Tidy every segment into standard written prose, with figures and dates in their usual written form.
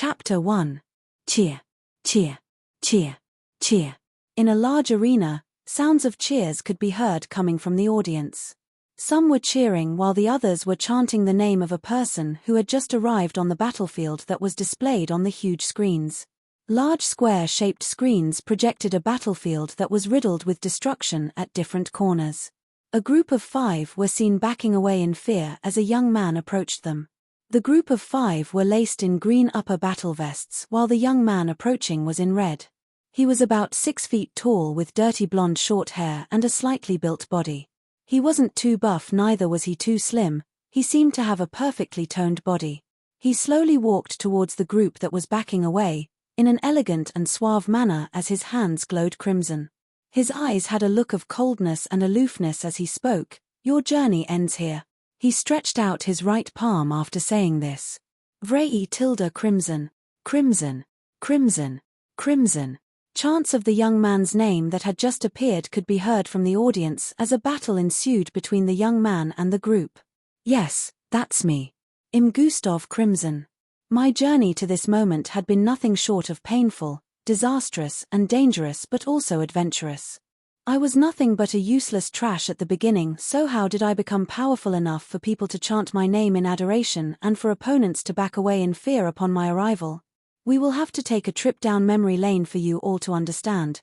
Chapter 1. Cheer. Cheer. Cheer. Cheer. In a large arena, sounds of cheers could be heard coming from the audience. Some were cheering while the others were chanting the name of a person who had just arrived on the battlefield that was displayed on the huge screens. Large square-shaped screens projected a battlefield that was riddled with destruction at different corners. A group of 5 were seen backing away in fear as a young man approached them. The group of 5 were laced in green upper battle vests while the young man approaching was in red. He was about 6 feet tall with dirty blonde short hair and a slightly built body. He wasn't too buff, neither was he too slim. He seemed to have a perfectly toned body. He slowly walked towards the group that was backing away, in an elegant and suave manner as his hands glowed crimson. His eyes had a look of coldness and aloofness as he spoke. "Your journey ends here." He stretched out his right palm after saying this. Vrei tilde crimson. Crimson. Crimson. Crimson. Chants of the young man's name that had just appeared could be heard from the audience as a battle ensued between the young man and the group. "Yes, that's me. I'm Gustav Crimson. My journey to this moment had been nothing short of painful, disastrous and dangerous, but also adventurous. I was nothing but a useless trash at the beginning, so how did I become powerful enough for people to chant my name in adoration and for opponents to back away in fear upon my arrival? We will have to take a trip down memory lane for you all to understand.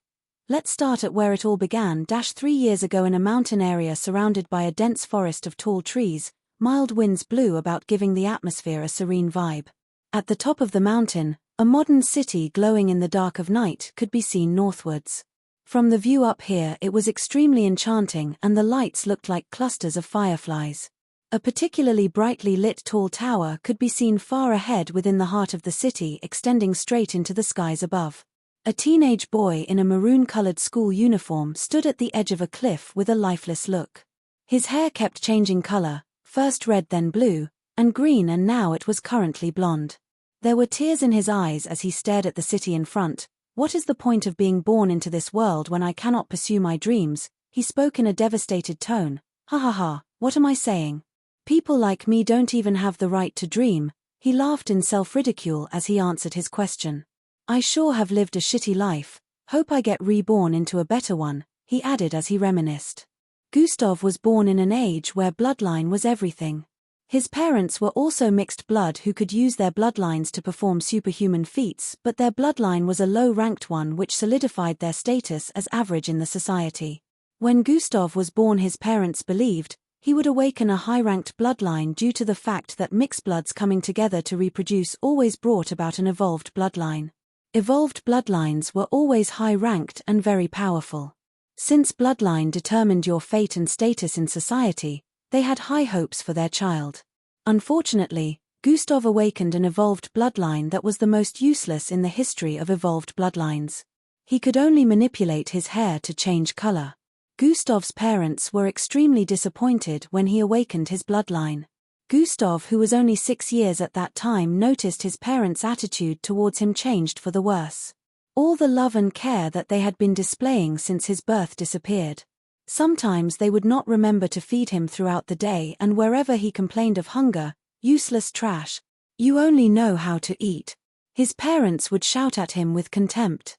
Let's start at where it all began. 3 years ago, in a mountain area surrounded by a dense forest of tall trees, mild winds blew about, giving the atmosphere a serene vibe. At the top of the mountain, a modern city glowing in the dark of night could be seen northwards. From the view up here it was extremely enchanting, and the lights looked like clusters of fireflies. A particularly brightly lit tall tower could be seen far ahead within the heart of the city, extending straight into the skies above. A teenage boy in a maroon-colored school uniform stood at the edge of a cliff with a lifeless look. His hair kept changing color, first red then blue, and green, and now it was currently blonde. There were tears in his eyes as he stared at the city in front. "What is the point of being born into this world when I cannot pursue my dreams?" He spoke in a devastated tone. "Ha ha ha, what am I saying? People like me don't even have the right to dream." He laughed in self-ridicule as he answered his question. "I sure have lived a shitty life. Hope I get reborn into a better one," he added as he reminisced. Gustav was born in an age where bloodline was everything. His parents were also mixed blood who could use their bloodlines to perform superhuman feats, but their bloodline was a low-ranked one which solidified their status as average in the society. When Gustav was born, his parents believed he would awaken a high-ranked bloodline due to the fact that mixed bloods coming together to reproduce always brought about an evolved bloodline. Evolved bloodlines were always high-ranked and very powerful. Since bloodline determined your fate and status in society, they had high hopes for their child. Unfortunately, Gustav awakened an evolved bloodline that was the most useless in the history of evolved bloodlines. He could only manipulate his hair to change color. Gustav's parents were extremely disappointed when he awakened his bloodline. Gustav, who was only 6 years at that time, noticed his parents' attitude towards him changed for the worse. All the love and care that they had been displaying since his birth disappeared. Sometimes they would not remember to feed him throughout the day, and wherever he complained of hunger, "Useless trash. You only know how to eat," his parents would shout at him with contempt.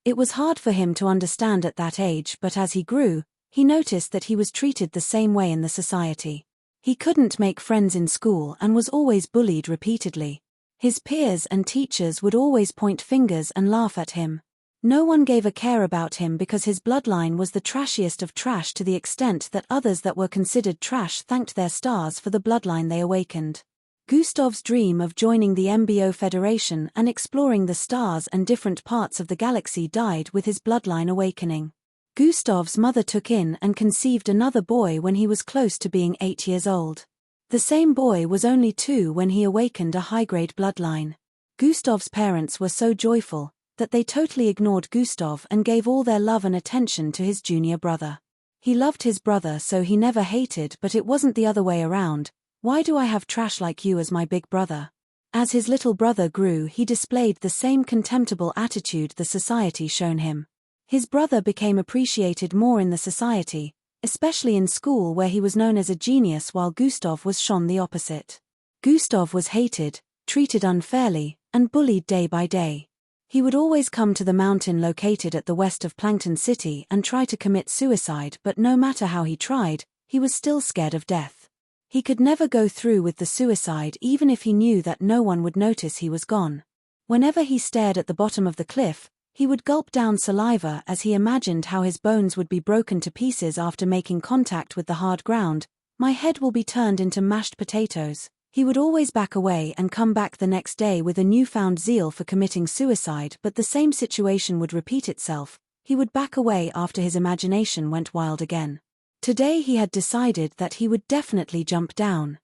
It was hard for him to understand at that age, but as he grew, he noticed that he was treated the same way in the society. He couldn't make friends in school and was always bullied repeatedly. His peers and teachers would always point fingers and laugh at him. No one gave a care about him because his bloodline was the trashiest of trash, to the extent that others that were considered trash thanked their stars for the bloodline they awakened. Gustav's dream of joining the MBO Federation and exploring the stars and different parts of the galaxy died with his bloodline awakening. Gustav's mother took in and conceived another boy when he was close to being 8 years old. The same boy was only 2 when he awakened a high-grade bloodline. Gustav's parents were so joyful that they totally ignored Gustav and gave all their love and attention to his junior brother. He loved his brother, so he never hated, but it wasn't the other way around. "Why do I have trash like you as my big brother?" As his little brother grew, he displayed the same contemptible attitude the society shown him. His brother became appreciated more in the society, especially in school where he was known as a genius, while Gustav was shown the opposite. Gustav was hated, treated unfairly, and bullied day by day. He would always come to the mountain located at the west of Plankton City and try to commit suicide, but no matter how he tried, he was still scared of death. He could never go through with the suicide even if he knew that no one would notice he was gone. Whenever he stared at the bottom of the cliff, he would gulp down saliva as he imagined how his bones would be broken to pieces after making contact with the hard ground. My head will be turned into mashed potatoes. He would always back away and come back the next day with a newfound zeal for committing suicide, but the same situation would repeat itself. He would back away after his imagination went wild again. Today he had decided that he would definitely jump down.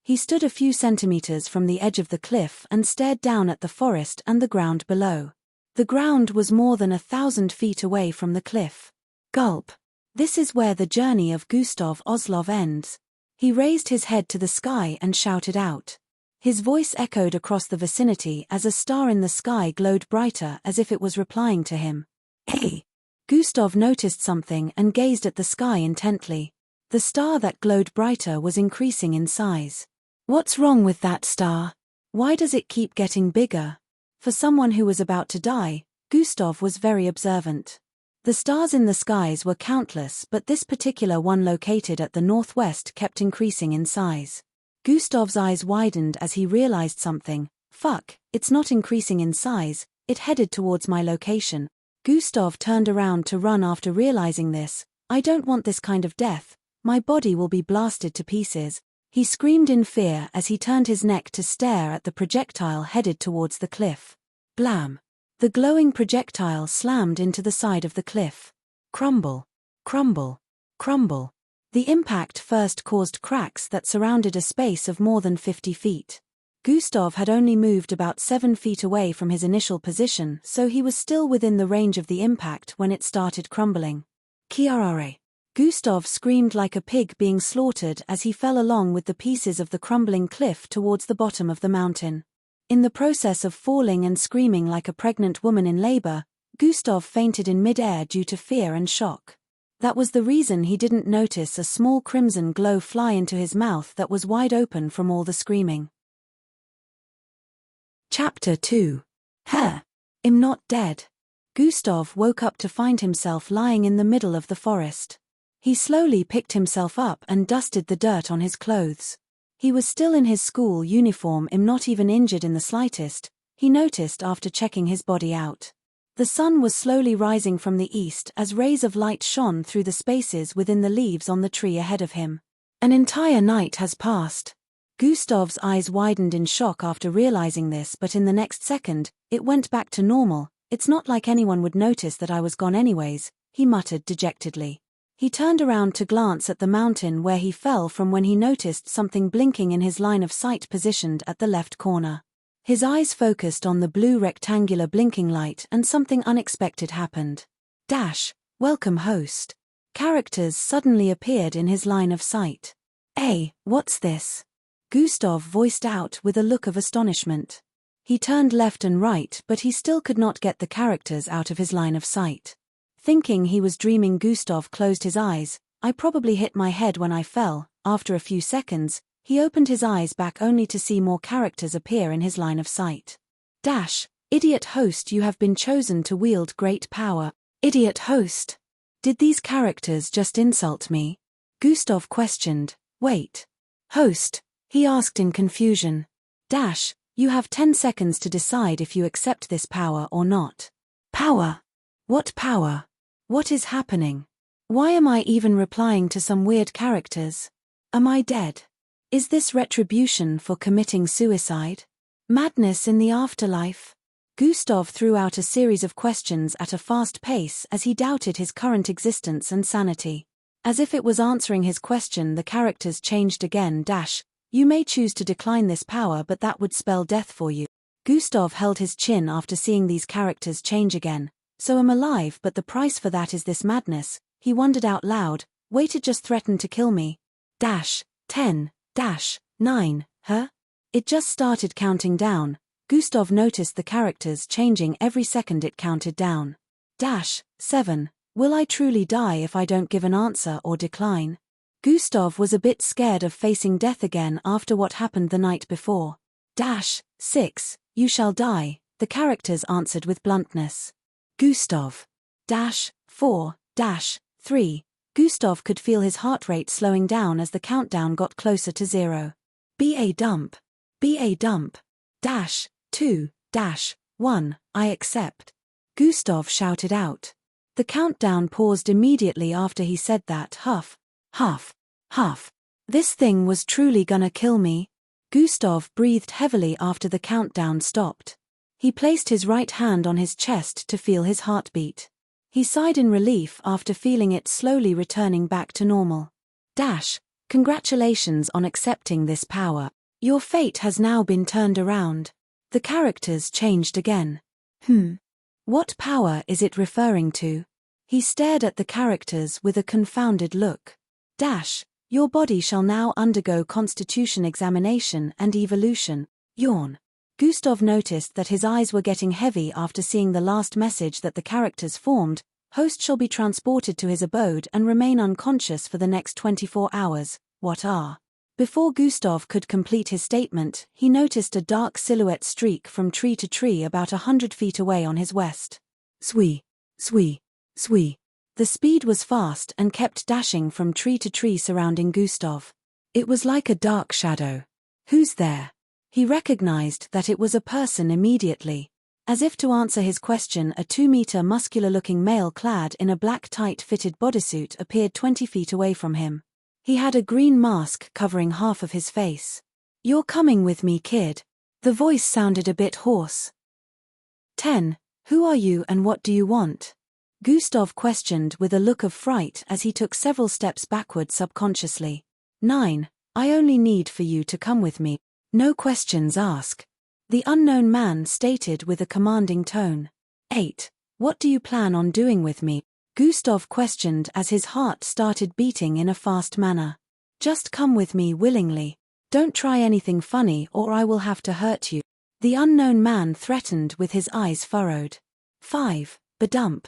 He stood a few centimeters from the edge of the cliff and stared down at the forest and the ground below. The ground was more than 1,000 feet away from the cliff. Gulp. This is where the journey of Gustav Oslov ends. He raised his head to the sky and shouted out. His voice echoed across the vicinity as a star in the sky glowed brighter as if it was replying to him. Hey! Gustav noticed something and gazed at the sky intently. The star that glowed brighter was increasing in size. What's wrong with that star? Why does it keep getting bigger? For someone who was about to die, Gustav was very observant. The stars in the skies were countless, but this particular one located at the northwest kept increasing in size. Gustav's eyes widened as he realized something. Fuck, it's not increasing in size, it headed towards my location. Gustav turned around to run after realizing this. I don't want this kind of death, my body will be blasted to pieces. He screamed in fear as he turned his neck to stare at the projectile headed towards the cliff. Blam! The glowing projectile slammed into the side of the cliff. Crumble, crumble, crumble. The impact first caused cracks that surrounded a space of more than 50 feet. Gustav had only moved about 7 feet away from his initial position, so he was still within the range of the impact when it started crumbling. Kiarare! Gustav screamed like a pig being slaughtered as he fell along with the pieces of the crumbling cliff towards the bottom of the mountain. In the process of falling and screaming like a pregnant woman in labor, Gustav fainted in mid-air due to fear and shock. That was the reason he didn't notice a small crimson glow fly into his mouth that was wide open from all the screaming. Chapter 2. I'm not dead. Gustav woke up to find himself lying in the middle of the forest. He slowly picked himself up and dusted the dirt on his clothes. He was still in his school uniform, not even injured in the slightest, he noticed after checking his body out. The sun was slowly rising from the east as rays of light shone through the spaces within the leaves on the tree ahead of him. An entire night has passed. Gustav's eyes widened in shock after realizing this, but in the next second, it went back to normal. It's not like anyone would notice that I was gone anyways, he muttered dejectedly. He turned around to glance at the mountain where he fell from when he noticed something blinking in his line of sight positioned at the left corner. His eyes focused on the blue rectangular blinking light and something unexpected happened. Welcome host. Characters suddenly appeared in his line of sight. Hey, what's this? Gustav voiced out with a look of astonishment. He turned left and right, but he still could not get the characters out of his line of sight. Thinking he was dreaming, Gustav closed his eyes. I probably hit my head when I fell. After a few seconds, he opened his eyes back only to see more characters appear in his line of sight. Idiot host, you have been chosen to wield great power. Idiot host. Did these characters just insult me? Gustav questioned. Wait. Host, he asked in confusion. You have 10 seconds to decide if you accept this power or not. Power? What power? What is happening? Why am I even replying to some weird characters? Am I dead? Is this retribution for committing suicide? Madness in the afterlife? Gustav threw out a series of questions at a fast pace as he doubted his current existence and sanity. As if it was answering his question, the characters changed again. You may choose to decline this power, but that would spell death for you. Gustav held his chin after seeing these characters change again. So I'm alive, but the price for that is this madness, he wondered out loud. Wait, it just threatened to kill me. 10, 9, It just started counting down. Gustav noticed the characters changing every second it counted down. 7. Will I truly die if I don't give an answer or decline? Gustav was a bit scared of facing death again after what happened the night before. 6. You shall die, the characters answered with bluntness. Gustav. 4-3. Gustav could feel his heart rate slowing down as the countdown got closer to 0. BA dump. BA dump. 2-1, I accept. Gustav shouted out. The countdown paused immediately after he said that. Huff. This thing was truly gonna kill me. Gustav breathed heavily after the countdown stopped. He placed his right hand on his chest to feel his heartbeat. He sighed in relief after feeling it slowly returning back to normal. Congratulations on accepting this power. Your fate has now been turned around. The characters changed again. What power is it referring to? He stared at the characters with a confounded look. Your body shall now undergo constitution examination and evolution. Yawn. Gustav noticed that his eyes were getting heavy after seeing the last message that the characters formed. Host shall be transported to his abode and remain unconscious for the next 24 hours. What are? Before Gustav could complete his statement, he noticed a dark silhouette streak from tree to tree about 100 feet away on his west. Swee. The speed was fast and kept dashing from tree to tree surrounding Gustav. It was like a dark shadow. Who's there? He recognized that it was a person immediately. As if to answer his question, a 2-meter muscular-looking male clad in a black tight-fitted bodysuit appeared 20 feet away from him. He had a green mask covering half of his face. You're coming with me, kid. The voice sounded a bit hoarse. 10. Who are you and what do you want? Gustav questioned with a look of fright as he took several steps backward subconsciously. 9. I only need for you to come with me. No questions asked. The unknown man stated with a commanding tone. 8. What do you plan on doing with me? Gustav questioned as his heart started beating in a fast manner. Just come with me willingly. Don't try anything funny or I will have to hurt you. The unknown man threatened with his eyes furrowed. 5. Badump.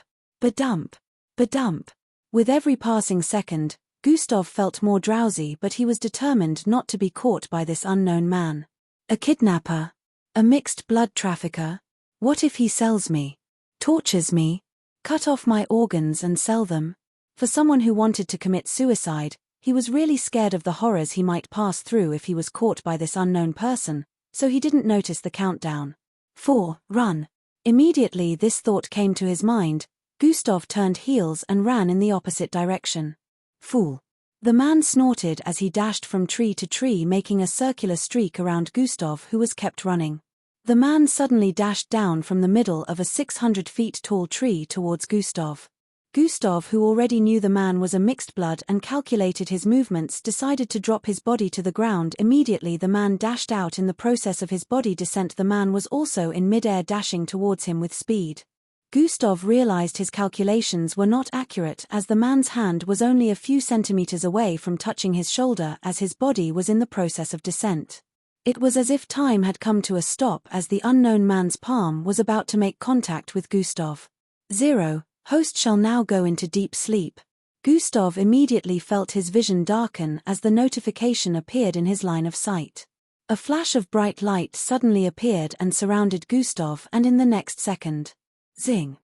With every passing second, Gustav felt more drowsy, but he was determined not to be caught by this unknown man. A kidnapper? A mixed blood trafficker? What if he sells me? Tortures me? Cut off my organs and sell them? For someone who wanted to commit suicide, he was really scared of the horrors he might pass through if he was caught by this unknown person, so he didn't notice the countdown. 4. Run. Immediately this thought came to his mind, Gustav turned heels and ran in the opposite direction. Fool. The man snorted as he dashed from tree to tree, making a circular streak around Gustav, who was kept running. The man suddenly dashed down from the middle of a 600 feet tall tree towards Gustav. Gustav, who already knew the man was a mixed blood and calculated his movements, decided to drop his body to the ground. Immediately the man dashed out. In the process of his body descent, the man was also in mid-air, dashing towards him with speed. Gustav realized his calculations were not accurate, as the man's hand was only a few centimeters away from touching his shoulder as his body was in the process of descent. It was as if time had come to a stop as the unknown man's palm was about to make contact with Gustav. 0. Host shall now go into deep sleep. Gustav immediately felt his vision darken as the notification appeared in his line of sight. A flash of bright light suddenly appeared and surrounded Gustav, and in the next second, zing!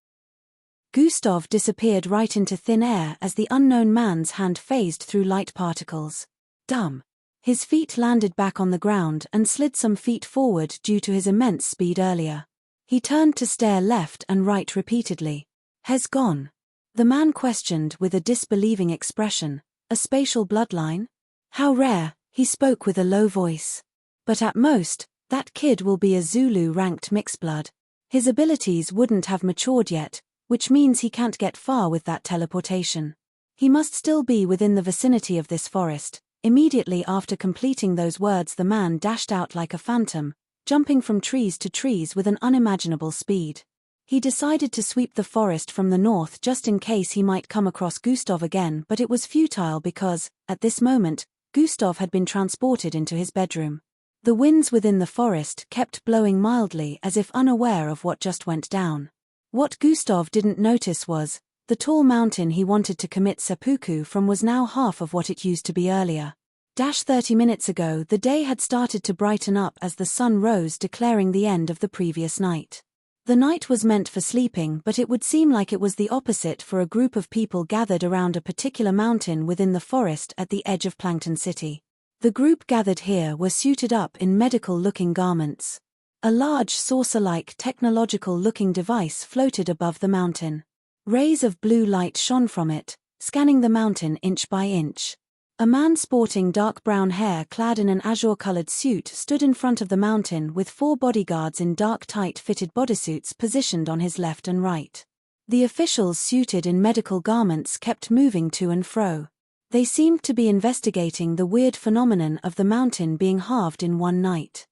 Gustav disappeared right into thin air as the unknown man's hand phased through light particles. Dumb. His feet landed back on the ground and slid some feet forward due to his immense speed earlier. He turned to stare left and right repeatedly. Has gone? The man questioned with a disbelieving expression. A spatial bloodline? How rare, he spoke with a low voice. But at most, that kid will be a Zulu-ranked mixed-blood. His abilities wouldn't have matured yet, which means he can't get far with that teleportation. He must still be within the vicinity of this forest. Immediately after completing those words, the man dashed out like a phantom, jumping from trees to trees with an unimaginable speed. He decided to sweep the forest from the north just in case he might come across Gustav again, but it was futile because, at this moment, Gustav had been transported into his bedroom. The winds within the forest kept blowing mildly as if unaware of what just went down. What Gustav didn't notice was, the tall mountain he wanted to commit seppuku from was now half of what it used to be earlier. 30 minutes ago the day had started to brighten up as the sun rose, declaring the end of the previous night. The night was meant for sleeping, but it would seem like it was the opposite for a group of people gathered around a particular mountain within the forest at the edge of Plankton City. The group gathered here were suited up in medical-looking garments. A large saucer-like technological-looking device floated above the mountain. Rays of blue light shone from it, scanning the mountain inch by inch. A man sporting dark brown hair clad in an azure-colored suit stood in front of the mountain with 4 bodyguards in dark tight-fitted bodysuits positioned on his left and right. The officials suited in medical garments kept moving to and fro. They seemed to be investigating the weird phenomenon of the mountain being halved in one night.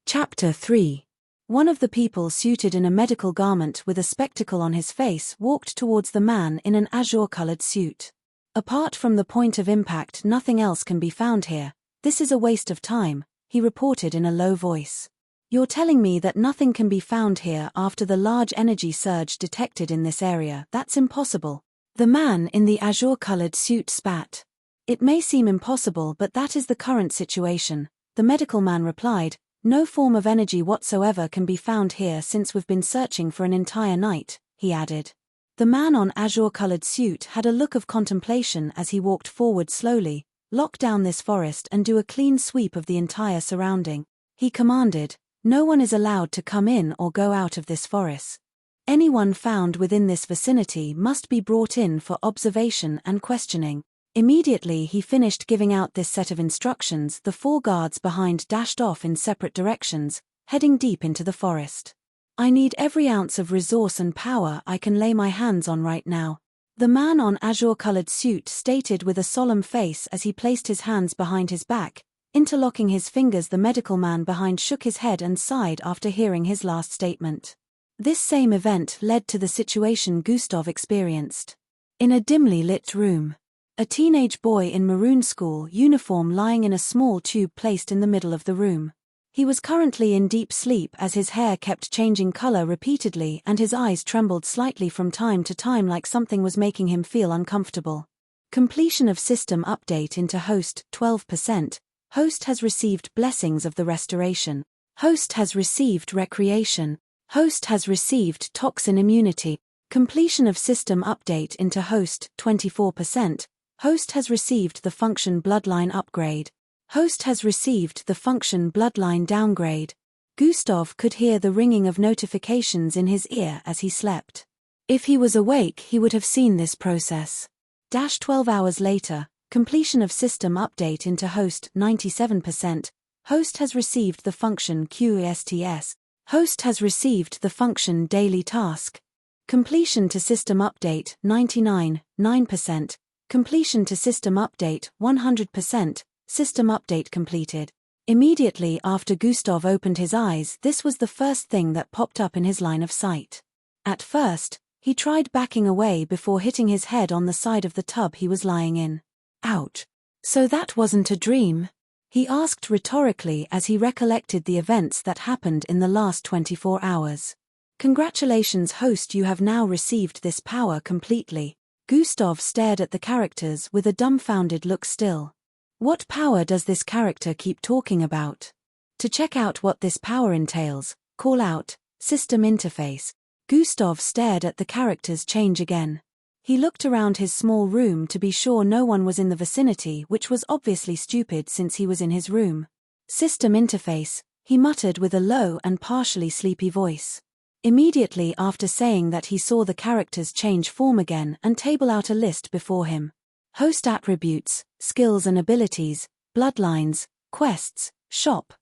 Chapter 3. One of the people suited in a medical garment with a spectacle on his face walked towards the man in an azure-colored suit. "Apart from the point of impact, nothing else can be found here. This is a waste of time," he reported in a low voice. "You're telling me that nothing can be found here after the large energy surge detected in this area? That's impossible." The man in the azure-colored suit spat. "It may seem impossible, but that is the current situation," the medical man replied. "No form of energy whatsoever can be found here since we've been searching for an entire night," he added. The man on azure-colored suit had a look of contemplation as he walked forward slowly. "Lock down this forest and do a clean sweep of the entire surrounding," he commanded. "No one is allowed to come in or go out of this forest. Anyone found within this vicinity must be brought in for observation and questioning." Immediately he finished giving out this set of instructions, the 4 guards behind dashed off in separate directions, heading deep into the forest. "I need every ounce of resource and power I can lay my hands on right now," the man on azure-colored suit stated with a solemn face as he placed his hands behind his back, interlocking his fingers. The medical man behind shook his head and sighed after hearing his last statement. This same event led to the situation Gustav experienced. In a dimly lit room, a teenage boy in maroon school uniform lying in a small tube placed in the middle of the room. He was currently in deep sleep as his hair kept changing color repeatedly and his eyes trembled slightly from time to time like something was making him feel uncomfortable. Completion of system update into host 12%. Host has received blessings of the restoration. Host has received recreation. Host has received toxin immunity. Completion of system update into host 24%. Host has received the function bloodline upgrade. Host has received the function bloodline downgrade. Gustav could hear the ringing of notifications in his ear as he slept. If he was awake, he would have seen this process. 12 hours later, completion of system update into host 97%. Host has received the function QSTS. Host has received the function daily task. Completion to system update 99.9%. Completion to system update 100%. System update completed. Immediately after Gustav opened his eyes, this was the first thing that popped up in his line of sight. At first, he tried backing away before hitting his head on the side of the tub he was lying in. "Ouch. So that wasn't a dream?" he asked rhetorically as he recollected the events that happened in the last 24 hours. "Congratulations, host, you have now received this power completely." Gustav stared at the characters with a dumbfounded look still. What power does this character keep talking about? To check out what this power entails, call out, System Interface. Gustav stared at the characters change again. He looked around his small room to be sure no one was in the vicinity, which was obviously stupid since he was in his room. System Interface, he muttered with a low and partially sleepy voice. Immediately after saying that, he saw the characters change form again and table out a list before him. Host attributes, skills and abilities, bloodlines, quests, shop.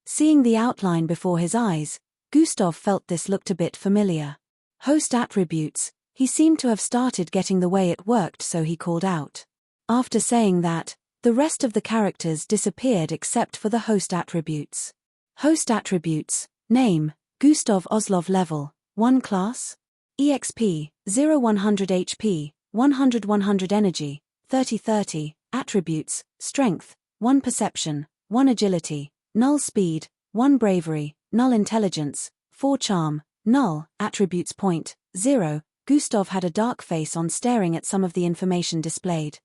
Seeing the outline before his eyes, Gustav felt this looked a bit familiar. Host attributes, he seemed to have started getting the way it worked, so he called out. After saying that, the rest of the characters disappeared except for the host attributes. Host attributes, name, Gustav Oslov, level, 1 class, EXP, 0-100 HP, 100-100 energy, 30-30, attributes, strength, 1 perception, 1 agility, null speed, 1 bravery, null intelligence, 4 charm, null, attributes point, 0. Gustav had a dark face on staring at some of the information displayed.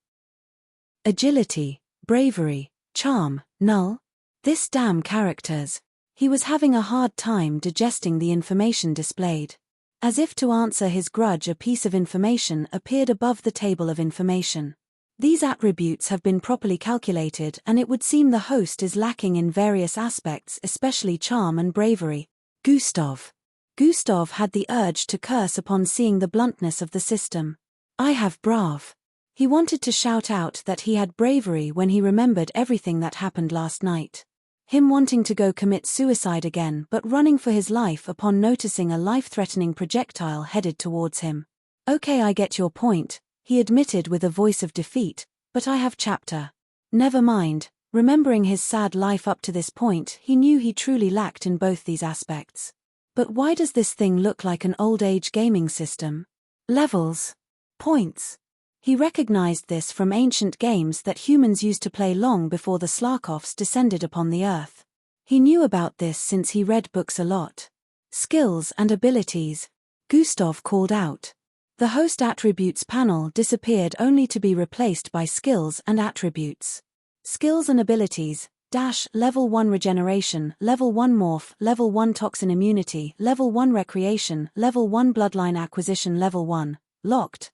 Agility, bravery, charm, null? This damn characters. He was having a hard time digesting the information displayed. As if to answer his grudge, a piece of information appeared above the table of information. These attributes have been properly calculated, and it would seem the host is lacking in various aspects, especially charm and bravery. Gustav. Gustav had the urge to curse upon seeing the bluntness of the system. I have brave. He wanted to shout out that he had bravery when he remembered everything that happened last night. Him wanting to go commit suicide again, but running for his life upon noticing a life-threatening projectile headed towards him. Okay, I get your point, he admitted with a voice of defeat, but I have chapter. Never mind. Remembering his sad life up to this point, he knew he truly lacked in both these aspects. But why does this thing look like an old-age gaming system? Levels. Points. He recognized this from ancient games that humans used to play long before the Slarkovs descended upon the earth. He knew about this since he read books a lot. Skills and abilities. Gustav called out. The host attributes panel disappeared only to be replaced by skills and attributes. Skills and abilities. Level 1 regeneration, level 1 morph, level 1 toxin immunity, level 1 recreation, level 1 bloodline acquisition, level 1. Locked.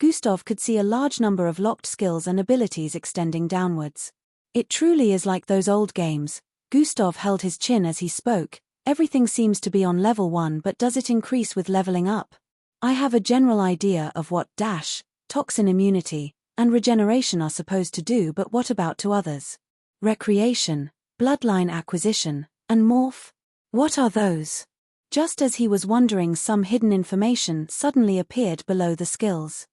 Gustav could see a large number of locked skills and abilities extending downwards. It truly is like those old games. Gustav held his chin as he spoke. Everything seems to be on level 1, but does it increase with leveling up? I have a general idea of what toxin immunity and regeneration are supposed to do, but what about to others? Recreation, bloodline acquisition, and morph? What are those? Just as he was wondering, some hidden information suddenly appeared below the skills.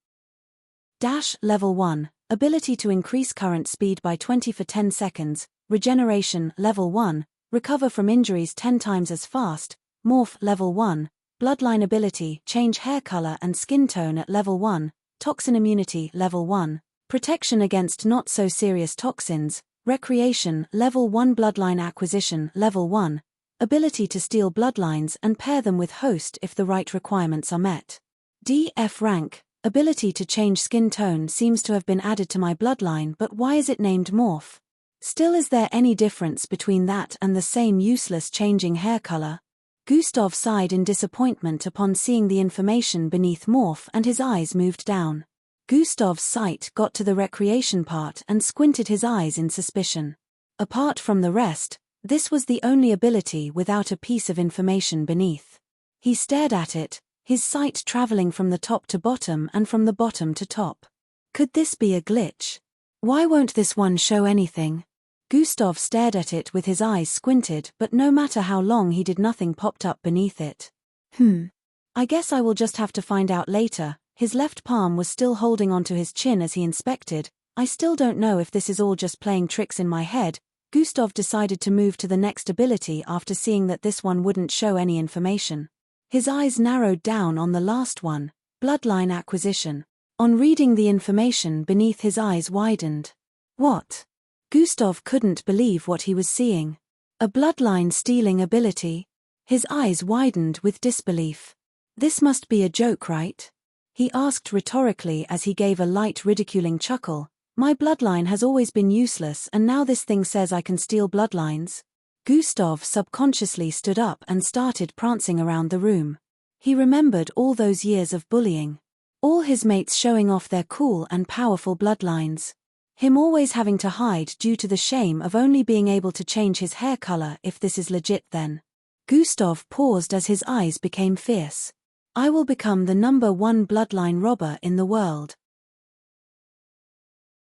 Level 1, ability to increase current speed by 20 for 10 seconds, regeneration, level 1, recover from injuries 10 times as fast, morph, level 1, bloodline ability, change hair color and skin tone at level 1, toxin immunity, level 1, protection against not so serious toxins, recreation, level 1, bloodline acquisition, level 1, ability to steal bloodlines and pair them with host if the right requirements are met. DF rank, ability to change skin tone seems to have been added to my bloodline, but why is it named morph? Still, is there any difference between that and the same useless changing hair color? Gustav sighed in disappointment upon seeing the information beneath morph, and his eyes moved down. Gustav's sight got to the recreation part and squinted his eyes in suspicion. Apart from the rest, this was the only ability without a piece of information beneath. He stared at it, his sight traveling from the top to bottom and from the bottom to top. Could this be a glitch? Why won't this one show anything? Gustav stared at it with his eyes squinted, but no matter how long he did, nothing popped up beneath it. I guess I will just have to find out later. His left palm was still holding onto his chin as he inspected. I still don't know if this is all just playing tricks in my head. Gustav decided to move to the next ability after seeing that this one wouldn't show any information. His eyes narrowed down on the last one, bloodline acquisition. On reading the information beneath, his eyes widened. What? Gustav couldn't believe what he was seeing. A bloodline stealing ability? His eyes widened with disbelief. This must be a joke, right? He asked rhetorically as he gave a light ridiculing chuckle. My bloodline has always been useless, and now this thing says I can steal bloodlines? Gustav subconsciously stood up and started prancing around the room. He remembered all those years of bullying. All his mates showing off their cool and powerful bloodlines. Him always having to hide due to the shame of only being able to change his hair color. If this is legit, then. Gustav paused as his eyes became fierce. I will become the #1 bloodline robber in the world.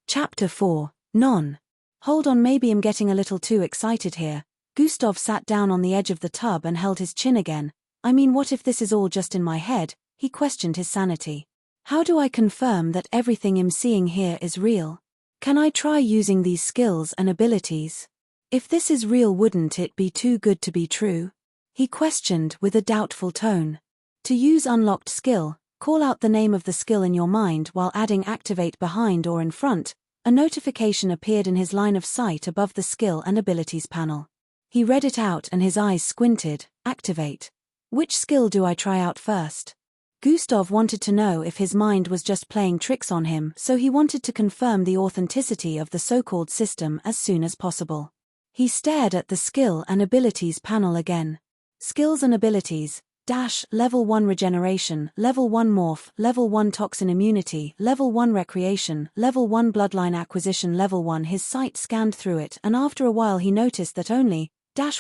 Chapter 4, Non. Hold on, maybe I'm getting a little too excited here. Gustav sat down on the edge of the tub and held his chin again. I mean, what if this is all just in my head? He questioned his sanity. How do I confirm that everything I'm seeing here is real? Can I try using these skills and abilities? If this is real, wouldn't it be too good to be true? He questioned with a doubtful tone. To use unlocked skill, call out the name of the skill in your mind while adding activate behind or in front. A notification appeared in his line of sight above the skill and abilities panel. He read it out and his eyes squinted. Activate. Which skill do I try out first? Gustav wanted to know if his mind was just playing tricks on him, so he wanted to confirm the authenticity of the so-called system as soon as possible. He stared at the Skill and Abilities panel again. Skills and Abilities. Level 1 Regeneration, Level 1 Morph, Level 1 Toxin Immunity, Level 1 Recreation, Level 1 Bloodline Acquisition, Level 1. His sight scanned through it, and after a while he noticed that only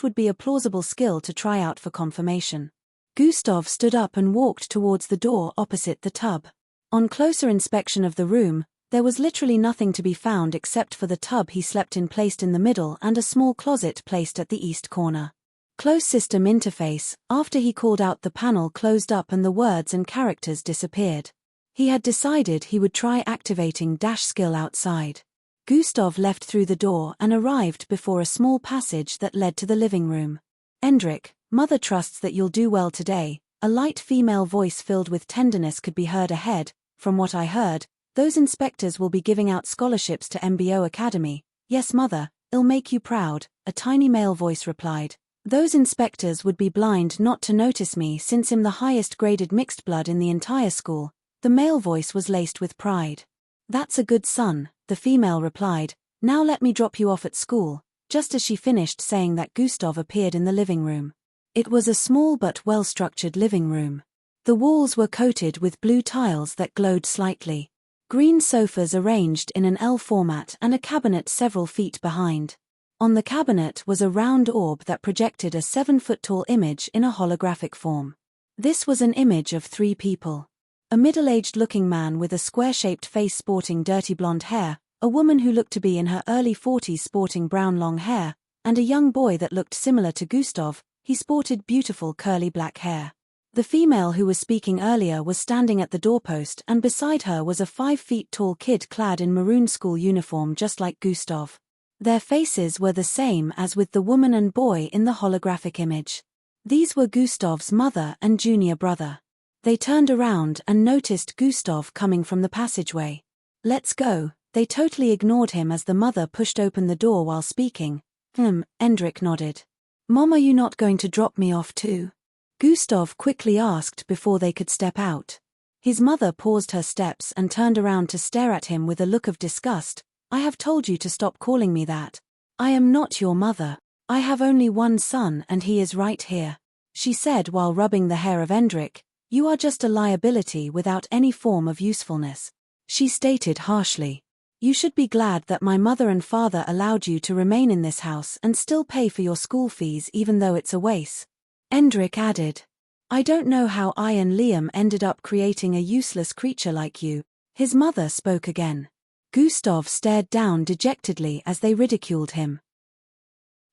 would be a plausible skill to try out for confirmation. Gustav stood up and walked towards the door opposite the tub. On closer inspection of the room, there was literally nothing to be found except for the tub he slept in placed in the middle and a small closet placed at the east corner. Close system interface. After he called out, the panel closed up and the words and characters disappeared. He had decided he would try activating skill outside. Gustav left through the door and arrived before a small passage that led to the living room. Endrik, Mother trusts that you'll do well today. A light female voice filled with tenderness could be heard ahead. From what I heard, those inspectors will be giving out scholarships to MBO Academy. Yes, Mother, it'll make you proud, a tiny male voice replied. Those inspectors would be blind not to notice me since I'm the highest graded mixed blood in the entire school. The male voice was laced with pride. That's a good son, the female replied. Now let me drop you off at school. Just as she finished saying that, Gustav appeared in the living room. It was a small but well-structured living room. The walls were coated with blue tiles that glowed slightly. Green sofas arranged in an L format and a cabinet several feet behind. On the cabinet was a round orb that projected a 7-foot-tall image in a holographic form. This was an image of 3 people. A middle-aged-looking man with a square-shaped face sporting dirty blonde hair, a woman who looked to be in her early 40s sporting brown long hair, and a young boy that looked similar to Gustav. He sported beautiful curly black hair. The female who was speaking earlier was standing at the doorpost, and beside her was a 5-feet-tall kid clad in maroon school uniform just like Gustav. Their faces were the same as with the woman and boy in the holographic image. These were Gustav's mother and junior brother. They turned around and noticed Gustav coming from the passageway. Let's go. They totally ignored him as the mother pushed open the door while speaking. Endrik nodded. Mom, are you not going to drop me off too? Gustav quickly asked before they could step out. His mother paused her steps and turned around to stare at him with a look of disgust. I have told you to stop calling me that. I am not your mother. I have only one son and he is right here, she said while rubbing the hair of Endrik. You are just a liability without any form of usefulness, she stated harshly. You should be glad that my mother and father allowed you to remain in this house and still pay for your school fees even though it's a waste. Endrik added. I don't know how I and Liam ended up creating a useless creature like you. His mother spoke again. Gustav stared down dejectedly as they ridiculed him.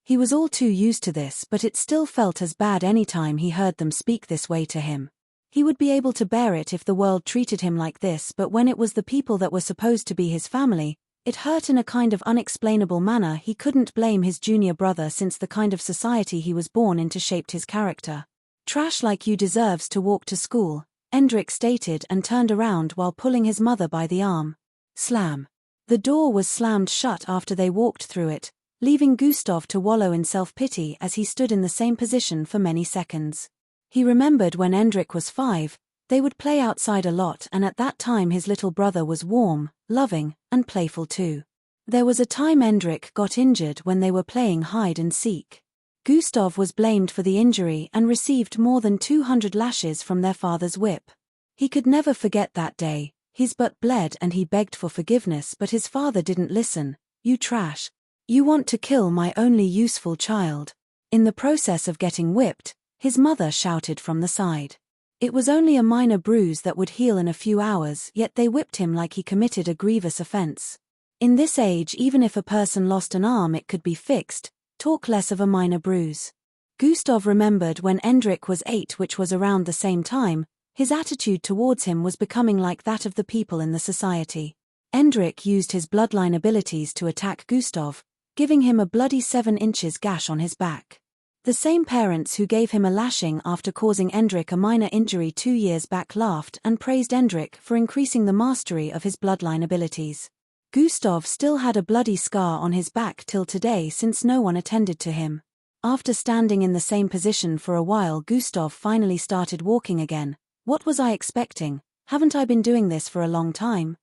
He was all too used to this, but it still felt as bad any time he heard them speak this way to him. He would be able to bear it if the world treated him like this, but when it was the people that were supposed to be his family, it hurt in a kind of unexplainable manner. He couldn't blame his junior brother since the kind of society he was born into shaped his character. Trash like you deserves to walk to school, Endrik stated and turned around while pulling his mother by the arm. Slam. The door was slammed shut after they walked through it, leaving Gustav to wallow in self-pity as he stood in the same position for many seconds. He remembered when Endrik was 5, they would play outside a lot, and at that time his little brother was warm, loving, and playful too. There was a time Endrik got injured when they were playing hide and seek. Gustav was blamed for the injury and received more than 200 lashes from their father's whip. He could never forget that day. His butt bled and he begged for forgiveness, but his father didn't listen. You trash. You want to kill my only useful child. In the process of getting whipped, his mother shouted from the side. It was only a minor bruise that would heal in a few hours, yet they whipped him like he committed a grievous offense. In this age, even if a person lost an arm, it could be fixed, talk less of a minor bruise. Gustav remembered when Endrik was 8, which was around the same time. His attitude towards him was becoming like that of the people in the society. Endrik used his bloodline abilities to attack Gustav, giving him a bloody 7-inch gash on his back. The same parents who gave him a lashing after causing Endrik a minor injury 2 years back laughed and praised Endrik for increasing the mastery of his bloodline abilities. Gustav still had a bloody scar on his back till today since no one attended to him. After standing in the same position for a while, Gustav finally started walking again, What was I expecting? Haven't I been doing this for a long time?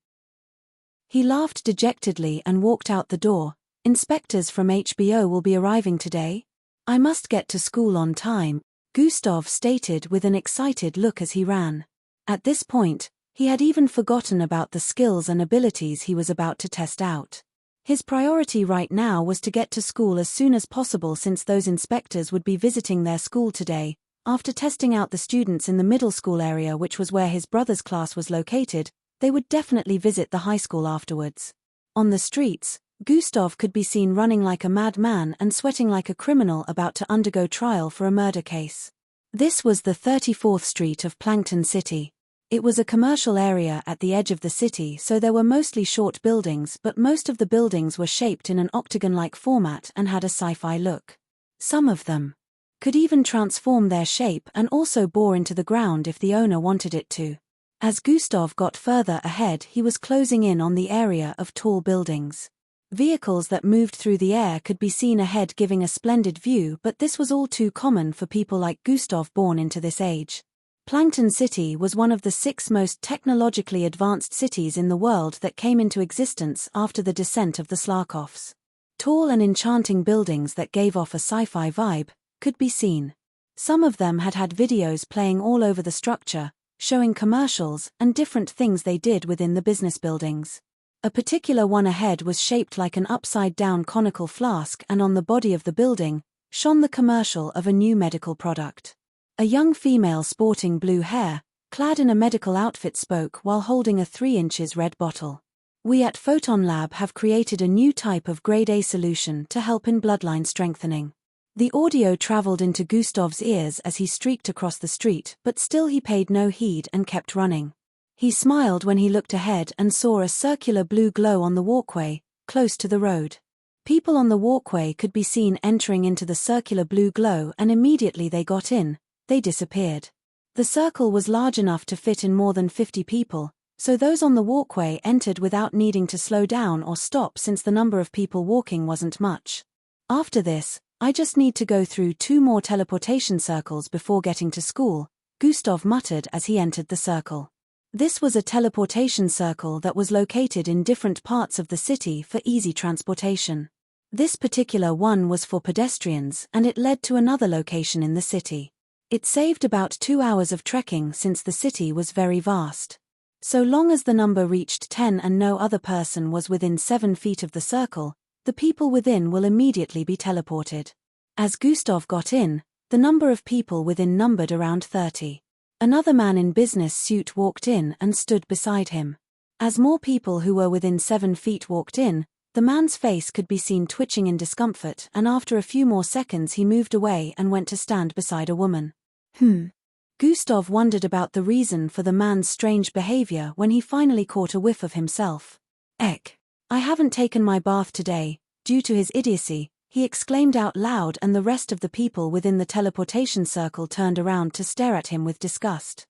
He laughed dejectedly and walked out the door. Inspectors from HBO will be arriving today. I must get to school on time, Gustav stated with an excited look as he ran. At this point, he had even forgotten about the skills and abilities he was about to test out. His priority right now was to get to school as soon as possible since those inspectors would be visiting their school today. After testing out the students in the middle school area, which was where his brother's class was located, they would definitely visit the high school afterwards. On the streets, Gustav could be seen running like a madman and sweating like a criminal about to undergo trial for a murder case. This was the 34th Street of Plankton City. It was a commercial area at the edge of the city, so there were mostly short buildings, but most of the buildings were shaped in an octagon-like format and had a sci-fi look. Some of them could even transform their shape and also bore into the ground if the owner wanted it to. As Gustav got further ahead, he was closing in on the area of tall buildings. Vehicles that moved through the air could be seen ahead, giving a splendid view, but this was all too common for people like Gustav born into this age. Plankton City was one of the 6 most technologically advanced cities in the world that came into existence after the descent of the Slarkovs. Tall and enchanting buildings that gave off a sci-fi vibe could be seen. Some of them had videos playing all over the structure, showing commercials and different things they did within the business buildings. A particular one ahead was shaped like an upside-down conical flask, and on the body of the building shone the commercial of a new medical product. A young female sporting blue hair, clad in a medical outfit, spoke while holding a 3-inch red bottle. We at Photon Lab have created a new type of grade A solution to help in bloodline strengthening. The audio traveled into Gustav's ears as he streaked across the street, but still he paid no heed and kept running. He smiled when he looked ahead and saw a circular blue glow on the walkway, close to the road. People on the walkway could be seen entering into the circular blue glow, and immediately they got in, they disappeared. The circle was large enough to fit in more than 50 people, so those on the walkway entered without needing to slow down or stop since the number of people walking wasn't much. After this, I just need to go through 2 more teleportation circles before getting to school, Gustav muttered as he entered the circle. This was a teleportation circle that was located in different parts of the city for easy transportation. This particular one was for pedestrians, and it led to another location in the city. It saved about 2 hours of trekking since the city was very vast. So long as the number reached 10 and no other person was within 7 feet of the circle, the people within will immediately be teleported. As Gustav got in, the number of people within numbered around 30. Another man in business suit walked in and stood beside him. As more people who were within 7 feet walked in, the man's face could be seen twitching in discomfort, and after a few more seconds he moved away and went to stand beside a woman. Gustav wondered about the reason for the man's strange behavior when he finally caught a whiff of himself. Eck! I haven't taken my bath today, due to his idiocy, he exclaimed out loud, and the rest of the people within the teleportation circle turned around to stare at him with disgust.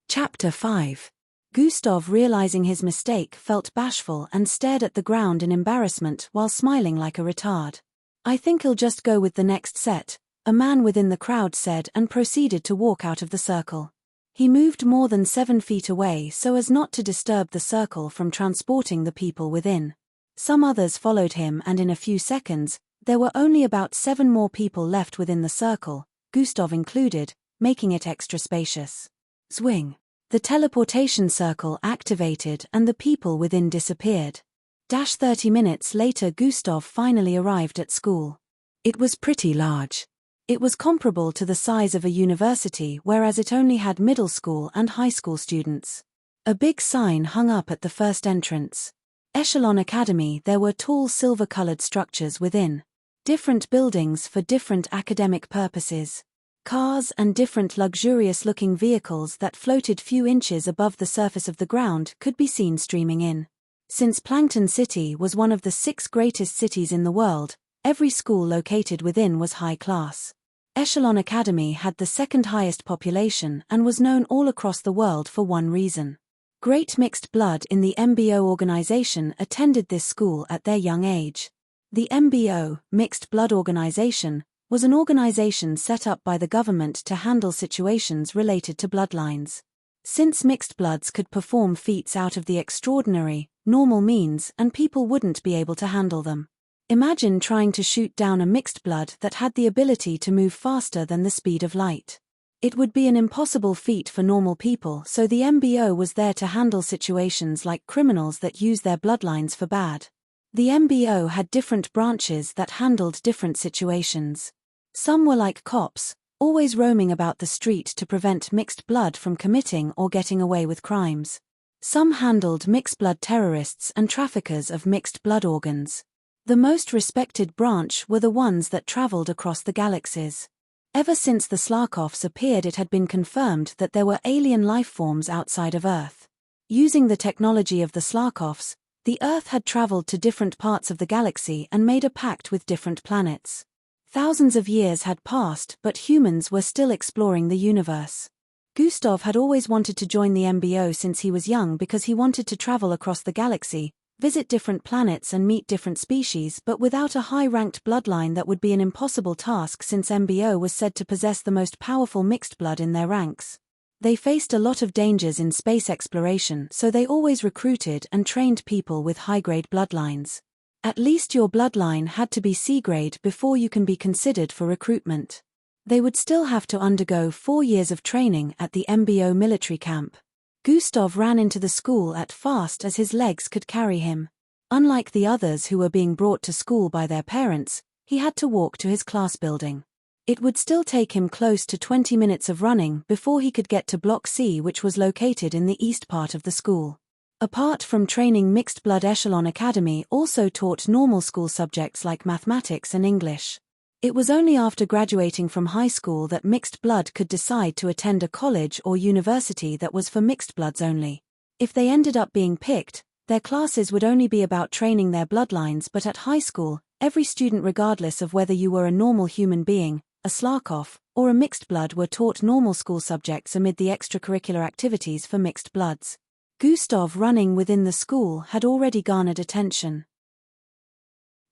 Chapter 5. Gustav, realizing his mistake, felt bashful and stared at the ground in embarrassment while smiling like a retard. I think he'll just go with the next set, a man within the crowd said, and proceeded to walk out of the circle. He moved more than 7 feet away so as not to disturb the circle from transporting the people within. Some others followed him, and in a few seconds, there were only about 7 more people left within the circle, Gustav included, making it extra spacious. Swing. The teleportation circle activated and the people within disappeared. 30 minutes later, Gustav finally arrived at school. It was pretty large. It was comparable to the size of a university, whereas it only had middle school and high school students. A big sign hung up at the first entrance. Echelon Academy. There were tall silver-colored structures within. Different buildings for different academic purposes. Cars and different luxurious-looking vehicles that floated few inches above the surface of the ground could be seen streaming in. Since Plankton City was one of the 6 greatest cities in the world, every school located within was high class. Echelon Academy had the 2nd highest population and was known all across the world for one reason. Great mixed blood in the MBO organization attended this school at their young age. The MBO, Mixed Blood Organization, was an organization set up by the government to handle situations related to bloodlines. Since mixed bloods could perform feats out of the extraordinary, normal means and people wouldn't be able to handle them. Imagine trying to shoot down a mixed blood that had the ability to move faster than the speed of light. It would be an impossible feat for normal people, so the MBO was there to handle situations like criminals that use their bloodlines for bad. The MBO had different branches that handled different situations. Some were like cops, always roaming about the street to prevent mixed blood from committing or getting away with crimes. Some handled mixed blood terrorists and traffickers of mixed blood organs. The most respected branch were the ones that traveled across the galaxies. Ever since the Slarkovs appeared, it had been confirmed that there were alien life forms outside of Earth. Using the technology of the Slarkovs, the Earth had traveled to different parts of the galaxy and made a pact with different planets. Thousands of years had passed, but humans were still exploring the universe. Gustav had always wanted to join the MBO since he was young because he wanted to travel across the galaxy, visit different planets and meet different species, but without a high-ranked bloodline that would be an impossible task since MBO was said to possess the most powerful mixed blood in their ranks. They faced a lot of dangers in space exploration, so they always recruited and trained people with high-grade bloodlines. At least your bloodline had to be C-grade before you can be considered for recruitment. They would still have to undergo 4 years of training at the MBO military camp. Gustav ran into the school as fast as his legs could carry him. Unlike the others who were being brought to school by their parents, he had to walk to his class building. It would still take him close to 20 minutes of running before he could get to Block C, which was located in the east part of the school. Apart from training, Mixed Blood Echelon Academy also taught normal school subjects like mathematics and English. It was only after graduating from high school that mixed blood could decide to attend a college or university that was for mixed bloods only. If they ended up being picked, their classes would only be about training their bloodlines, but at high school, every student, regardless of whether you were a normal human being, a Slarkov, or a mixed blood, were taught normal school subjects amid the extracurricular activities for mixed bloods. Gustav running within the school had already garnered attention.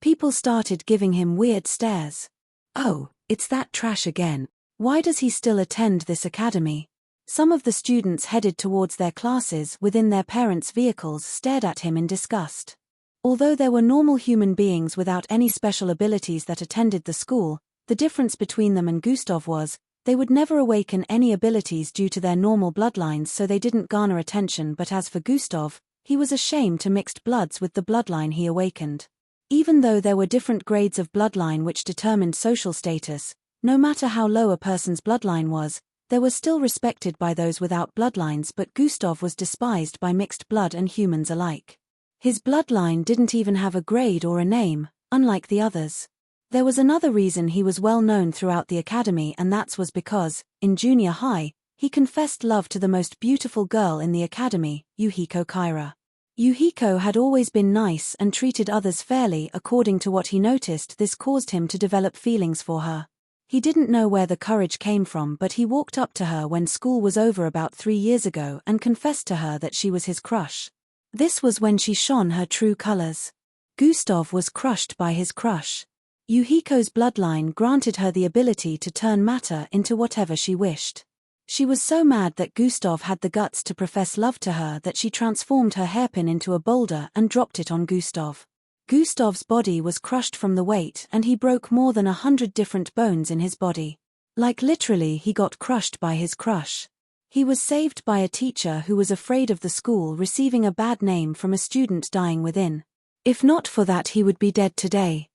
People started giving him weird stares. Oh, it's that trash again. Why does he still attend this academy? Some of the students headed towards their classes within their parents' vehicles stared at him in disgust. Although there were normal human beings without any special abilities that attended the school, the difference between them and Gustav was, they would never awaken any abilities due to their normal bloodlines, so they didn't garner attention. But as for Gustav, he was ashamed to mixed bloods with the bloodline he awakened. Even though there were different grades of bloodline which determined social status, no matter how low a person's bloodline was, they were still respected by those without bloodlines. But Gustav was despised by mixed blood and humans alike. His bloodline didn't even have a grade or a name, unlike the others. There was another reason he was well known throughout the academy, and that was because, in junior high, he confessed love to the most beautiful girl in the academy, Yuhiko Kaira. Yuhiko had always been nice and treated others fairly. According to what he noticed, this caused him to develop feelings for her. He didn't know where the courage came from, but he walked up to her when school was over about 3 years ago and confessed to her that she was his crush. This was when she shone her true colors. Gustav was crushed by his crush. Yuhiko's bloodline granted her the ability to turn matter into whatever she wished. She was so mad that Gustav had the guts to profess love to her that she transformed her hairpin into a boulder and dropped it on Gustav. Gustav's body was crushed from the weight, and he broke more than 100 different bones in his body. Like literally, he got crushed by his crush. He was saved by a teacher who was afraid of the school receiving a bad name from a student dying within. If not for that, he would be dead today.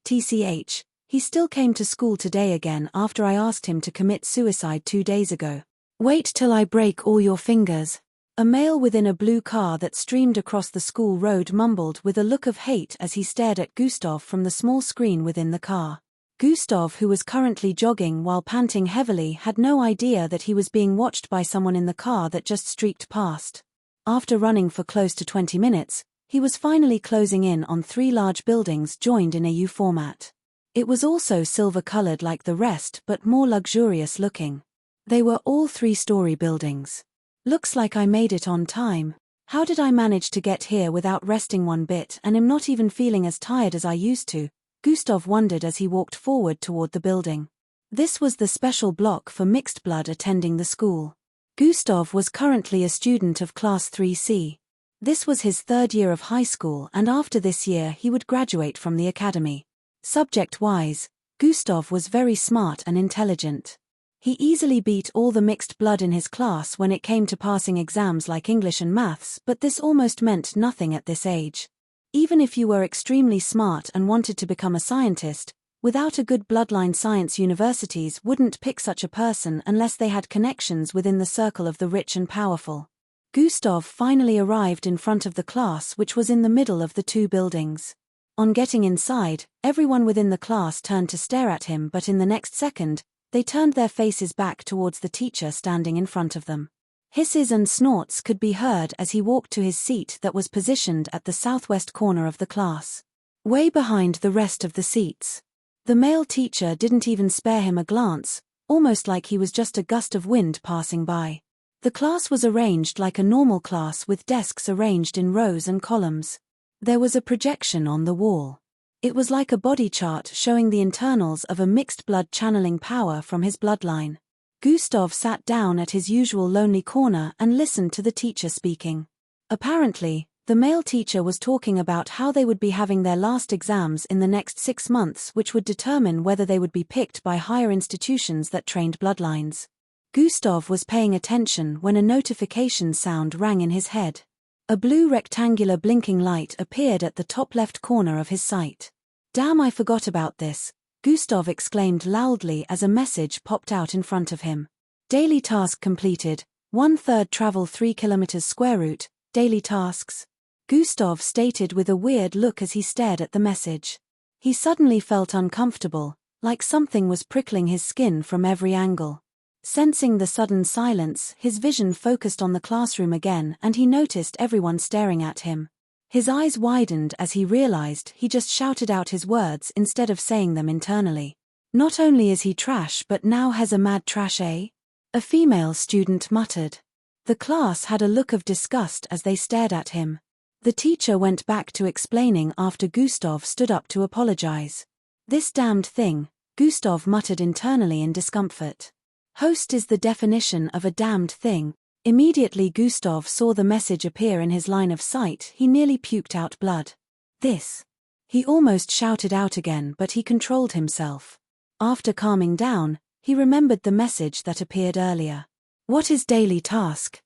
TCH, he still came to school today again after I asked him to commit suicide 2 days ago. Wait till I break all your fingers. A male within a blue car that streamed across the school road mumbled with a look of hate as he stared at Gustav from the small screen within the car. Gustav, who was currently jogging while panting heavily, had no idea that he was being watched by someone in the car that just streaked past. After running for close to 20 minutes, he was finally closing in on 3 large buildings joined in a U format. It was also silver-colored like the rest, but more luxurious looking. They were all 3-story buildings. Looks like I made it on time. How did I manage to get here without resting one bit, and am not even feeling as tired as I used to? Gustav wondered as he walked forward toward the building. This was the special block for mixed blood attending the school. Gustav was currently a student of Class 3C. This was his third year of high school, and after this year he would graduate from the academy. Subject-wise, Gustav was very smart and intelligent. He easily beat all the mixed blood in his class when it came to passing exams like English and maths, but this almost meant nothing at this age. Even if you were extremely smart and wanted to become a scientist, without a good bloodline, science universities wouldn't pick such a person unless they had connections within the circle of the rich and powerful. Gustav finally arrived in front of the class, which was in the middle of the two buildings. On getting inside, everyone within the class turned to stare at him, but in the next second, they turned their faces back towards the teacher standing in front of them. Hisses and snorts could be heard as he walked to his seat that was positioned at the southwest corner of the class, way behind the rest of the seats. The male teacher didn't even spare him a glance, almost like he was just a gust of wind passing by. The class was arranged like a normal class with desks arranged in rows and columns. There was a projection on the wall. It was like a body chart showing the internals of a mixed blood channeling power from his bloodline. Gustav sat down at his usual lonely corner and listened to the teacher speaking. Apparently, the male teacher was talking about how they would be having their last exams in the next 6 months, which would determine whether they would be picked by higher institutions that trained bloodlines. Gustav was paying attention when a notification sound rang in his head. A blue rectangular blinking light appeared at the top left corner of his sight. "Damn, I forgot about this," Gustav exclaimed loudly as a message popped out in front of him. Daily task completed, 1/3 travel 3 kilometers square root, daily tasks. Gustav stated with a weird look as he stared at the message. He suddenly felt uncomfortable, like something was prickling his skin from every angle. Sensing the sudden silence, his vision focused on the classroom again and he noticed everyone staring at him. His eyes widened as he realized he just shouted out his words instead of saying them internally. "Not only is he trash but now has a mad trash, eh?" a female student muttered. The class had a look of disgust as they stared at him. The teacher went back to explaining after Gustav stood up to apologize. "This damned thing," Gustav muttered internally in discomfort. Host is the definition of a damned thing. Immediately Gustav saw the message appear in his line of sight, he nearly puked out blood. "This." He almost shouted out again, but he controlled himself. After calming down, he remembered the message that appeared earlier. What is daily task?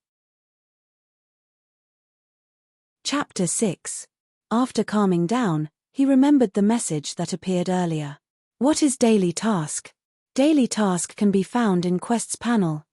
Chapter 6. After calming down, he remembered the message that appeared earlier. What is daily task? Daily task can be found in quests panel.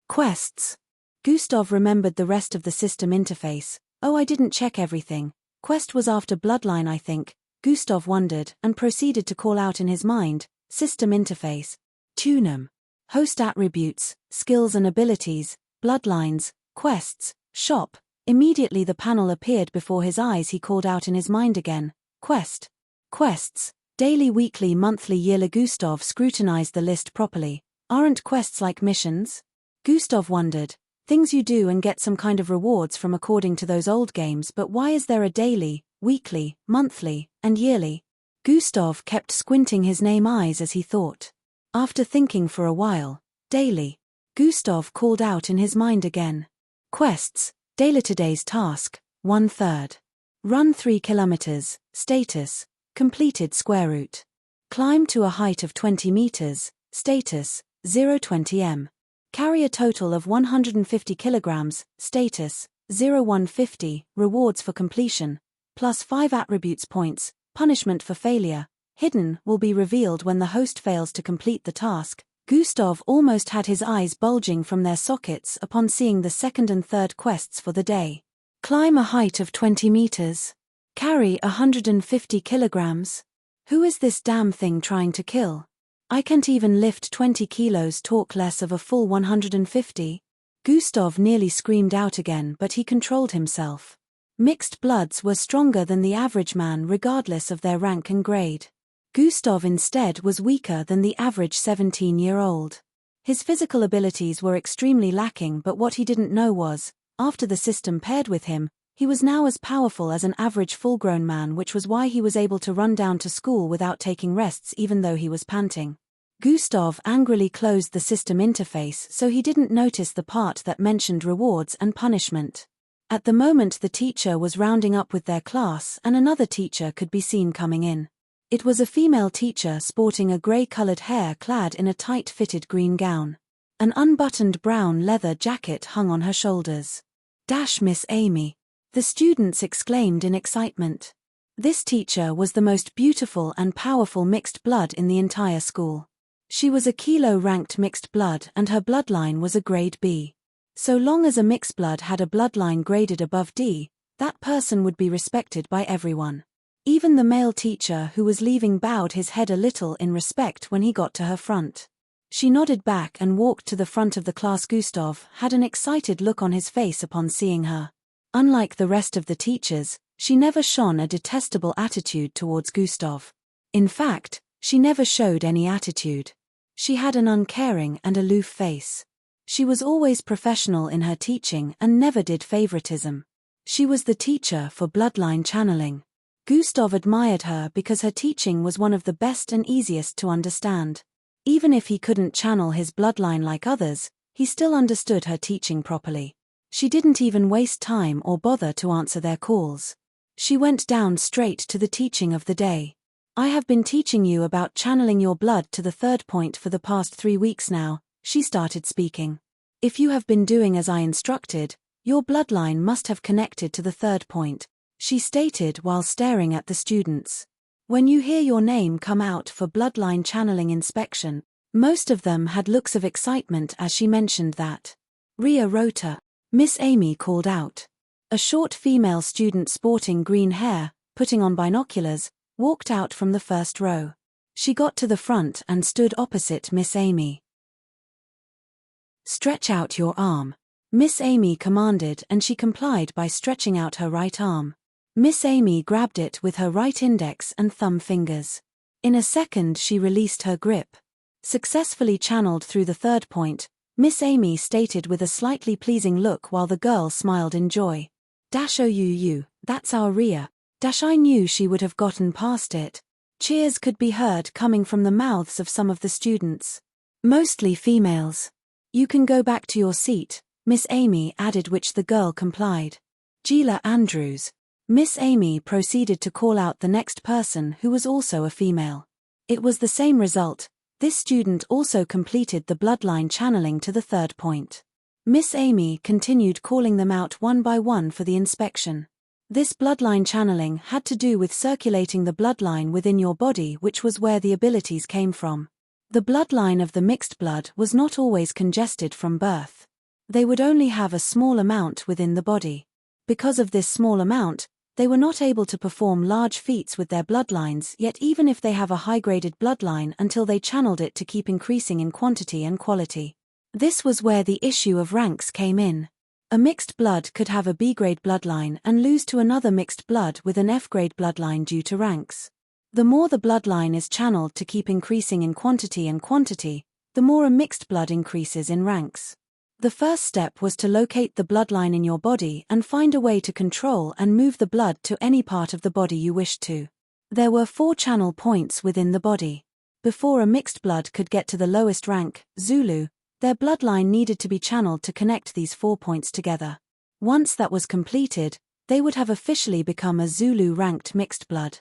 Quests. Gustav remembered the rest of the system interface. "Oh, I didn't check everything. Quest was after bloodline, I think," Gustav wondered and proceeded to call out in his mind, "System interface. Tunum. Host attributes, skills and abilities, bloodlines, quests, shop." Immediately the panel appeared before his eyes. He called out in his mind again, "Quest. Quests. Daily, weekly, monthly, yearly." Gustav scrutinized the list properly. Aren't quests like missions? Gustav wondered. Things you do and get some kind of rewards from according to those old games, but why is there a daily, weekly, monthly, and yearly? Gustav kept squinting his name eyes as he thought. After thinking for a while, daily. Gustav called out in his mind again. Quests, daily. Today's task, 1/3. Run 3 kilometers, status, completed square root. Climb to a height of 20 meters, status, 020 m. Carry a total of 150 kilograms, status, 0150, rewards for completion, plus 5 attributes points, punishment for failure, hidden, will be revealed when the host fails to complete the task. Gustav almost had his eyes bulging from their sockets upon seeing the second and third quests for the day. Climb a height of 20 meters. Carry 150 kilograms. Who is this damn thing trying to kill? I can't even lift 20 kilos, talk less of a full 150. Gustav nearly screamed out again, but he controlled himself. Mixed bloods were stronger than the average man regardless of their rank and grade. Gustav instead was weaker than the average 17-year-old. His physical abilities were extremely lacking, but what he didn't know was, after the system paired with him, He was now as powerful as an average full-grown man, which was why he was able to run down to school without taking rests even though he was panting. Gustav angrily closed the system interface so he didn't notice the part that mentioned rewards and punishment. At the moment the teacher was rounding up with their class and another teacher could be seen coming in. It was a female teacher sporting a grey-coloured hair clad in a tight-fitted green gown. An unbuttoned brown leather jacket hung on her shoulders. Miss Amy! The students exclaimed in excitement. This teacher was the most beautiful and powerful mixed blood in the entire school. She was a kilo-ranked mixed blood and her bloodline was a grade B. So long as a mixed blood had a bloodline graded above D, that person would be respected by everyone. Even the male teacher who was leaving bowed his head a little in respect when he got to her front. She nodded back and walked to the front of the class. Gustav had an excited look on his face upon seeing her. Unlike the rest of the teachers, she never shone a detestable attitude towards Gustav. In fact, she never showed any attitude. She had an uncaring and aloof face. She was always professional in her teaching and never did favoritism. She was the teacher for bloodline channeling. Gustav admired her because her teaching was one of the best and easiest to understand. Even if he couldn't channel his bloodline like others, he still understood her teaching properly. She didn't even waste time or bother to answer their calls. She went down straight to the teaching of the day. I have been teaching you about channeling your blood to the third point for the past 3 weeks now, she started speaking. If you have been doing as I instructed, your bloodline must have connected to the third point, she stated while staring at the students. When you hear your name come out for bloodline channeling inspection, most of them had looks of excitement as she mentioned that. Ria Rota, Miss Amy called out. A short female student sporting green hair, putting on binoculars, walked out from the first row. She got to the front and stood opposite Miss Amy. Stretch out your arm. Miss Amy commanded and she complied by stretching out her right arm. Miss Amy grabbed it with her right index and thumb fingers. In a second she released her grip. Successfully channeled through the third point, Miss Amy stated with a slightly pleasing look while the girl smiled in joy. "OUU, that's our Ria. I knew she would have gotten past it." Cheers could be heard coming from the mouths of some of the students. Mostly females. "You can go back to your seat," Miss Amy added, which the girl complied. Gila Andrews. Miss Amy proceeded to call out the next person who was also a female. It was the same result. This student also completed the bloodline channeling to the third point. Miss Amy continued calling them out one by one for the inspection. This bloodline channeling had to do with circulating the bloodline within your body, which was where the abilities came from. The bloodline of the mixed blood was not always congested from birth. They would only have a small amount within the body. Because of this small amount, they were not able to perform large feats with their bloodlines, yet even if they have a high-graded bloodline until they channeled it to keep increasing in quantity and quality. This was where the issue of ranks came in. A mixed blood could have a B-grade bloodline and lose to another mixed blood with an F-grade bloodline due to ranks. The more the bloodline is channeled to keep increasing in quantity and quantity, the more a mixed blood increases in ranks. The first step was to locate the bloodline in your body and find a way to control and move the blood to any part of the body you wished to. There were 4 channel points within the body. Before a mixed blood could get to the lowest rank, Zulu, their bloodline needed to be channeled to connect these 4 points together. Once that was completed, they would have officially become a Zulu-ranked mixed blood.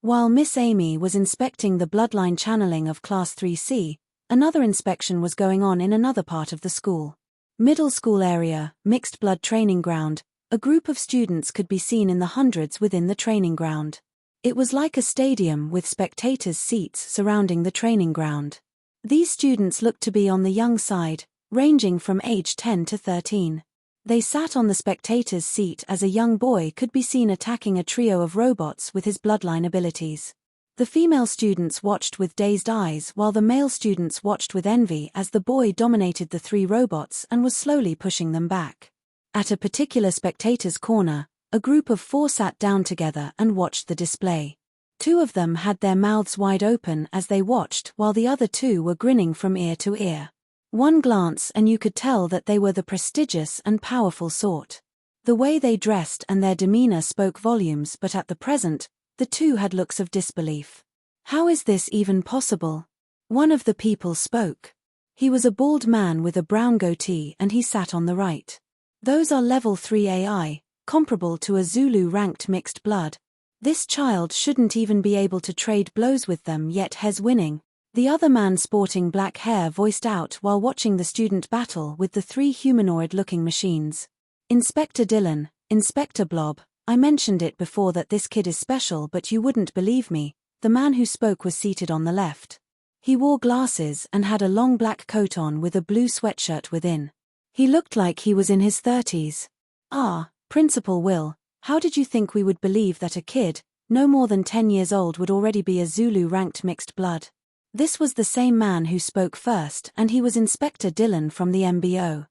While Miss Amy was inspecting the bloodline channeling of Class 3C, another inspection was going on in another part of the school. Middle school area, mixed blood training ground, a group of students could be seen in the hundreds within the training ground. It was like a stadium with spectators' seats surrounding the training ground. These students looked to be on the young side, ranging from age 10 to 13. They sat on the spectator's seat as a young boy could be seen attacking a trio of robots with his bloodline abilities. The female students watched with dazed eyes while the male students watched with envy as the boy dominated the 3 robots and was slowly pushing them back. At a particular spectator's corner, a group of 4 sat down together and watched the display. 2 of them had their mouths wide open as they watched while the other 2 were grinning from ear to ear. One glance and you could tell that they were the prestigious and powerful sort. The way they dressed and their demeanor spoke volumes, but at the present, the two had looks of disbelief. How is this even possible? One of the people spoke. He was a bald man with a brown goatee and he sat on the right. Those are level 3 AI, comparable to a Zulu ranked mixed blood. This child shouldn't even be able to trade blows with them, yet he's winning. The other man sporting black hair voiced out while watching the student battle with the 3 humanoid-looking machines. Inspector Dillon, Inspector Blob, I mentioned it before that this kid is special, but you wouldn't believe me. The man who spoke was seated on the left. He wore glasses and had a long black coat on with a blue sweatshirt within. He looked like he was in his 30s. Ah, Principal Will, how did you think we would believe that a kid, no more than 10 years old, would already be a Zulu-ranked mixed blood? This was the same man who spoke first, and he was Inspector Dillon from the MBO.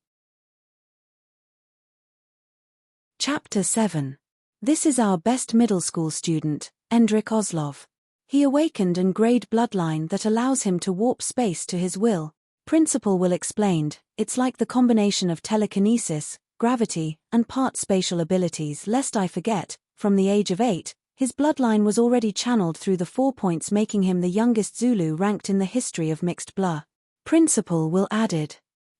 Chapter 7. This is our best middle school student, Endrik Oslov. He awakened an grade bloodline that allows him to warp space to his will. Principal Will explained, it's like the combination of telekinesis, gravity, and part spatial abilities. Lest I forget, from the age of 8, his bloodline was already channeled through the 4 points, making him the youngest Zulu ranked in the history of mixed blood. Principal Will added.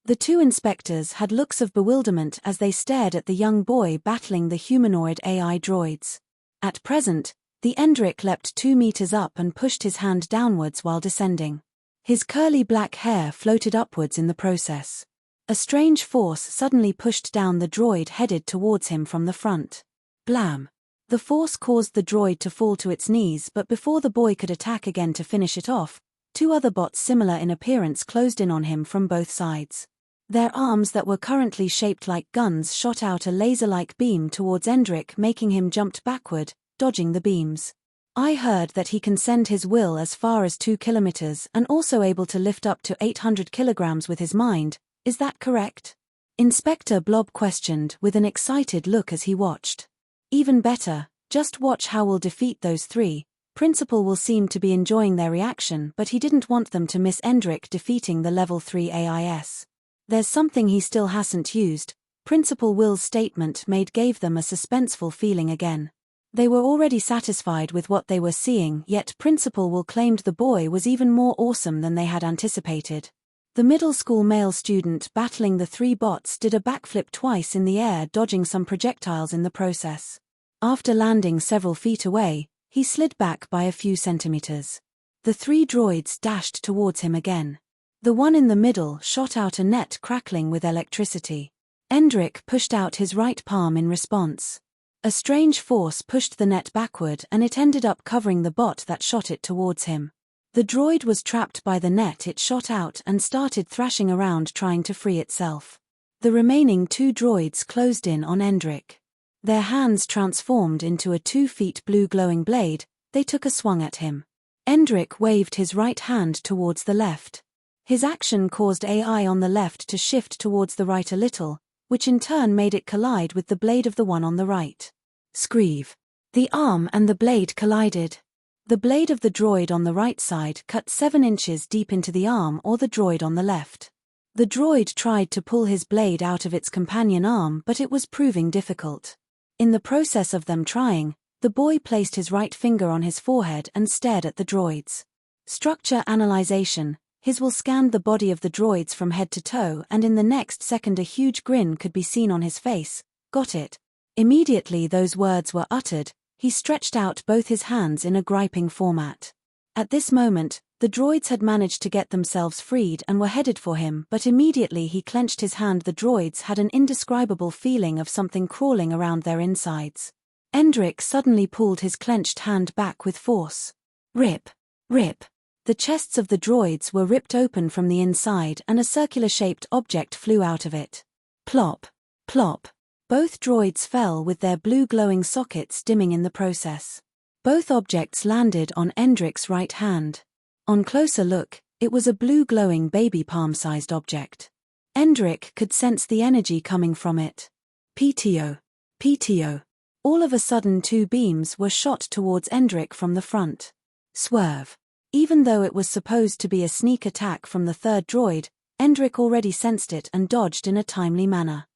The two inspectors had looks of bewilderment as they stared at the young boy battling the humanoid AI droids. At present, the Endrik leapt 2 meters up and pushed his hand downwards while descending. His curly black hair floated upwards in the process. A strange force suddenly pushed down the droid headed towards him from the front. Blam! The force caused the droid to fall to its knees, but before the boy could attack again to finish it off, 2 other bots similar in appearance closed in on him from both sides. Their arms that were currently shaped like guns shot out a laser-like beam towards Endrik, making him jump backward, dodging the beams. I heard that he can send his will as far as 2 kilometers and also able to lift up to 800 kilograms with his mind, is that correct? Inspector Blob questioned with an excited look as he watched. Even better, just watch how we'll defeat those 3. Principal Will seemed to be enjoying their reaction, but he didn't want them to miss Endrik defeating the level 3 AIS. There's something he still hasn't used. Principal Will's statement gave them a suspenseful feeling again. They were already satisfied with what they were seeing, yet Principal Will claimed the boy was even more awesome than they had anticipated. The middle school male student battling the 3 bots did a backflip twice in the air, dodging some projectiles in the process. After landing several feet away, he slid back by a few centimeters. The 3 droids dashed towards him again. The one in the middle shot out a net crackling with electricity. Endrik pushed out his right palm in response. A strange force pushed the net backward and it ended up covering the bot that shot it towards him. The droid was trapped by the net it shot out and started thrashing around trying to free itself. The remaining 2 droids closed in on Endrik. Their hands transformed into a 2 feet blue glowing blade. They took a swung at him. Endrik waved his right hand towards the left. His action caused AI on the left to shift towards the right a little, which in turn made it collide with the blade of the one on the right. Screeve. The arm and the blade collided. The blade of the droid on the right side cut 7 inches deep into the arm or the droid on the left. The droid tried to pull his blade out of its companion arm, but it was proving difficult. In the process of them trying, the boy placed his right finger on his forehead and stared at the droids. Structure analyzation. His will scanned the body of the droids from head to toe, and in the next second a huge grin could be seen on his face. Got it. Immediately those words were uttered, he stretched out both his hands in a griping format. At this moment, the droids had managed to get themselves freed and were headed for him, but immediately he clenched his hand. The droids had an indescribable feeling of something crawling around their insides. Endrik suddenly pulled his clenched hand back with force. Rip. Rip. The chests of the droids were ripped open from the inside and a circular-shaped object flew out of it. Plop. Plop. Both droids fell with their blue glowing sockets dimming in the process. Both objects landed on Endrik's right hand. On closer look, it was a blue glowing baby palm-sized object. Endrik could sense the energy coming from it. PTO. PTO. All of a sudden 2 beams were shot towards Endrik from the front. Swerve. Even though it was supposed to be a sneak attack from the 3rd droid, Endrik already sensed it and dodged in a timely manner.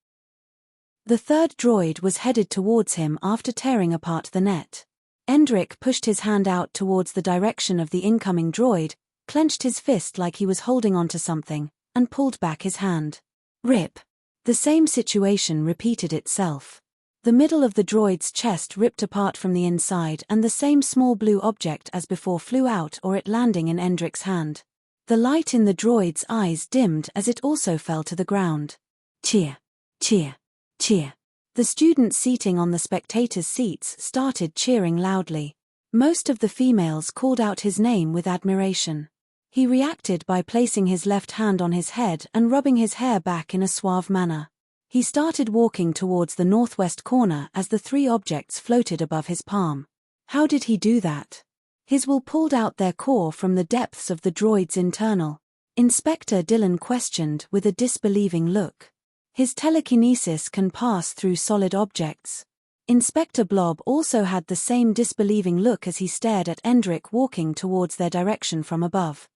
The third droid was headed towards him after tearing apart the net. Endrick pushed his hand out towards the direction of the incoming droid, clenched his fist like he was holding onto something, and pulled back his hand. Rip. The same situation repeated itself. The middle of the droid's chest ripped apart from the inside and the same small blue object as before flew out or it landing in Endrick's hand. The light in the droid's eyes dimmed as it also fell to the ground. Cheer. Cheer. Cheer. The students seating on the spectators' seats started cheering loudly. Most of the females called out his name with admiration. He reacted by placing his left hand on his head and rubbing his hair back in a suave manner. He started walking towards the northwest corner as the three objects floated above his palm. How did he do that? His will pulled out their core from the depths of the droid's internal. Inspector Dillon questioned with a disbelieving look. His telekinesis can pass through solid objects. Inspector Blob also had the same disbelieving look as he stared at Endrick walking towards their direction from above.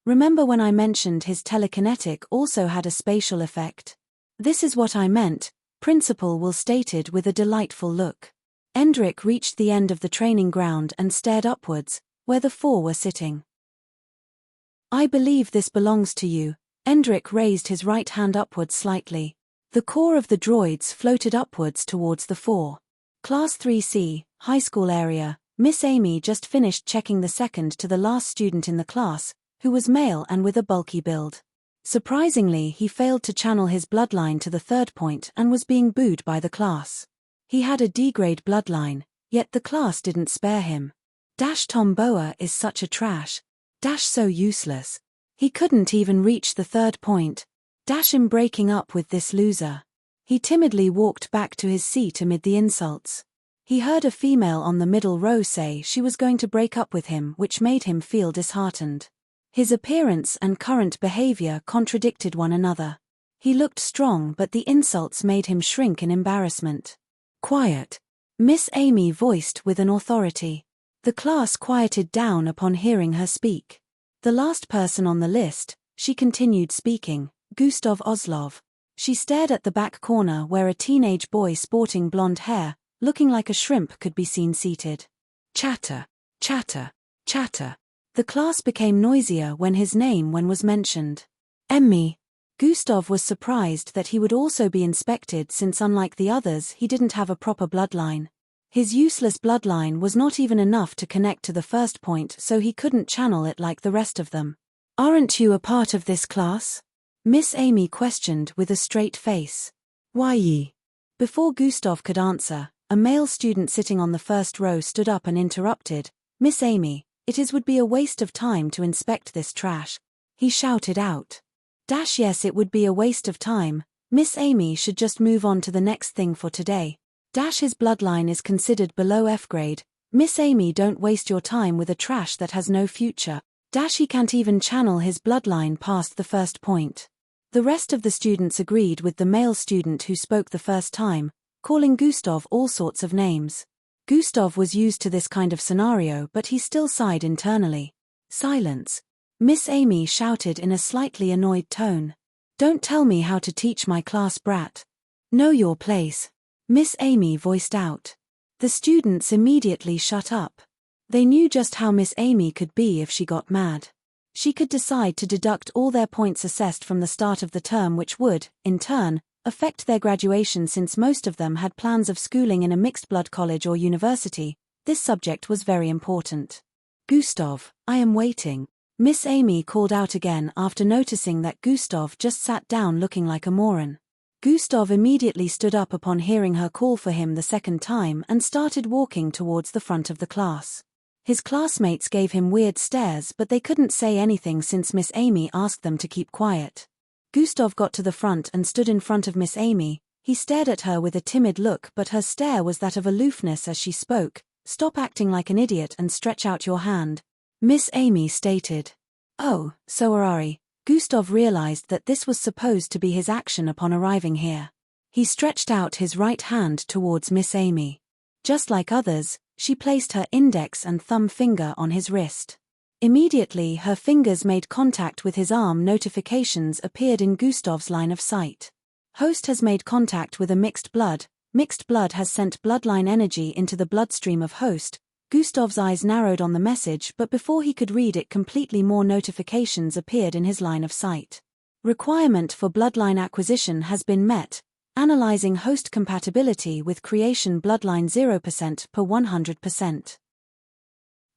Remember when I mentioned his telekinetic also had a spatial effect? This is what I meant, Principal Will stated with a delightful look. Endrick reached the end of the training ground and stared upwards, where the four were sitting. I believe this belongs to you. Endrick raised his right hand upwards slightly. The core of the droids floated upwards towards the four. Class 3C, high school area. Miss Amy just finished checking the second to the last student in the class, who was male and with a bulky build. Surprisingly, he failed to channel his bloodline to the third point and was being booed by the class. He had a D-grade bloodline, yet the class didn't spare him. Tomboa is such a trash. So useless. He couldn't even reach the third point. Him breaking up with this loser. He timidly walked back to his seat amid the insults. He heard a female on the middle row say she was going to break up with him, which made him feel disheartened. His appearance and current behavior contradicted one another. He looked strong, but the insults made him shrink in embarrassment. Quiet. Miss Amy voiced with an authority. The class quieted down upon hearing her speak. The last person on the list, she continued speaking, Gustav Oslov. She stared at the back corner where a teenage boy sporting blonde hair, looking like a shrimp, could be seen seated. Chatter, chatter, chatter. The class became noisier when his name was mentioned. Emmy. Gustav was surprised that he would also be inspected since unlike the others he didn't have a proper bloodline. His useless bloodline was not even enough to connect to the first point, so he couldn't channel it like the rest of them. Aren't you a part of this class? Miss Amy questioned with a straight face. Why ye? Before Gustav could answer, a male student sitting on the first row stood up and interrupted. Miss Amy, would be a waste of time to inspect this trash. He shouted out. Yes, it would be a waste of time. Miss Amy should just move on to the next thing for today. His bloodline is considered below F grade. Miss Amy, don't waste your time with a trash that has no future. He can't even channel his bloodline past the first point. The rest of the students agreed with the male student who spoke the first time, calling Gustav all sorts of names. Gustav was used to this kind of scenario, but he still sighed internally. Silence. Miss Amy shouted in a slightly annoyed tone. Don't tell me how to teach my class, brat. Know your place. Miss Amy voiced out. The students immediately shut up. They knew just how Miss Amy could be if she got mad. She could decide to deduct all their points assessed from the start of the term, which would, in turn, affect their graduation since most of them had plans of schooling in a mixed-blood college or university. This subject was very important. Gustav, I am waiting. Miss Amy called out again after noticing that Gustav just sat down looking like a moron. Gustav immediately stood up upon hearing her call for him the second time and started walking towards the front of the class. His classmates gave him weird stares, but they couldn't say anything since Miss Amy asked them to keep quiet. Gustav got to the front and stood in front of Miss Amy. He stared at her with a timid look, but her stare was that of aloofness as she spoke. Stop acting like an idiot and stretch out your hand. Miss Amy stated. Oh, so Ari. Gustav realized that this was supposed to be his action upon arriving here. He stretched out his right hand towards Miss Amy. Just like others, she placed her index and thumb finger on his wrist. Immediately her fingers made contact with his arm. Notifications appeared in Gustav's line of sight. Host has made contact with a mixed blood. Mixed blood has sent bloodline energy into the bloodstream of host. Gustav's eyes narrowed on the message, but before he could read it completely, more notifications appeared in his line of sight. Requirement for bloodline acquisition has been met. Analyzing host compatibility with creation bloodline 0% per 100%.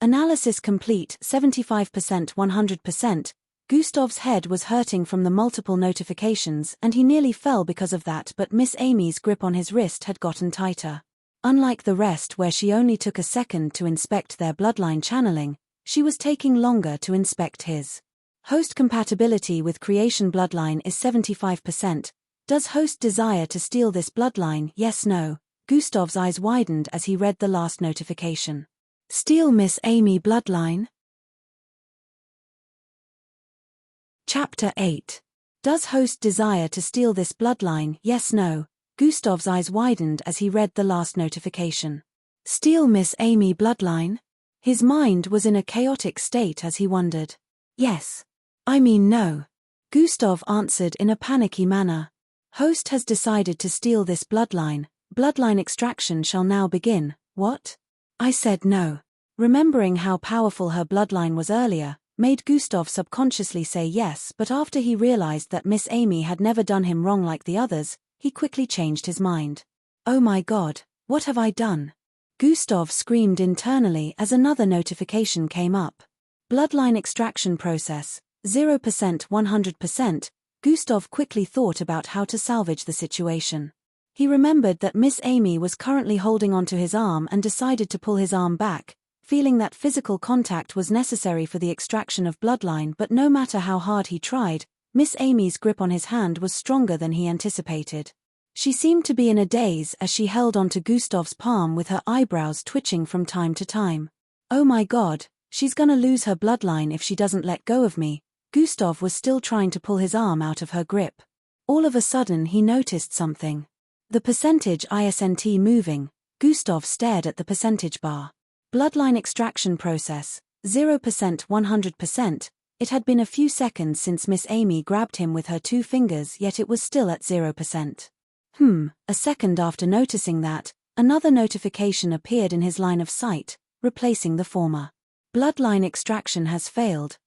Analysis complete 75% 100%. Gustav's head was hurting from the multiple notifications and he nearly fell because of that, but Miss Amy's grip on his wrist had gotten tighter. Unlike the rest where she only took a second to inspect their bloodline channeling, she was taking longer to inspect his. Host compatibility with creation bloodline is 75%. Does host desire to steal this bloodline? Yes, no. Gustav's eyes widened as he read the last notification. Steal Miss Amy bloodline? Chapter 8. Does host desire to steal this bloodline? Yes, no. Gustav's eyes widened as he read the last notification. Steal Miss Amy bloodline? His mind was in a chaotic state as he wondered. Yes. I mean no. Gustav answered in a panicky manner. Host has decided to steal this bloodline. Bloodline extraction shall now begin. What? I said no. Remembering how powerful her bloodline was earlier, made Gustav subconsciously say yes, but after he realized that Miss Amy had never done him wrong like the others, he quickly changed his mind. Oh my God, what have I done? Gustav screamed internally as another notification came up. Bloodline extraction process, 0% 100%. Gustav quickly thought about how to salvage the situation. He remembered that Miss Amy was currently holding onto his arm and decided to pull his arm back, feeling that physical contact was necessary for the extraction of bloodline, but no matter how hard he tried, Miss Amy's grip on his hand was stronger than he anticipated. She seemed to be in a daze as she held onto Gustav's palm with her eyebrows twitching from time to time. Oh my God, she's gonna lose her bloodline if she doesn't let go of me. Gustav was still trying to pull his arm out of her grip. All of a sudden he noticed something. The percentage ISNT moving. Gustav stared at the percentage bar. Bloodline extraction process, 0% 100%. It had been a few seconds since Miss Amy grabbed him with her 2 fingers, yet it was still at 0%. A second after noticing that, another notification appeared in his line of sight, replacing the former. Bloodline extraction has failed.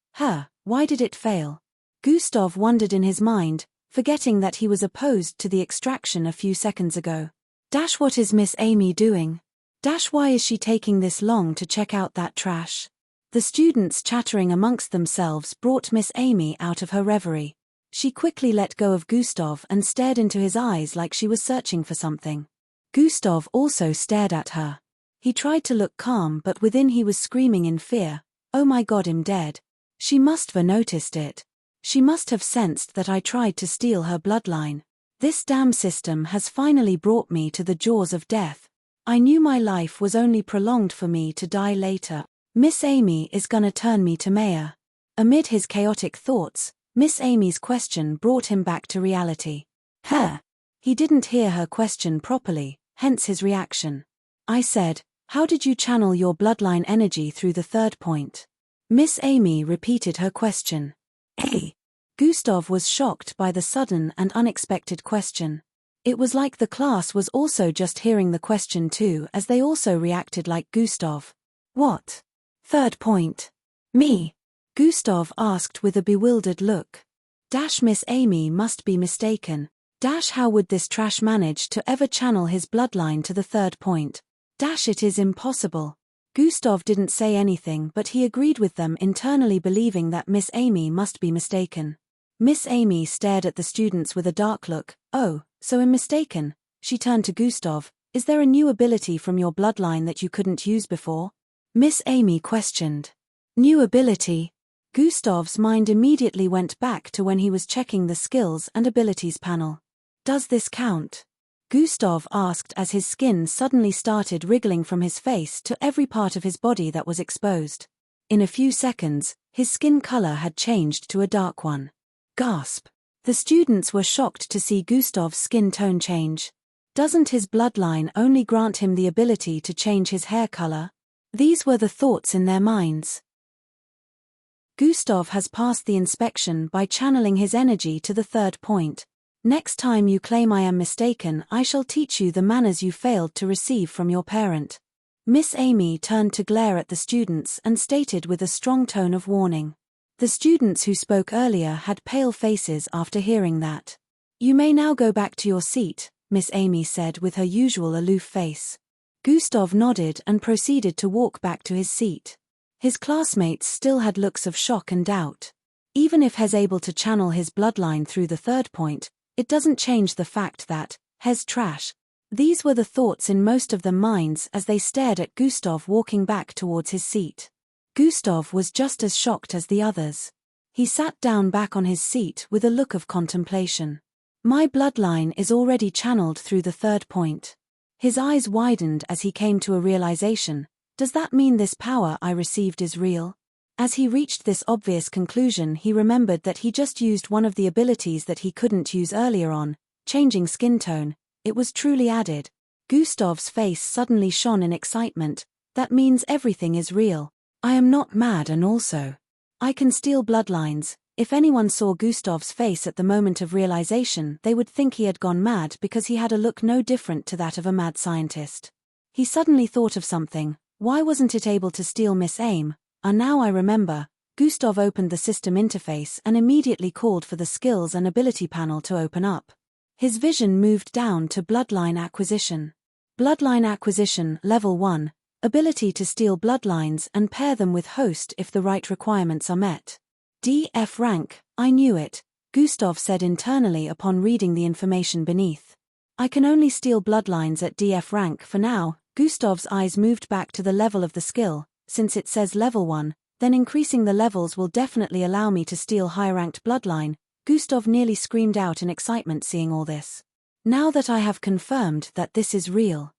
Why did it fail? Gustav wondered in his mind, forgetting that he was opposed to the extraction a few seconds ago. What is Miss Amy doing? Why is she taking this long to check out that trash? The students chattering amongst themselves brought Miss Amy out of her reverie. She quickly let go of Gustav and stared into his eyes like she was searching for something. Gustav also stared at her. He tried to look calm, but within he was screaming in fear. Oh my God, I'm dead. She must have noticed it. She must have sensed that I tried to steal her bloodline. This damn system has finally brought me to the jaws of death. I knew my life was only prolonged for me to die later. Miss Amy is gonna turn me to mayor. Amid his chaotic thoughts, Miss Amy's question brought him back to reality. He didn't hear her question properly, hence his reaction. I said, how did you channel your bloodline energy through the third point? Miss Amy repeated her question. Gustav was shocked by the sudden and unexpected question. It was like the class was also just hearing the question too, as they also reacted like Gustav. What? Third point. Me? Gustav asked with a bewildered look. Miss Amy must be mistaken. How would this trash manage to ever channel his bloodline to the third point? It is impossible. Gustav didn't say anything, but he agreed with them, internally believing that Miss Amy must be mistaken. Miss Amy stared at the students with a dark look. Oh, so I'm mistaken. She turned to Gustav. Is there a new ability from your bloodline that you couldn't use before? Miss Amy questioned. New ability? Gustav's mind immediately went back to when he was checking the skills and abilities panel. Does this count? Gustav asked as his skin suddenly started wriggling from his face to every part of his body that was exposed. In a few seconds, his skin color had changed to a dark one. Gasp. The students were shocked to see Gustav's skin tone change. Doesn't his bloodline only grant him the ability to change his hair color? These were the thoughts in their minds. Gustav has passed the inspection by channeling his energy to the third point. Next time you claim I am mistaken, I shall teach you the manners you failed to receive from your parent." Miss Amy turned to glare at the students and stated with a strong tone of warning. The students who spoke earlier had pale faces after hearing that. "You may now go back to your seat," Miss Amy said with her usual aloof face. Gustav nodded and proceeded to walk back to his seat. His classmates still had looks of shock and doubt. Even if Hes able to channel his bloodline through the third point, it doesn't change the fact that, Hes trash. These were the thoughts in most of their minds as they stared at Gustav walking back towards his seat. Gustav was just as shocked as the others. He sat down back on his seat with a look of contemplation. "My bloodline is already channeled through the third point." His eyes widened as he came to a realization. Does that mean this power I received is real? As he reached this obvious conclusion, he remembered that he just used one of the abilities that he couldn't use earlier on, changing skin tone. It was truly added. Gustav's face suddenly shone in excitement. "That means everything is real. I am not mad, and also, I can steal bloodlines." If anyone saw Gustav's face at the moment of realization, they would think he had gone mad because he had a look no different to that of a mad scientist. He suddenly thought of something. Why wasn't it able to steal Miss Aim? Now I remember. Gustav opened the system interface and immediately called for the skills and ability panel to open up. His vision moved down to Bloodline Acquisition. Bloodline Acquisition, Level 1, ability to steal bloodlines and pair them with host if the right requirements are met. DF rank, I knew it, Gustav said internally upon reading the information beneath. I can only steal bloodlines at DF rank for now. Gustav's eyes moved back to the level of the skill. Since it says level 1, then increasing the levels will definitely allow me to steal high-ranked bloodline. Gustav nearly screamed out in excitement seeing all this. Now that I have confirmed that this is real.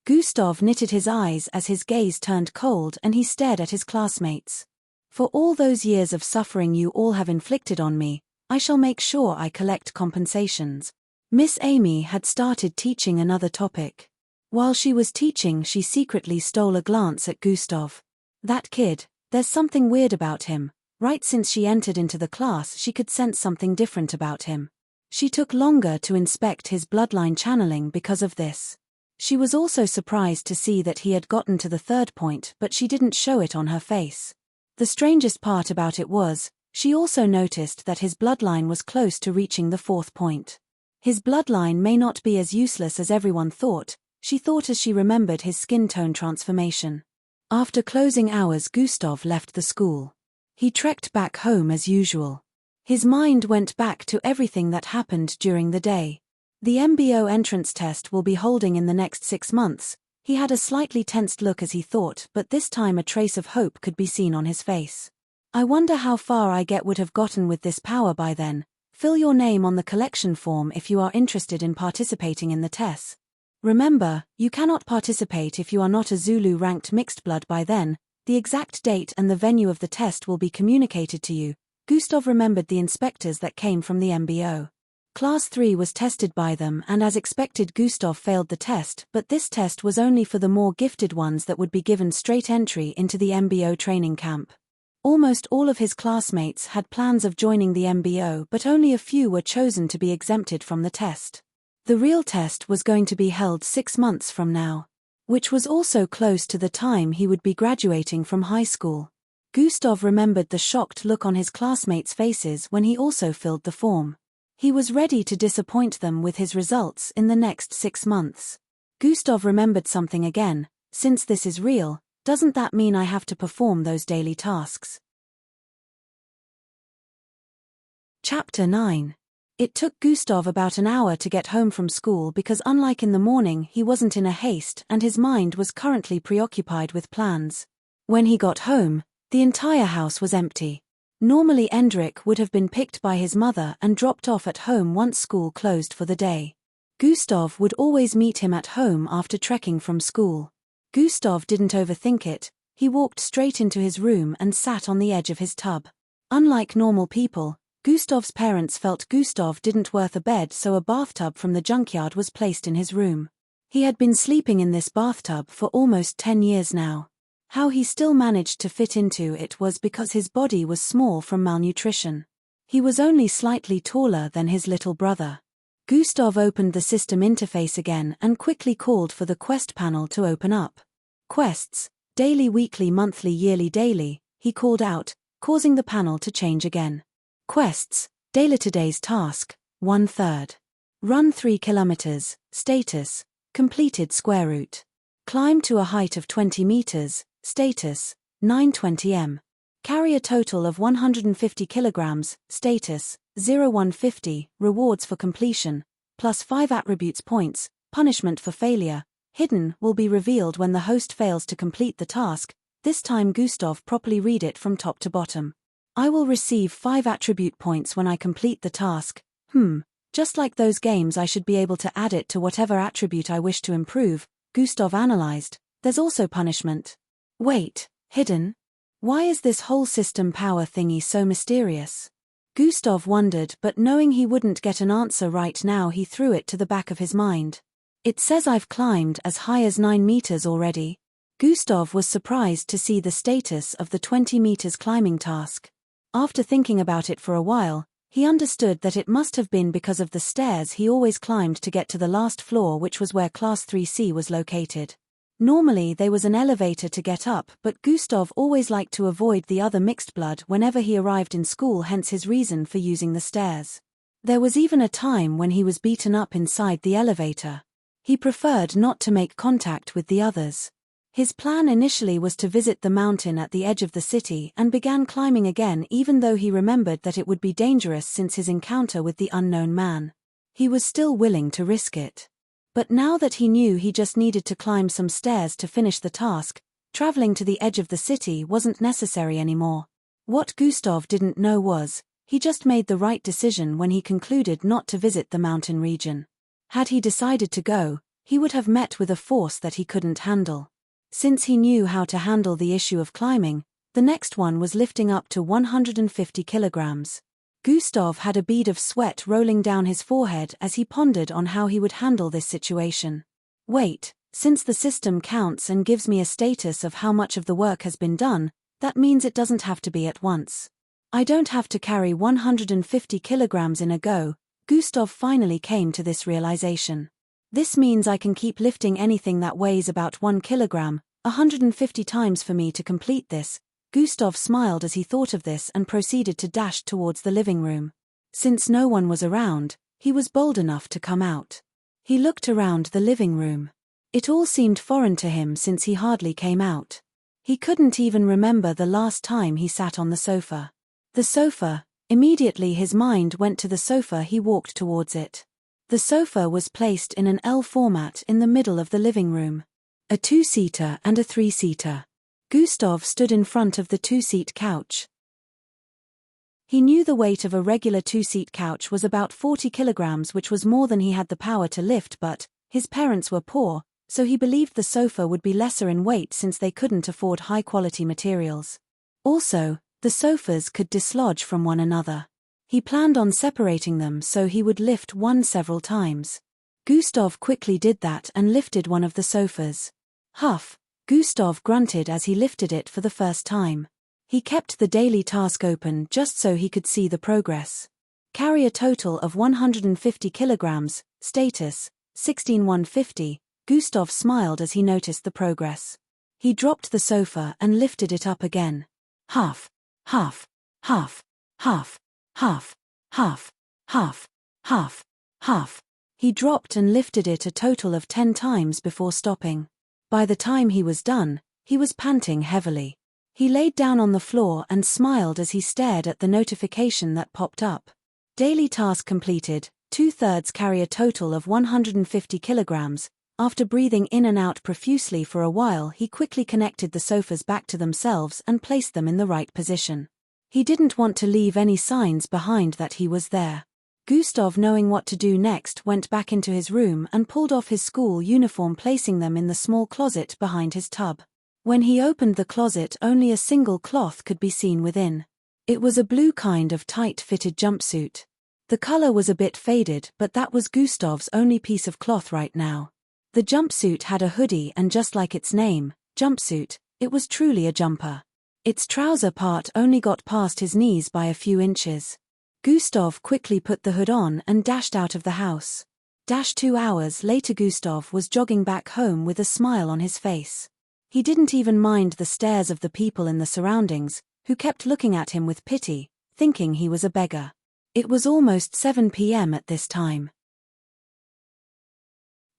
Gustav knitted his eyes as his gaze turned cold and he stared at his classmates. "For all those years of suffering you all have inflicted on me, I shall make sure I collect compensations." Miss Amy had started teaching another topic. While she was teaching, she secretly stole a glance at Gustav. That kid, there's something weird about him. Right since she entered into the class, she could sense something different about him. She took longer to inspect his bloodline channeling because of this. She was also surprised to see that he had gotten to the third point, but she didn't show it on her face. The strangest part about it was, she also noticed that his bloodline was close to reaching the fourth point. His bloodline may not be as useless as everyone thought, she thought as she remembered his skin tone transformation. After closing hours, Gustav left the school. He trekked back home as usual. His mind went back to everything that happened during the day. The MBO entrance test will be holding in the next 6 months. He had a slightly tensed look as he thought, but this time a trace of hope could be seen on his face. "I wonder how far I would have gotten with this power by then. Fill your name on the collection form if you are interested in participating in the test. Remember, you cannot participate if you are not a Zulu-ranked mixed blood by then. The exact date and the venue of the test will be communicated to you." Gustav remembered the inspectors that came from the MBO. Class 3 was tested by them, and as expected Gustav failed the test, but this test was only for the more gifted ones that would be given straight entry into the MBO training camp. Almost all of his classmates had plans of joining the MBO, but only a few were chosen to be exempted from the test. The real test was going to be held 6 months from now, which was also close to the time he would be graduating from high school. Gustav remembered the shocked look on his classmates' faces when he also filled the form. He was ready to disappoint them with his results in the next 6 months. Gustav remembered something again. Since this is real, doesn't that mean I have to perform those daily tasks? Chapter 9. It took Gustav about an hour to get home from school because unlike in the morning he wasn't in a haste and his mind was currently preoccupied with plans. When he got home, the entire house was empty. Normally Endrik would have been picked by his mother and dropped off at home once school closed for the day. Gustav would always meet him at home after trekking from school. Gustav didn't overthink it, he walked straight into his room and sat on the edge of his tub. Unlike normal people, Gustav's parents felt Gustav didn't worth a bed, so a bathtub from the junkyard was placed in his room. He had been sleeping in this bathtub for almost 10 years now. How he still managed to fit into it was because his body was small from malnutrition. He was only slightly taller than his little brother. Gustav opened the system interface again and quickly called for the quest panel to open up. Quests, daily, weekly, monthly, yearly, daily, he called out, causing the panel to change again. Quests, daily, today's task, 1/3. Run 3 kilometers, status, completed, square root. Climb to a height of 20 meters, status, 920 m. Carry a total of 150 kilograms, status, 0150, rewards for completion, plus 5 attributes points, punishment for failure, hidden, will be revealed when the host fails to complete the task. This time Gustav properly read it from top to bottom. I will receive 5 attribute points when I complete the task. Just like those games, I should be able to add it to whatever attribute I wish to improve, Gustav analyzed. There's also punishment. Wait, hidden? Why is this whole system power thingy so mysterious? Gustav wondered, but knowing he wouldn't get an answer right now, he threw it to the back of his mind. It says I've climbed as high as 9 meters already. Gustav was surprised to see the status of the 20 meters climbing task. After thinking about it for a while, he understood that it must have been because of the stairs he always climbed to get to the last floor, which was where Class 3C was located. Normally there was an elevator to get up, but Gustav always liked to avoid the other mixed blood whenever he arrived in school, hence his reason for using the stairs. There was even a time when he was beaten up inside the elevator. He preferred not to make contact with the others. His plan initially was to visit the mountain at the edge of the city and began climbing again, even though he remembered that it would be dangerous since his encounter with the unknown man. He was still willing to risk it. But now that he knew he just needed to climb some stairs to finish the task, traveling to the edge of the city wasn't necessary anymore. What Gustav didn't know was, he just made the right decision when he concluded not to visit the mountain region. Had he decided to go, he would have met with a force that he couldn't handle. Since he knew how to handle the issue of climbing, the next one was lifting up to 150 kilograms. Gustav had a bead of sweat rolling down his forehead as he pondered on how he would handle this situation. Wait, since the system counts and gives me a status of how much of the work has been done, that means it doesn't have to be at once. I don't have to carry 150 kilograms in a go. Gustav finally came to this realization. This means I can keep lifting anything that weighs about 1 kilogram, 150 times for me to complete this. Gustav smiled as he thought of this and proceeded to dash towards the living room. Since no one was around, he was bold enough to come out. He looked around the living room. It all seemed foreign to him since he hardly came out. He couldn't even remember the last time he sat on the sofa. The sofa, immediately his mind went to the sofa. He walked towards it. The sofa was placed in an L format in the middle of the living room. A 2-seater and a 3-seater. Gustav stood in front of the 2-seat couch. He knew the weight of a regular 2-seat couch was about 40 kilograms, which was more than he had the power to lift, but his parents were poor, so he believed the sofa would be lesser in weight since they couldn't afford high-quality materials. Also, the sofas could dislodge from one another. He planned on separating them so he would lift one several times. Gustav quickly did that and lifted one of the sofas. Huff! Gustav grunted as he lifted it for the first time. He kept the daily task open just so he could see the progress. Carry a total of 150 kilograms, status, 16150. Gustav smiled as he noticed the progress. He dropped the sofa and lifted it up again. Half, half, half, half, half, half, half, half, half. He dropped and lifted it a total of 10 times before stopping. By the time he was done, he was panting heavily. He laid down on the floor and smiled as he stared at the notification that popped up. Daily task completed, 2/3 carry a total of 150 kilograms. After breathing in and out profusely for a while, he quickly connected the sofas back to themselves and placed them in the right position. He didn't want to leave any signs behind that he was there. Gustav, knowing what to do next, went back into his room and pulled off his school uniform, placing them in the small closet behind his tub. When he opened the closet, only a single cloth could be seen within. It was a blue kind of tight-fitted jumpsuit. The color was a bit faded, but that was Gustav's only piece of cloth right now. The jumpsuit had a hoodie, and just like its name, jumpsuit, it was truly a jumper. Its trouser part only got past his knees by a few inches. Gustav quickly put the hood on and dashed out of the house. 2 hours later Gustav was jogging back home with a smile on his face. He didn't even mind the stares of the people in the surroundings, who kept looking at him with pity, thinking he was a beggar. It was almost 7 p.m. at this time.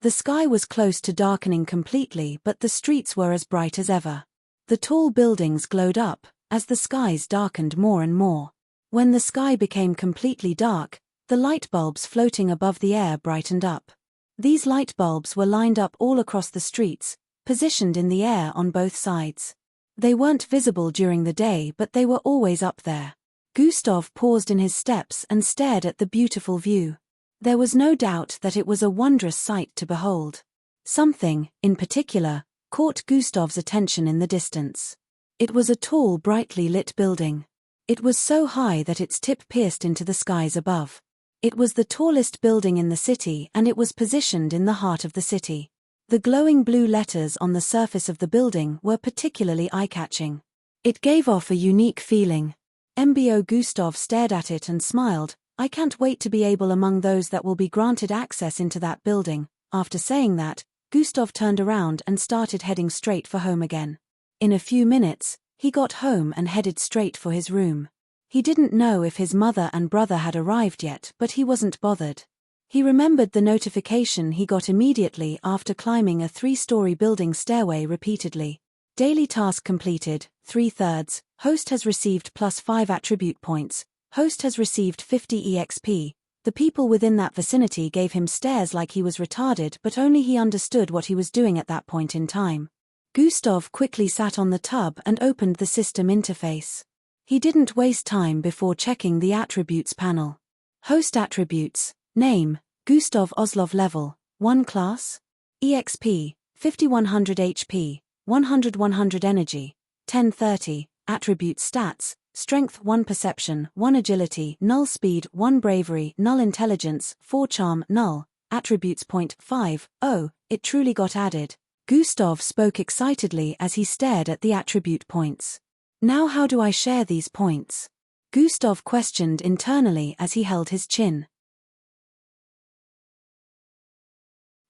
The sky was close to darkening completely, but the streets were as bright as ever. The tall buildings glowed up, as the skies darkened more and more. When the sky became completely dark, the light bulbs floating above the air brightened up. These light bulbs were lined up all across the streets, positioned in the air on both sides. They weren't visible during the day, but they were always up there. Gustav paused in his steps and stared at the beautiful view. There was no doubt that it was a wondrous sight to behold. Something, in particular, caught Gustav's attention in the distance. It was a tall, brightly lit building. It was so high that its tip pierced into the skies above. It was the tallest building in the city, and it was positioned in the heart of the city. The glowing blue letters on the surface of the building were particularly eye-catching. It gave off a unique feeling. MBO Gustav stared at it and smiled. "I can't wait to be able among those that will be granted access into that building." After saying that, Gustav turned around and started heading straight for home again. In a few minutes, he got home and headed straight for his room. He didn't know if his mother and brother had arrived yet, but he wasn't bothered. He remembered the notification he got immediately after climbing a 3-story building stairway repeatedly. Daily task completed, 3/3, host has received +5 attribute points, host has received 50 EXP. The people within that vicinity gave him stares like he was retarded, but only he understood what he was doing at that point in time. Gustav quickly sat on the tub and opened the system interface. He didn't waste time before checking the attributes panel. Host attributes: name, Gustav Oslov, level 1 class, EXP, 5100 HP, 100 energy, 1030, attribute stats, strength 1, perception 1, agility null, speed 1, bravery null, intelligence 4, charm null, attributes point 5. Oh, it truly got added. Gustav spoke excitedly as he stared at the attribute points. Now how do I share these points? Gustav questioned internally as he held his chin.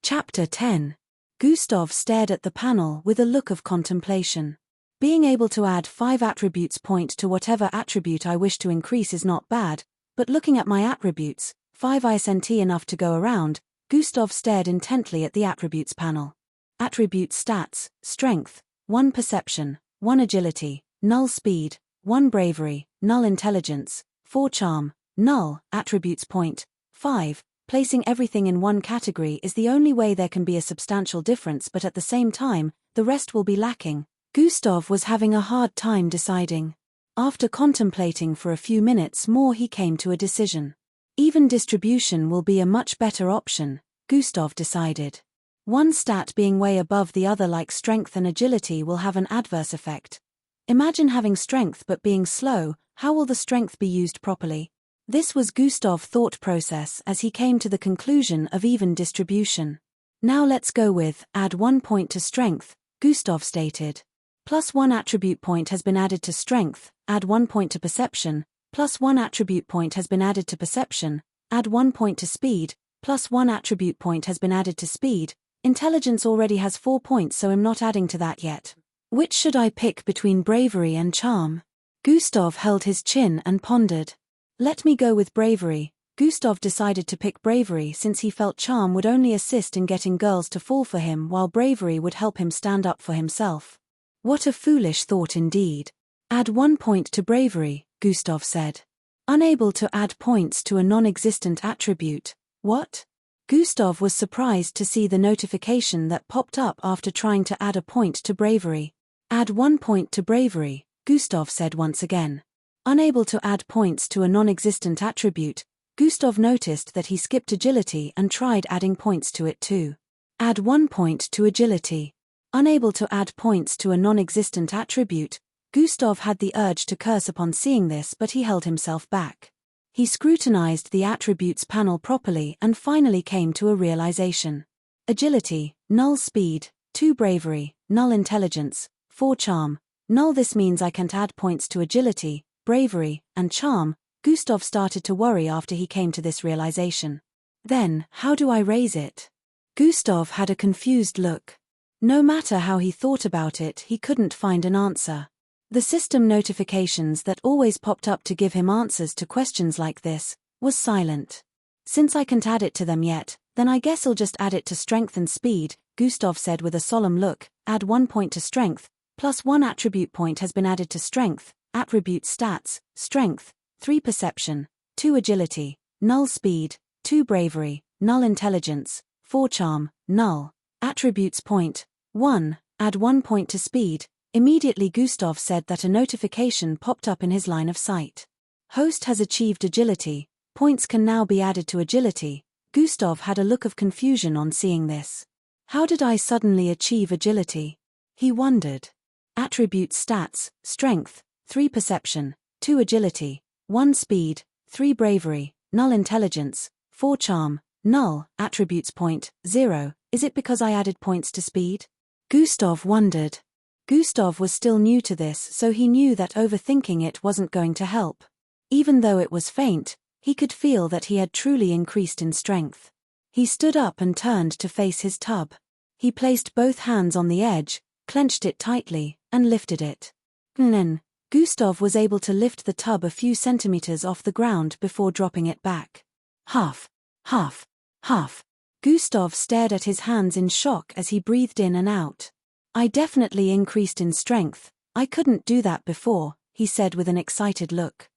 Chapter 10. Gustav stared at the panel with a look of contemplation. Being able to add 5 attributes point to whatever attribute I wish to increase is not bad, but looking at my attributes, 5 isn't enough to go around. Gustav stared intently at the attributes panel. Attribute stats: strength 1, perception 1, agility null, speed 1, bravery null, intelligence 4, charm null, attributes point 5. Placing everything in one category is the only way there can be a substantial difference, but at the same time, the rest will be lacking. Gustav was having a hard time deciding. After contemplating for a few minutes more, he came to a decision. Even distribution will be a much better option, Gustav decided. One stat being way above the other, like strength and agility, will have an adverse effect. Imagine having strength but being slow. How will the strength be used properly? This was Gustav's thought process as he came to the conclusion of even distribution. Now let's go with add 1 point to strength, Gustav stated. +1 attribute point has been added to strength, add 1 point to perception, +1 attribute point has been added to perception, add 1 point to speed, +1 attribute point has been added to speed. Intelligence already has 4 points, so I'm not adding to that yet. Which should I pick between bravery and charm? Gustav held his chin and pondered. Let me go with bravery. Gustav decided to pick bravery since he felt charm would only assist in getting girls to fall for him, while bravery would help him stand up for himself. What a foolish thought indeed. Add 1 point to bravery, Gustav said. Unable to add points to a non-existent attribute. What? Gustav was surprised to see the notification that popped up after trying to add a point to bravery. Add 1 point to bravery, Gustav said once again. Unable to add points to a non-existent attribute, Gustav noticed that he skipped agility and tried adding points to it too. Add 1 point to agility. Unable to add points to a non-existent attribute, Gustav had the urge to curse upon seeing this, but he held himself back. He scrutinized the attributes panel properly and finally came to a realization. Agility, null, speed, 2, bravery, null, intelligence, 4, charm, null. This means I can't add points to agility, bravery, and charm. Gustav started to worry after he came to this realization. Then, how do I raise it? Gustav had a confused look. No matter how he thought about it, he couldn't find an answer. The system notifications that always popped up to give him answers to questions like this was silent. Since I can't add it to them yet, then I guess I'll just add it to strength and speed, Gustav said with a solemn look. Add 1 point to strength, plus 1 attribute point has been added to strength. Attribute stats, strength, 3 perception, 2 agility, null speed, 2 bravery, null intelligence, 4 charm, null. Attributes point, 1, add 1 point to speed. Immediately Gustav said that a notification popped up in his line of sight. Host has achieved agility, points can now be added to agility. Gustav had a look of confusion on seeing this. How did I suddenly achieve agility? He wondered. Attribute stats, strength, 3 perception, 2 agility, 1 speed, 3 bravery, null intelligence, 4 charm, null. Attributes point, 0, is it because I added points to speed? Gustav wondered. Gustav was still new to this, so he knew that overthinking it wasn't going to help. Even though it was faint, he could feel that he had truly increased in strength. He stood up and turned to face his tub. He placed both hands on the edge, clenched it tightly, and lifted it. Then, Gustav was able to lift the tub a few centimeters off the ground before dropping it back. Half. Gustav stared at his hands in shock as he breathed in and out. I definitely increased in strength, I couldn't do that before, he said with an excited look.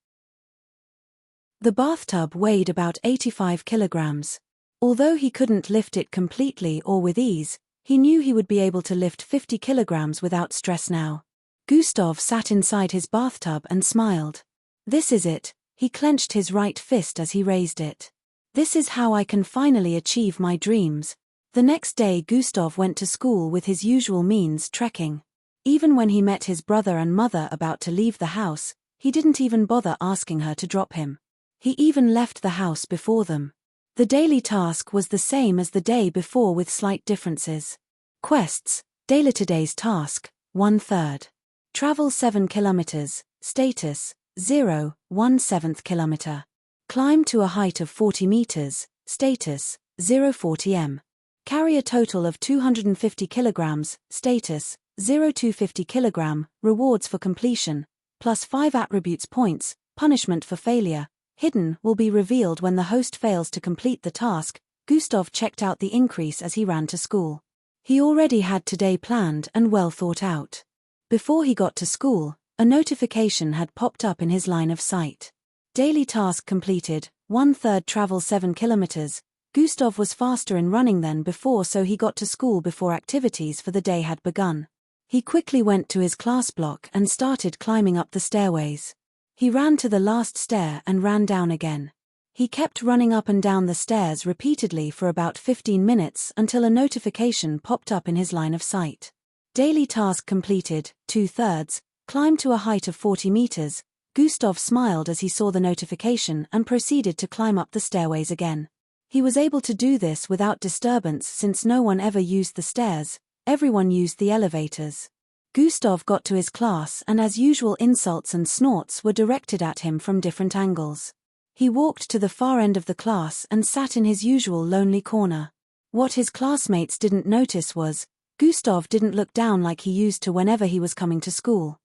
The bathtub weighed about 85 kilograms. Although he couldn't lift it completely or with ease, he knew he would be able to lift 50 kilograms without stress now. Gustav sat inside his bathtub and smiled. This is it, he clenched his right fist as he raised it. This is how I can finally achieve my dreams. The next day Gustav went to school with his usual means, trekking. Even when he met his brother and mother about to leave the house, he didn't even bother asking her to drop him. He even left the house before them. The daily task was the same as the day before with slight differences. Quests, daily today's task, 1/3. Travel 7 kilometers, status, 0, 1/7 kilometer. Climb to a height of 40 meters, status, 040 m. Carry a total of 250 kilograms, status, 0250 kilogram, rewards for completion, plus 5 attributes points, punishment for failure, hidden will be revealed when the host fails to complete the task. Gustav checked out the increase as he ran to school. He already had today planned and well thought out. Before he got to school, a notification had popped up in his line of sight. Daily task completed, 1/3 travel 7 kilometers. Gustav was faster in running than before, so he got to school before activities for the day had begun. He quickly went to his class block and started climbing up the stairways. He ran to the last stair and ran down again. He kept running up and down the stairs repeatedly for about 15 minutes until a notification popped up in his line of sight. Daily task completed, 2/3, climb to a height of 40 meters. Gustav smiled as he saw the notification and proceeded to climb up the stairways again. He was able to do this without disturbance since no one ever used the stairs, everyone used the elevators. Gustav got to his class and as usual insults and snorts were directed at him from different angles. He walked to the far end of the class and sat in his usual lonely corner. What his classmates didn't notice was, Gustav didn't look down like he used to whenever he was coming to school.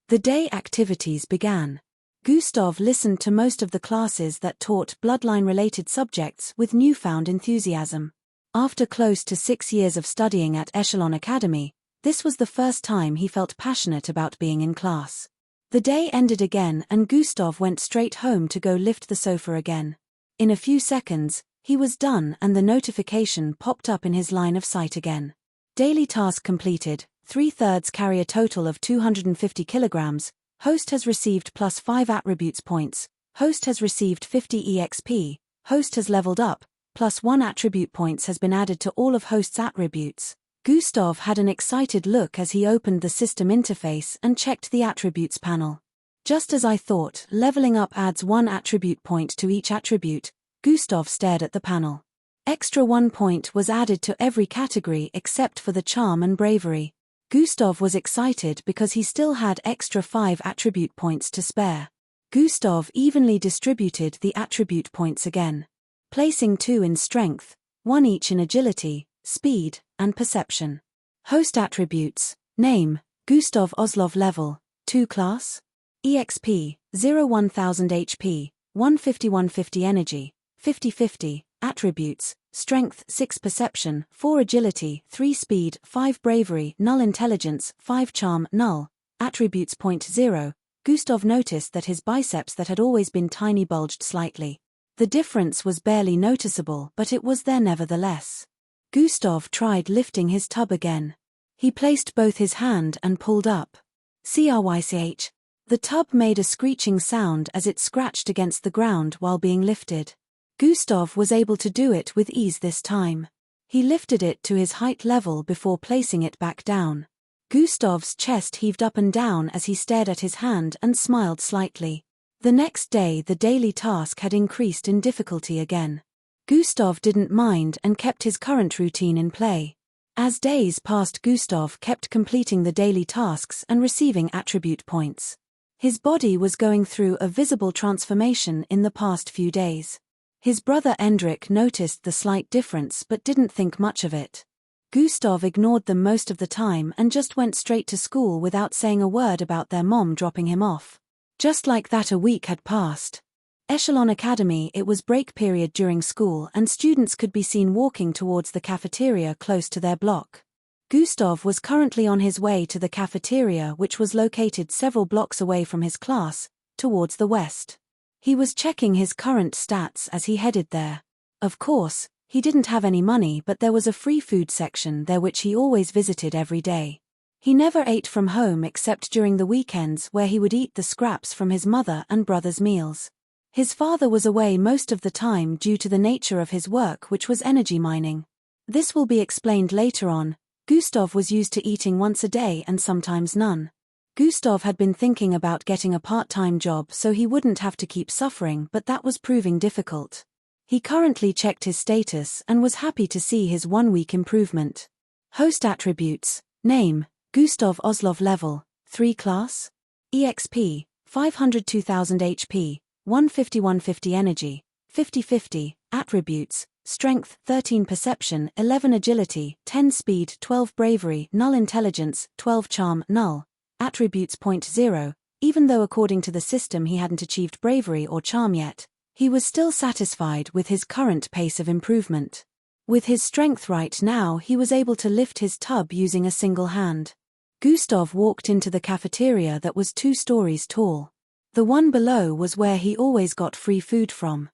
The day activities began. Gustav listened to most of the classes that taught bloodline-related subjects with newfound enthusiasm. After close to 6 years of studying at Echelon Academy, this was the first time he felt passionate about being in class. The day ended again and Gustav went straight home to go lift the sofa again. In a few seconds, he was done and the notification popped up in his line of sight again. Daily task completed, 3/3 carry a total of 250 kilograms. Host has received plus 5 attributes points. Host has received 50 EXP. Host has leveled up, plus 1 attribute points has been added to all of host's attributes. Gustav had an excited look as he opened the system interface and checked the attributes panel. Just as I thought, leveling up adds 1 attribute point to each attribute. Gustav stared at the panel. Extra 1 point was added to every category except for the charm and bravery. Gustav was excited because he still had extra 5 attribute points to spare. Gustav evenly distributed the attribute points again, placing 2 in strength, 1 each in agility, speed, and perception. Host attributes: name, Gustav Oslov level, 2 class, EXP, 0-1000 HP, 150-150 energy, 50-50, attributes, strength 6 perception, 4 agility, 3 speed, 5 bravery, null intelligence, 5 charm, null, attributes. 0. Gustav noticed that his biceps that had always been tiny bulged slightly. The difference was barely noticeable, but it was there nevertheless. Gustav tried lifting his tub again. He placed both his hand and pulled up. CRYCH. The tub made a screeching sound as it scratched against the ground while being lifted. Gustav was able to do it with ease this time. He lifted it to his height level before placing it back down. Gustav's chest heaved up and down as he stared at his hand and smiled slightly. The next day the daily task had increased in difficulty again. Gustav didn't mind and kept his current routine in play. As days passed, Gustav kept completing the daily tasks and receiving attribute points. His body was going through a visible transformation in the past few days. His brother Endrik noticed the slight difference but didn't think much of it. Gustav ignored them most of the time and just went straight to school without saying a word about their mom dropping him off. Just like that, a week had passed. Echelon Academy, it was break period during school and students could be seen walking towards the cafeteria close to their block. Gustav was currently on his way to the cafeteria, which was located several blocks away from his class, towards the west. He was checking his current stats as he headed there. Of course, he didn't have any money, but there was a free food section there which he always visited every day. He never ate from home except during the weekends, where he would eat the scraps from his mother and brother's meals. His father was away most of the time due to the nature of his work, which was energy mining. This will be explained later on. Gustav was used to eating once a day and sometimes none. Gustav had been thinking about getting a part-time job so he wouldn't have to keep suffering, but that was proving difficult. He currently checked his status and was happy to see his 1-week improvement. Host attributes: name, Gustav Oslov level, 3 class, EXP, 502,000 HP, 150-150 energy, 50-50, attributes, strength 13 perception, 11 agility, 10 speed, 12 bravery, null intelligence, 12 charm, null, attributes. 0. Even though according to the system he hadn't achieved bravery or charm yet, he was still satisfied with his current pace of improvement. With his strength right now, he was able to lift his tub using a single hand. Gustav walked into the cafeteria that was 2 stories tall. The one below was where he always got free food from.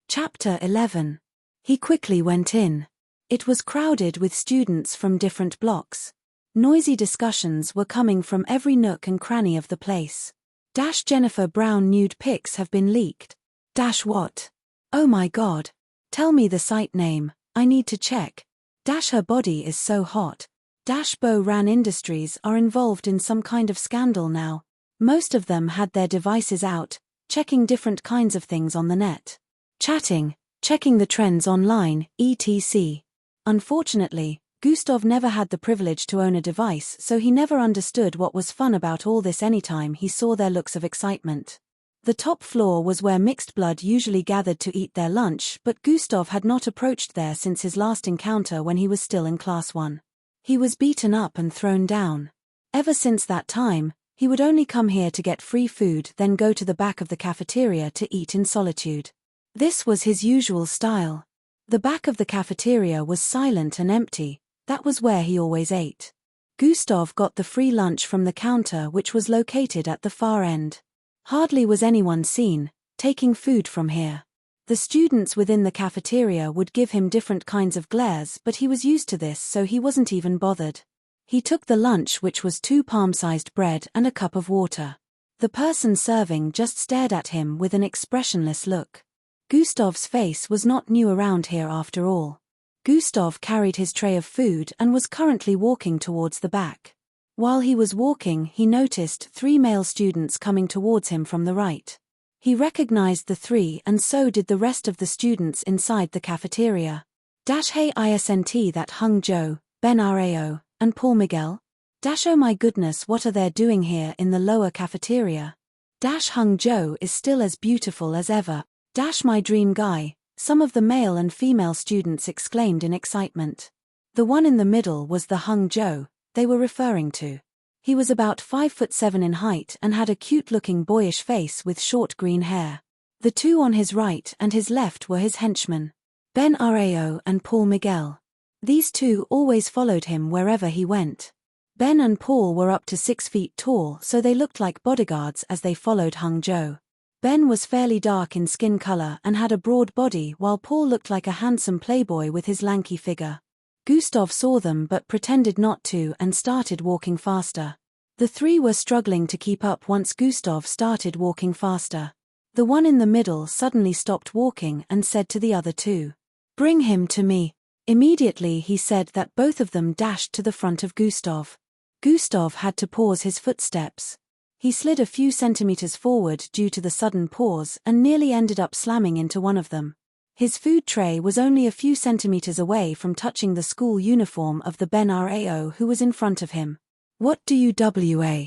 Chapter 11. He quickly went in. It was crowded with students from different blocks. Noisy discussions were coming from every nook and cranny of the place. Jennifer Brown nude pics have been leaked. What? Oh my god. Tell me the site name, I need to check. Her body is so hot. Bo Ran Industries are involved in some kind of scandal now. Most of them had their devices out, checking different kinds of things on the net. Chatting, checking the trends online, etc. Unfortunately, Gustav never had the privilege to own a device, so he never understood what was fun about all this. Anytime he saw their looks of excitement. The top floor was where mixed blood usually gathered to eat their lunch, but Gustav had not approached there since his last encounter when he was still in Class 1. He was beaten up and thrown down. Ever since that time, he would only come here to get free food, then go to the back of the cafeteria to eat in solitude. This was his usual style. The back of the cafeteria was silent and empty. That was where he always ate. Gustav got the free lunch from the counter, which was located at the far end. Hardly was anyone seen taking food from here. The students within the cafeteria would give him different kinds of glares, but he was used to this, so he wasn't even bothered. He took the lunch, which was 2 palm-sized bread and a cup of water. The person serving just stared at him with an expressionless look. Gustav's face was not new around here after all. Gustav carried his tray of food and was currently walking towards the back. While he was walking, he noticed 3 male students coming towards him from the right. He recognized the 3, and so did the rest of the students inside the cafeteria. Hey isn't that Hung Jo, Ben Rao, and Paul Miguel? Oh my goodness, what are they doing here in the lower cafeteria? Hung Jo is still as beautiful as ever. My dream guy, some of the male and female students exclaimed in excitement. The one in the middle was the Hung Jo they were referring to. He was about 5'7" in height and had a cute-looking boyish face with short green hair. The two on his right and his left were his henchmen, Ben Rao and Paul Miguel. These two always followed him wherever he went. Ben and Paul were up to 6 feet tall, so they looked like bodyguards as they followed Hung Jo. Ben was fairly dark in skin color and had a broad body, while Paul looked like a handsome playboy with his lanky figure. Gustav saw them but pretended not to and started walking faster. The three were struggling to keep up once Gustav started walking faster. The one in the middle suddenly stopped walking and said to the other two, "Bring him to me." Immediately he said that both of them dashed to the front of Gustav. Gustav had to pause his footsteps. He slid a few centimeters forward due to the sudden pause and nearly ended up slamming into one of them. His food tray was only a few centimeters away from touching the school uniform of the Ben Rao who was in front of him. "What do you wa?"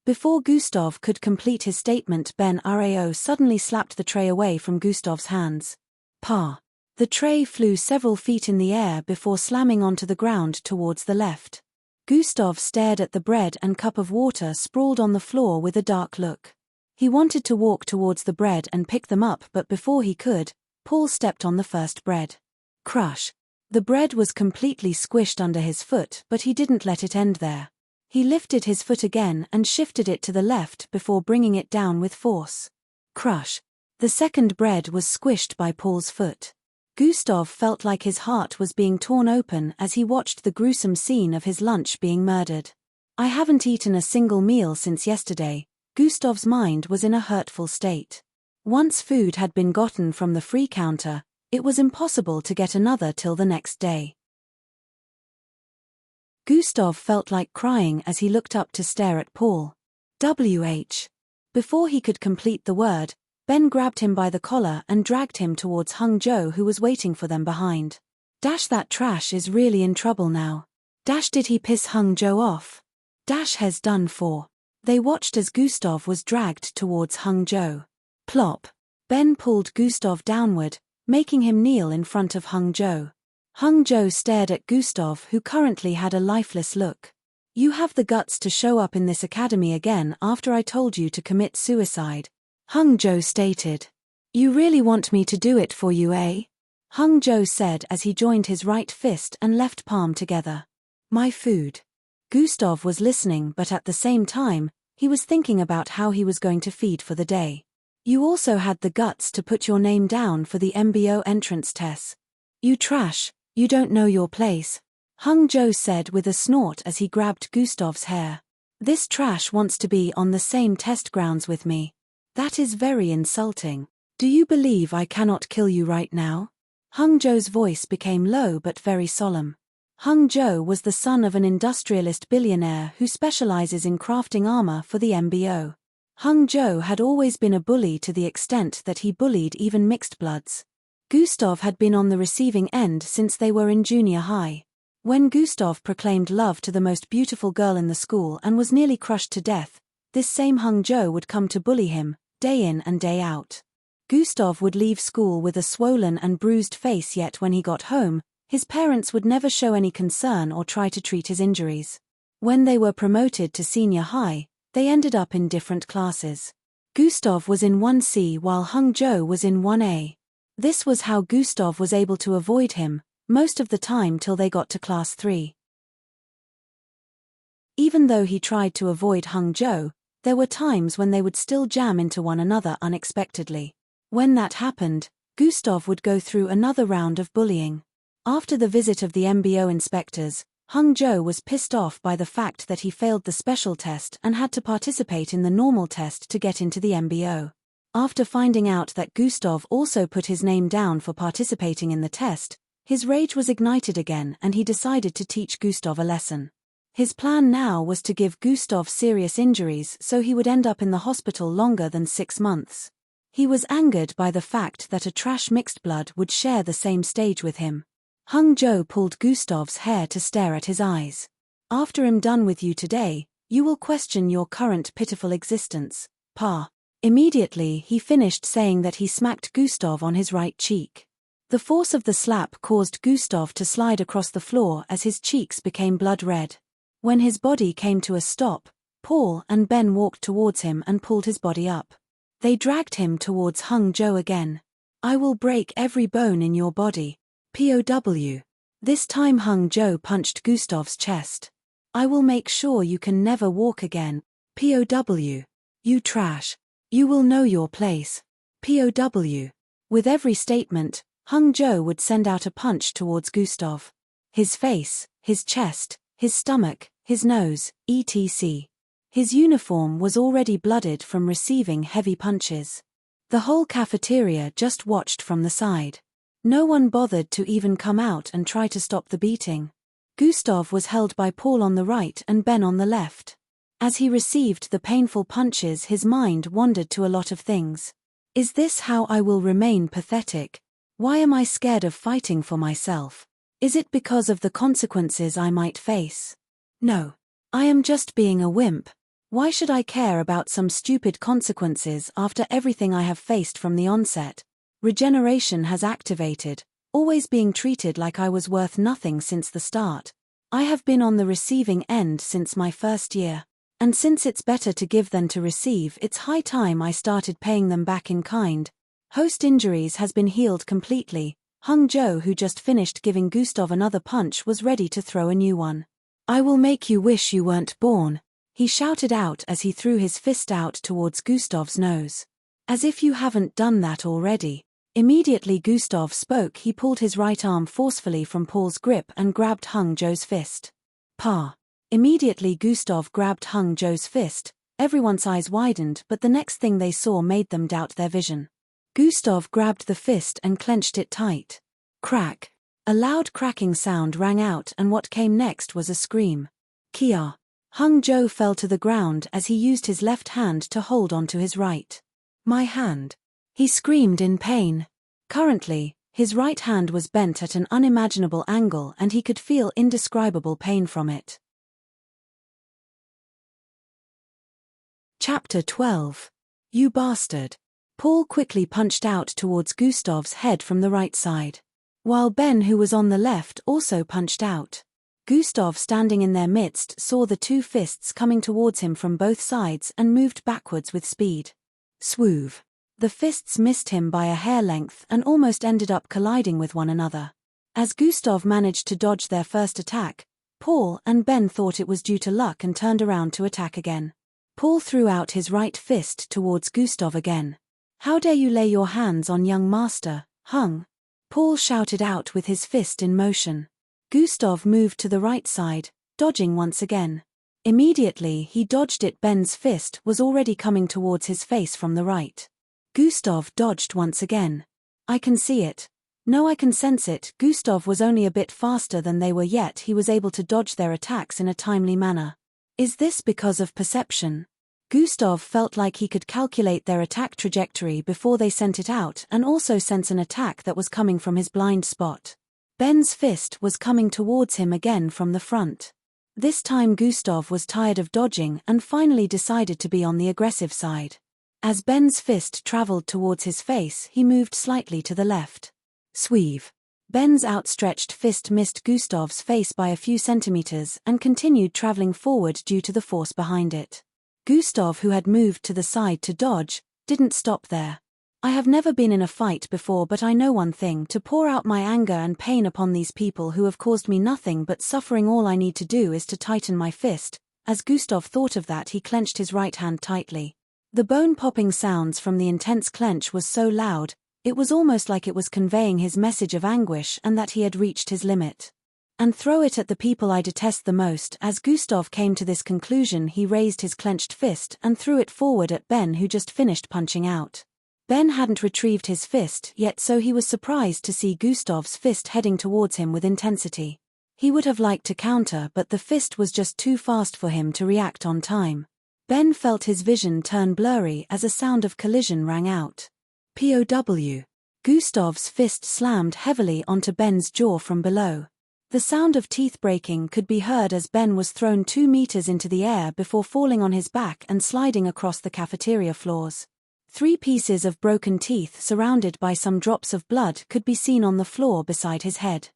Before Gustav could complete his statement, Ben Rao suddenly slapped the tray away from Gustav's hands. Pa! The tray flew several feet in the air before slamming onto the ground towards the left. Gustav stared at the bread and cup of water sprawled on the floor with a dark look. He wanted to walk towards the bread and pick them up, but before he could, Paul stepped on the first bread. Crush! The bread was completely squished under his foot, but he didn't let it end there. He lifted his foot again and shifted it to the left before bringing it down with force. Crush! The second bread was squished by Paul's foot. Gustav felt like his heart was being torn open as he watched the gruesome scene of his lunch being murdered. I haven't eaten a single meal since yesterday. Gustav's mind was in a hurtful state. Once food had been gotten from the free counter, it was impossible to get another till the next day. Gustav felt like crying as he looked up to stare at Paul. Before he could complete the word, Ben grabbed him by the collar and dragged him towards Hung Jo, who was waiting for them behind. That trash is really in trouble now. Did he piss Hung Jo off? Has done for. They watched as Gustav was dragged towards Hung Jo. Plop! Ben pulled Gustav downward, making him kneel in front of Hung Jo. Hung Jo stared at Gustav, who currently had a lifeless look. "You have the guts to show up in this academy again after I told you to commit suicide," Hung Jo stated. "You really want me to do it for you, eh?" Hung Jo said as he joined his right fist and left palm together. "My food." Gustav was listening, but at the same time, he was thinking about how he was going to feed for the day. "You also had the guts to put your name down for the MBO entrance test. You trash, you don't know your place," Hung Jo said with a snort as he grabbed Gustav's hair. "This trash wants to be on the same test grounds with me. That is very insulting. Do you believe I cannot kill you right now?" Hung Jo's voice became low but very solemn. Hung Jo was the son of an industrialist billionaire who specializes in crafting armor for the MBO. Hung Jo had always been a bully to the extent that he bullied even mixed bloods. Gustav had been on the receiving end since they were in junior high. When Gustav proclaimed love to the most beautiful girl in the school and was nearly crushed to death, this same Hung Jo would come to bully him, day in and day out. Gustav would leave school with a swollen and bruised face, yet when he got home, his parents would never show any concern or try to treat his injuries. When they were promoted to senior high, they ended up in different classes. Gustav was in 1C while Hung Jo was in 1A. This was how Gustav was able to avoid him, most of the time till they got to class 3. Even though he tried to avoid Hung Jo, there were times when they would still jam into one another unexpectedly. When that happened, Gustav would go through another round of bullying. After the visit of the MBO inspectors, Hung Jo was pissed off by the fact that he failed the special test and had to participate in the normal test to get into the MBO. After finding out that Gustav also put his name down for participating in the test, his rage was ignited again and he decided to teach Gustav a lesson. His plan now was to give Gustav serious injuries so he would end up in the hospital longer than 6 months. He was angered by the fact that a trash mixed blood would share the same stage with him. Hung Zhou pulled Gustav's hair to stare at his eyes. After I'm done with you today, you will question your current pitiful existence, Pa. Immediately he finished saying that he smacked Gustav on his right cheek. The force of the slap caused Gustav to slide across the floor as his cheeks became blood red. When his body came to a stop, Paul and Ben walked towards him and pulled his body up. They dragged him towards Hung Zhou again. I will break every bone in your body. POW. This time Hung Zhou punched Gustav's chest. I will make sure you can never walk again. POW. You trash. You will know your place. POW. With every statement, Hung Zhou would send out a punch towards Gustav. His face, his chest, his stomach, his nose, etc. His uniform was already blooded from receiving heavy punches. The whole cafeteria just watched from the side. No one bothered to even come out and try to stop the beating. Gustav was held by Paul on the right and Ben on the left. As he received the painful punches, his mind wandered to a lot of things. Is this how I will remain pathetic? Why am I scared of fighting for myself? Is it because of the consequences I might face? No. I am just being a wimp. Why should I care about some stupid consequences after everything I have faced from the onset? Regeneration has activated, always being treated like I was worth nothing since the start. I have been on the receiving end since my first year. And since it's better to give than to receive, it's high time I started paying them back in kind. Host injuries has been healed completely. Hung Zhou, who just finished giving Gustav another punch, was ready to throw a new one. I will make you wish you weren't born, he shouted out as he threw his fist out towards Gustav's nose. As if you haven't done that already. Immediately Gustav spoke. He pulled his right arm forcefully from Paul's grip and grabbed Hung Zhou's fist. Pa. Immediately Gustav grabbed Hung Zhou's fist. Everyone's eyes widened, but the next thing they saw made them doubt their vision. Gustav grabbed the fist and clenched it tight. Crack. A loud cracking sound rang out, and what came next was a scream. Kia. Hung Zhou fell to the ground as he used his left hand to hold onto his right. My hand. He screamed in pain. Currently, his right hand was bent at an unimaginable angle and he could feel indescribable pain from it. Chapter 12. You bastard. Paul quickly punched out towards Gustav's head from the right side. While Ben, who was on the left, also punched out. Gustav, standing in their midst, saw the two fists coming towards him from both sides and moved backwards with speed. Swoove. The fists missed him by a hair length and almost ended up colliding with one another. As Gustav managed to dodge their first attack, Paul and Ben thought it was due to luck and turned around to attack again. Paul threw out his right fist towards Gustav again. How dare you lay your hands on young master, Hung? Paul shouted out with his fist in motion. Gustav moved to the right side, dodging once again. Immediately he dodged it. Ben's fist was already coming towards his face from the right. Gustav dodged once again. I can see it. No, I can sense it. Gustav was only a bit faster than they were, yet he was able to dodge their attacks in a timely manner. Is this because of perception? Gustav felt like he could calculate their attack trajectory before they sent it out and also sense an attack that was coming from his blind spot. Ben's fist was coming towards him again from the front. This time Gustav was tired of dodging and finally decided to be on the aggressive side. As Ben's fist traveled towards his face, he moved slightly to the left. Sweeve. Ben's outstretched fist missed Gustav's face by a few centimeters and continued traveling forward due to the force behind it. Gustav, who had moved to the side to dodge, didn't stop there. I have never been in a fight before, but I know one thing: to pour out my anger and pain upon these people who have caused me nothing but suffering. All I need to do is to tighten my fist. As Gustav thought of that, he clenched his right hand tightly. The bone-popping sounds from the intense clench was so loud, it was almost like it was conveying his message of anguish and that he had reached his limit. And throw it at the people I detest the most. As Gustav came to this conclusion, he raised his clenched fist and threw it forward at Ben, who just finished punching out. Ben hadn't retrieved his fist yet, so he was surprised to see Gustav's fist heading towards him with intensity. He would have liked to counter, but the fist was just too fast for him to react on time. Ben felt his vision turn blurry as a sound of collision rang out. POW. Gustav's fist slammed heavily onto Ben's jaw from below. The sound of teeth breaking could be heard as Ben was thrown 2 meters into the air before falling on his back and sliding across the cafeteria floors. 3 pieces of broken teeth surrounded by some drops of blood could be seen on the floor beside his head.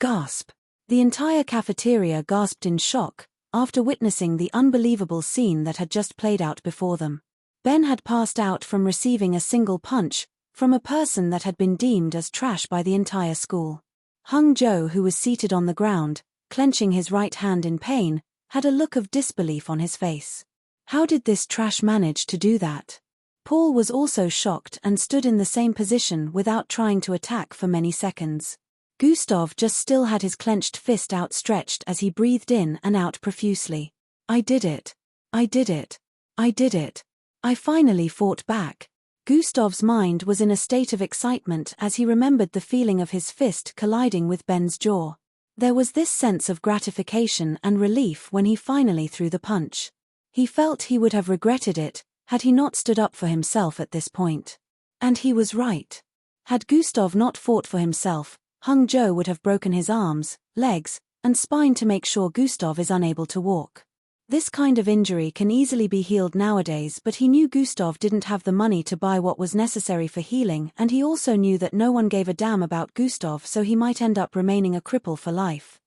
Gasp! The entire cafeteria gasped in shock after witnessing the unbelievable scene that had just played out before them. Ben had passed out from receiving a single punch from a person that had been deemed as trash by the entire school. Hung Joe, who was seated on the ground, clenching his right hand in pain, had a look of disbelief on his face. How did this trash manage to do that? Paul was also shocked and stood in the same position without trying to attack for many seconds. Gustav just still had his clenched fist outstretched as he breathed in and out profusely. I did it. I did it. I did it. I finally fought back. Gustav's mind was in a state of excitement as he remembered the feeling of his fist colliding with Ben's jaw. There was this sense of gratification and relief when he finally threw the punch. He felt he would have regretted it had he not stood up for himself at this point. And he was right. Had Gustav not fought for himself, Hung Joe would have broken his arms, legs, and spine to make sure Gustav is unable to walk. This kind of injury can easily be healed nowadays, but he knew Gustav didn't have the money to buy what was necessary for healing, and he also knew that no one gave a damn about Gustav, so he might end up remaining a cripple for life.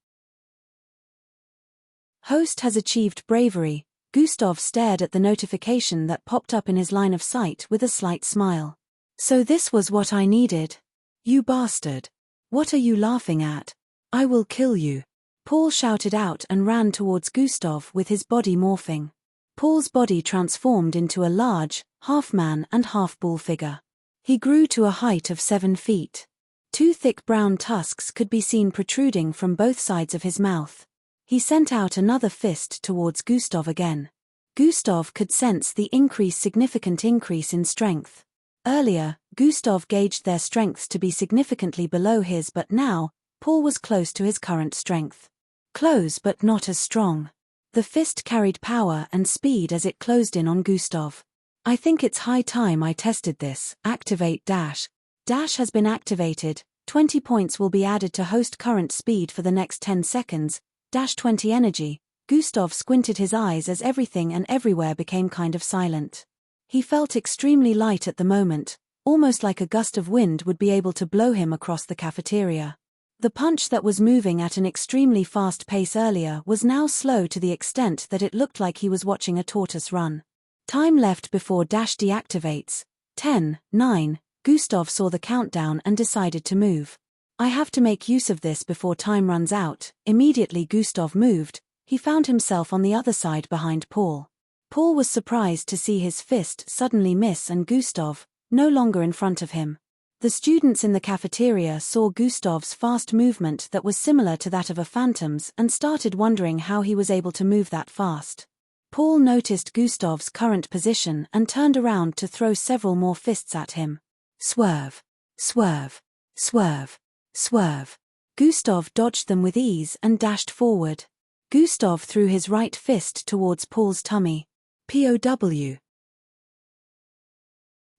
Host has achieved bravery. Gustav stared at the notification that popped up in his line of sight with a slight smile. So this was what I needed. You bastard. What are you laughing at? I will kill you. Paul shouted out and ran towards Gustav with his body morphing. Paul's body transformed into a large, half-man and half-bull figure. He grew to a height of 7 feet. 2 thick brown tusks could be seen protruding from both sides of his mouth. He sent out another fist towards Gustav again. Gustav could sense the significant increase in strength. Earlier, Gustav gauged their strengths to be significantly below his, but now, Paul was close to his current strength. Close but not as strong. The fist carried power and speed as it closed in on Gustav. I think it's high time I tested this. Activate dash. Dash has been activated. 20 points will be added to host current speed for the next 10 seconds. Dash 20 energy. Gustav squinted his eyes as everything and everywhere became kind of silent. He felt extremely light at the moment, almost like a gust of wind would be able to blow him across the cafeteria. The punch that was moving at an extremely fast pace earlier was now slow to the extent that it looked like he was watching a tortoise run. Time left before dash deactivates. 10, 9, Gustav saw the countdown and decided to move. I have to make use of this before time runs out. Immediately Gustav moved, he found himself on the other side behind Paul. Paul was surprised to see his fist suddenly miss and Gustav, no longer in front of him. The students in the cafeteria saw Gustav's fast movement that was similar to that of a phantom's and started wondering how he was able to move that fast. Paul noticed Gustav's current position and turned around to throw several more fists at him. Swerve. Swerve. Swerve. Swerve. Gustav dodged them with ease and dashed forward. Gustav threw his right fist towards Paul's tummy. POW.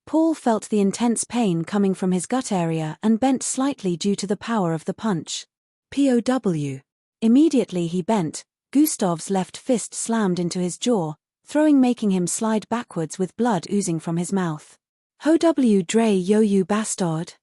Paul felt the intense pain coming from his gut area and bent slightly due to the power of the punch. POW. Immediately he bent, Gustav's left fist slammed into his jaw, making him slide backwards with blood oozing from his mouth. Ho w dre yo you bastard.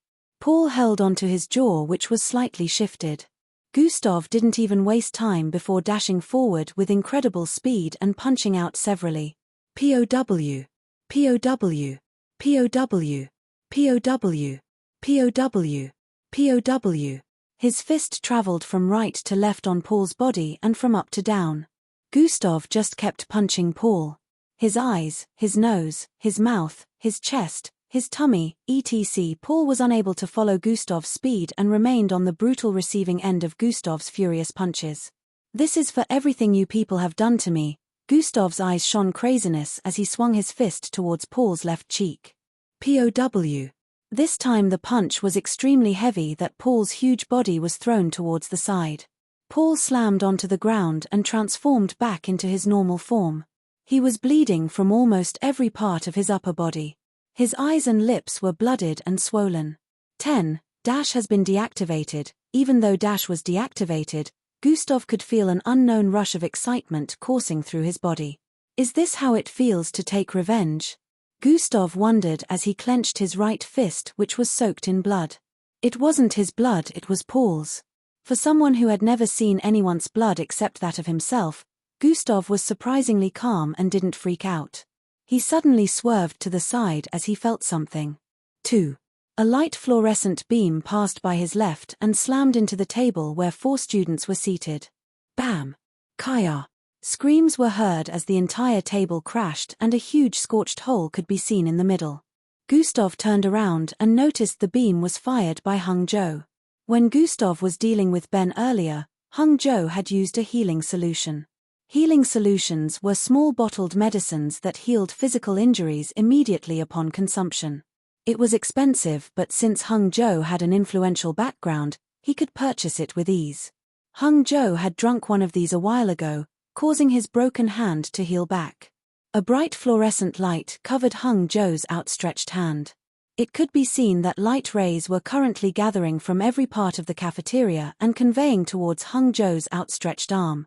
Paul held onto his jaw, which was slightly shifted. Gustav didn't even waste time before dashing forward with incredible speed and punching out severally. POW. POW. POW. POW. POW. POW. His fist traveled from right to left on Paul's body and from up to down. Gustav just kept punching Paul. His eyes, his nose, his mouth, his chest, his tummy, etc. Paul was unable to follow Gustav's speed and remained on the brutal receiving end of Gustav's furious punches. This is for everything you people have done to me. Gustav's eyes shone craziness as he swung his fist towards Paul's left cheek. POW. This time the punch was extremely heavy that Paul's huge body was thrown towards the side. Paul slammed onto the ground and transformed back into his normal form. He was bleeding from almost every part of his upper body. His eyes and lips were blooded and swollen. 10. Dash has been deactivated. Even though Dash was deactivated, Gustav could feel an unknown rush of excitement coursing through his body. Is this how it feels to take revenge? Gustav wondered as he clenched his right fist, which was soaked in blood. It wasn't his blood, it was Paul's. For someone who had never seen anyone's blood except that of himself, Gustav was surprisingly calm and didn't freak out. He suddenly swerved to the side as he felt something. 2. A light fluorescent beam passed by his left and slammed into the table where 4 students were seated. Bam! Kaya! Screams were heard as the entire table crashed and a huge scorched hole could be seen in the middle. Gustav turned around and noticed the beam was fired by Hung Jo. When Gustav was dealing with Ben earlier, Hung Jo had used a healing solution. Healing solutions were small bottled medicines that healed physical injuries immediately upon consumption. It was expensive, but since Hung Jo had an influential background, he could purchase it with ease. Hung Jo had drunk one of these a while ago, causing his broken hand to heal back. A bright fluorescent light covered Hung Jo's outstretched hand. It could be seen that light rays were currently gathering from every part of the cafeteria and conveying towards Hung Jo's outstretched arm.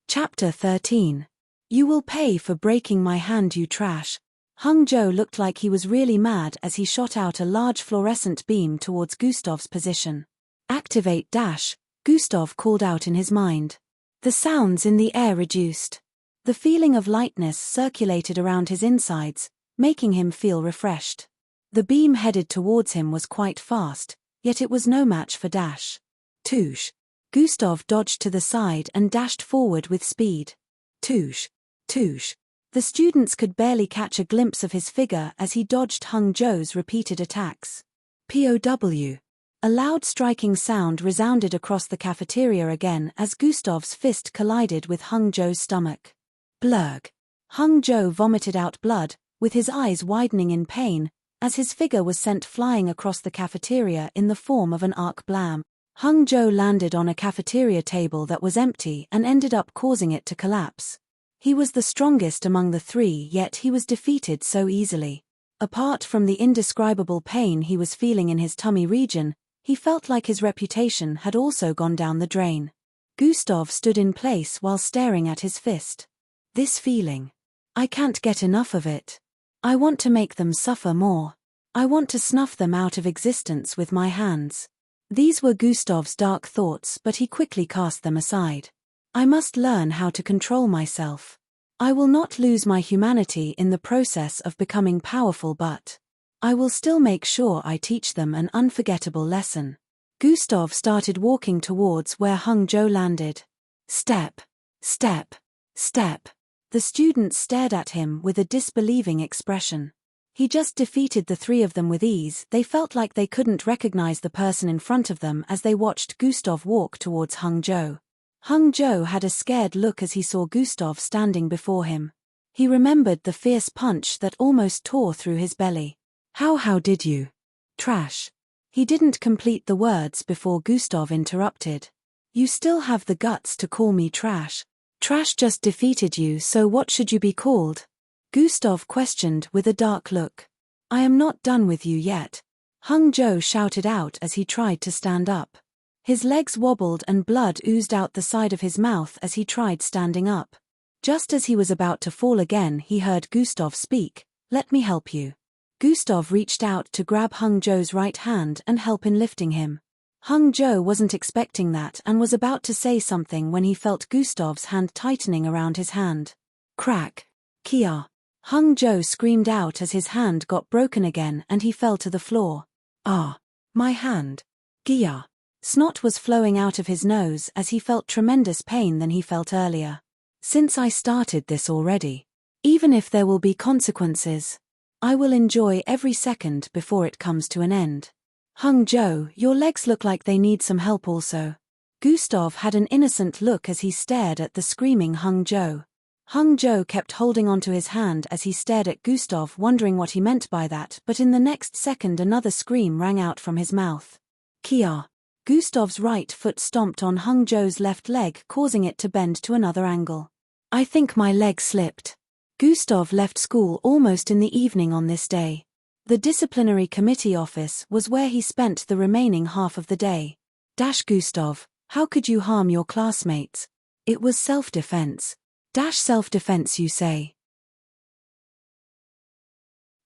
Chapter 13. You will pay for breaking my hand, you trash. Hung Jo looked like he was really mad as he shot out a large fluorescent beam towards Gustav's position. Activate Dash, Gustav called out in his mind. The sounds in the air reduced. The feeling of lightness circulated around his insides, making him feel refreshed. The beam headed towards him was quite fast, yet it was no match for Dash. Touche! Gustav dodged to the side and dashed forward with speed. Touche! Touche! The students could barely catch a glimpse of his figure as he dodged Hung Jo's repeated attacks. POW! A loud striking sound resounded across the cafeteria again as Gustav's fist collided with Hung Jo's stomach. Blurg! Hung Jo vomited out blood, with his eyes widening in pain, as his figure was sent flying across the cafeteria in the form of an arc blam. Hung Jo landed on a cafeteria table that was empty and ended up causing it to collapse. He was the strongest among the 3, yet he was defeated so easily. Apart from the indescribable pain he was feeling in his tummy region, he felt like his reputation had also gone down the drain. Gustav stood in place while staring at his fist. This feeling. I can't get enough of it. I want to make them suffer more. I want to snuff them out of existence with my hands. These were Gustav's dark thoughts, but he quickly cast them aside. I must learn how to control myself. I will not lose my humanity in the process of becoming powerful, but I will still make sure I teach them an unforgettable lesson. Gustav started walking towards where Hung Jo landed. Step, step, step. The students stared at him with a disbelieving expression. He just defeated the 3 of them with ease. They felt like they couldn't recognize the person in front of them as they watched Gustav walk towards Hung Jo. Hung Jo had a scared look as he saw Gustav standing before him. He remembered the fierce punch that almost tore through his belly. How did you? Trash. He didn't complete the words before Gustav interrupted. You still have the guts to call me trash. Trash just defeated you, so what should you be called? Gustav questioned with a dark look. I am not done with you yet. Hung Jo shouted out as he tried to stand up. His legs wobbled and blood oozed out the side of his mouth as he tried standing up. Just as he was about to fall again, he heard Gustav speak. Let me help you. Gustav reached out to grab Hung Jo's right hand and help in lifting him. Hung Jo wasn't expecting that and was about to say something when he felt Gustav's hand tightening around his hand. Crack. Kia. Hung Jo screamed out as his hand got broken again and he fell to the floor. Ah. My hand. Gia. Snot was flowing out of his nose as he felt tremendous pain than he felt earlier. Since I started this already. Even if there will be consequences, I will enjoy every second before it comes to an end. Hung Jo, your legs look like they need some help also. Gustav had an innocent look as he stared at the screaming Hung Jo. Hung Jo kept holding onto his hand as he stared at Gustav, wondering what he meant by that, but in the next second another scream rang out from his mouth. Kia. Gustav's right foot stomped on Hung Jo's left leg, causing it to bend to another angle. I think my leg slipped. Gustav left school almost in the evening on this day. The disciplinary committee office was where he spent the remaining half of the day. Gustav, how could you harm your classmates? It was self-defense. Self-defense, you say?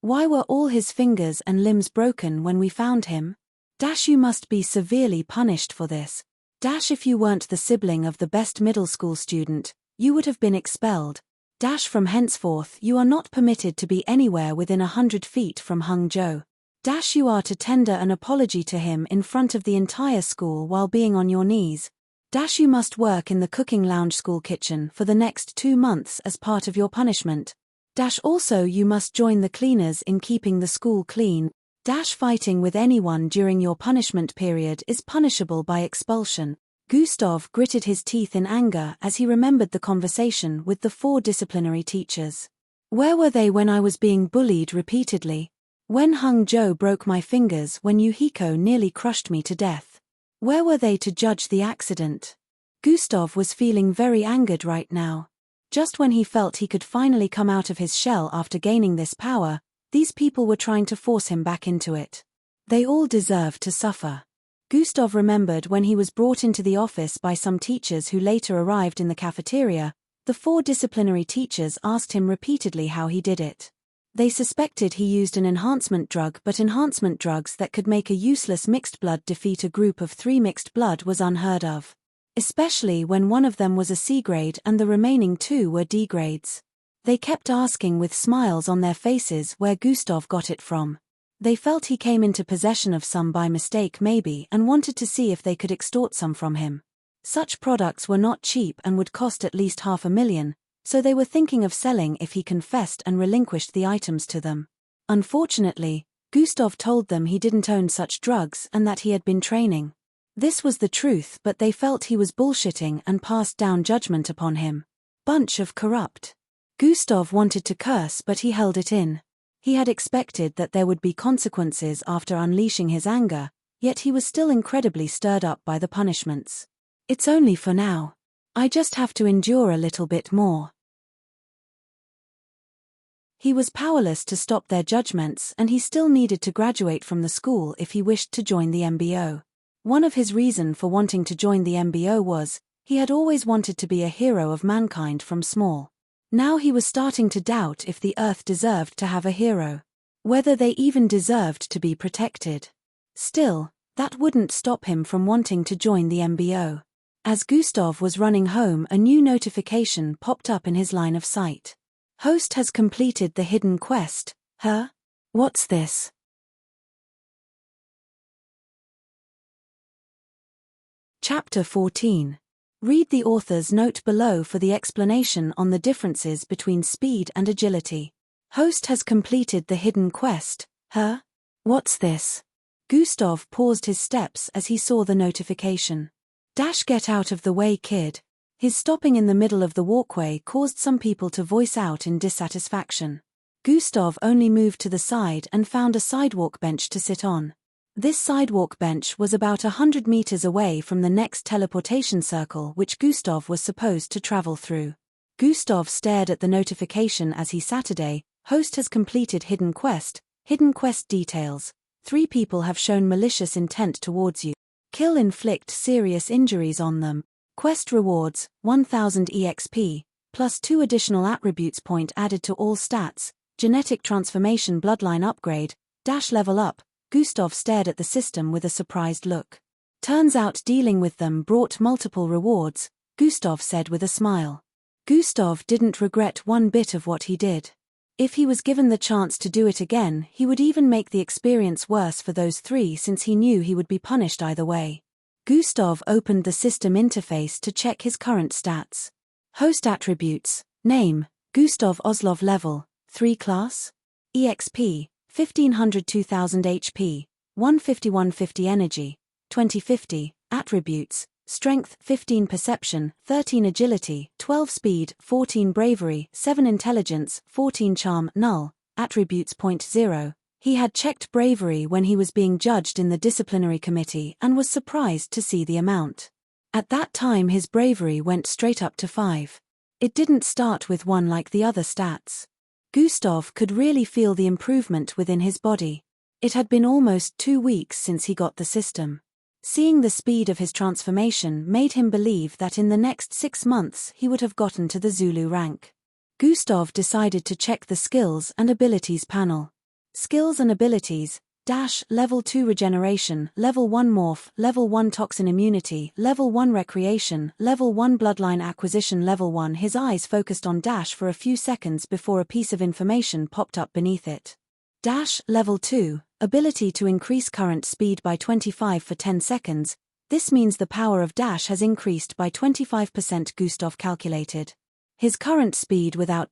Why were all his fingers and limbs broken when we found him? You must be severely punished for this. If you weren't the sibling of the best middle school student, you would have been expelled. From henceforth you are not permitted to be anywhere within 100 feet from Hung Jo. You are to tender an apology to him in front of the entire school while being on your knees. You must work in the cooking lounge school kitchen for the next 2 months as part of your punishment. Also you must join the cleaners in keeping the school clean. Fighting with anyone during your punishment period is punishable by expulsion. Gustav gritted his teeth in anger as he remembered the conversation with the 4 disciplinary teachers. Where were they when I was being bullied repeatedly? When Hung Jo broke my fingers, when Yuhiko nearly crushed me to death? Where were they to judge the accident? Gustav was feeling very angered right now. Just when he felt he could finally come out of his shell after gaining this power, these people were trying to force him back into it. They all deserved to suffer. Gustav remembered when he was brought into the office by some teachers who later arrived in the cafeteria. The 4 disciplinary teachers asked him repeatedly how he did it. They suspected he used an enhancement drug, but enhancement drugs that could make a useless mixed blood defeat a group of 3 mixed blood was unheard of. Especially when one of them was a C grade and the remaining 2 were D grades. They kept asking with smiles on their faces where Gustav got it from. They felt he came into possession of some by mistake maybe and wanted to see if they could extort some from him. Such products were not cheap and would cost at least $500,000, so they were thinking of selling if he confessed and relinquished the items to them. Unfortunately, Gustav told them he didn't own such drugs and that he had been training. This was the truth, but they felt he was bullshitting and passed down judgment upon him. Bunch of corrupt. Gustav wanted to curse, but he held it in. He had expected that there would be consequences after unleashing his anger, yet he was still incredibly stirred up by the punishments. It's only for now. I just have to endure a little bit more. He was powerless to stop their judgments, and he still needed to graduate from the school if he wished to join the MBO. One of his reasons for wanting to join the MBO was, he had always wanted to be a hero of mankind from small. Now he was starting to doubt if the Earth deserved to have a hero. Whether they even deserved to be protected. Still, that wouldn't stop him from wanting to join the MBO. As Gustav was running home, a new notification popped up in his line of sight. Host has completed the hidden quest. Huh? What's this? Chapter 14. Read the author's note below for the explanation on the differences between speed and agility. Host has completed the hidden quest. Huh? What's this? Gustav paused his steps as he saw the notification. Get out of the way, kid. His stopping in the middle of the walkway caused some people to voice out in dissatisfaction. Gustav only moved to the side and found a sidewalk bench to sit on. This sidewalk bench was about 100 meters away from the next teleportation circle which Gustav was supposed to travel through. Gustav stared at the notification as he Saturday, host has completed hidden quest details. 3 people have shown malicious intent towards you. Kill inflict serious injuries on them. Quest rewards, 1000 EXP, plus 2 additional attributes point added to all stats, genetic transformation bloodline upgrade, level up. Gustav stared at the system with a surprised look. Turns out dealing with them brought multiple rewards, Gustav said with a smile. Gustav didn't regret one bit of what he did. If he was given the chance to do it again, he would even make the experience worse for those 3 since he knew he would be punished either way. Gustav opened the system interface to check his current stats. Host attributes, name, Gustav Oslov level, 3 class, EXP, 1500 2000 HP, 150 energy, 2050, attributes, strength 15 perception, 13 agility, 12 speed, 14 bravery, 7 intelligence, 14 charm, null, attributes .0. He had checked bravery when he was being judged in the disciplinary committee and was surprised to see the amount. At that time his bravery went straight up to 5. It didn't start with one like the other stats. Gustav could really feel the improvement within his body. It had been almost 2 weeks since he got the system. Seeing the speed of his transformation made him believe that in the next 6 months he would have gotten to the Zulu rank. Gustav decided to check the Skills and Abilities panel. Skills and Abilities, Level 2 Regeneration, Level 1 Morph, Level 1 Toxin Immunity, Level 1 Recreation, Level 1 Bloodline Acquisition, Level 1. His eyes focused on for a few seconds before a piece of information popped up beneath it. Level 2, Ability to increase current speed by 25 for 10 seconds. This means the power of has increased by 25%, Gustav calculated. His current speed without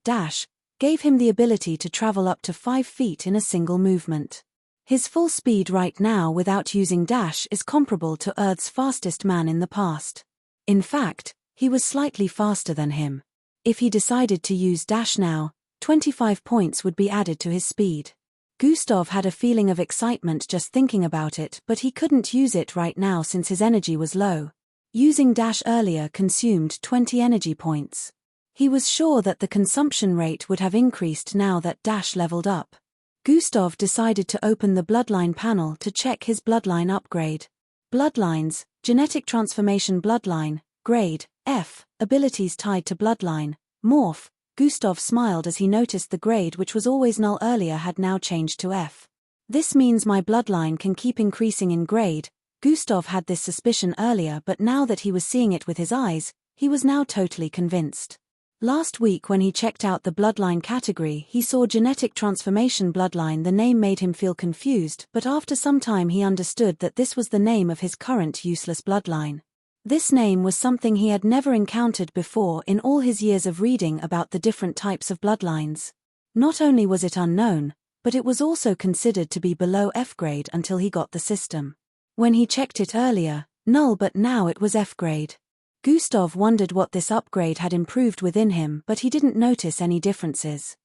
gave him the ability to travel up to 5 feet in a single movement. His full speed right now without using is comparable to Earth's fastest man in the past. In fact, he was slightly faster than him. If he decided to use now, 25 points would be added to his speed. Gustav had a feeling of excitement just thinking about it, but he couldn't use it right now since his energy was low. Using earlier consumed 20 energy points. He was sure that the consumption rate would have increased now that leveled up. Gustav decided to open the Bloodline panel to check his Bloodline upgrade. Bloodlines, Genetic Transformation Bloodline, Grade, F, Abilities tied to Bloodline, Morph. Gustav smiled as he noticed the grade, which was always null earlier, had now changed to F. This means my Bloodline can keep increasing in grade. Gustav had this suspicion earlier, but now that he was seeing it with his eyes, he was now totally convinced. Last week when he checked out the Bloodline category, he saw Genetic Transformation Bloodline. The name made him feel confused, but after some time he understood that this was the name of his current useless Bloodline. This name was something he had never encountered before in all his years of reading about the different types of Bloodlines. Not only was it unknown, but it was also considered to be below F grade until he got the system. When he checked it earlier, null, but now it was F grade. Gustav wondered what this upgrade had improved within him, but he didn't notice any differences.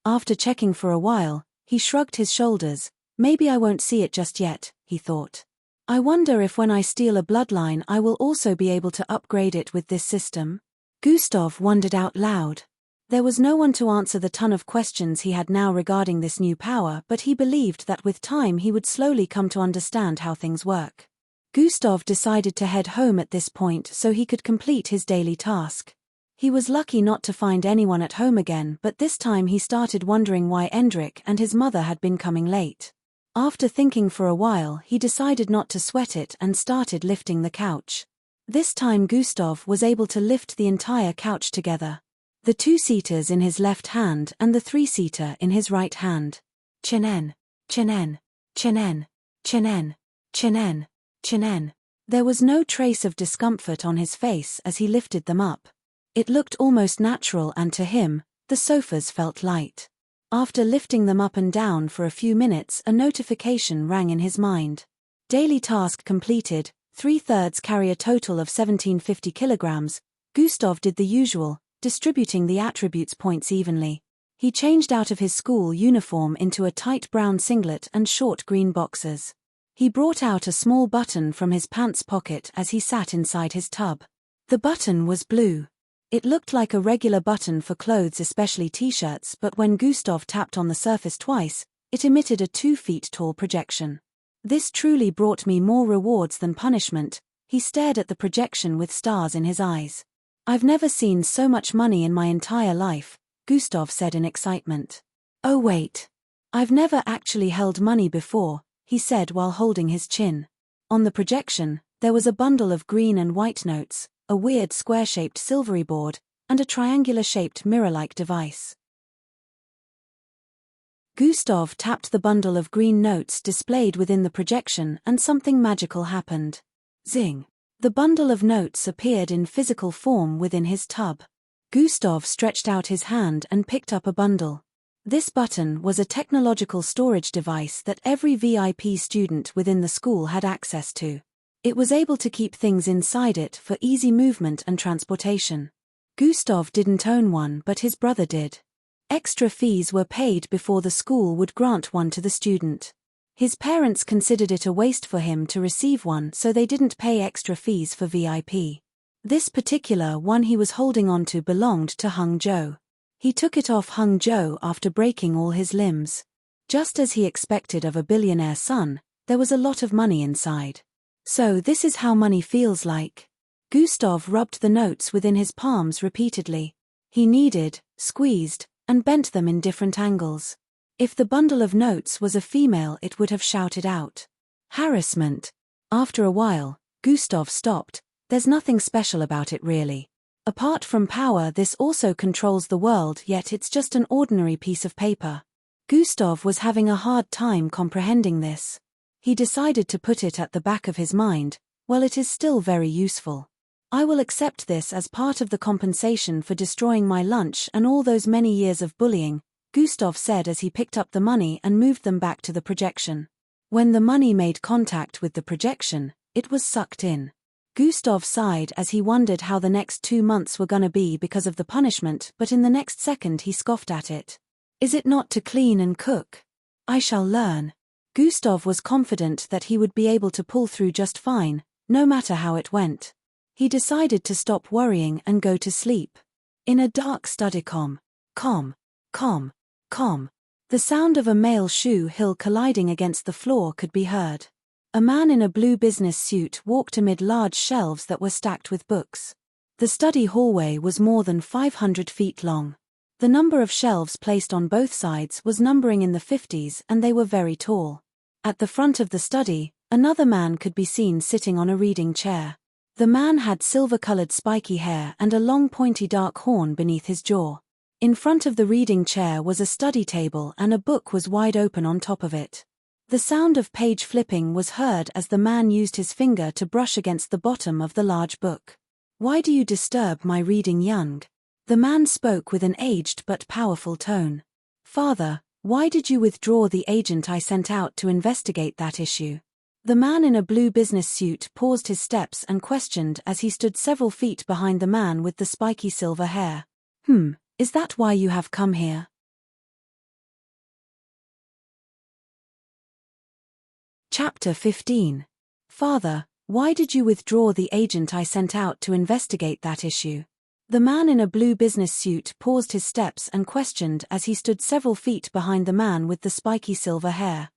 After checking for a while, he shrugged his shoulders. Maybe I won't see it just yet, he thought. I wonder if when I steal a Bloodline I will also be able to upgrade it with this system? Gustav wondered out loud. There was no one to answer the ton of questions he had now regarding this new power, but he believed that with time he would slowly come to understand how things work. Gustav decided to head home at this point so he could complete his daily task. He was lucky not to find anyone at home again, but this time he started wondering why Endrik and his mother had been coming late. After thinking for a while, he decided not to sweat it and started lifting the couch. This time Gustav was able to lift the entire couch together. The 2-seaters in his left hand and the 3-seater in his right hand. Chinen, chinen, chinen, chinen, chinen. Chinen. There was no trace of discomfort on his face as he lifted them up. It looked almost natural, and to him, the sofas felt light. After lifting them up and down for a few minutes, a notification rang in his mind. Daily task completed, 3/3 carry a total of 1750 kilograms. Gustav did the usual, distributing the attributes points evenly. He changed out of his school uniform into a tight brown singlet and short green boxers. He brought out a small button from his pants pocket as he sat inside his tub. The button was blue. It looked like a regular button for clothes, especially t-shirts, but when Gustav tapped on the surface twice, it emitted a 2 feet tall projection. This truly brought me more rewards than punishment. He stared at the projection with stars in his eyes. I've never seen so much money in my entire life, Gustav said in excitement. Oh wait. I've never actually held money before, he said while holding his chin. On the projection, there was a bundle of green and white notes, a weird square-shaped silvery board, and a triangular-shaped mirror-like device. Gustav tapped the bundle of green notes displayed within the projection and something magical happened. Zing! The bundle of notes appeared in physical form within his tub. Gustav stretched out his hand and picked up a bundle. This button was a technological storage device that every VIP student within the school had access to. It was able to keep things inside it for easy movement and transportation. Gustav didn't own one, but his brother did. Extra fees were paid before the school would grant one to the student. His parents considered it a waste for him to receive one, so they didn't pay extra fees for VIP. This particular one he was holding onto belonged to Hung Zhou. He took it off Hung Zhou after breaking all his limbs. Just as he expected of a billionaire son, there was a lot of money inside. So this is how money feels like. Gustav rubbed the notes within his palms repeatedly. He kneaded, squeezed, and bent them in different angles. If the bundle of notes was a female, it would have shouted out. Harassment. After a while, Gustav stopped. There's nothing special about it really. Apart from power, this also controls the world, yet it's just an ordinary piece of paper. Gustav was having a hard time comprehending this. He decided to put it at the back of his mind. Well, it is still very useful. I will accept this as part of the compensation for destroying my lunch and all those many years of bullying, Gustav said as he picked up the money and moved them back to the projection. When the money made contact with the projection, it was sucked in. Gustav sighed as he wondered how the next 2 months were gonna be because of the punishment, but in the next second he scoffed at it. Is it not to clean and cook? I shall learn. Gustav was confident that he would be able to pull through just fine, no matter how it went. He decided to stop worrying and go to sleep. In a dark study, the sound of a male shoe heel colliding against the floor could be heard. A man in a blue business suit walked amid large shelves that were stacked with books. The study hallway was more than 500 feet long. The number of shelves placed on both sides was numbering in the 50s, and they were very tall. At the front of the study, another man could be seen sitting on a reading chair. The man had silver-colored spiky hair and a long pointy dark horn beneath his jaw. In front of the reading chair was a study table and a book was wide open on top of it. The sound of page flipping was heard as the man used his finger to brush against the bottom of the large book. Why do you disturb my reading, young? The man spoke with an aged but powerful tone. Father, why did you withdraw the agent I sent out to investigate that issue? The man in a blue business suit paused his steps and questioned as he stood several feet behind the man with the spiky silver hair. Is that why you have come here? Chapter 15. Father, why did you withdraw the agent I sent out to investigate that issue? The man in a blue business suit paused his steps and questioned as he stood several feet behind the man with the spiky silver hair.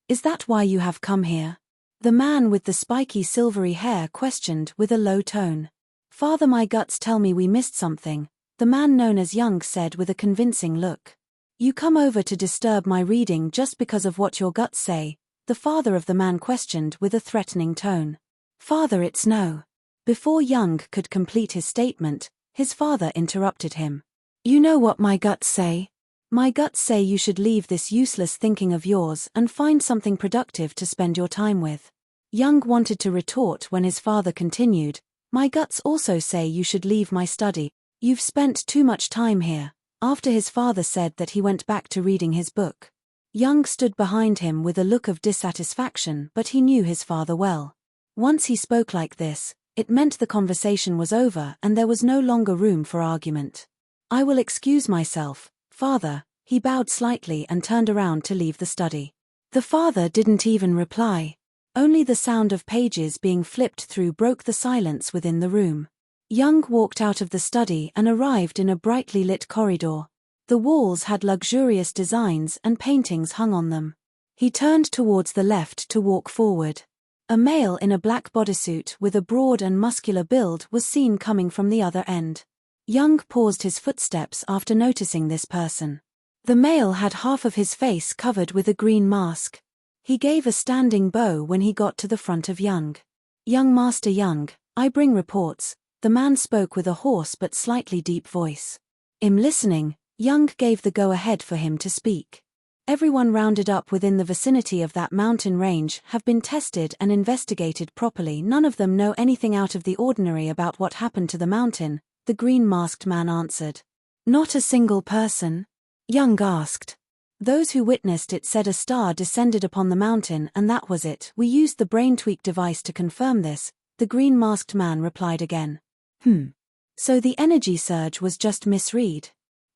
Is that why you have come here? The man with the spiky silvery hair questioned with a low tone. Father, my guts tell me we missed something, the man known as Young said with a convincing look. You come over to disturb my reading just because of what your guts say, the father of the man questioned with a threatening tone. Father, it's no. Before Young could complete his statement, his father interrupted him. You know what my guts say? My guts say you should leave this useless thinking of yours and find something productive to spend your time with. Young wanted to retort when his father continued, my guts also say you should leave my study. You've spent too much time here. After his father said that he went back to reading his book. Young stood behind him with a look of dissatisfaction, but he knew his father well. Once he spoke like this, it meant the conversation was over and there was no longer room for argument. I will excuse myself, Father. He bowed slightly and turned around to leave the study. The father didn't even reply. Only the sound of pages being flipped through broke the silence within the room. Young walked out of the study and arrived in a brightly lit corridor. The walls had luxurious designs and paintings hung on them. He turned towards the left to walk forward. A male in a black bodysuit with a broad and muscular build was seen coming from the other end. Young paused his footsteps after noticing this person. The male had half of his face covered with a green mask. He gave a standing bow when he got to the front of Young. Young Master Young, I bring reports, the man spoke with a hoarse but slightly deep voice. In listening, Young gave the go-ahead for him to speak. Everyone rounded up within the vicinity of that mountain range have been tested and investigated properly. None of them know anything out of the ordinary about what happened to the mountain, the green-masked man answered. Not a single person? Young asked. Those who witnessed it said a star descended upon the mountain and that was it. We used the brain tweak device to confirm this, the green-masked man replied again. So the energy surge was just misread.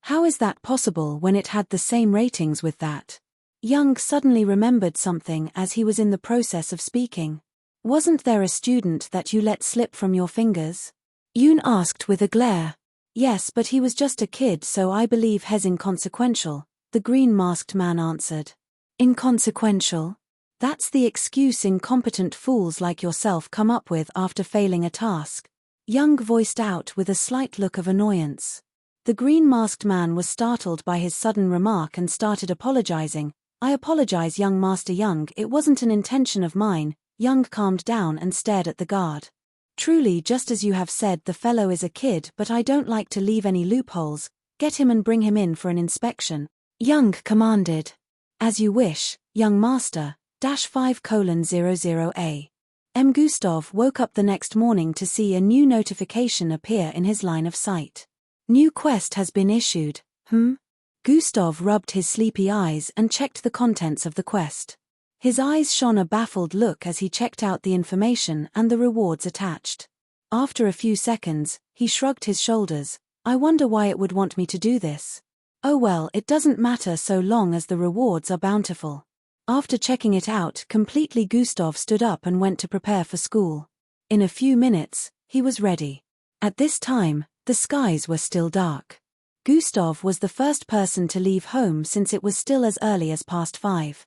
How is that possible when it had the same ratings with that? Young suddenly remembered something as he was in the process of speaking. Wasn't there a student that you let slip from your fingers? Yoon asked with a glare. Yes, but he was just a kid, so I believe he's inconsequential, the green-masked man answered. Inconsequential? That's the excuse incompetent fools like yourself come up with after failing a task, Young voiced out with a slight look of annoyance. The green-masked man was startled by his sudden remark and started apologizing. I apologize, young Master Young, it wasn't an intention of mine. Young calmed down and stared at the guard. Truly, just as you have said, the fellow is a kid, but I don't like to leave any loopholes. Get him and bring him in for an inspection, Young commanded. As you wish, young master. 5:00A. Gustav woke up the next morning to see a new notification appear in his line of sight. New quest has been issued. Gustav rubbed his sleepy eyes and checked the contents of the quest. His eyes shone a baffled look as he checked out the information and the rewards attached. After a few seconds, he shrugged his shoulders. I wonder why it would want me to do this. Oh well, it doesn't matter so long as the rewards are bountiful. After checking it out completely, Gustav stood up and went to prepare for school. In a few minutes, he was ready. At this time, the skies were still dark. Gustav was the first person to leave home since it was still as early as past 5.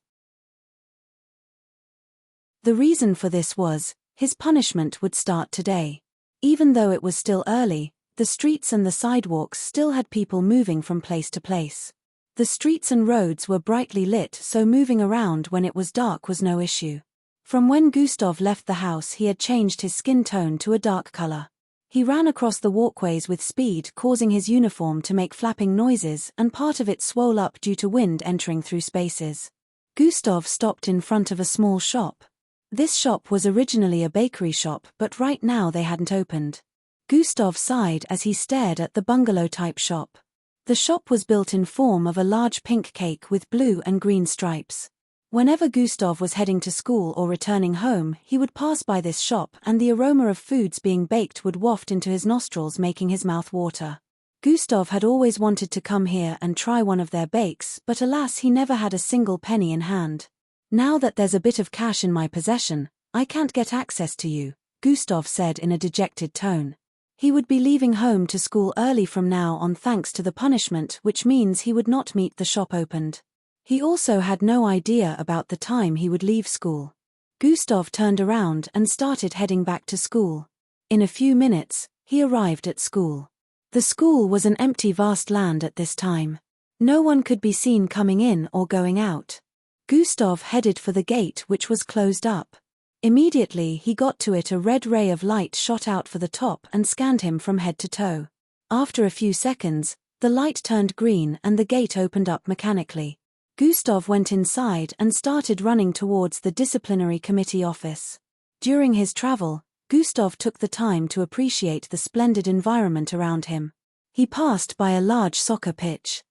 The reason for this was, his punishment would start today. Even though it was still early, the streets and the sidewalks still had people moving from place to place. The streets and roads were brightly lit, so moving around when it was dark was no issue. From when Gustav left the house, he had changed his skin tone to a dark color. He ran across the walkways with speed, causing his uniform to make flapping noises, and part of it swole up due to wind entering through spaces. Gustav stopped in front of a small shop. This shop was originally a bakery shop, but right now they hadn't opened. Gustav sighed as he stared at the bungalow-type shop. The shop was built in form of a large pink cake with blue and green stripes. Whenever Gustav was heading to school or returning home, he would pass by this shop and the aroma of foods being baked would waft into his nostrils, making his mouth water. Gustav had always wanted to come here and try one of their bakes, but alas, he never had a single penny in hand. Now that there's a bit of cash in my possession, I can't get access to you, Gustav said in a dejected tone. He would be leaving home to school early from now on thanks to the punishment, which means he would not meet the shop opened. He also had no idea about the time he would leave school. Gustav turned around and started heading back to school. In a few minutes, he arrived at school. The school was an empty vast land at this time. No one could be seen coming in or going out. Gustav headed for the gate, which was closed up. Immediately he got to it, a red ray of light shot out for the top and scanned him from head to toe. After a few seconds, the light turned green and the gate opened up mechanically. Gustav went inside and started running towards the disciplinary committee office. During his travel, Gustav took the time to appreciate the splendid environment around him. He passed by a large soccer pitch.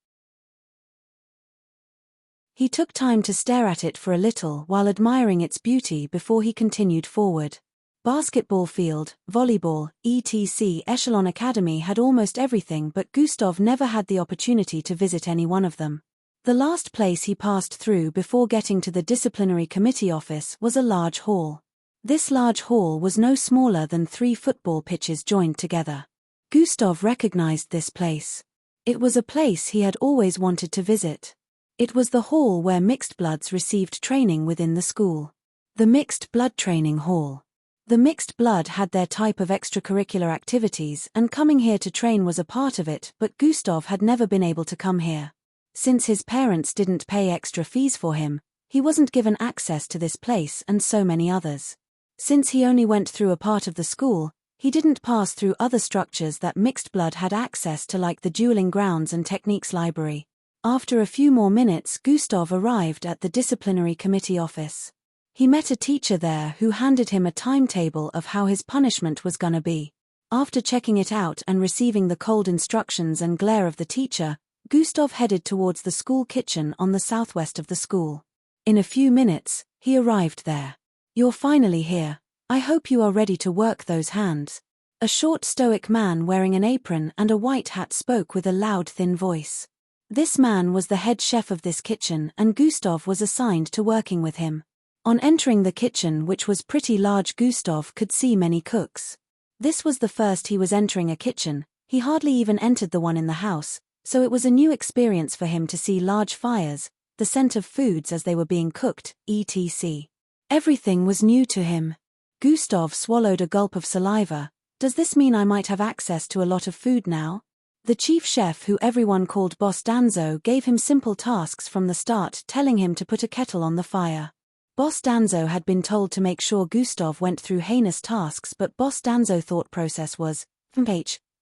He took time to stare at it for a little while admiring its beauty before he continued forward. Basketball field, volleyball, etc. Echelon Academy had almost everything, but Gustav never had the opportunity to visit any one of them. The last place he passed through before getting to the disciplinary committee office was a large hall. This large hall was no smaller than 3 football pitches joined together. Gustav recognized this place. It was a place he had always wanted to visit. It was the hall where mixed bloods received training within the school. The Mixed Blood Training Hall. The mixed blood had their type of extracurricular activities, and coming here to train was a part of it, but Gustav had never been able to come here. Since his parents didn't pay extra fees for him, he wasn't given access to this place and so many others. Since he only went through a part of the school, he didn't pass through other structures that mixed blood had access to, like the dueling grounds and techniques library. After a few more minutes, Gustav arrived at the disciplinary committee office. He met a teacher there who handed him a timetable of how his punishment was gonna be. After checking it out and receiving the cold instructions and glare of the teacher, Gustav headed towards the school kitchen on the southwest of the school. In a few minutes, he arrived there. You're finally here. I hope you are ready to work those hands. A short stoic man wearing an apron and a white hat spoke with a loud thin voice. This man was the head chef of this kitchen and Gustav was assigned to working with him. On entering the kitchen, which was pretty large, Gustav could see many cooks. This was the first he was entering a kitchen. He hardly even entered the one in the house, so it was a new experience for him to see large fires, the scent of foods as they were being cooked, etc. Everything was new to him. Gustav swallowed a gulp of saliva. Does this mean I might have access to a lot of food now? The chief chef, who everyone called Boss Danzo, gave him simple tasks from the start, telling him to put a kettle on the fire. Boss Danzo had been told to make sure Gustav went through heinous tasks, but Boss Danzo's thought process was,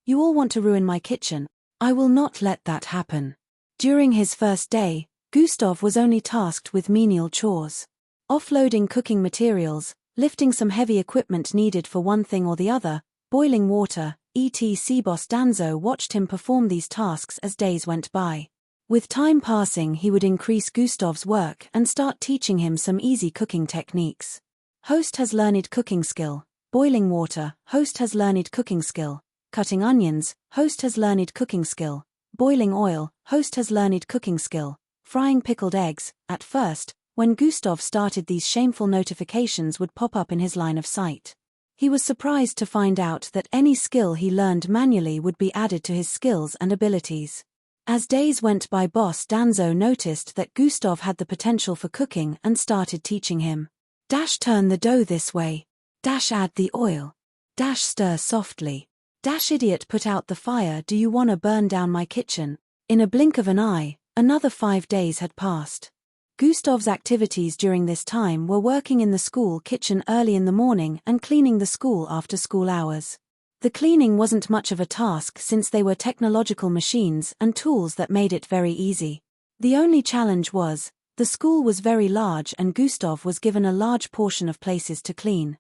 you all want to ruin my kitchen. I will not let that happen. During his first day, Gustav was only tasked with menial chores. Offloading cooking materials, lifting some heavy equipment needed for one thing or the other, boiling water, etc. Boss Danzo watched him perform these tasks as days went by. With time passing, he would increase Gustav's work and start teaching him some easy cooking techniques. Host has learned cooking skill. Boiling water, host has learned cooking skill. Cutting onions, host has learned cooking skill. Boiling oil, host has learned cooking skill. Frying pickled eggs. At first, when Gustav started, these shameful notifications would pop up in his line of sight. He was surprised to find out that any skill he learned manually would be added to his skills and abilities. As days went by, Boss Danzo noticed that Gustav had the potential for cooking and started teaching him. Turn the dough this way. Add the oil. Stir softly. Idiot, put out the fire. Do you wanna burn down my kitchen? In a blink of an eye, another 5 days had passed. Gustav's activities during this time were working in the school kitchen early in the morning and cleaning the school after school hours. The cleaning wasn't much of a task since they were technological machines and tools that made it very easy. The only challenge was, the school was very large and Gustav was given a large portion of places to clean.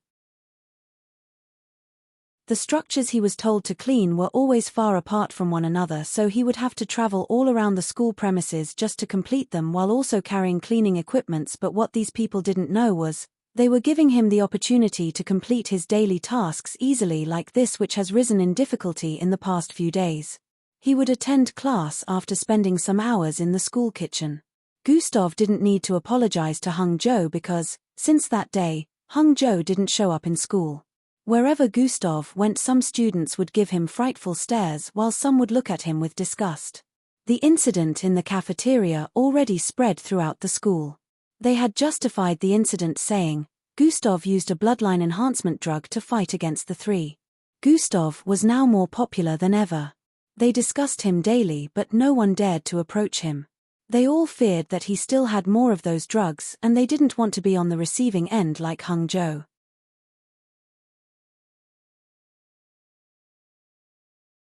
The structures he was told to clean were always far apart from one another, so he would have to travel all around the school premises just to complete them while also carrying cleaning equipments. But what these people didn't know was, they were giving him the opportunity to complete his daily tasks easily, like this, which has risen in difficulty in the past few days. He would attend class after spending some hours in the school kitchen. Gustav didn't need to apologize to Hung Jo because, since that day, Hung Jo didn't show up in school. Wherever Gustav went, some students would give him frightful stares while some would look at him with disgust. The incident in the cafeteria already spread throughout the school. They had justified the incident saying, Gustav used a bloodline enhancement drug to fight against the three. Gustav was now more popular than ever. They discussed him daily, but no one dared to approach him. They all feared that he still had more of those drugs and they didn't want to be on the receiving end like Hung Jo.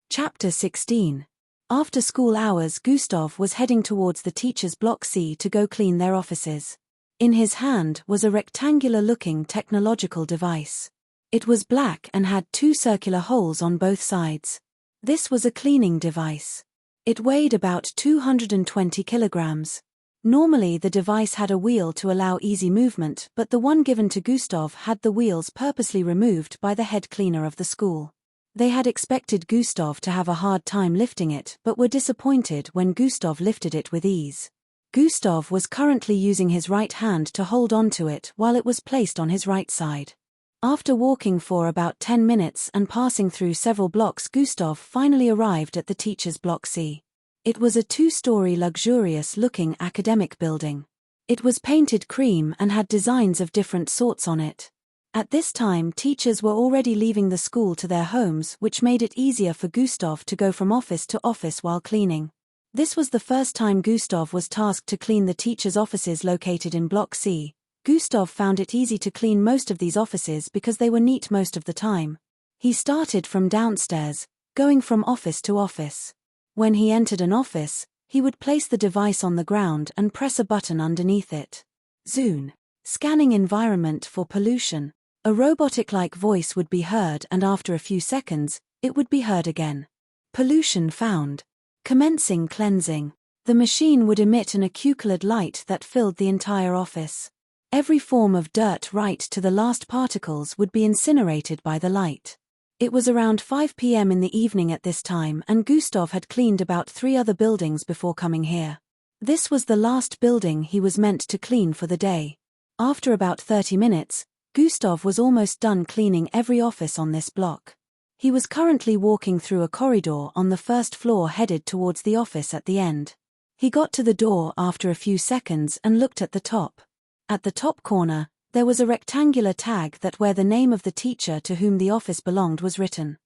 Chapter 16. After school hours, Gustav was heading towards the teachers' block C to go clean their offices. In his hand was a rectangular-looking technological device. It was black and had 2 circular holes on both sides. This was a cleaning device. It weighed about 220 kilograms. Normally the device had a wheel to allow easy movement, but the one given to Gustav had the wheels purposely removed by the head cleaner of the school. They had expected Gustav to have a hard time lifting it, but were disappointed when Gustav lifted it with ease. Gustav was currently using his right hand to hold onto it while it was placed on his right side. After walking for about 10 minutes and passing through several blocks, Gustav finally arrived at the teacher's block C. It was a 2-story luxurious-looking academic building. It was painted cream and had designs of different sorts on it. At this time, teachers were already leaving the school to their homes, which made it easier for Gustav to go from office to office while cleaning. This was the first time Gustav was tasked to clean the teachers' offices located in Block C. Gustav found it easy to clean most of these offices because they were neat most of the time. He started from downstairs, going from office to office. When he entered an office, he would place the device on the ground and press a button underneath it. Zoom. Scanning environment for pollution. A robotic-like voice would be heard, and after a few seconds, it would be heard again. Pollution found. Commencing cleansing. The machine would emit an acucolored light that filled the entire office. Every form of dirt right to the last particles would be incinerated by the light. It was around 5 p.m. in the evening at this time, and Gustav had cleaned about 3 other buildings before coming here. This was the last building he was meant to clean for the day. After about 30 minutes, Gustav was almost done cleaning every office on this block. He was currently walking through a corridor on the first floor headed towards the office at the end. He got to the door after a few seconds and looked at the top. At the top corner, there was a rectangular tag that where the name of the teacher to whom the office belonged was written.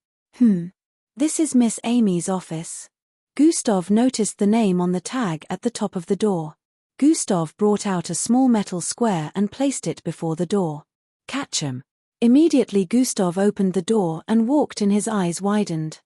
This is Miss Amy's office. Gustav noticed the name on the tag at the top of the door. Gustav brought out a small metal square and placed it before the door. Catch 'em. Immediately Gustav opened the door and walked in, his eyes widened.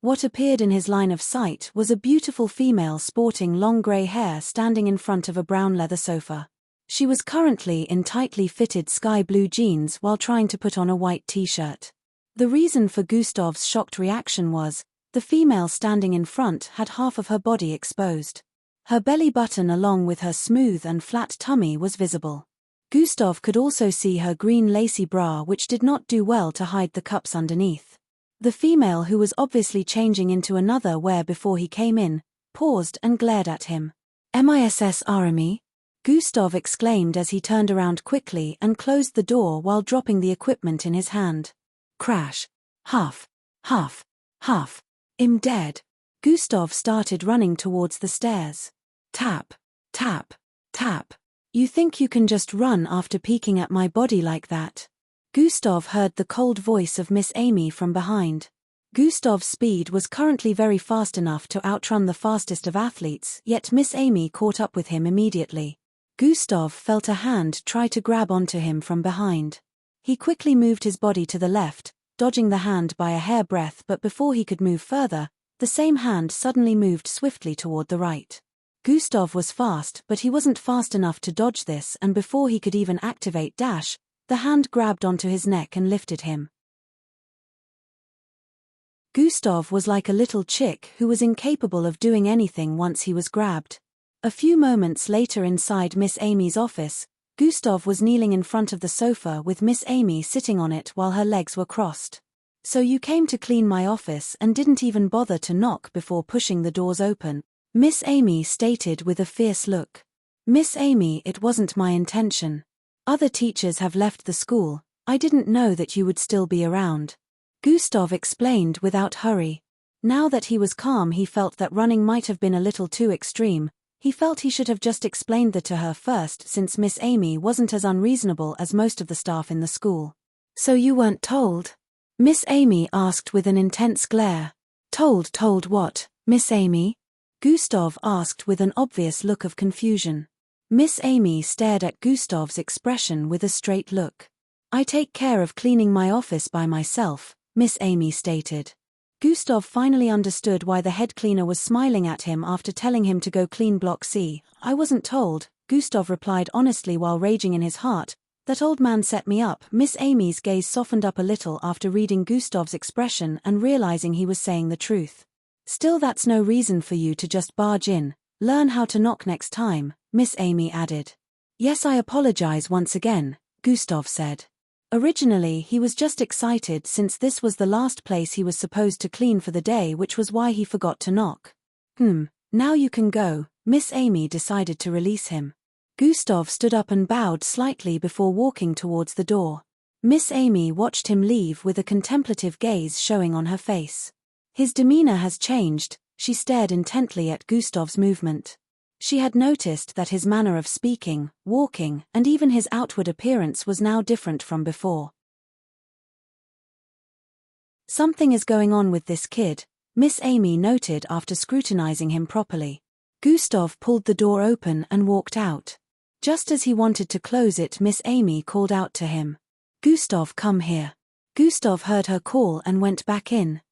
What appeared in his line of sight was a beautiful female sporting long grey hair standing in front of a brown leather sofa. She was currently in tightly fitted sky blue jeans while trying to put on a white t-shirt. The reason for Gustav's shocked reaction was, the female standing in front had half of her body exposed. Her belly button along with her smooth and flat tummy was visible. Gustav could also see her green lacy bra, which did not do well to hide the cups underneath. The female, who was obviously changing into another wear before he came in, paused and glared at him. "Miss Arami?" Gustav exclaimed as he turned around quickly and closed the door while dropping the equipment in his hand. Crash. Huff. Huff. Huff. "I'm dead." Gustav started running towards the stairs. Tap. Tap. Tap. "You think you can just run after peeking at my body like that?" Gustav heard the cold voice of Miss Amy from behind. Gustav's speed was currently very fast enough to outrun the fastest of athletes, yet Miss Amy caught up with him immediately. Gustav felt a hand try to grab onto him from behind. He quickly moved his body to the left, dodging the hand by a hairbreadth, but before he could move further, the same hand suddenly moved swiftly toward the right. Gustav was fast, but he wasn't fast enough to dodge this, and before he could even activate dash, the hand grabbed onto his neck and lifted him. Gustav was like a little chick who was incapable of doing anything once he was grabbed. A few moments later inside Miss Amy's office, Gustav was kneeling in front of the sofa with Miss Amy sitting on it while her legs were crossed. "So you came to clean my office and didn't even bother to knock before pushing the doors open," Miss Amy stated with a fierce look. "Miss Amy, it wasn't my intention. Other teachers have left the school. I didn't know that you would still be around," Gustav explained without hurry. Now that he was calm, he felt that running might have been a little too extreme. He felt he should have just explained that to her first, since Miss Amy wasn't as unreasonable as most of the staff in the school. "So you weren't told?" Miss Amy asked with an intense glare. Told what, Miss Amy?" Gustav asked with an obvious look of confusion. Miss Amy stared at Gustav's expression with a straight look. "I take care of cleaning my office by myself," Miss Amy stated. Gustav finally understood why the head cleaner was smiling at him after telling him to go clean Block C. "I wasn't told," Gustav replied honestly while raging in his heart. "That old man set me up." Miss Amy's gaze softened up a little after reading Gustav's expression and realizing he was saying the truth. "Still, that's no reason for you to just barge in. Learn how to knock next time," Miss Amy added. "Yes, I apologize once again," Gustav said. Originally, he was just excited since this was the last place he was supposed to clean for the day, which was why he forgot to knock. Now you can go." Miss Amy decided to release him. Gustav stood up and bowed slightly before walking towards the door. Miss Amy watched him leave with a contemplative gaze showing on her face. His demeanor has changed. She stared intently at Gustav's movement. She had noticed that his manner of speaking, walking, and even his outward appearance was now different from before. "Something is going on with this kid," Miss Amy noted after scrutinizing him properly. Gustav pulled the door open and walked out. Just as he wanted to close it, Miss Amy called out to him. "Gustav, come here." Gustav heard her call and went back in.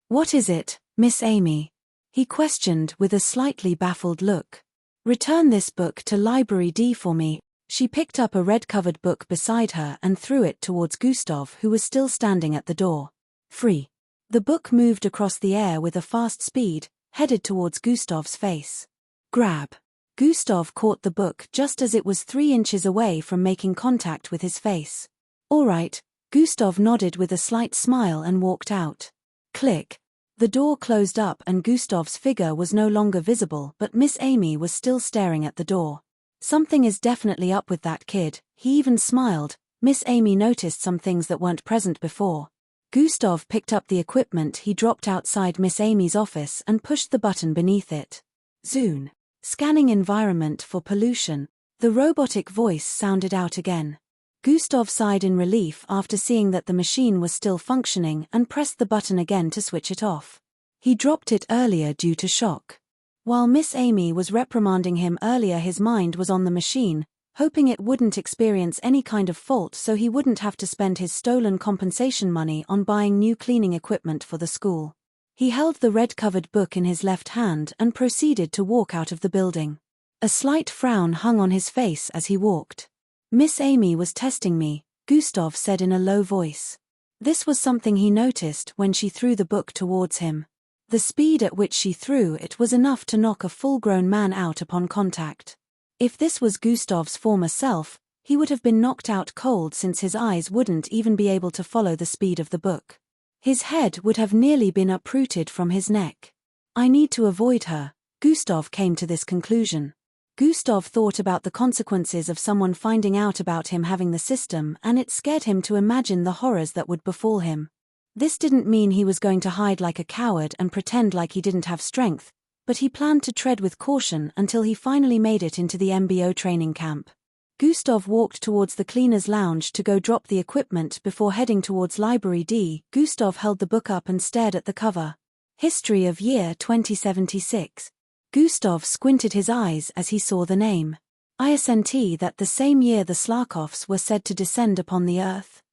What is it, Miss Amy?" he questioned with a slightly baffled look. "Return this book to Library D for me." She picked up a red-covered book beside her and threw it towards Gustav, who was still standing at the door. "Free." The book moved across the air with a fast speed, headed towards Gustav's face. "Grab." Gustav caught the book just as it was 3 inches away from making contact with his face. "All right," Gustav nodded with a slight smile and walked out. Click. The door closed up and Gustav's figure was no longer visible, but Miss Amy was still staring at the door. "Something is definitely up with that kid," he even smiled, Miss Amy noticed some things that weren't present before. Gustav picked up the equipment he dropped outside Miss Amy's office and pushed the button beneath it. Zoom. Scanning environment for pollution. The robotic voice sounded out again. Gustav sighed in relief after seeing that the machine was still functioning and pressed the button again to switch it off. He dropped it earlier due to shock. While Miss Amy was reprimanding him earlier, his mind was on the machine, hoping it wouldn't experience any kind of fault so he wouldn't have to spend his stolen compensation money on buying new cleaning equipment for the school. He held the red-covered book in his left hand and proceeded to walk out of the building. A slight frown hung on his face as he walked. Miss Amy was testing me, Gustav said in a low voice. This was something he noticed when she threw the book towards him. The speed at which she threw it was enough to knock a full-grown man out upon contact. If this was Gustav's former self, he would have been knocked out cold since his eyes wouldn't even be able to follow the speed of the book. His head would have nearly been uprooted from his neck. I need to avoid her, Gustav came to this conclusion. Gustav thought about the consequences of someone finding out about him having the system, and it scared him to imagine the horrors that would befall him. This didn't mean he was going to hide like a coward and pretend like he didn't have strength, but he planned to tread with caution until he finally made it into the MBO training camp. Gustav walked towards the cleaner's lounge to go drop the equipment before heading towards Library D. Gustav held the book up and stared at the cover. History of Year 2076. Gustav squinted his eyes as he saw the name. ISNT that the same year the Slarkovs were said to descend upon the earth.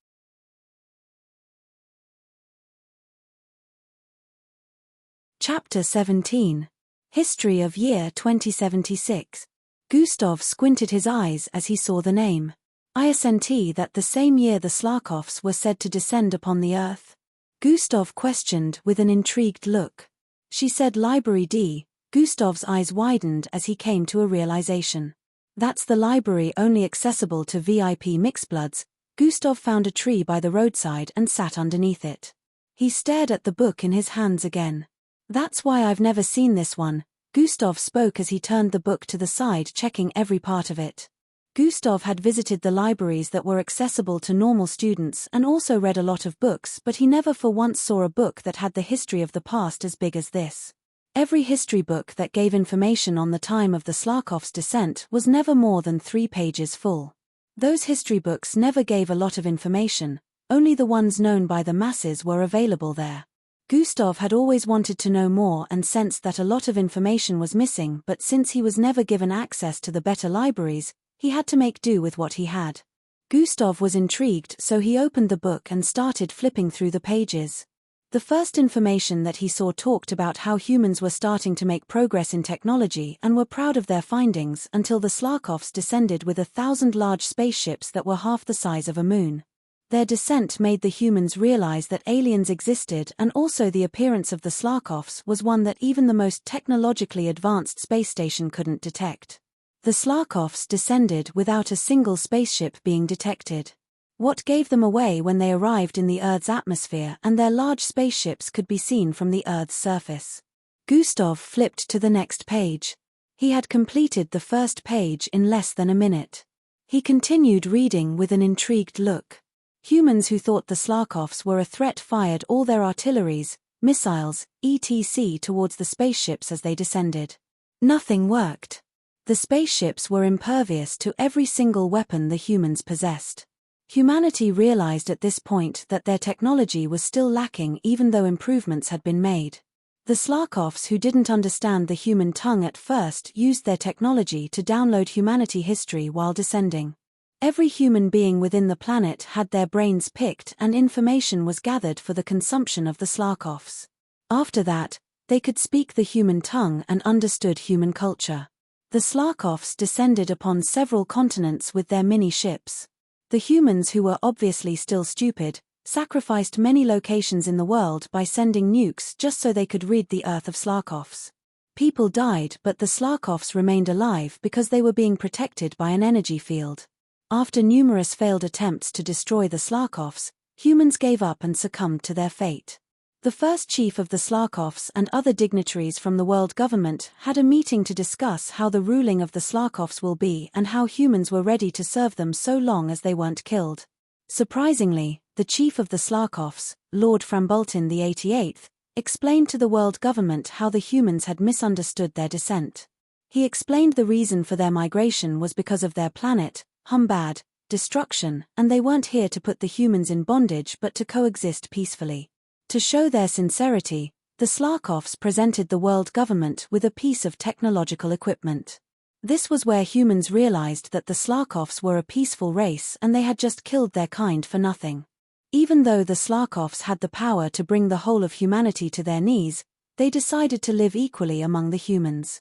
Chapter 17. History of Year 2076. Gustav squinted his eyes as he saw the name. ISNT that the same year the Slarkovs were said to descend upon the earth. Gustav questioned with an intrigued look. She said Library D. Gustav's eyes widened as he came to a realization. That's the library only accessible to VIP mixedbloods. Gustav found a tree by the roadside and sat underneath it. He stared at the book in his hands again. That's why I've never seen this one, Gustav spoke as he turned the book to the side, checking every part of it. Gustav had visited the libraries that were accessible to normal students and also read a lot of books, but he never for once saw a book that had the history of the past as big as this. Every history book that gave information on the time of the Slarkovs' descent was never more than 3 pages full. Those history books never gave a lot of information, only the ones known by the masses were available there. Gustav had always wanted to know more and sensed that a lot of information was missing, but since he was never given access to the better libraries, he had to make do with what he had. Gustav was intrigued, so he opened the book and started flipping through the pages. The first information that he saw talked about how humans were starting to make progress in technology and were proud of their findings until the Slarkovs descended with 1,000 large spaceships that were half the size of a moon. Their descent made the humans realize that aliens existed, and also the appearance of the Slarkovs was one that even the most technologically advanced space station couldn't detect. The Slarkovs descended without a single spaceship being detected. What gave them away when they arrived in the Earth's atmosphere and their large spaceships could be seen from the Earth's surface? Gustav flipped to the next page. He had completed the first page in less than a minute. He continued reading with an intrigued look. Humans who thought the Slarkovs were a threat fired all their artilleries, missiles, etc. towards the spaceships as they descended. Nothing worked. The spaceships were impervious to every single weapon the humans possessed. Humanity realized at this point that their technology was still lacking even though improvements had been made. The Slarkovs, who didn't understand the human tongue at first, used their technology to download humanity history while descending. Every human being within the planet had their brains picked and information was gathered for the consumption of the Slarkovs. After that, they could speak the human tongue and understood human culture. The Slarkovs descended upon several continents with their mini-ships. The humans, who were obviously still stupid, sacrificed many locations in the world by sending nukes just so they could rid the Earth of Slarkovs. People died, but the Slarkovs remained alive because they were being protected by an energy field. After numerous failed attempts to destroy the Slarkovs, humans gave up and succumbed to their fate. The first chief of the Slarkovs and other dignitaries from the world government had a meeting to discuss how the ruling of the Slarkovs will be and how humans were ready to serve them so long as they weren't killed. Surprisingly, the chief of the Slarkovs, Lord Frambultin the 88th, explained to the world government how the humans had misunderstood their descent. He explained the reason for their migration was because of their planet, Humbad, destruction, and they weren't here to put the humans in bondage but to coexist peacefully. To show their sincerity, the Slarkovs presented the world government with a piece of technological equipment. This was where humans realized that the Slarkovs were a peaceful race and they had just killed their kind for nothing. Even though the Slarkovs had the power to bring the whole of humanity to their knees, they decided to live equally among the humans.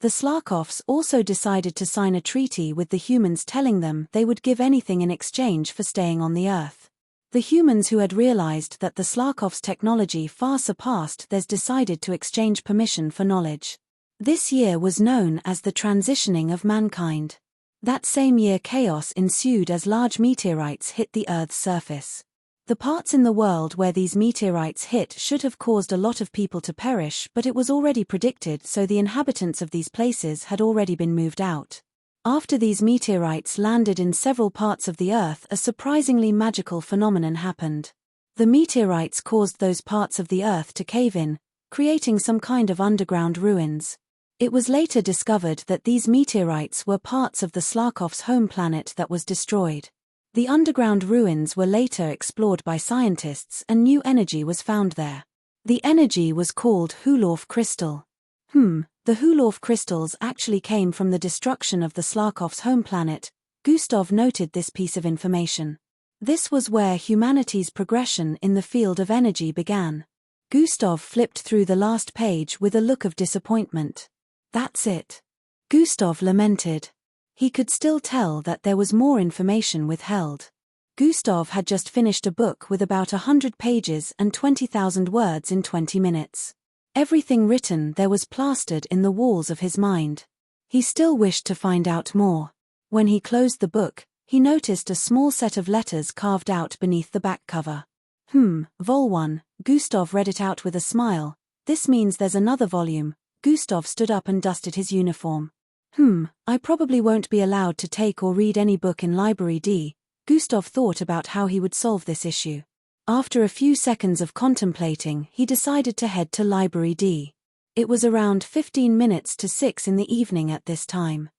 The Slarkovs also decided to sign a treaty with the humans telling them they would give anything in exchange for staying on the Earth. The humans who had realized that the Slarkovs' technology far surpassed theirs decided to exchange permission for knowledge. This year was known as the transitioning of mankind. That same year chaos ensued as large meteorites hit the Earth's surface. The parts in the world where these meteorites hit should have caused a lot of people to perish, but it was already predicted, so the inhabitants of these places had already been moved out. After these meteorites landed in several parts of the Earth, a surprisingly magical phenomenon happened. The meteorites caused those parts of the Earth to cave in, creating some kind of underground ruins. It was later discovered that these meteorites were parts of the Slarkovs' home planet that was destroyed. The underground ruins were later explored by scientists and new energy was found there. The energy was called Hulorf crystal. The Hulorf crystals actually came from the destruction of the Slarkovs' home planet. Gustav noted this piece of information. This was where humanity's progression in the field of energy began. Gustav flipped through the last page with a look of disappointment. That's it. Gustav lamented. He could still tell that there was more information withheld. Gustav had just finished a book with about 100 pages and 20,000 words in 20 minutes. Everything written there was plastered in the walls of his mind. He still wished to find out more. When he closed the book, he noticed a small set of letters carved out beneath the back cover. Vol 1, Gustav read it out with a smile. This means there's another volume. Gustav stood up and dusted his uniform. I probably won't be allowed to take or read any book in Library D. Gustav thought about how he would solve this issue. After a few seconds of contemplating, he decided to head to Library D. It was around 15 minutes to 6 in the evening at this time.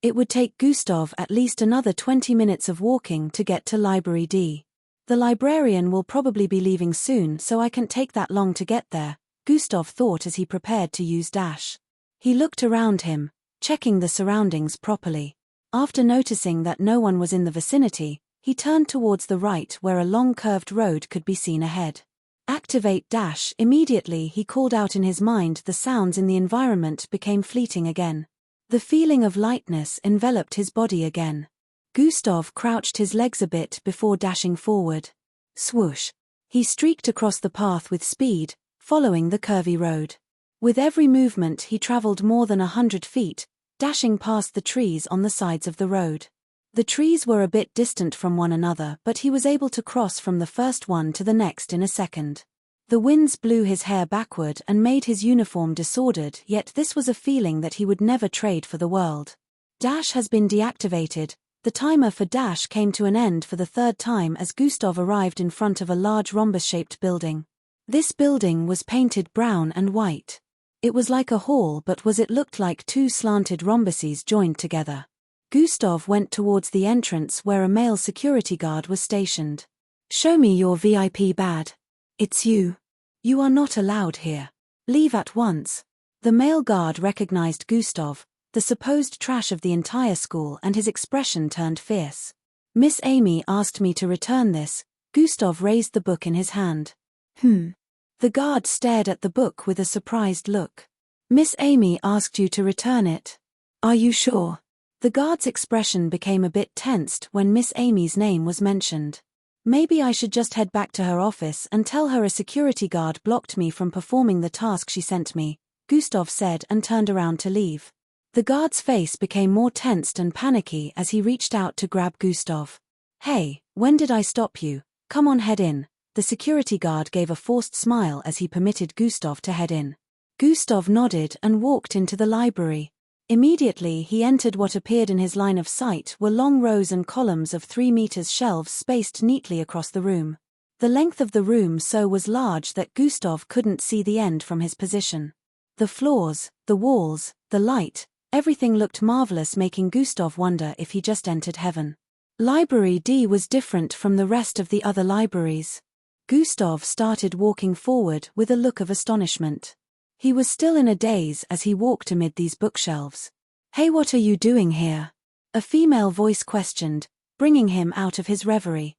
It would take Gustav at least another 20 minutes of walking to get to Library D. The librarian will probably be leaving soon, so I can't take that long to get there, Gustav thought as he prepared to use dash. He looked around him, checking the surroundings properly. After noticing that no one was in the vicinity, he turned towards the right where a long curved road could be seen ahead. Activate dash. Immediately he called out in his mind. The sounds in the environment became fleeting again. The feeling of lightness enveloped his body again. Gustav crouched his legs a bit before dashing forward. Swoosh! He streaked across the path with speed, following the curvy road. With every movement he traveled more than 100 feet, dashing past the trees on the sides of the road. The trees were a bit distant from one another, but he was able to cross from the first one to the next in a second. The winds blew his hair backward and made his uniform disordered, yet this was a feeling that he would never trade for the world. Dash has been deactivated. The timer for dash came to an end for the third time as Gustav arrived in front of a large rhombus-shaped building. This building was painted brown and white. It was like a hall, but it looked like two slanted rhombuses joined together. Gustav went towards the entrance where a male security guard was stationed. "Show me your VIP badge. It's you. You are not allowed here. Leave at once." The male guard recognized Gustav, the supposed trash of the entire school, and his expression turned fierce. "Miss Amy asked me to return this." Gustav raised the book in his hand. The guard stared at the book with a surprised look. "Miss Amy asked you to return it. Are you sure?" The guard's expression became a bit tensed when Miss Amy's name was mentioned. "Maybe I should just head back to her office and tell her a security guard blocked me from performing the task she sent me," Gustav said and turned around to leave. The guard's face became more tensed and panicky as he reached out to grab Gustav. "Hey, when did I stop you? Come on, head in." The security guard gave a forced smile as he permitted Gustav to head in. Gustav nodded and walked into the library. Immediately he entered what appeared in his line of sight were long rows and columns of 3 meters shelves spaced neatly across the room. The length of the room so was large that Gustav couldn't see the end from his position. The floors, the walls, the light, everything looked marvelous, making Gustav wonder if he just entered heaven. Library D was different from the rest of the other libraries. Gustav started walking forward with a look of astonishment. He was still in a daze as he walked amid these bookshelves. "Hey, what are you doing here?" a female voice questioned, bringing him out of his reverie.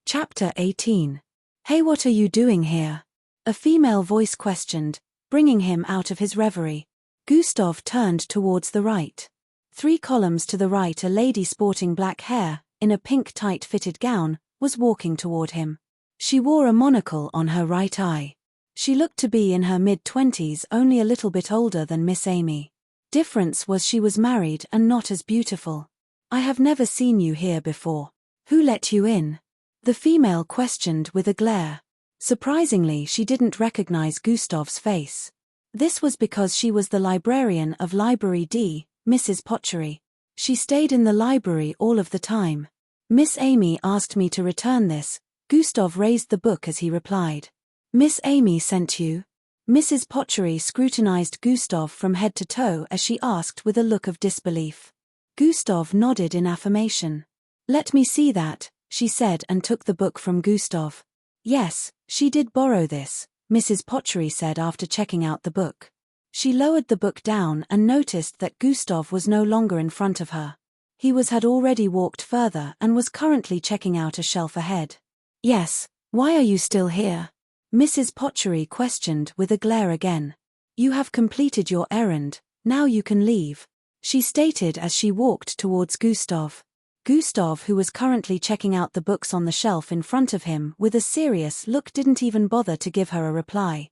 Chapter 18. "Hey, what are you doing here?" a female voice questioned, bringing him out of his reverie. Gustav turned towards the right. 3 columns to the right, a lady sporting black hair, in a pink tight-fitted gown, was walking toward him. She wore a monocle on her right eye. She looked to be in her mid-20s, only a little bit older than Miss Amy. Difference was she was married and not as beautiful. "I have never seen you here before. Who let you in?" the female questioned with a glare. Surprisingly, she didn't recognize Gustav's face. This was because she was the librarian of Library D, Mrs. Potchery. She stayed in the library all of the time. "Miss Amy asked me to return this." Gustav raised the book as he replied. "Miss Amy sent you?" Mrs. Potchery scrutinized Gustav from head to toe as she asked with a look of disbelief. Gustav nodded in affirmation. "Let me see that," she said and took the book from Gustav. "Yes, she did borrow this," Mrs. Potchery said after checking out the book. She lowered the book down and noticed that Gustav was no longer in front of her. He had already walked further and was currently checking out a shelf ahead. "Yes, why are you still here?" Mrs. Potchery questioned with a glare again. "You have completed your errand, now you can leave," she stated as she walked towards Gustav. Gustav, who was currently checking out the books on the shelf in front of him with a serious look, didn't even bother to give her a reply.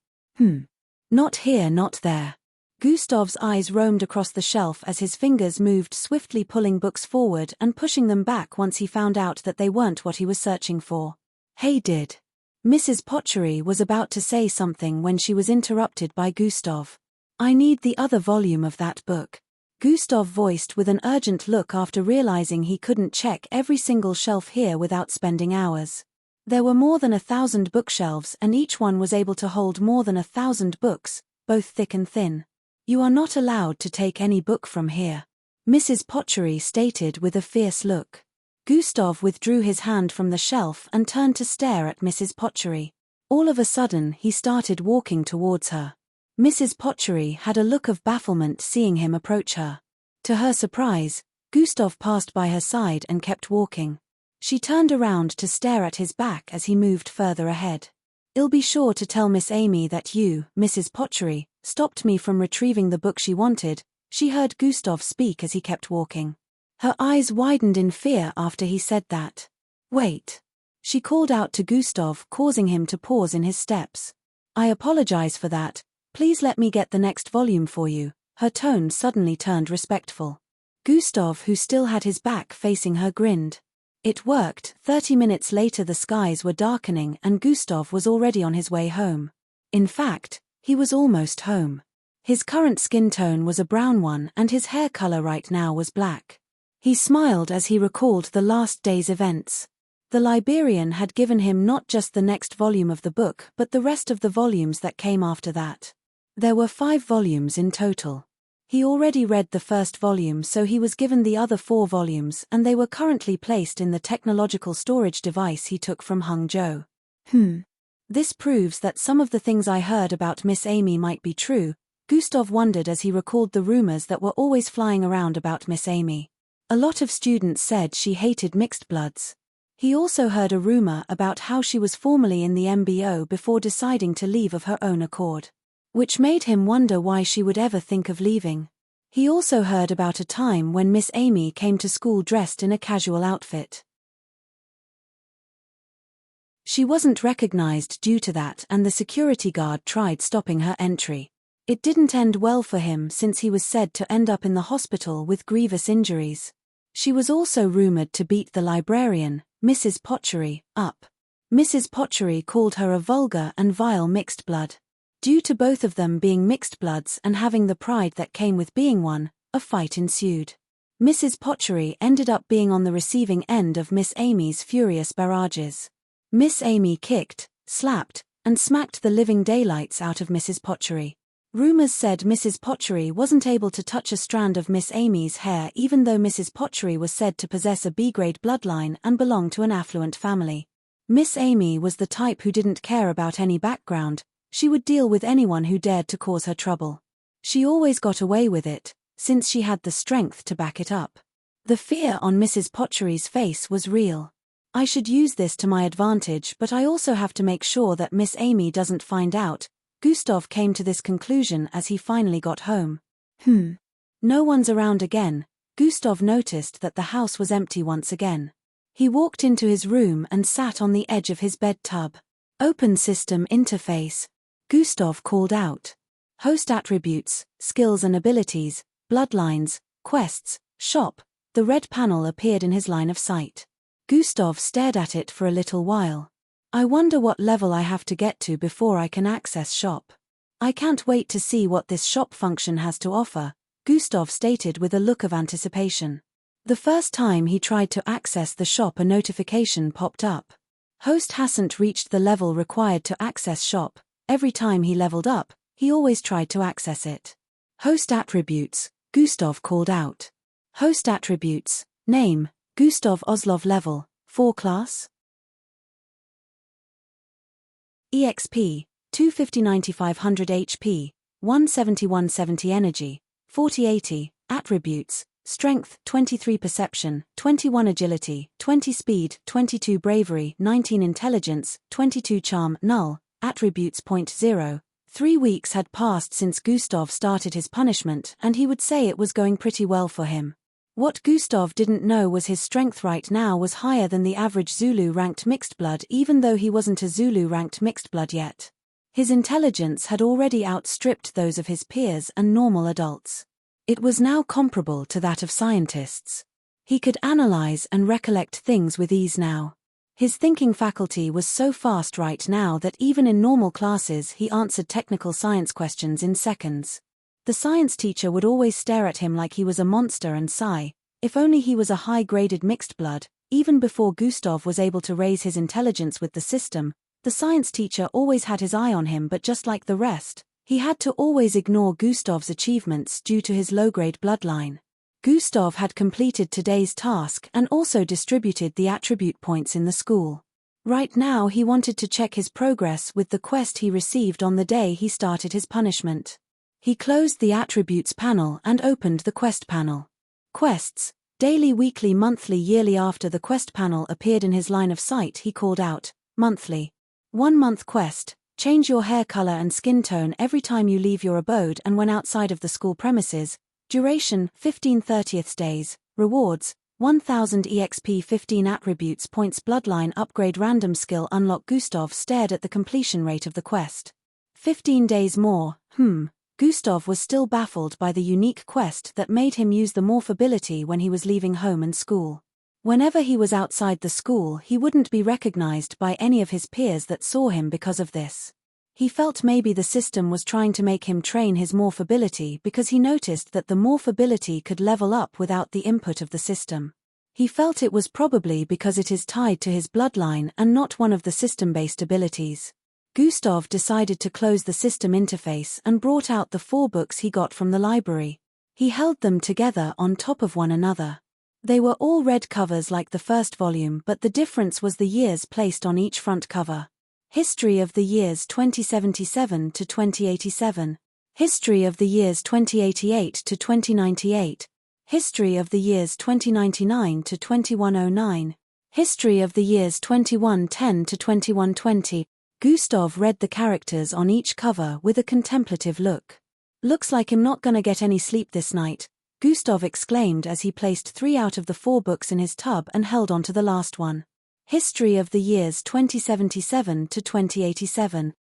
Not here, not there." Gustav's eyes roamed across the shelf as his fingers moved swiftly, pulling books forward and pushing them back once he found out that they weren't what he was searching for. "Hey, did." Mrs. Potchery was about to say something when she was interrupted by Gustav. "I need the other volume of that book," Gustav voiced with an urgent look after realizing he couldn't check every single shelf here without spending hours. There were more than 1,000 bookshelves and each one was able to hold more than 1,000 books, both thick and thin. "You are not allowed to take any book from here," Mrs. Potchery stated with a fierce look. Gustav withdrew his hand from the shelf and turned to stare at Mrs. Potchery. All of a sudden he started walking towards her. Mrs. Potchery had a look of bafflement seeing him approach her. To her surprise, Gustav passed by her side and kept walking. She turned around to stare at his back as he moved further ahead. "I'll be sure to tell Miss Amy that you, Mrs. Potchery, stopped me from retrieving the book she wanted," she heard Gustav speak as he kept walking. Her eyes widened in fear after he said that. "Wait," she called out to Gustav, causing him to pause in his steps. "I apologize for that. Please let me get the next volume for you." Her tone suddenly turned respectful. Gustav, who still had his back facing her, grinned. It worked. 30 minutes later the skies were darkening and Gustav was already on his way home. In fact, he was almost home. His current skin tone was a brown one and his hair color right now was black. He smiled as he recalled the last day's events. The librarian had given him not just the next volume of the book but the rest of the volumes that came after that. There were 5 volumes in total. He already read the first volume, so he was given the other 4 volumes and they were currently placed in the technological storage device he took from Hangzhou. This proves that some of the things I heard about Miss Amy might be true, Gustav wondered as he recalled the rumors that were always flying around about Miss Amy. A lot of students said she hated mixed bloods. He also heard a rumor about how she was formerly in the MBO before deciding to leave of her own accord, which made him wonder why she would ever think of leaving. He also heard about a time when Miss Amy came to school dressed in a casual outfit. She wasn't recognized due to that and the security guard tried stopping her entry. It didn't end well for him since he was said to end up in the hospital with grievous injuries. She was also rumored to beat the librarian, Mrs. Potchery, up. Mrs. Pottery called her a vulgar and vile mixed blood. Due to both of them being mixed bloods and having the pride that came with being one, a fight ensued. Mrs. Pottery ended up being on the receiving end of Miss Amy's furious barrages. Miss Amy kicked, slapped, and smacked the living daylights out of Mrs. Pottery. Rumors said Mrs. Pottery wasn't able to touch a strand of Miss Amy's hair even though Mrs. Pottery was said to possess a B-grade bloodline and belong to an affluent family. Miss Amy was the type who didn't care about any background. She would deal with anyone who dared to cause her trouble. She always got away with it, since she had the strength to back it up. The fear on Mrs. Pottery's face was real. I should use this to my advantage, but I also have to make sure that Miss Amy doesn't find out. Gustav came to this conclusion as he finally got home. No one's around again. Gustav noticed that the house was empty once again. He walked into his room and sat on the edge of his bed tub. Open system interface. Gustav called out. Host attributes, skills and abilities, bloodlines, quests, shop. The red panel appeared in his line of sight. Gustav stared at it for a little while. I wonder what level I have to get to before I can access shop. I can't wait to see what this shop function has to offer, Gustav stated with a look of anticipation. The first time he tried to access the shop, a notification popped up. Host hasn't reached the level required to access shop. Every time he leveled up, he always tried to access it. Host attributes, Gustav called out. Host attributes, name, Gustav Oslov, level, 4 class. EXP, 250 9500 HP, 170 170 energy, 4080, attributes, strength 23 perception, 21 agility, 20 speed, 22 bravery, 19 intelligence, 22 charm, null, attributes. 0. 3 weeks had passed since Gustav started his punishment and he would say it was going pretty well for him. What Gustav didn't know was his strength right now was higher than the average Zulu ranked mixed blood even though he wasn't a Zulu ranked mixed blood yet. His intelligence had already outstripped those of his peers and normal adults. It was now comparable to that of scientists. He could analyze and recollect things with ease now. His thinking faculty was so fast right now that even in normal classes he answered technical science questions in seconds. The science teacher would always stare at him like he was a monster and sigh, if only he was a high-graded mixed blood. Even before Gustav was able to raise his intelligence with the system, the science teacher always had his eye on him, but just like the rest, he had to always ignore Gustav's achievements due to his low-grade bloodline. Gustav had completed today's task and also distributed the attribute points in the school. Right now he wanted to check his progress with the quest he received on the day he started his punishment. He closed the attributes panel and opened the quest panel. Quests, daily, weekly, monthly, yearly. After the quest panel appeared in his line of sight, he called out, monthly. 1 month quest. Change your hair color and skin tone every time you leave your abode and when outside of the school premises. Duration, 15 30th days. Rewards, 1000 EXP, 15 attributes points. Bloodline upgrade, random skill unlock. Gustav stared at the completion rate of the quest. 15 days more. Gustav was still baffled by the unique quest that made him use the morph ability when he was leaving home and school. Whenever he was outside the school, he wouldn't be recognized by any of his peers that saw him because of this. He felt maybe the system was trying to make him train his morph ability because he noticed that the morph ability could level up without the input of the system. He felt it was probably because it is tied to his bloodline and not one of the system-based abilities. Gustav decided to close the system interface and brought out the 4 books he got from the library. He held them together on top of one another. They were all red covers like the first volume, but the difference was the years placed on each front cover. History of the years 2077 to 2087. History of the years 2088 to 2098. History of the years 2099 to 2109. History of the years 2110 to 2120. Gustav read the characters on each cover with a contemplative look. Looks like I'm not gonna get any sleep this night, Gustav exclaimed as he placed 3 out of the 4 books in his tub and held on to the last one. History of the years 2077 to 2087.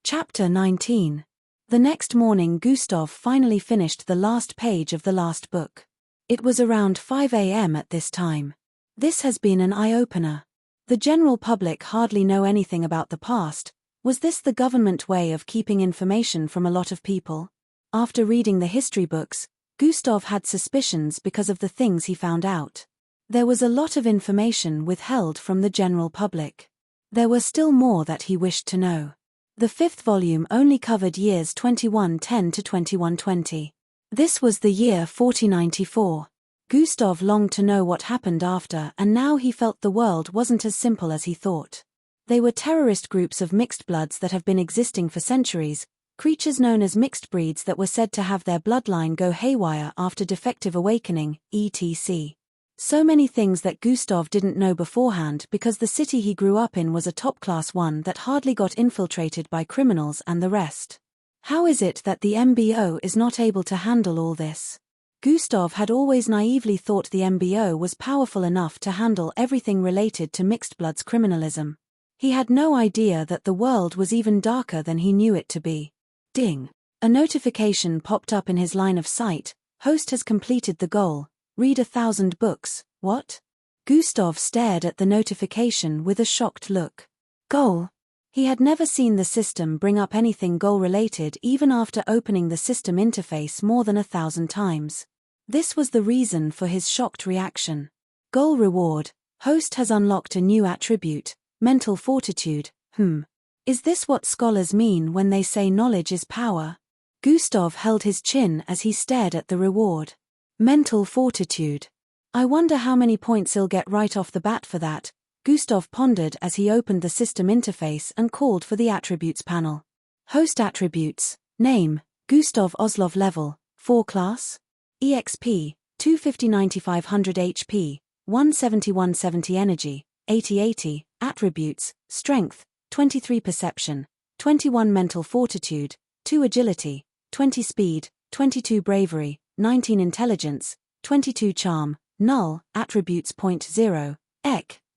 Chapter 19. The next morning Gustav finally finished the last page of the last book. It was around 5 a.m. at this time. This has been an eye-opener. The general public hardly know anything about the past. Was this the government way of keeping information from a lot of people? After reading the history books, Gustav had suspicions because of the things he found out. There was a lot of information withheld from the general public. There were still more that he wished to know. The fifth volume only covered years 2110 to 2120. This was the year 4094. Gustav longed to know what happened after, and now he felt the world wasn't as simple as he thought. They were terrorist groups of mixed bloods that have been existing for centuries, creatures known as mixed breeds that were said to have their bloodline go haywire after defective awakening, etc. So many things that Gustav didn't know beforehand because the city he grew up in was a top-class one that hardly got infiltrated by criminals and the rest. How is it that the MBO is not able to handle all this? Gustav had always naively thought the MBO was powerful enough to handle everything related to mixed bloods criminalism. He had no idea that the world was even darker than he knew it to be. Ding! A notification popped up in his line of sight. Host has completed the goal. Read 1,000 books. What? Gustav stared at the notification with a shocked look. Goal? He had never seen the system bring up anything goal-related even after opening the system interface more than 1,000 times. This was the reason for his shocked reaction. Goal reward. Host has unlocked a new attribute. Mental fortitude. Is this what scholars mean when they say knowledge is power? Gustav held his chin as he stared at the reward. Mental fortitude. I wonder how many points he'll get right off the bat for that, Gustav pondered as he opened the system interface and called for the attributes panel. Host attributes. Name, Gustav Oslov level, 4 class. EXP, 250-9500 HP, 170-170 energy, 80-80. Attributes, strength, 23 perception, 21 mental fortitude, 2 agility, 20 speed, 22 bravery, 19 intelligence, 22 charm, null, attributes .0,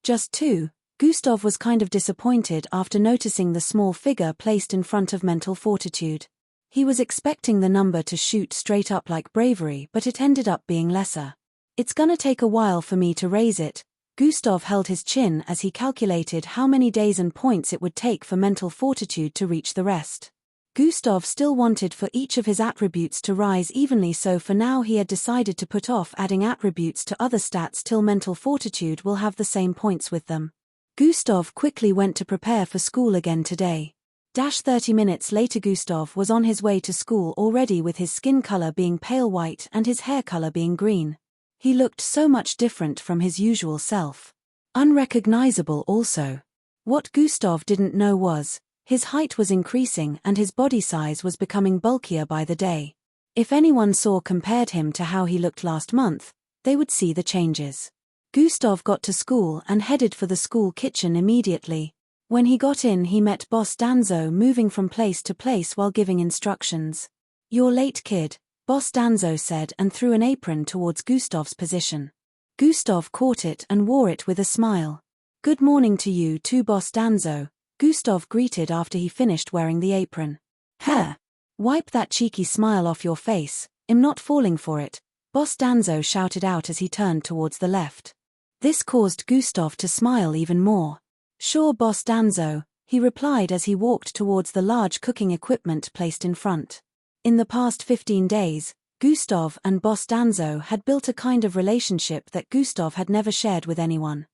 just 2. Gustav was kind of disappointed after noticing the small figure placed in front of mental fortitude. He was expecting the number to shoot straight up like bravery, but it ended up being lesser. It's gonna take a while for me to raise it. Gustav held his chin as he calculated how many days and points it would take for mental fortitude to reach the rest. Gustav still wanted for each of his attributes to rise evenly, so for now he had decided to put off adding attributes to other stats till mental fortitude will have the same points with them. Gustav quickly went to prepare for school again today. 30 minutes later Gustav was on his way to school already, with his skin color being pale white and his hair color being green. He looked so much different from his usual self. Unrecognizable also. What Gustav didn't know was, his height was increasing and his body size was becoming bulkier by the day. If anyone compared him to how he looked last month, they would see the changes. Gustav got to school and headed for the school kitchen immediately. When he got in he met Boss Danzo moving from place to place while giving instructions. "You're late, kid," Boss Danzo said and threw an apron towards Gustav's position. Gustav caught it and wore it with a smile. "Good morning to you too, Boss Danzo," Gustav greeted after he finished wearing the apron. "Huh! Wipe that cheeky smile off your face, I'm not falling for it," Boss Danzo shouted out as he turned towards the left. This caused Gustav to smile even more. "Sure, Boss Danzo," he replied as he walked towards the large cooking equipment placed in front. In the past 15 days, Gustav and Boss Danzo had built a kind of relationship that Gustav had never shared with anyone.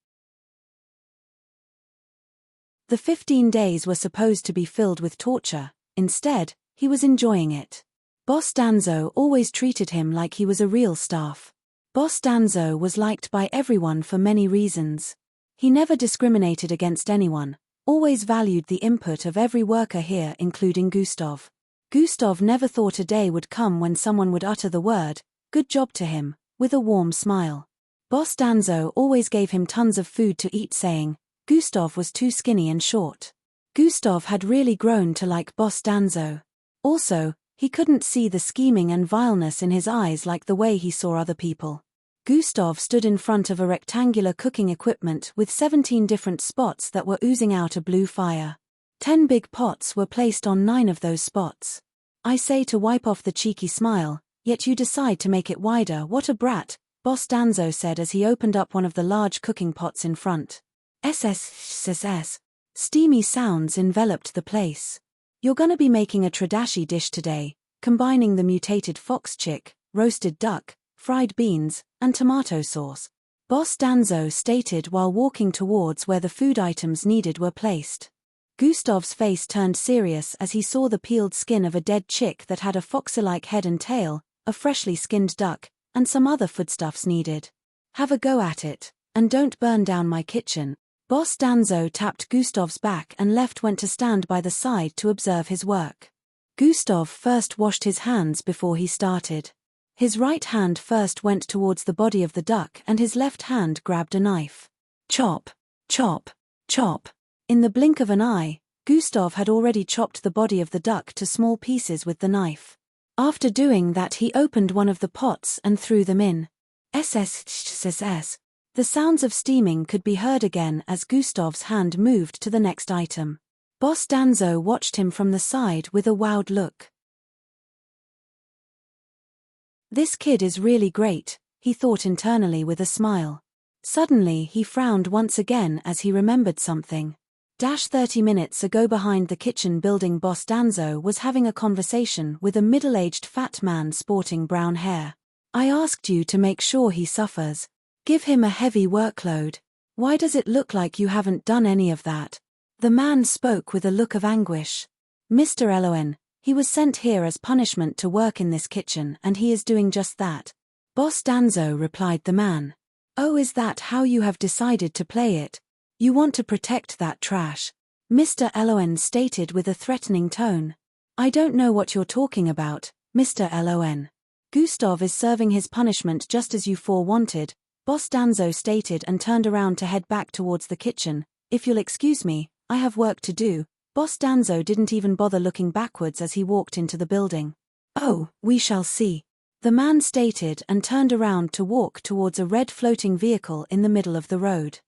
The 15 days were supposed to be filled with torture. Instead, he was enjoying it. Boss Danzo always treated him like he was a real staff. Boss Danzo was liked by everyone for many reasons. He never discriminated against anyone, always valued the input of every worker here, including Gustav. Gustav never thought a day would come when someone would utter the word, "Good job" to him, with a warm smile. Boss Danzo always gave him tons of food to eat, saying, Gustav was too skinny and short. Gustav had really grown to like Boss Danzo. Also, he couldn't see the scheming and vileness in his eyes like the way he saw other people. Gustav stood in front of a rectangular cooking equipment with 17 different spots that were oozing out a blue fire. 10 big pots were placed on 9 of those spots. "I say to wipe off the cheeky smile, yet you decide to make it wider. What a brat," Boss Danzo said as he opened up one of the large cooking pots in front. SSSS. Steamy sounds enveloped the place. You're gonna be making a Tradashi dish today, combining the mutated fox chick, roasted duck, fried beans, and tomato sauce. Boss Danzo stated while walking towards where the food items needed were placed. Gustav's face turned serious as he saw the peeled skin of a dead chick that had a foxy-like head and tail, a freshly skinned duck, and some other foodstuffs needed. Have a go at it, and don't burn down my kitchen. Boss Danzo tapped Gustav's back and went to stand by the side to observe his work. Gustav first washed his hands before he started. His right hand first went towards the body of the duck and his left hand grabbed a knife. Chop, chop, chop. In the blink of an eye, Gustav had already chopped the body of the duck to small pieces with the knife. After doing that, he opened one of the pots and threw them in. SSSS. The sounds of steaming could be heard again as Gustav's hand moved to the next item. Boss Danzo watched him from the side with a wowed look. This kid is really great, he thought internally with a smile. Suddenly he frowned once again as he remembered something. 30 minutes ago behind the kitchen building, Boss Danzo was having a conversation with a middle-aged fat man sporting brown hair. I asked you to make sure he suffers. Give him a heavy workload. Why does it look like you haven't done any of that? The man spoke with a look of anguish. Mr. Eloen, he was sent here as punishment to work in this kitchen and he is doing just that. Boss Danzo, replied the man. Oh, is that how you have decided to play it? You want to protect that trash? Mr. Eloen stated with a threatening tone. I don't know what you're talking about, Mr. Eloen. Gustav is serving his punishment just as you four wanted, Boss Danzo stated and turned around to head back towards the kitchen. If you'll excuse me, I have work to do. Boss Danzo didn't even bother looking backwards as he walked into the building. Oh, we shall see. The man stated and turned around to walk towards a red floating vehicle in the middle of the road.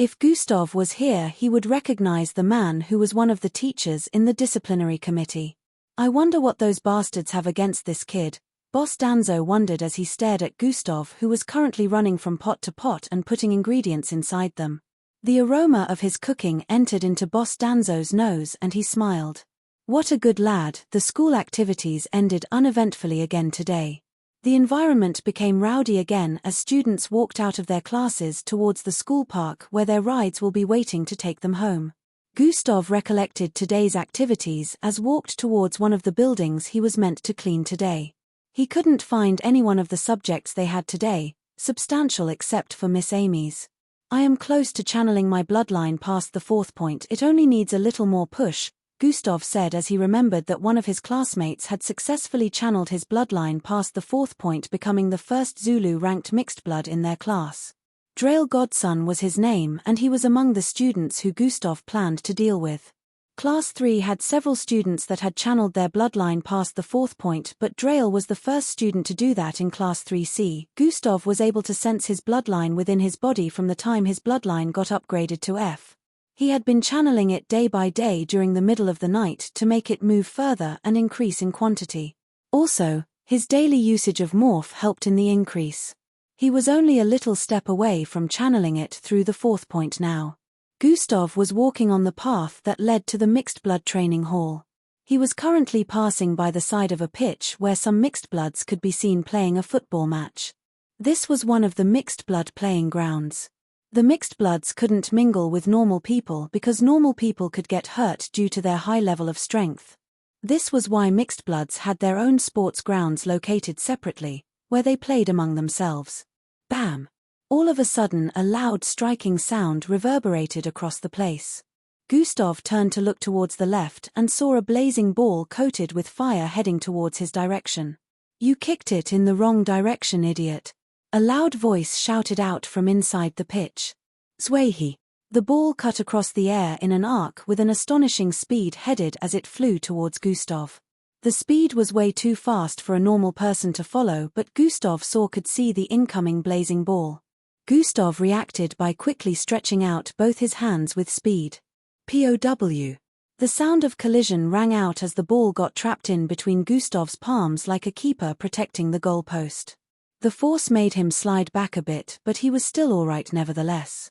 If Gustav was here, he would recognize the man who was one of the teachers in the disciplinary committee. I wonder what those bastards have against this kid, Boss Danzo wondered as he stared at Gustav, who was currently running from pot to pot and putting ingredients inside them. The aroma of his cooking entered into Boss Danzo's nose and he smiled. What a good lad. The school activities ended uneventfully again today. The environment became rowdy again as students walked out of their classes towards the school park where their rides will be waiting to take them home. Gustav recollected today's activities as walked towards one of the buildings he was meant to clean today. He couldn't find any one of the subjects they had today, substantial except for Miss Amy's. I am close to channeling my bloodline past the 4th point. It only needs a little more push, Gustav said as he remembered that one of his classmates had successfully channeled his bloodline past the 4th point, becoming the first Zulu-ranked mixed blood in their class. Drail Godson was his name and he was among the students who Gustav planned to deal with. Class 3 had several students that had channeled their bloodline past the 4th point, but Drail was the first student to do that in Class 3C. Gustav was able to sense his bloodline within his body from the time his bloodline got upgraded to F. He had been channeling it day by day during the middle of the night to make it move further and increase in quantity. Also, his daily usage of morph helped in the increase. He was only a little step away from channeling it through the 4th point now. Gustav was walking on the path that led to the mixed blood training hall. He was currently passing by the side of a pitch where some mixed bloods could be seen playing a football match. This was one of the mixed blood playing grounds. The mixed bloods couldn't mingle with normal people because normal people could get hurt due to their high level of strength. This was why mixed bloods had their own sports grounds located separately, where they played among themselves. Bam! All of a sudden a loud striking sound reverberated across the place. Gustav turned to look towards the left and saw a blazing ball coated with fire heading towards his direction. You kicked it in the wrong direction, idiot. A loud voice shouted out from inside the pitch. Swayhe. The ball cut across the air in an arc with an astonishing speed headed as it flew towards Gustav. The speed was way too fast for a normal person to follow, but Gustav could see the incoming blazing ball. Gustav reacted by quickly stretching out both his hands with speed. POW. The sound of collision rang out as the ball got trapped in between Gustav's palms like a keeper protecting the goalpost. The force made him slide back a bit, but he was still all right nevertheless.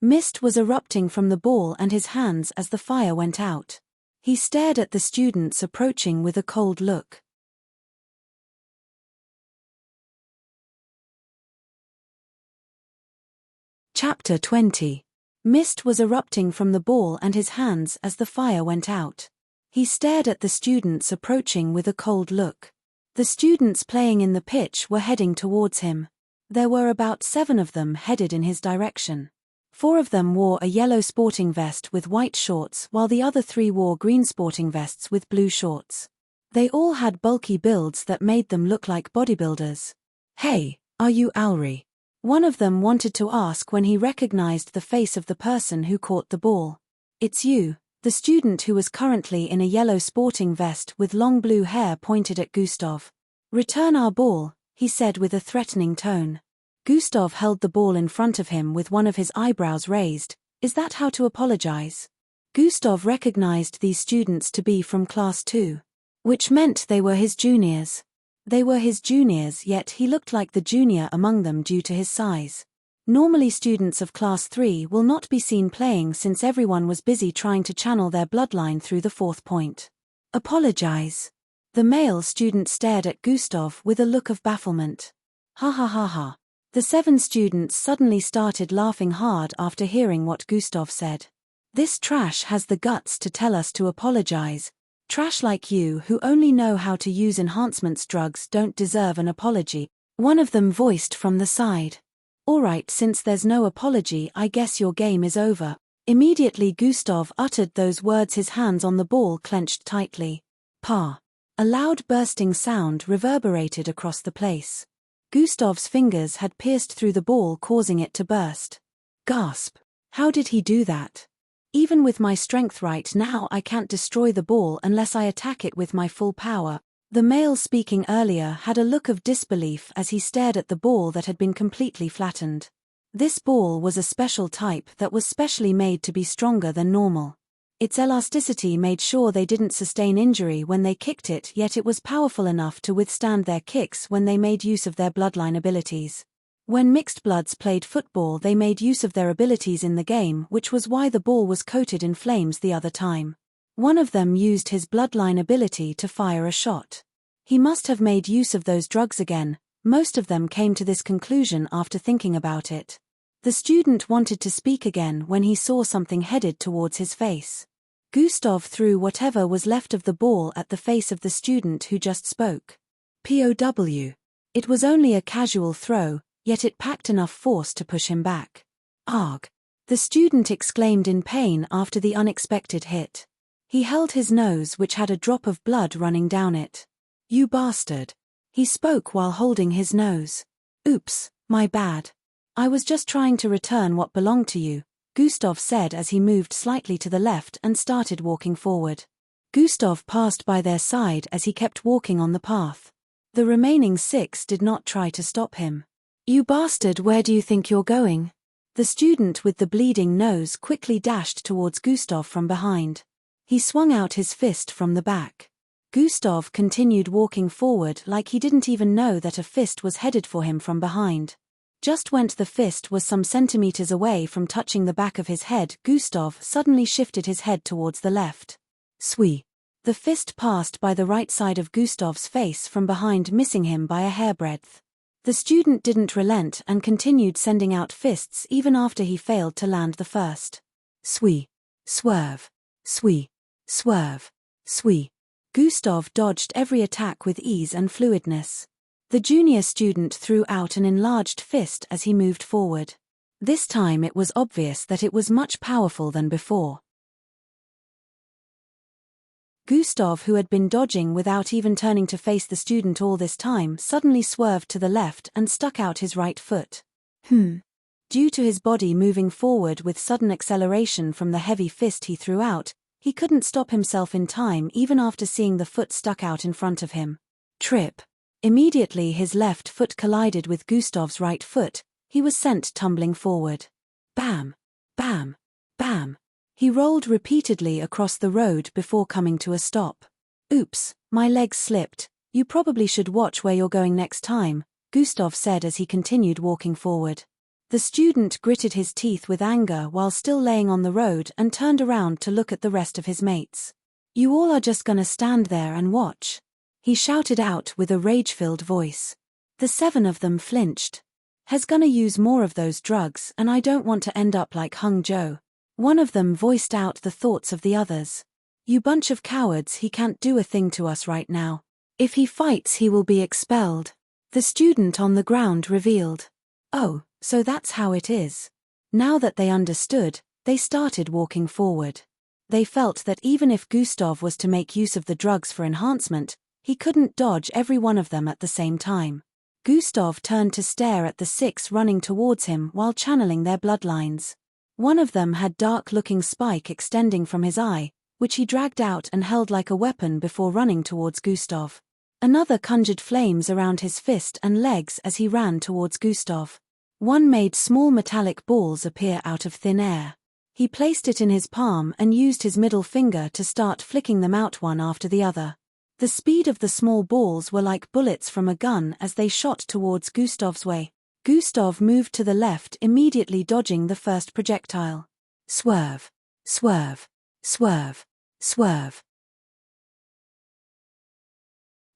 Mist was erupting from the ball and his hands as the fire went out. He stared at the students approaching with a cold look. Chapter 20. Mist was erupting from the ball and his hands as the fire went out. He stared at the students approaching with a cold look. The students playing in the pitch were heading towards him. There were about 7 of them headed in his direction. 4 of them wore a yellow sporting vest with white shorts while the other 3 wore green sporting vests with blue shorts. They all had bulky builds that made them look like bodybuilders. "Hey, are you Auri?" One of them wanted to ask when he recognized the face of the person who caught the ball. "It's you." The student who was currently in a yellow sporting vest with long blue hair pointed at Gustav. "Return our ball," he said with a threatening tone. Gustav held the ball in front of him with one of his eyebrows raised. "Is that how to apologize?" Gustav recognized these students to be from class 2. Which meant they were his juniors. They were his juniors, yet he looked like the junior among them due to his size. Normally students of class 3 will not be seen playing since everyone was busy trying to channel their bloodline through the 4th point. "Apologize." The male student stared at Gustav with a look of bafflement. "Ha ha ha ha." The 7 students suddenly started laughing hard after hearing what Gustav said. "This trash has the guts to tell us to apologize. Trash like you who only know how to use enhancements drugs don't deserve an apology," one of them voiced from the side. "Alright, since there's no apology, I guess your game is over." Immediately Gustav uttered those words, his hands on the ball clenched tightly. "Pa." A loud bursting sound reverberated across the place. Gustav's fingers had pierced through the ball, causing it to burst. Gasp. How did he do that? "Even with my strength right now I can't destroy the ball unless I attack it with my full power." The male speaking earlier had a look of disbelief as he stared at the ball that had been completely flattened. This ball was a special type that was specially made to be stronger than normal. Its elasticity made sure they didn't sustain injury when they kicked it, yet it was powerful enough to withstand their kicks when they made use of their bloodline abilities. When mixed bloods played football, they made use of their abilities in the game, which was why the ball was coated in flames the other time. One of them used his bloodline ability to fire a shot. He must have made use of those drugs again. Most of them came to this conclusion after thinking about it. The student wanted to speak again when he saw something headed towards his face. Gustav threw whatever was left of the ball at the face of the student who just spoke. POW. It was only a casual throw, yet it packed enough force to push him back. "Arg!" The student exclaimed in pain after the unexpected hit. He held his nose, which had a drop of blood running down it. "You bastard." He spoke while holding his nose. "Oops, my bad. I was just trying to return what belonged to you," Gustav said as he moved slightly to the left and started walking forward. Gustav passed by their side as he kept walking on the path. The remaining 6 did not try to stop him. "You bastard, where do you think you're going?" The student with the bleeding nose quickly dashed towards Gustav from behind. He swung out his fist from the back. Gustav continued walking forward like he didn't even know that a fist was headed for him from behind. Just when the fist was some centimeters away from touching the back of his head, Gustav suddenly shifted his head towards the left. Swee. The fist passed by the right side of Gustav's face from behind, missing him by a hairbreadth. The student didn't relent and continued sending out fists even after he failed to land the first. Swee. Swerve. Swee. Swerve. Swee. Gustav dodged every attack with ease and fluidness. The junior student threw out an enlarged fist as he moved forward. This time it was obvious that it was much powerful than before. Gustav, who had been dodging without even turning to face the student all this time, suddenly swerved to the left and stuck out his right foot. Due to his body moving forward with sudden acceleration from the heavy fist he threw out, he couldn't stop himself in time even after seeing the foot stuck out in front of him. Trip. Immediately his left foot collided with Gustav's right foot. He was sent tumbling forward. Bam! Bam! Bam! He rolled repeatedly across the road before coming to a stop. Oops, my legs slipped. You probably should watch where you're going next time, Gustav said as he continued walking forward. The student gritted his teeth with anger while still laying on the road and turned around to look at the rest of his mates. You all are just gonna stand there and watch? He shouted out with a rage-filled voice. The 7 of them flinched. He's gonna use more of those drugs and I don't want to end up like Hung Joe. One of them voiced out the thoughts of the others. You bunch of cowards, he can't do a thing to us right now. If he fights he will be expelled. The student on the ground revealed. Oh, so that's how it is. Now that they understood, they started walking forward. They felt that even if Gustav was to make use of the drugs for enhancement, he couldn't dodge every one of them at the same time. Gustav turned to stare at the 6 running towards him while channeling their bloodlines. One of them had dark-looking spike extending from his eye, which he dragged out and held like a weapon before running towards Gustav. Another conjured flames around his fist and legs as he ran towards Gustav. One made small metallic balls appear out of thin air. He placed it in his palm and used his middle finger to start flicking them out one after the other. The speed of the small balls were like bullets from a gun as they shot towards Gustav's way. Gustav moved to the left, immediately dodging the first projectile. Swerve. Swerve. Swerve. Swerve.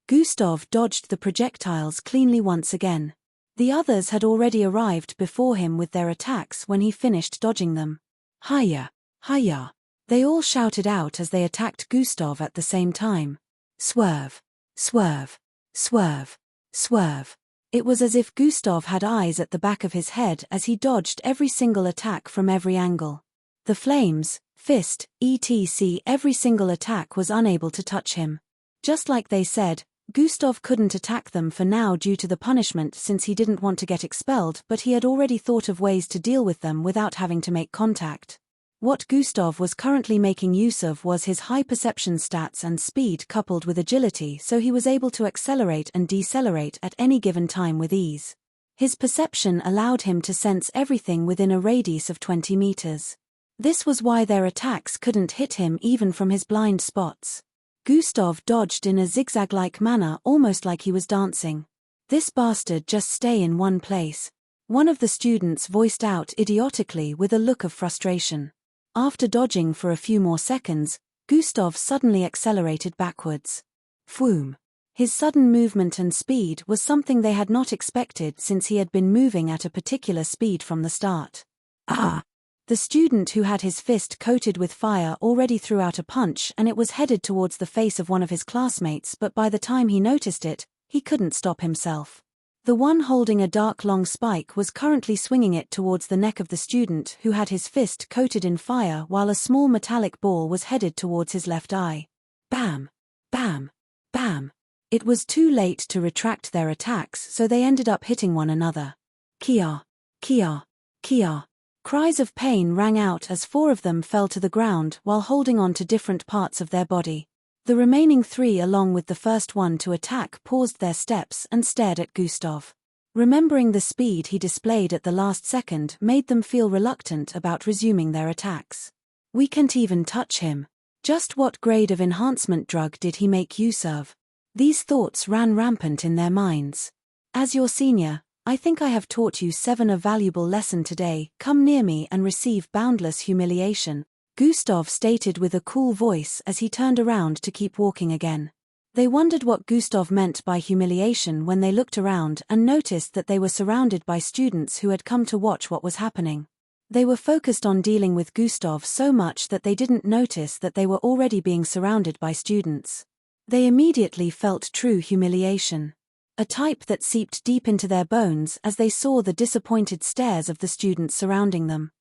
Gustav dodged the projectiles cleanly once again. The others had already arrived before him with their attacks when he finished dodging them. Hiya! Hiya! They all shouted out as they attacked Gustav at the same time. Swerve! Swerve! Swerve! Swerve! It was as if Gustav had eyes at the back of his head as he dodged every single attack from every angle. The flames, fist, etc. Every single attack was unable to touch him. Just like they said, Gustav couldn't attack them for now due to the punishment since he didn't want to get expelled, but he had already thought of ways to deal with them without having to make contact. What Gustav was currently making use of was his high perception stats and speed coupled with agility, so he was able to accelerate and decelerate at any given time with ease. His perception allowed him to sense everything within a radius of 20 meters. This was why their attacks couldn't hit him even from his blind spots. Gustav dodged in a zigzag-like manner, almost like he was dancing. This bastard just stay in one place. One of the students voiced out idiotically with a look of frustration. After dodging for a few more seconds, Gustav suddenly accelerated backwards. Phoom. His sudden movement and speed was something they had not expected since he had been moving at a particular speed from the start. Ah! The student who had his fist coated with fire already threw out a punch and it was headed towards the face of one of his classmates, but by the time he noticed it, he couldn't stop himself. The one holding a dark long spike was currently swinging it towards the neck of the student who had his fist coated in fire while a small metallic ball was headed towards his left eye. Bam! Bam! Bam! It was too late to retract their attacks, so they ended up hitting one another. Kia! Kia! Kia! Cries of pain rang out as 4 of them fell to the ground while holding on to different parts of their body. The remaining 3, along with the first one to attack, paused their steps and stared at Gustav. Remembering the speed he displayed at the last second made them feel reluctant about resuming their attacks. We can't even touch him. Just what grade of enhancement drug did he make use of? These thoughts ran rampant in their minds. As your senior, I think I have taught you 7 a valuable lesson today. Come near me and receive boundless humiliation, Gustav stated with a cool voice as he turned around to keep walking again. They wondered what Gustav meant by humiliation when they looked around and noticed that they were surrounded by students who had come to watch what was happening. They were focused on dealing with Gustav so much that they didn't notice that they were already being surrounded by students. They immediately felt true humiliation. A type that seeped deep into their bones as they saw the disappointed stares of the students surrounding them.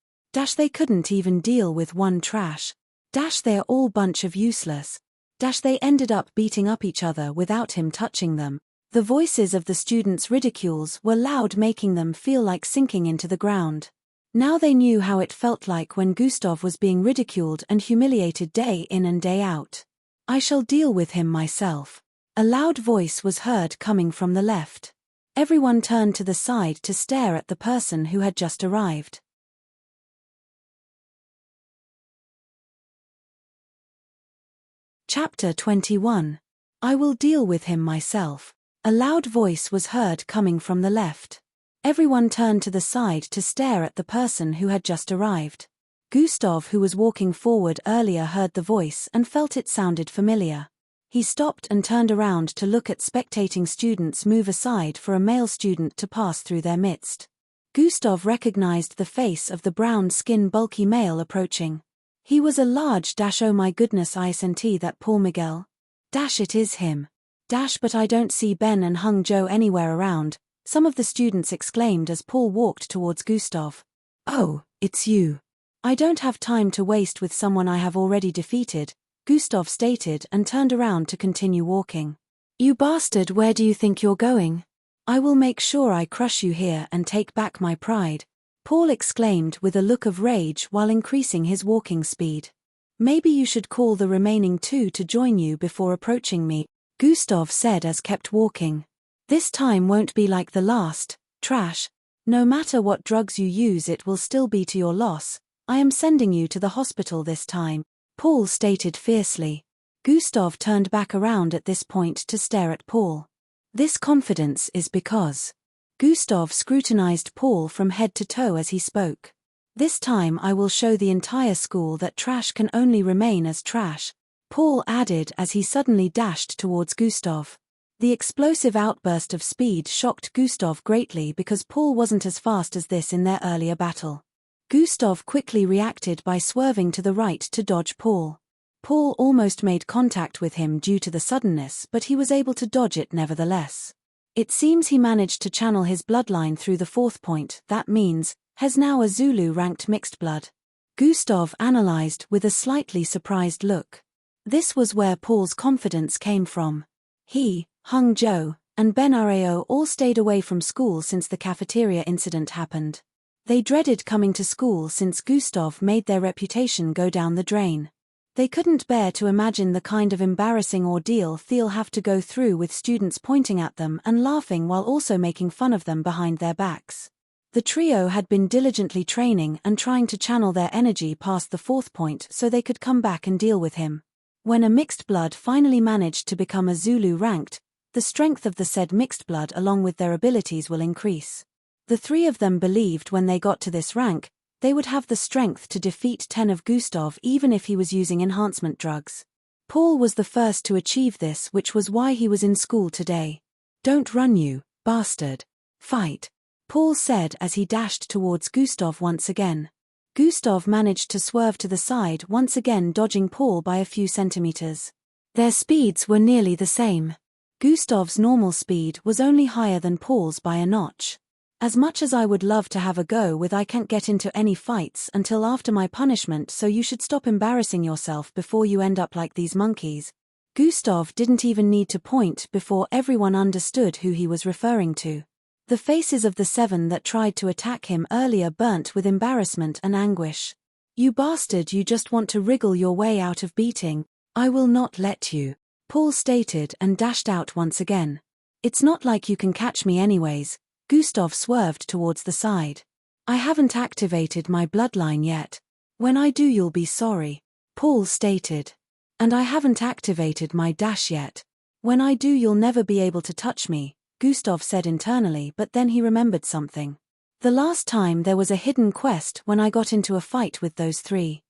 They couldn't even deal with one trash. They're all bunch of useless. They ended up beating up each other without him touching them. The voices of the students' ridicules were loud, making them feel like sinking into the ground. Now they knew how it felt like when Gustav was being ridiculed and humiliated day in and day out. I shall deal with him myself. A loud voice was heard coming from the left. Everyone turned to the side to stare at the person who had just arrived. Chapter 21. I will deal with him myself. A loud voice was heard coming from the left. Everyone turned to the side to stare at the person who had just arrived. Gustav, who was walking forward earlier, heard the voice and felt it sounded familiar. He stopped and turned around to look at spectating students move aside for a male student to pass through their midst. Gustav recognized the face of the brown-skinned bulky male approaching. He was a large oh my goodness, isn't that Paul Miguel? It is him. But I don't see Ben and Hung Joe anywhere around, some of the students exclaimed as Paul walked towards Gustav. Oh, it's you. I don't have time to waste with someone I have already defeated, Gustav stated and turned around to continue walking. You bastard, where do you think you're going? I will make sure I crush you here and take back my pride, Paul exclaimed with a look of rage while increasing his walking speed. Maybe you should call the remaining two to join you before approaching me, Gustav said as kept walking. This time won't be like the last, trash. No matter what drugs you use, it will still be to your loss. I am sending you to the hospital this time, Paul stated fiercely. Gustav turned back around at this point to stare at Paul. This confidence is because. Gustav scrutinized Paul from head to toe as he spoke. This time I will show the entire school that trash can only remain as trash, Paul added as he suddenly dashed towards Gustav. The explosive outburst of speed shocked Gustav greatly because Paul wasn't as fast as this in their earlier battle. Gustav quickly reacted by swerving to the right to dodge Paul. Paul almost made contact with him due to the suddenness, but he was able to dodge it nevertheless. It seems he managed to channel his bloodline through the fourth point, that means, has now a Zulu-ranked mixed blood. Gustav analyzed with a slightly surprised look. This was where Paul's confidence came from. He, Hung Joe, and Ben Arao all stayed away from school since the cafeteria incident happened. They dreaded coming to school since Gustav made their reputation go down the drain. They couldn't bear to imagine the kind of embarrassing ordeal they'll have to go through with students pointing at them and laughing while also making fun of them behind their backs. The trio had been diligently training and trying to channel their energy past the fourth point so they could come back and deal with him. When a mixed blood finally managed to become a Zulu ranked, the strength of the said mixed blood along with their abilities will increase. The three of them believed when they got to this rank, they would have the strength to defeat 10 of Gustav even if he was using enhancement drugs. Paul was the first to achieve this, which was why he was in school today. Don't run, you bastard. Fight, Paul said as he dashed towards Gustav once again. Gustav managed to swerve to the side once again, dodging Paul by a few centimeters. Their speeds were nearly the same. Gustav's normal speed was only higher than Paul's by a notch. As much as I would love to have a go with, I can't get into any fights until after my punishment, so you should stop embarrassing yourself before you end up like these monkeys. Gustav didn't even need to point before everyone understood who he was referring to. The faces of the 7 that tried to attack him earlier burnt with embarrassment and anguish. You bastard, you just want to wriggle your way out of beating. I will not let you, Paul stated and dashed out once again. It's not like you can catch me anyways. Gustav swerved towards the side. I haven't activated my bloodline yet. When I do you'll be sorry, Paul stated. And I haven't activated my dash yet. When I do you'll never be able to touch me, Gustav said internally, but then he remembered something. The last time there was a hidden quest when I got into a fight with those 3.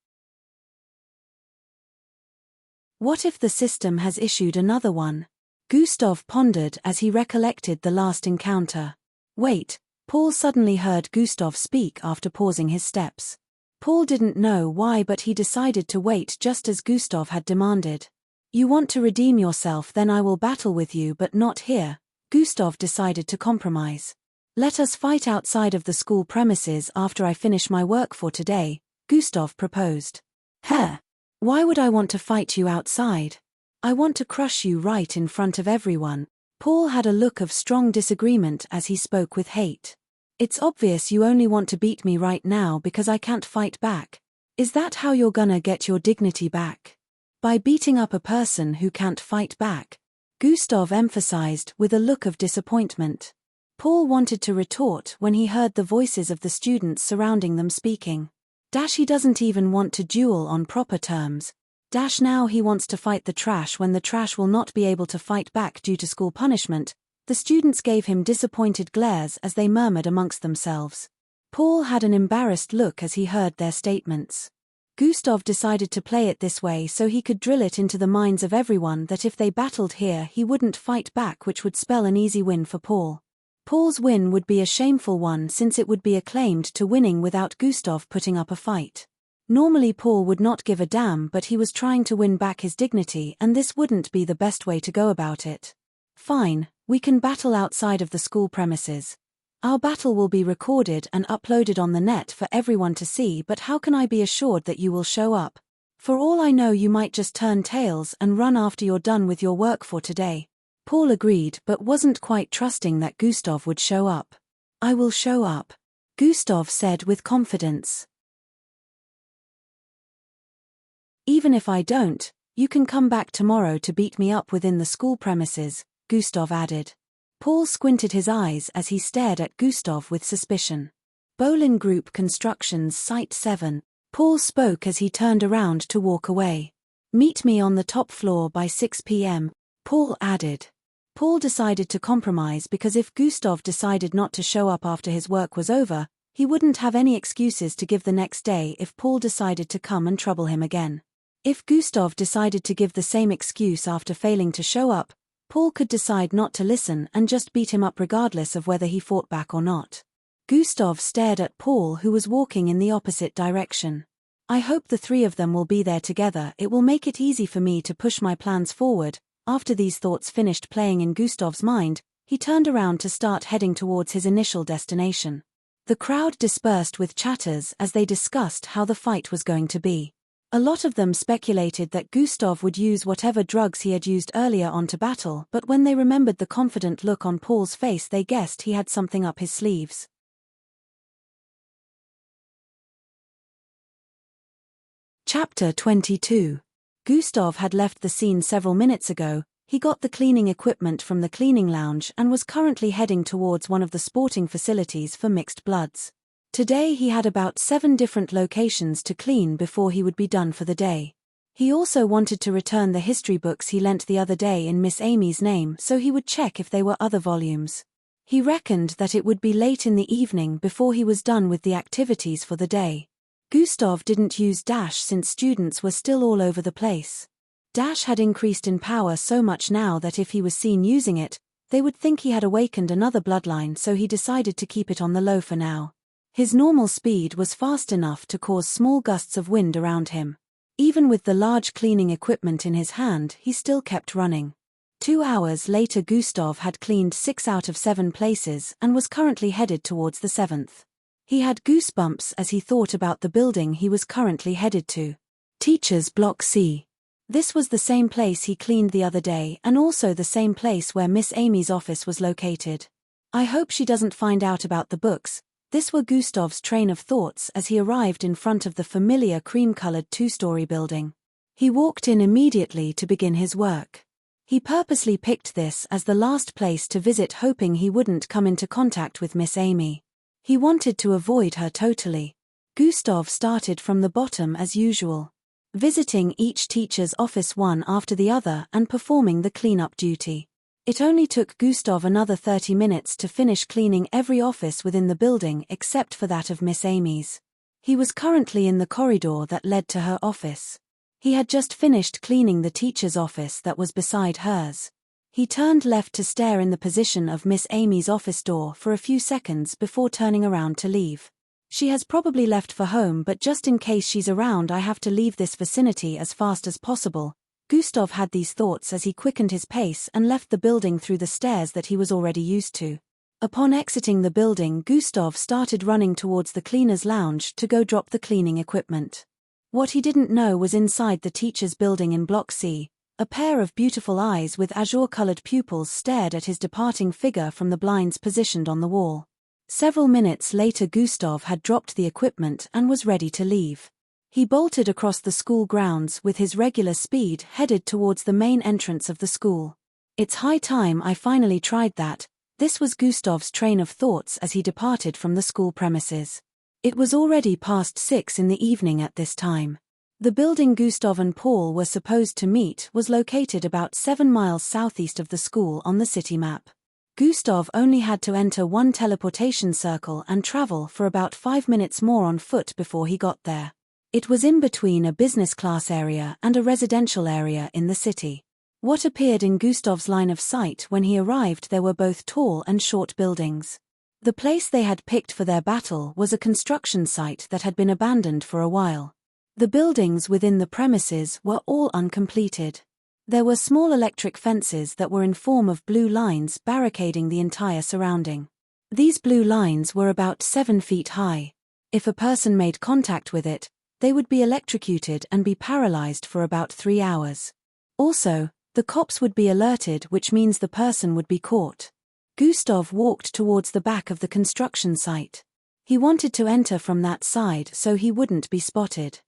What if the system has issued another one? Gustav pondered as he recollected the last encounter. Wait, Paul suddenly heard Gustav speak after pausing his steps. Paul didn't know why, but he decided to wait just as Gustav had demanded. You want to redeem yourself, then I will battle with you, but not here. Gustav decided to compromise. Let us fight outside of the school premises after I finish my work for today, Gustav proposed. Huh? Why would I want to fight you outside? I want to crush you right in front of everyone. Paul had a look of strong disagreement as he spoke with hate. It's obvious you only want to beat me right now because I can't fight back. Is that how you're gonna get your dignity back? By beating up a person who can't fight back? Gustav emphasized with a look of disappointment. Paul wanted to retort when he heard the voices of the students surrounding them speaking. He doesn't even want to duel on proper terms. Now he wants to fight the trash when the trash will not be able to fight back due to school punishment. The students gave him disappointed glares as they murmured amongst themselves. Paul had an embarrassed look as he heard their statements. Gustav decided to play it this way so he could drill it into the minds of everyone that if they battled here he wouldn't fight back, which would spell an easy win for Paul. Paul's win would be a shameful one since it would be acclaimed to winning without Gustav putting up a fight. Normally Paul would not give a damn, but he was trying to win back his dignity and this wouldn't be the best way to go about it. Fine, we can battle outside of the school premises. Our battle will be recorded and uploaded on the net for everyone to see, but how can I be assured that you will show up? For all I know you might just turn tails and run after you're done with your work for today. Paul agreed but wasn't quite trusting that Gustav would show up. I will show up, Gustav said with confidence. Even if I don't, you can come back tomorrow to beat me up within the school premises, Gustav added. Paul squinted his eyes as he stared at Gustav with suspicion. Bolin Group Constructions Site 7. Paul spoke as he turned around to walk away. Meet me on the top floor by 6 p.m., Paul added. Paul decided to compromise because if Gustav decided not to show up after his work was over, he wouldn't have any excuses to give the next day if Paul decided to come and trouble him again. If Gustav decided to give the same excuse after failing to show up, Paul could decide not to listen and just beat him up regardless of whether he fought back or not. Gustav stared at Paul, who was walking in the opposite direction. I hope the three of them will be there together. It will make it easy for me to push my plans forward. After these thoughts finished playing in Gustav's mind, he turned around to start heading towards his initial destination. The crowd dispersed with chatters as they discussed how the fight was going to be. A lot of them speculated that Gustav would use whatever drugs he had used earlier on to battle, but when they remembered the confident look on Paul's face, they guessed he had something up his sleeves. Chapter 22. Gustav had left the scene several minutes ago. He got the cleaning equipment from the cleaning lounge and was currently heading towards one of the sporting facilities for mixed bloods. Today he had about 7 different locations to clean before he would be done for the day. He also wanted to return the history books he lent the other day in Miss Amy's name, so he would check if they were other volumes. He reckoned that it would be late in the evening before he was done with the activities for the day. Gustav didn't use Dash since students were still all over the place. Dash had increased in power so much now that if he was seen using it, they would think he had awakened another bloodline, so he decided to keep it on the low for now. His normal speed was fast enough to cause small gusts of wind around him. Even with the large cleaning equipment in his hand, he still kept running. 2 hours later Gustav had cleaned 6 out of 7 places and was currently headed towards the 7th. He had goosebumps as he thought about the building he was currently headed to. Teachers Block C. This was the same place he cleaned the other day and also the same place where Miss Amy's office was located. I hope she doesn't find out about the books. This were Gustav's train of thoughts as he arrived in front of the familiar cream-colored 2-story building. He walked in immediately to begin his work. He purposely picked this as the last place to visit, hoping he wouldn't come into contact with Miss Amy. He wanted to avoid her totally. Gustav started from the bottom as usual, visiting each teacher's office one after the other and performing the cleanup duty. It only took Gustav another 30 minutes to finish cleaning every office within the building except for that of Miss Amy's. He was currently in the corridor that led to her office. He had just finished cleaning the teacher's office that was beside hers. He turned left to stare in the position of Miss Amy's office door for a few seconds before turning around to leave. She has probably left for home, but just in case she's around I have to leave this vicinity as fast as possible. Gustav had these thoughts as he quickened his pace and left the building through the stairs that he was already used to. Upon exiting the building, Gustav started running towards the cleaner's lounge to go drop the cleaning equipment. What he didn't know was inside the teacher's building in Block C, a pair of beautiful eyes with azure-colored pupils stared at his departing figure from the blinds positioned on the wall. Several minutes later Gustav had dropped the equipment and was ready to leave. He bolted across the school grounds with his regular speed, headed towards the main entrance of the school. It's high time I finally tried that. This was Gustav's train of thoughts as he departed from the school premises. It was already past 6 in the evening at this time. The building Gustav and Paul were supposed to meet was located about 7 miles southeast of the school on the city map. Gustav only had to enter one teleportation circle and travel for about 5 minutes more on foot before he got there. It was in between a business class area and a residential area in the city. What appeared in Gustav's line of sight when he arrived there were both tall and short buildings. The place they had picked for their battle was a construction site that had been abandoned for a while. The buildings within the premises were all uncompleted. There were small electric fences that were in form of blue lines barricading the entire surrounding. These blue lines were about 7 feet high. If a person made contact with it, they would be electrocuted and be paralyzed for about 3 hours. Also, the cops would be alerted, which means the person would be caught. Gustav walked towards the back of the construction site. He wanted to enter from that side so he wouldn't be spotted.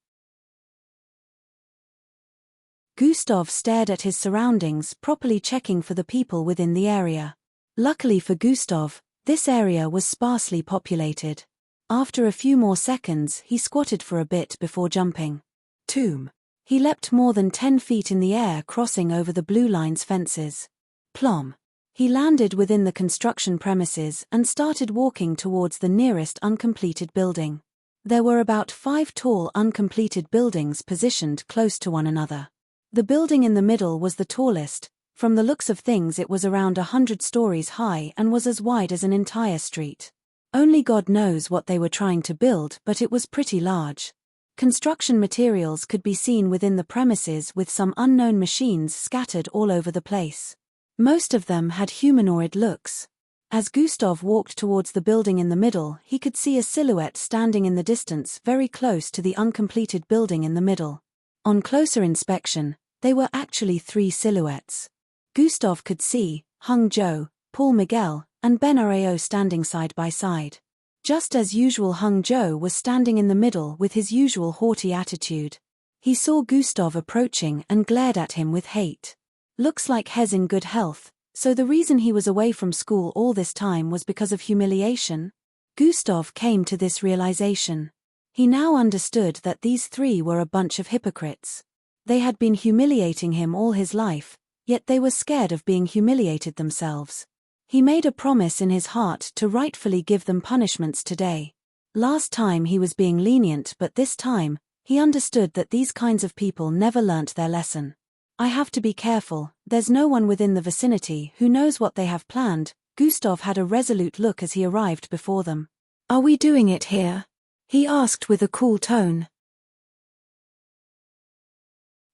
Gustav stared at his surroundings, properly checking for the people within the area. Luckily for Gustav, this area was sparsely populated. After a few more seconds, he squatted for a bit before jumping. Tomb. He leapt more than 10 feet in the air, crossing over the blue line's fences. Plom. He landed within the construction premises and started walking towards the nearest uncompleted building. There were about 5 tall uncompleted buildings positioned close to one another. The building in the middle was the tallest. From the looks of things it was around 100 stories high and was as wide as an entire street. Only God knows what they were trying to build, but it was pretty large. Construction materials could be seen within the premises with some unknown machines scattered all over the place. Most of them had humanoid looks. As Gustav walked towards the building in the middle, he could see a silhouette standing in the distance very close to the uncompleted building in the middle. On closer inspection, they were actually 3 silhouettes. Gustav could see Hung Jo, Paul Miguel, and Ben Arao standing side by side. Just as usual, Hung Jo was standing in the middle with his usual haughty attitude. He saw Gustav approaching and glared at him with hate. Looks like Hez in good health, so the reason he was away from school all this time was because of humiliation? Gustav came to this realization. He now understood that these 3 were a bunch of hypocrites. They had been humiliating him all his life, yet they were scared of being humiliated themselves. He made a promise in his heart to rightfully give them punishments today. Last time he was being lenient, but this time, he understood that these kinds of people never learnt their lesson. I have to be careful, there's no one within the vicinity who knows what they have planned. Gustav had a resolute look as he arrived before them. Are we doing it here? He asked with a cool tone.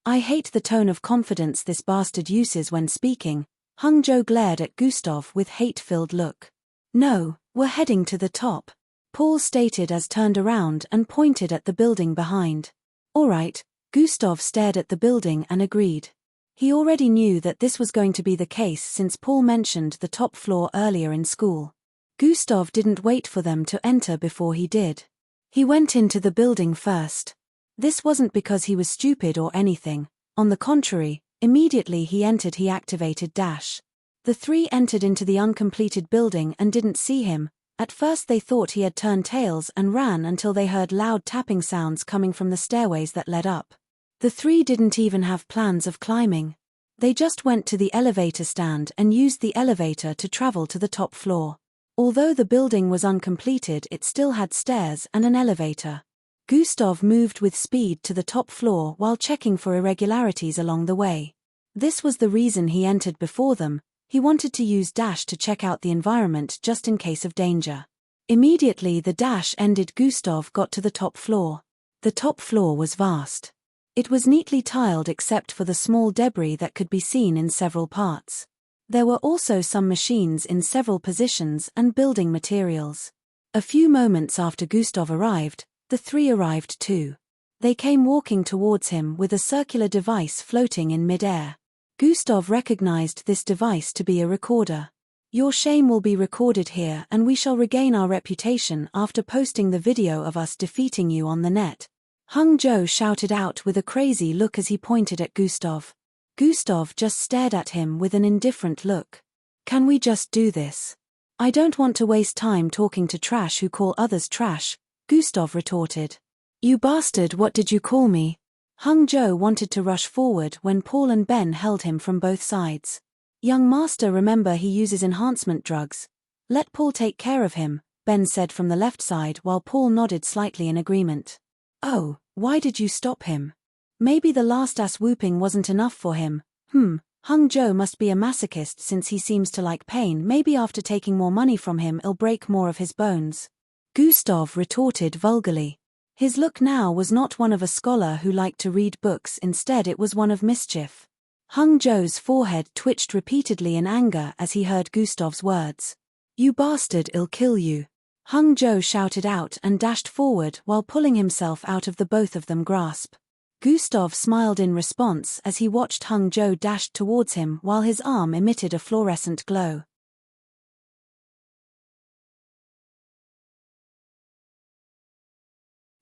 I hate the tone of confidence this bastard uses when speaking. Hung Jo glared at Gustav with hate-filled look. No, we're heading to the top, Paul stated as turned around and pointed at the building behind. All right, Gustav stared at the building and agreed. He already knew that this was going to be the case since Paul mentioned the top floor earlier in school. Gustav didn't wait for them to enter before he did. He went into the building first. This wasn't because he was stupid or anything. On the contrary, immediately he entered he activated dash. The 3 entered into the uncompleted building and didn't see him. At first they thought he had turned tails and ran until they heard loud tapping sounds coming from the stairways that led up. The 3 didn't even have plans of climbing. They just went to the elevator stand and used the elevator to travel to the top floor. Although the building was uncompleted, it still had stairs and an elevator. Gustav moved with speed to the top floor while checking for irregularities along the way. This was the reason he entered before them. He wanted to use dash to check out the environment just in case of danger. Immediately the dash ended, Gustav got to the top floor. The top floor was vast. It was neatly tiled except for the small debris that could be seen in several parts. There were also some machines in several positions and building materials. A few moments after Gustav arrived, the 3 arrived too. They came walking towards him with a circular device floating in mid-air. Gustav recognized this device to be a recorder. Your shame will be recorded here and we shall regain our reputation after posting the video of us defeating you on the net. Hung Jo shouted out with a crazy look as he pointed at Gustav. Gustav just stared at him with an indifferent look. Can we just do this? I don't want to waste time talking to trash who call others trash, Gustav retorted. You bastard, what did you call me? Hung Zhou wanted to rush forward when Paul and Ben held him from both sides. Young master, remember he uses enhancement drugs. Let Paul take care of him, Ben said from the left side while Paul nodded slightly in agreement. Oh, why did you stop him? Maybe the last ass whooping wasn't enough for him. Hung Zhou must be a masochist since he seems to like pain. Maybe after taking more money from him it'll break more of his bones. Gustav retorted vulgarly. His look now was not one of a scholar who liked to read books, instead it was one of mischief. Hung Zhou's forehead twitched repeatedly in anger as he heard Gustav's words. You bastard, I'll kill you. Hung Zhou shouted out and dashed forward while pulling himself out of the both of them grasp. Gustav smiled in response as he watched Hung Zhou dash towards him while his arm emitted a fluorescent glow.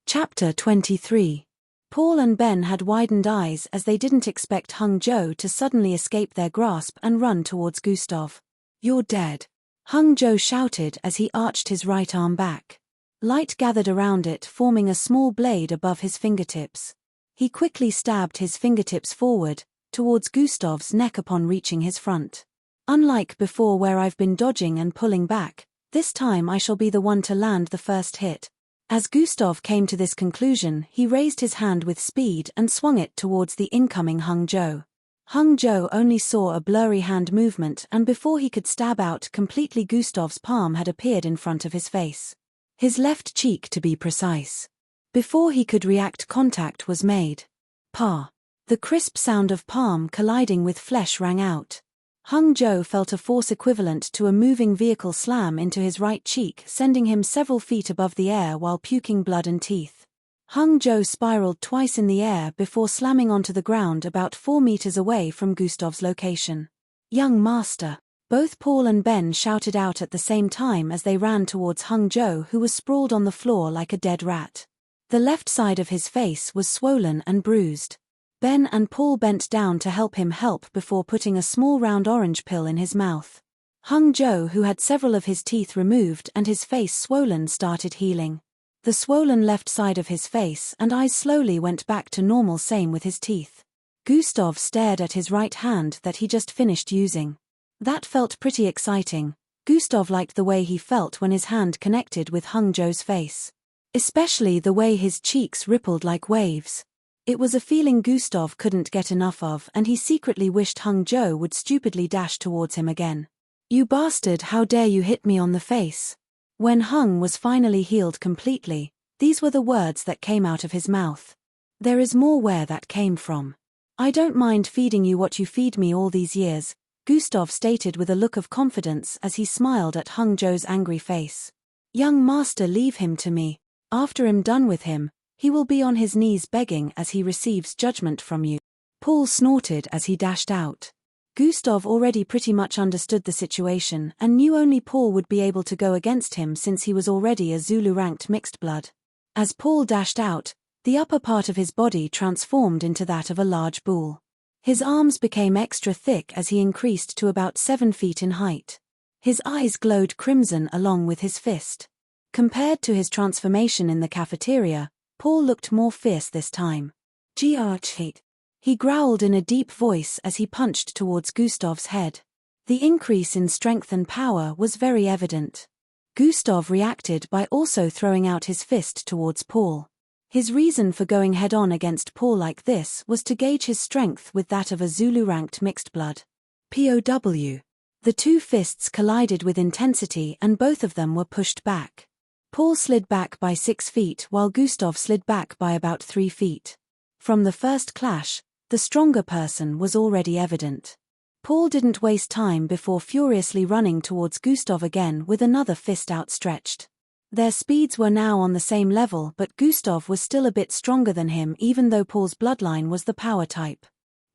Chapter 23. Paul and Ben had widened eyes as they didn't expect Hung Zhou to suddenly escape their grasp and run towards Gustav. You're dead. Hung Zhou shouted as he arched his right arm back. Light gathered around it, forming a small blade above his fingertips. He quickly stabbed his fingertips forward, towards Gustav's neck upon reaching his front. Unlike before where I've been dodging and pulling back, this time I shall be the one to land the first hit. As Gustav came to this conclusion, he raised his hand with speed and swung it towards the incoming Hung Zhou. Hung Zhou only saw a blurry hand movement, and before he could stab out completely, Gustav's palm had appeared in front of his face. His left cheek, to be precise. Before he could react, contact was made. Pa! The crisp sound of palm colliding with flesh rang out. Hung Zhou felt a force equivalent to a moving vehicle slam into his right cheek, sending him several feet above the air while puking blood and teeth. Hung Zhou spiraled twice in the air before slamming onto the ground about 4 meters away from Gustav's location. Young master! Both Paul and Ben shouted out at the same time as they ran towards Hung Zhou, who was sprawled on the floor like a dead rat. The left side of his face was swollen and bruised. Ben and Paul bent down to help him before putting a small round orange pill in his mouth. Hung Zhou, who had several of his teeth removed and his face swollen, started healing. The swollen left side of his face and eyes slowly went back to normal, same with his teeth. Gustav stared at his right hand that he just finished using. That felt pretty exciting. Gustav liked the way he felt when his hand connected with Hung Zhou's face. Especially the way his cheeks rippled like waves. It was a feeling Gustav couldn't get enough of, and he secretly wished Hung Zhou would stupidly dash towards him again. You bastard, how dare you hit me on the face? When Hung was finally healed completely, these were the words that came out of his mouth. There is more where that came from. I don't mind feeding you what you feed me all these years, Gustav stated with a look of confidence as he smiled at Hung Zhou's angry face. Young master, leave him to me. After I'm done with him, he will be on his knees begging as he receives judgment from you. Paul snorted as he dashed out. Gustav already pretty much understood the situation and knew only Paul would be able to go against him since he was already a Zulu-ranked mixed blood. As Paul dashed out, the upper part of his body transformed into that of a large bull. His arms became extra thick as he increased to about 7 feet in height. His eyes glowed crimson along with his fist. Compared to his transformation in the cafeteria, Paul looked more fierce this time. G-Arch-Hate. He growled in a deep voice as he punched towards Gustav's head. The increase in strength and power was very evident. Gustav reacted by also throwing out his fist towards Paul. His reason for going head-on against Paul like this was to gauge his strength with that of a Zulu-ranked mixed blood. POW. The two fists collided with intensity and both of them were pushed back. Paul slid back by 6 feet while Gustav slid back by about 3 feet. From the first clash, the stronger person was already evident. Paul didn't waste time before furiously running towards Gustav again with another fist outstretched. Their speeds were now on the same level, but Gustav was still a bit stronger than him even though Paul's bloodline was the power type.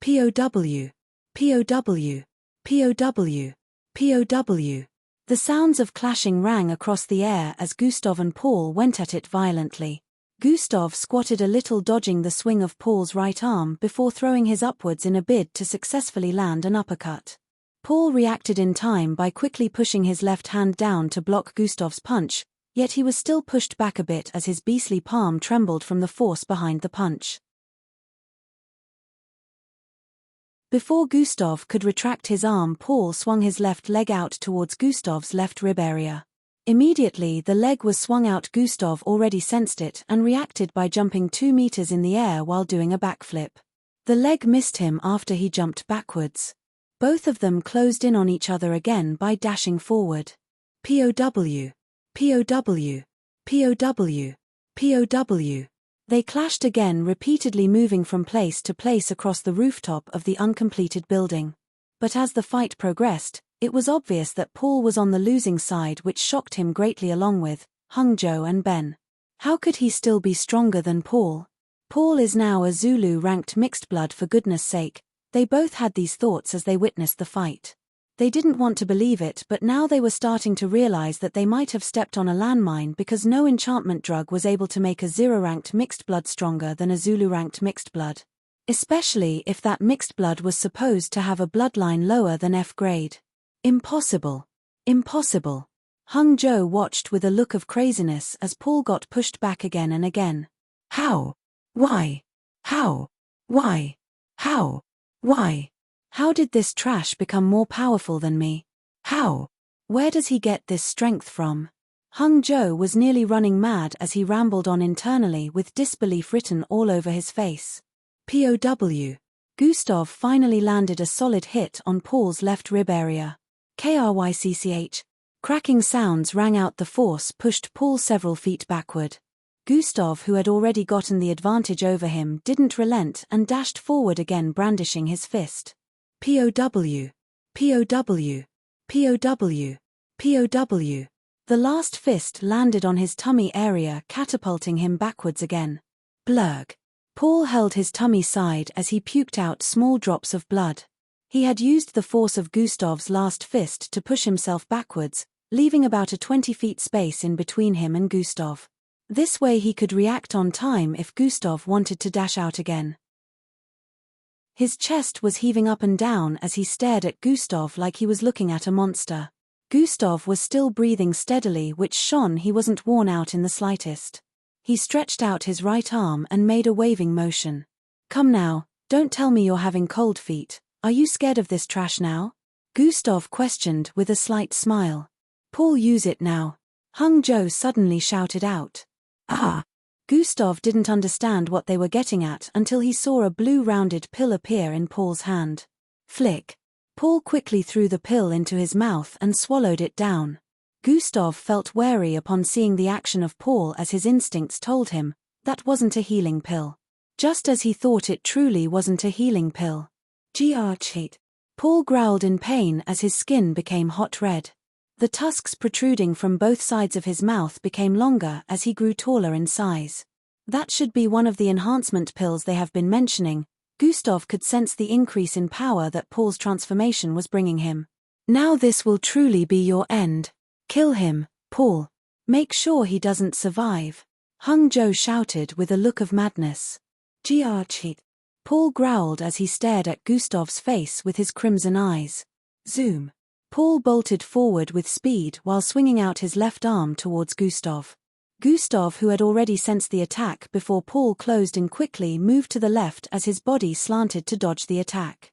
POW. POW. POW. POW. The sounds of clashing rang across the air as Gustav and Paul went at it violently. Gustav squatted a little, dodging the swing of Paul's right arm before throwing his upwards in a bid to successfully land an uppercut. Paul reacted in time by quickly pushing his left hand down to block Gustav's punch, yet he was still pushed back a bit as his beastly palm trembled from the force behind the punch. Before Gustav could retract his arm, Paul swung his left leg out towards Gustav's left rib area. Immediately the leg was swung out. Gustav already sensed it and reacted by jumping 2 meters in the air while doing a backflip. The leg missed him after he jumped backwards. Both of them closed in on each other again by dashing forward. POW. POW. POW. POW. They clashed again, repeatedly moving from place to place across the rooftop of the uncompleted building. But as the fight progressed, it was obvious that Paul was on the losing side, which shocked him greatly, along with Hungjo and Ben. How could he still be stronger than Paul? Paul is now a Zulu-ranked mixed blood, for goodness sake. They both had these thoughts as they witnessed the fight. They didn't want to believe it, but now they were starting to realize that they might have stepped on a landmine, because no enchantment drug was able to make a Zero-ranked mixed blood stronger than a Zulu-ranked mixed blood. Especially if that mixed blood was supposed to have a bloodline lower than F grade. Impossible. Impossible. Hungjo watched with a look of craziness as Paul got pushed back again and again. How? Why? How? Why? How? Why? How did this trash become more powerful than me? How? Where does he get this strength from? Hungjo was nearly running mad as he rambled on internally, with disbelief written all over his face. POW. Gustav finally landed a solid hit on Paul's left rib area. KRYCCH. Cracking sounds rang out. The force pushed Paul several feet backward. Gustav, who had already gotten the advantage over him, didn't relent and dashed forward again, brandishing his fist. POW. POW. POW. POW. The last fist landed on his tummy area, catapulting him backwards again. Blurg. Paul held his tummy side as he puked out small drops of blood. He had used the force of Gustav's last fist to push himself backwards, leaving about a 20 feet space in between him and Gustav. This way he could react on time if Gustav wanted to dash out again. His chest was heaving up and down as he stared at Gustav like he was looking at a monster. Gustav was still breathing steadily, which shone he wasn't worn out in the slightest. He stretched out his right arm and made a waving motion. Come now, don't tell me you're having cold feet. Are you scared of this trash now? Gustav questioned with a slight smile. Paul, use it now. Hungjo suddenly shouted out. Ah! Gustav didn't understand what they were getting at until he saw a blue rounded pill appear in Paul's hand. Flick. Paul quickly threw the pill into his mouth and swallowed it down. Gustav felt wary upon seeing the action of Paul, as his instincts told him that wasn't a healing pill. Just as he thought it truly wasn't a healing pill. Cheat. Paul growled in pain as his skin became hot red. The tusks protruding from both sides of his mouth became longer as he grew taller in size. That should be one of the enhancement pills they have been mentioning. Gustav could sense the increase in power that Paul's transformation was bringing him. Now this will truly be your end. Kill him, Paul. Make sure he doesn't survive. Hungjo shouted with a look of madness. Cheat. Paul growled as he stared at Gustav's face with his crimson eyes. Zoom. Paul bolted forward with speed while swinging out his left arm towards Gustav. Gustav, who had already sensed the attack before Paul closed in, quickly moved to the left as his body slanted to dodge the attack.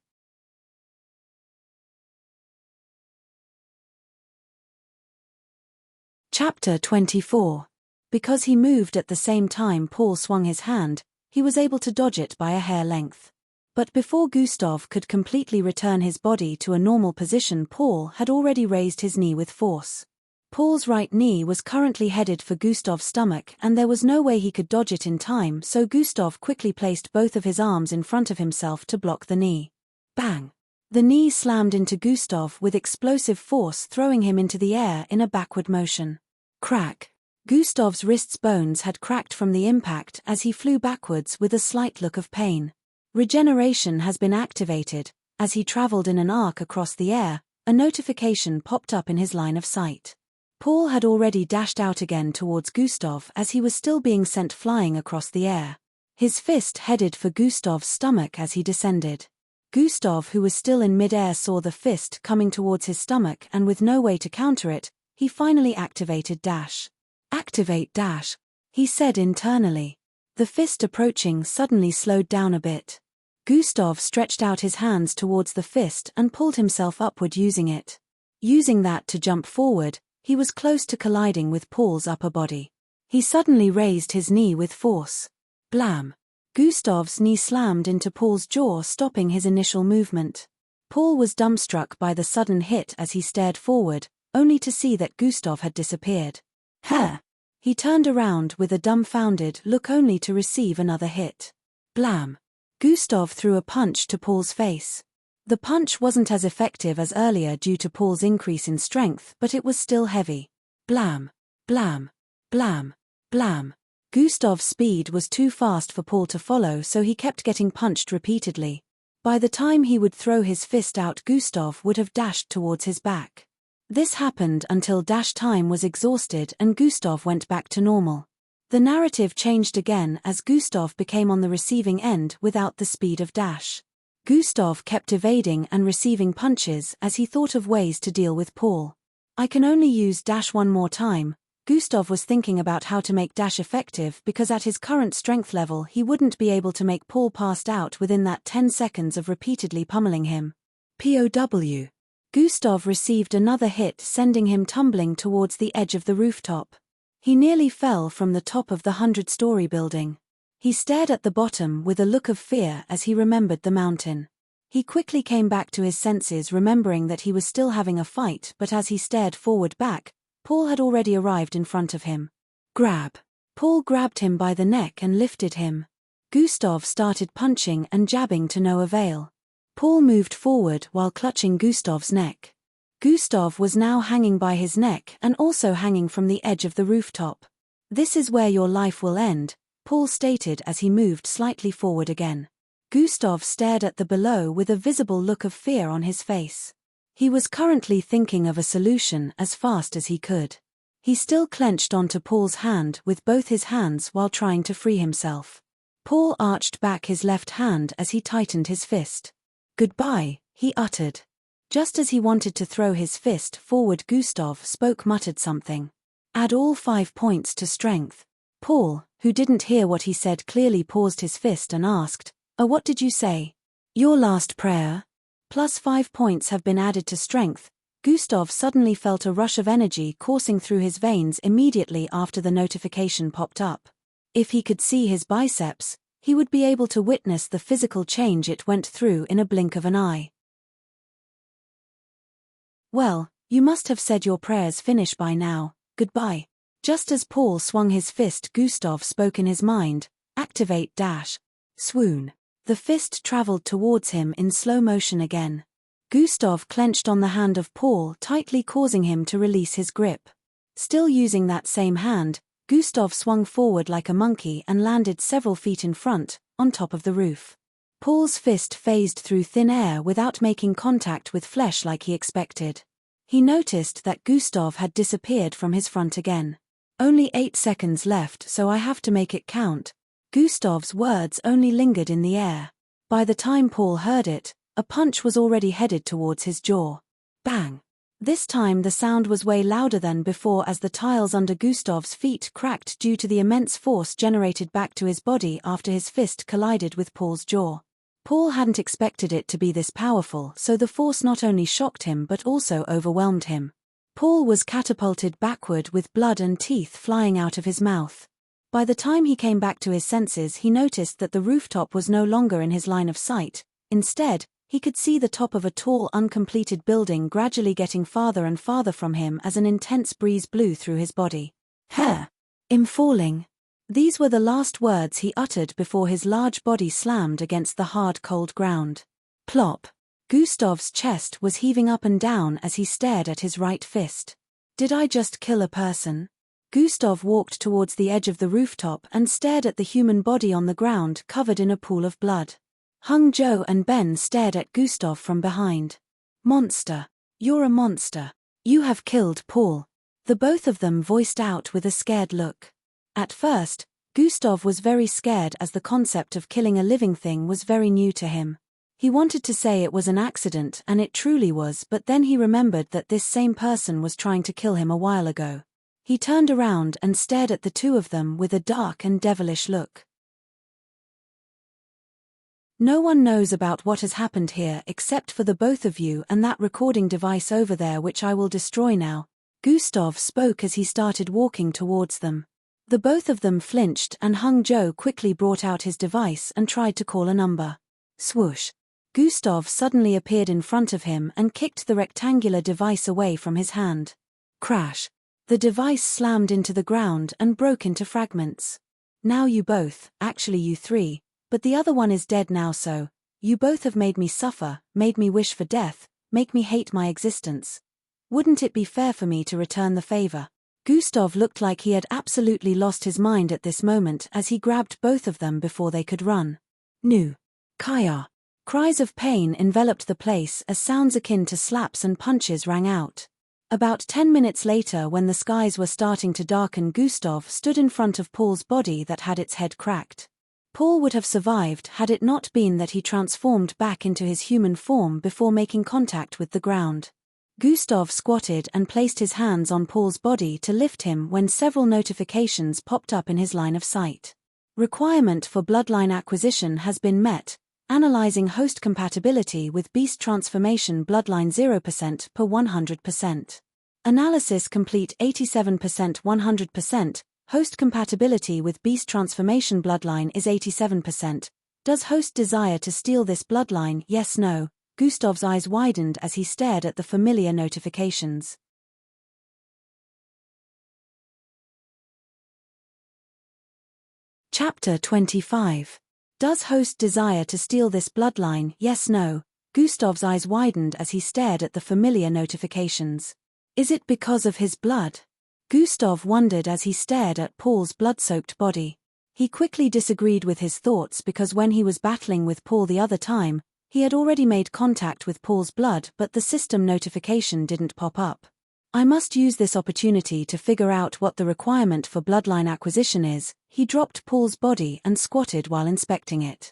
Chapter 24. Because he moved at the same time Paul swung his hand, he was able to dodge it by a hair length. But before Gustav could completely return his body to a normal position, Paul had already raised his knee with force. Paul's right knee was currently headed for Gustav's stomach, and there was no way he could dodge it in time, so Gustav quickly placed both of his arms in front of himself to block the knee. Bang! The knee slammed into Gustav with explosive force, throwing him into the air in a backward motion. Crack! Gustav's wrist's bones had cracked from the impact as he flew backwards with a slight look of pain. Regeneration has been activated. As he traveled in an arc across the air, a notification popped up in his line of sight. Paul had already dashed out again towards Gustav as he was still being sent flying across the air. His fist headed for Gustav's stomach as he descended. Gustav, who was still in mid-air, saw the fist coming towards his stomach, and with no way to counter it, he finally activated dash. Activate dash, he said internally. The fist approaching suddenly slowed down a bit. Gustav stretched out his hands towards the fist and pulled himself upward using it. Using that to jump forward, he was close to colliding with Paul's upper body. He suddenly raised his knee with force. Blam! Gustav's knee slammed into Paul's jaw, stopping his initial movement. Paul was dumbstruck by the sudden hit as he stared forward, only to see that Gustav had disappeared. Huh! He turned around with a dumbfounded look only to receive another hit. Blam! Gustav threw a punch to Paul's face. The punch wasn't as effective as earlier due to Paul's increase in strength, but it was still heavy. Blam! Blam! Blam! Blam! Gustav's speed was too fast for Paul to follow, so he kept getting punched repeatedly. By the time he would throw his fist out, Gustav would have dashed towards his back. This happened until dash time was exhausted and Gustav went back to normal. The narrative changed again as Gustav became on the receiving end without the speed of dash. Gustav kept evading and receiving punches as he thought of ways to deal with Paul. I can only use dash one more time. Gustav was thinking about how to make dash effective because at his current strength level he wouldn't be able to make Paul passed out within that 10 seconds of repeatedly pummeling him. POW. Gustav received another hit, sending him tumbling towards the edge of the rooftop. He nearly fell from the top of the 100-story building. He stared at the bottom with a look of fear as he remembered the mountain. He quickly came back to his senses, remembering that he was still having a fight, but as he stared forward back, Paul had already arrived in front of him. Grab! Paul grabbed him by the neck and lifted him. Gustav started punching and jabbing to no avail. Paul moved forward while clutching Gustav's neck. Gustav was now hanging by his neck and also hanging from the edge of the rooftop. "This is where your life will end," Paul stated as he moved slightly forward again. Gustav stared at the below with a visible look of fear on his face. He was currently thinking of a solution as fast as he could. He still clenched onto Paul's hand with both his hands while trying to free himself. Paul arched back his left hand as he tightened his fist. "Goodbye," he uttered. Just as he wanted to throw his fist forward, Gustav muttered something. "Add all 5 points to strength." Paul, who didn't hear what he said, clearly paused his fist and asked, "Oh, what did you say?" "Your last prayer. Plus 5 points have been added to strength." Gustav suddenly felt a rush of energy coursing through his veins immediately after the notification popped up. If he could see his biceps, he would be able to witness the physical change it went through in a blink of an eye. "Well, you must have said your prayers finish by now. Goodbye." Just as Paul swung his fist, Gustav spoke in his mind, "Activate dash." Swoon. The fist traveled towards him in slow motion again. Gustav clenched on the hand of Paul tightly, causing him to release his grip. Still using that same hand, Gustav swung forward like a monkey and landed several feet in front, on top of the roof. Paul's fist phased through thin air without making contact with flesh like he expected. He noticed that Gustav had disappeared from his front again. "Only 8 seconds left, so I have to make it count." Gustav's words only lingered in the air. By the time Paul heard it, a punch was already headed towards his jaw. Bang! This time the sound was way louder than before as the tiles under Gustav's feet cracked due to the immense force generated back to his body after his fist collided with Paul's jaw. Paul hadn't expected it to be this powerful, so the force not only shocked him but also overwhelmed him. Paul was catapulted backward with blood and teeth flying out of his mouth. By the time he came back to his senses, he noticed that the rooftop was no longer in his line of sight. Instead, he could see the top of a tall, uncompleted building gradually getting farther and farther from him as an intense breeze blew through his body. "I'm falling." These were the last words he uttered before his large body slammed against the hard, cold ground. Plop. Gustav's chest was heaving up and down as he stared at his right fist. "Did I just kill a person?" Gustav walked towards the edge of the rooftop and stared at the human body on the ground covered in a pool of blood. Hung Joe and Ben stared at Gustav from behind. "Monster. You're a monster. You have killed Paul." The both of them voiced out with a scared look. At first, Gustav was very scared as the concept of killing a living thing was very new to him. He wanted to say it was an accident, and it truly was, but then he remembered that this same person was trying to kill him a while ago. He turned around and stared at the two of them with a dark and devilish look. No one knows about what has happened here except for the both of you and that recording device over there, which I will destroy now. Gustav spoke as he started walking towards them. The both of them flinched, and Hung Joe quickly brought out his device and tried to call a number. Swoosh! Gustav suddenly appeared in front of him and kicked the rectangular device away from his hand. Crash! The device slammed into the ground and broke into fragments. Now you both, actually you three, but the other one is dead now, so you both have made me suffer, made me wish for death, make me hate my existence. Wouldn't it be fair for me to return the favor? Gustav looked like he had absolutely lost his mind at this moment as he grabbed both of them before they could run. Nu! Kaya! Cries of pain enveloped the place as sounds akin to slaps and punches rang out. About 10 minutes later, when the skies were starting to darken, Gustav stood in front of Paul's body that had its head cracked. Paul would have survived had it not been that he transformed back into his human form before making contact with the ground. Gustav squatted and placed his hands on Paul's body to lift him when several notifications popped up in his line of sight. Requirement for bloodline acquisition has been met. Analyzing host compatibility with beast transformation bloodline 0% per 100%. Analysis complete 87% 100%. Host compatibility with beast transformation bloodline is 87%. Does host desire to steal this bloodline? Yes, no. Gustav's eyes widened as he stared at the familiar notifications. Chapter 25. Does host desire to steal this bloodline? Yes, no. Gustav's eyes widened as he stared at the familiar notifications. Is it because of his blood? Gustav wondered as he stared at Paul's blood-soaked body. He quickly disagreed with his thoughts because when he was battling with Paul the other time, he had already made contact with Paul's blood, but the system notification didn't pop up. I must use this opportunity to figure out what the requirement for bloodline acquisition is. He dropped Paul's body and squatted while inspecting it.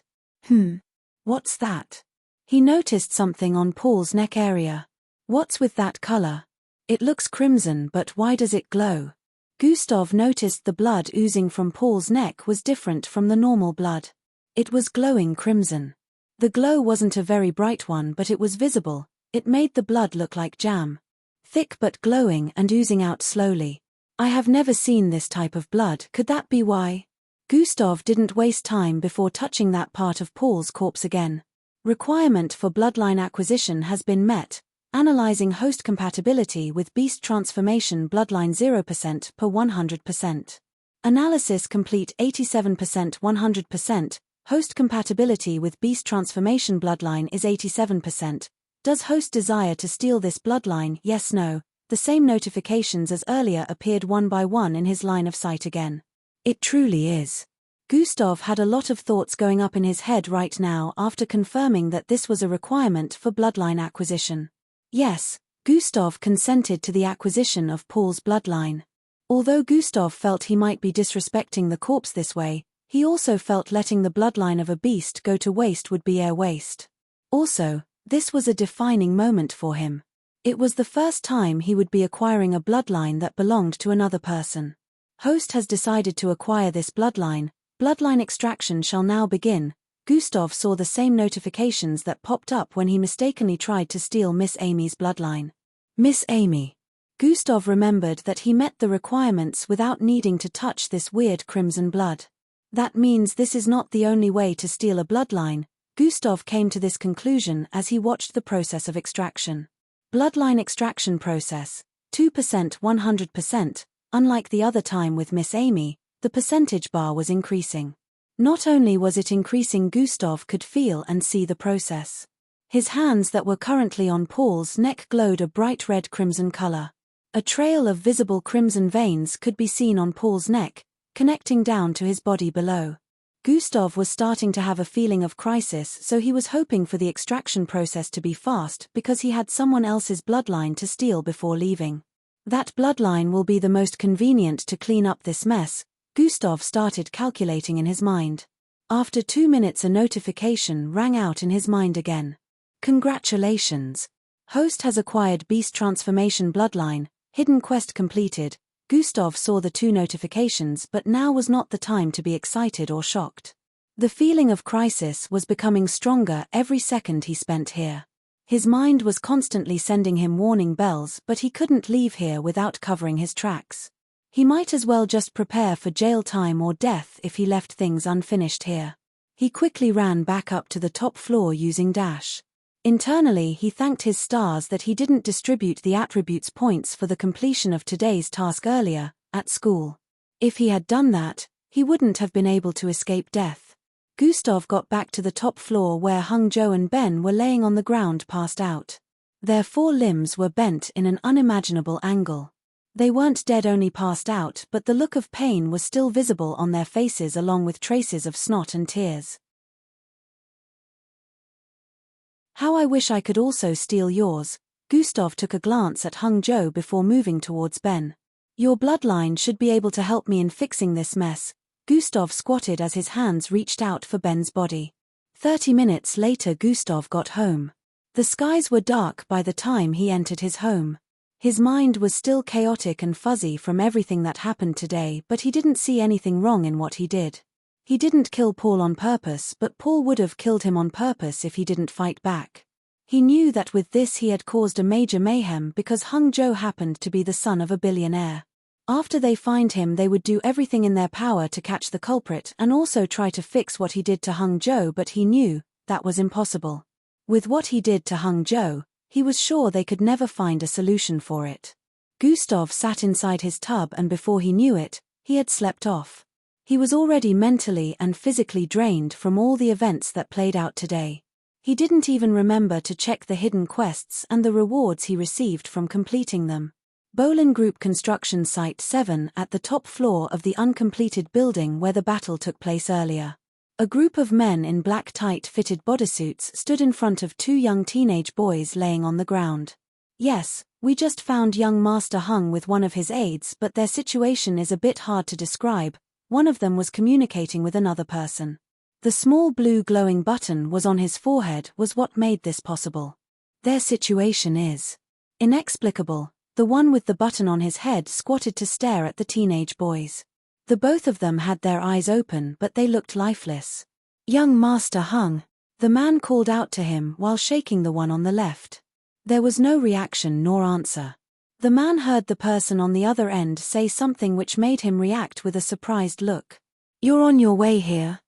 What's that? He noticed something on Paul's neck area. What's with that color? It looks crimson, but why does it glow? Gustav noticed the blood oozing from Paul's neck was different from the normal blood. It was glowing crimson. The glow wasn't a very bright one, but it was visible. It made the blood look like jam. Thick but glowing and oozing out slowly. I have never seen this type of blood. Could that be why? Gustav didn't waste time before touching that part of Paul's corpse again. Requirement for bloodline acquisition has been met. Analyzing host compatibility with beast transformation bloodline 0% per 100%. Analysis complete 87% 100%. Host compatibility with beast transformation bloodline is 87%. Does host desire to steal this bloodline? Yes, no. The same notifications as earlier appeared one by one in his line of sight again. It truly is. Gustav had a lot of thoughts going up in his head right now after confirming that this was a requirement for bloodline acquisition. Yes, Gustav consented to the acquisition of Paul's bloodline. Although Gustav felt he might be disrespecting the corpse this way, he also felt letting the bloodline of a beast go to waste would be air waste. Also, this was a defining moment for him. It was the first time he would be acquiring a bloodline that belonged to another person. Host has decided to acquire this bloodline. Bloodline extraction shall now begin. Gustav saw the same notifications that popped up when he mistakenly tried to steal Miss Amy's bloodline. Miss Amy. Gustav remembered that he met the requirements without needing to touch this weird crimson blood. That means this is not the only way to steal a bloodline. Gustav came to this conclusion as he watched the process of extraction. Bloodline extraction process, 2% 100%, unlike the other time with Miss Amy, the percentage bar was increasing. Not only was it increasing, Gustav could feel and see the process. His hands that were currently on Paul's neck glowed a bright red crimson color. A trail of visible crimson veins could be seen on Paul's neck, connecting down to his body below. Gustav was starting to have a feeling of crisis, so he was hoping for the extraction process to be fast because he had someone else's bloodline to steal before leaving. That bloodline will be the most convenient to clean up this mess, Gustav started calculating in his mind. After 2 minutes, a notification rang out in his mind again. Congratulations! Host has acquired beast transformation bloodline, hidden quest completed. Gustav saw the 2 notifications, but now was not the time to be excited or shocked. The feeling of crisis was becoming stronger every second he spent here. His mind was constantly sending him warning bells, but he couldn't leave here without covering his tracks. He might as well just prepare for jail time or death if he left things unfinished here. He quickly ran back up to the top floor using dash. Internally, he thanked his stars that he didn't distribute the attributes points for the completion of today's task earlier, at school. If he had done that, he wouldn't have been able to escape death. Gustav got back to the top floor where Hung Jo and Ben were laying on the ground passed out. Their 4 limbs were bent in an unimaginable angle. They weren't dead, only passed out, but the look of pain was still visible on their faces along with traces of snot and tears. How I wish I could also steal yours. Gustav took a glance at Hung Jo before moving towards Ben. Your bloodline should be able to help me in fixing this mess. Gustav squatted as his hands reached out for Ben's body. 30 minutes later Gustav got home. The skies were dark by the time he entered his home. His mind was still chaotic and fuzzy from everything that happened today, but he didn't see anything wrong in what he did. He didn't kill Paul on purpose, but Paul would have killed him on purpose if he didn't fight back. He knew that with this he had caused a major mayhem because Hung Jo happened to be the son of a billionaire. After they find him, they would do everything in their power to catch the culprit and also try to fix what he did to Hung Jo, but he knew that was impossible. With what he did to Hung Jo, he was sure they could never find a solution for it. Gustav sat inside his tub and before he knew it, he had slept off. He was already mentally and physically drained from all the events that played out today. He didn't even remember to check the hidden quests and the rewards he received from completing them. Bolin Group Construction Site 7 at the top floor of the uncompleted building where the battle took place earlier. A group of men in black tight-fitted bodysuits stood in front of 2 young teenage boys laying on the ground. Yes, we just found young Master Hung with one of his aides, but their situation is a bit hard to describe. One of them was communicating with another person. The small blue glowing button was on his forehead was what made this possible. Their situation is inexplicable. The one with the button on his head squatted to stare at the teenage boys. The both of them had their eyes open but they looked lifeless. Young Master Hung, the man called out to him while shaking the one on the left. There was no reaction nor answer. The man heard the person on the other end say something which made him react with a surprised look. You're on your way here.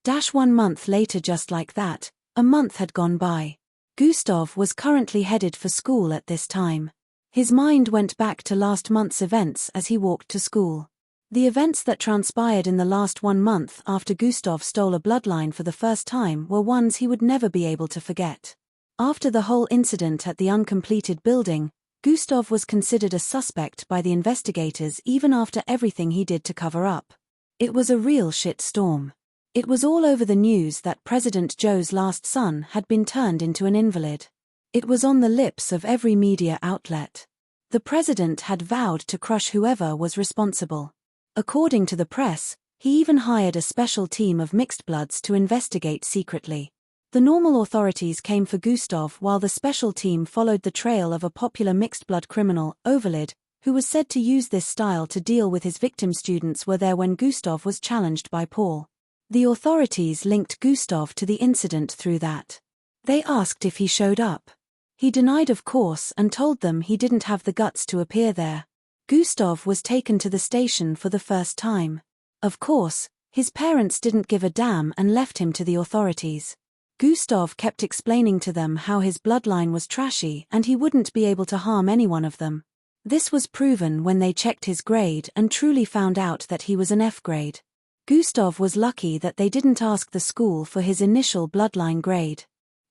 1 month later, just like that, a month had gone by. Gustav was currently headed for school at this time. His mind went back to last month's events as he walked to school. The events that transpired in the last 1 month after Gustav stole a bloodline for the first time were ones he would never be able to forget. After the whole incident at the uncompleted building, Gustav was considered a suspect by the investigators even after everything he did to cover up. It was a real shit storm. It was all over the news that President Joe's last son had been turned into an invalid. It was on the lips of every media outlet. The president had vowed to crush whoever was responsible. According to the press, he even hired a special team of mixed bloods to investigate secretly. The normal authorities came for Gustav while the special team followed the trail of a popular mixed blood criminal, Overlord, who was said to use this style to deal with his victim. Students were there when Gustav was challenged by Paul. The authorities linked Gustav to the incident through that. They asked if he showed up. He denied, of course, and told them he didn't have the guts to appear there. Gustav was taken to the station for the first time. Of course, his parents didn't give a damn and left him to the authorities. Gustav kept explaining to them how his bloodline was trashy and he wouldn't be able to harm any one of them. This was proven when they checked his grade and truly found out that he was an F grade. Gustav was lucky that they didn't ask the school for his initial bloodline grade.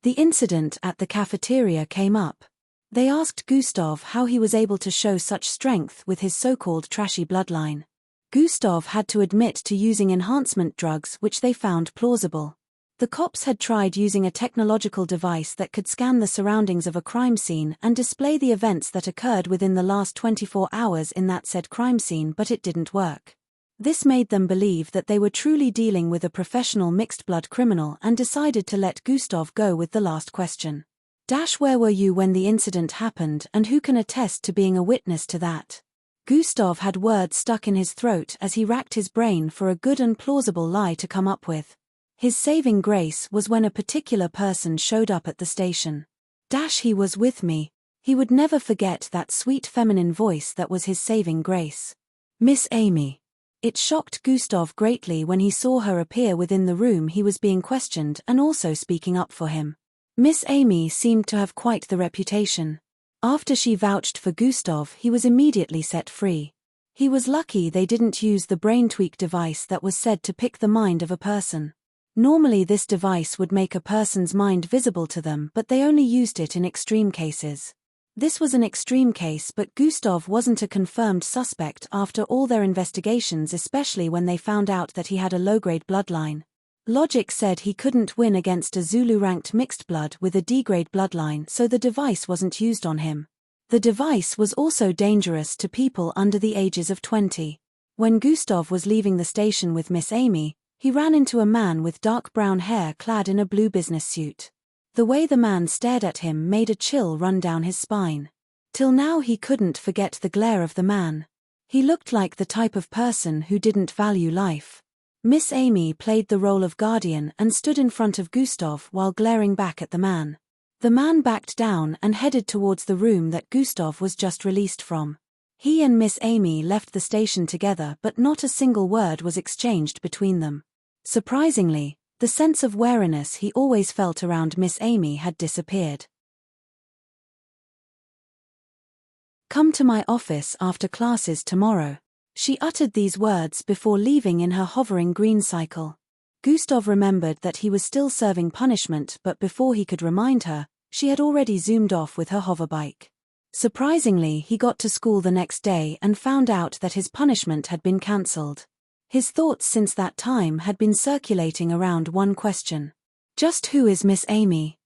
The incident at the cafeteria came up. They asked Gustav how he was able to show such strength with his so-called trashy bloodline. Gustav had to admit to using enhancement drugs which they found plausible. The cops had tried using a technological device that could scan the surroundings of a crime scene and display the events that occurred within the last 24 hours in that said crime scene, but it didn't work. This made them believe that they were truly dealing with a professional mixed-blood criminal and decided to let Gustav go with the last question. Where were you when the incident happened and who can attest to being a witness to that? Gustav had words stuck in his throat as he racked his brain for a good and plausible lie to come up with. His saving grace was when a particular person showed up at the station. He was with me. He would never forget that sweet feminine voice that was his saving grace. Miss Amy. It shocked Gustav greatly when he saw her appear within the room he was being questioned and also speaking up for him. Miss Amy seemed to have quite the reputation. After she vouched for Gustav, he was immediately set free. He was lucky they didn't use the brain tweak device that was said to pick the mind of a person. Normally this device would make a person's mind visible to them, but they only used it in extreme cases. This was an extreme case, but Gustav wasn't a confirmed suspect after all their investigations, especially when they found out that he had a low-grade bloodline. Logic said he couldn't win against a Zulu-ranked mixed blood with a D-grade bloodline, so the device wasn't used on him. The device was also dangerous to people under the ages of 20. When Gustav was leaving the station with Miss Amy, he ran into a man with dark brown hair clad in a blue business suit. The way the man stared at him made a chill run down his spine. Till now he couldn't forget the glare of the man. He looked like the type of person who didn't value life. Miss Amy played the role of guardian and stood in front of Gustav while glaring back at the man. The man backed down and headed towards the room that Gustav was just released from. He and Miss Amy left the station together, but not a single word was exchanged between them. Surprisingly, the sense of wariness he always felt around Miss Amy had disappeared. Come to my office after classes tomorrow. She uttered these words before leaving in her hovering green cycle. Gustav remembered that he was still serving punishment, but before he could remind her, she had already zoomed off with her hoverbike. Surprisingly, he got to school the next day and found out that his punishment had been cancelled. His thoughts since that time had been circulating around one question. Just who is Miss Amy?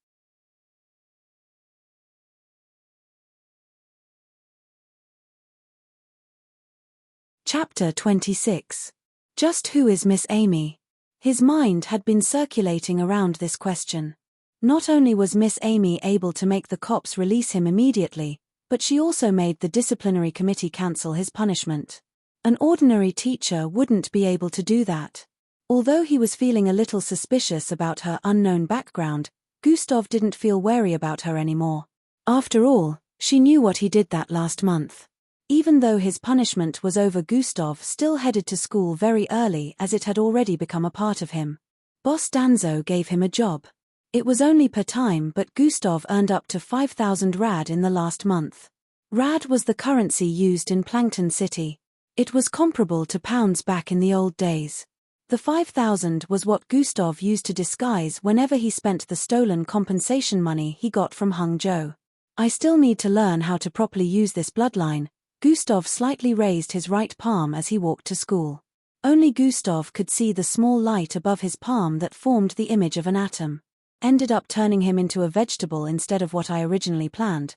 Chapter 26. Just who is Miss Amy? His mind had been circulating around this question. Not only was Miss Amy able to make the cops release him immediately, but she also made the disciplinary committee cancel his punishment. An ordinary teacher wouldn't be able to do that. Although he was feeling a little suspicious about her unknown background, Gustav didn't feel wary about her anymore. After all, she knew what he did that last month. Even though his punishment was over, Gustav still headed to school very early as it had already become a part of him. Boss Danzo gave him a job. It was only per time, but Gustav earned up to 5,000 rad in the last month. Rad was the currency used in Plankton City. It was comparable to pounds back in the old days. The 5,000 was what Gustav used to disguise whenever he spent the stolen compensation money he got from Hung Jo. I still need to learn how to properly use this bloodline. Gustav slightly raised his right palm as he walked to school. Only Gustav could see the small light above his palm that formed the image of an atom. Ended up turning him into a vegetable instead of what I originally planned.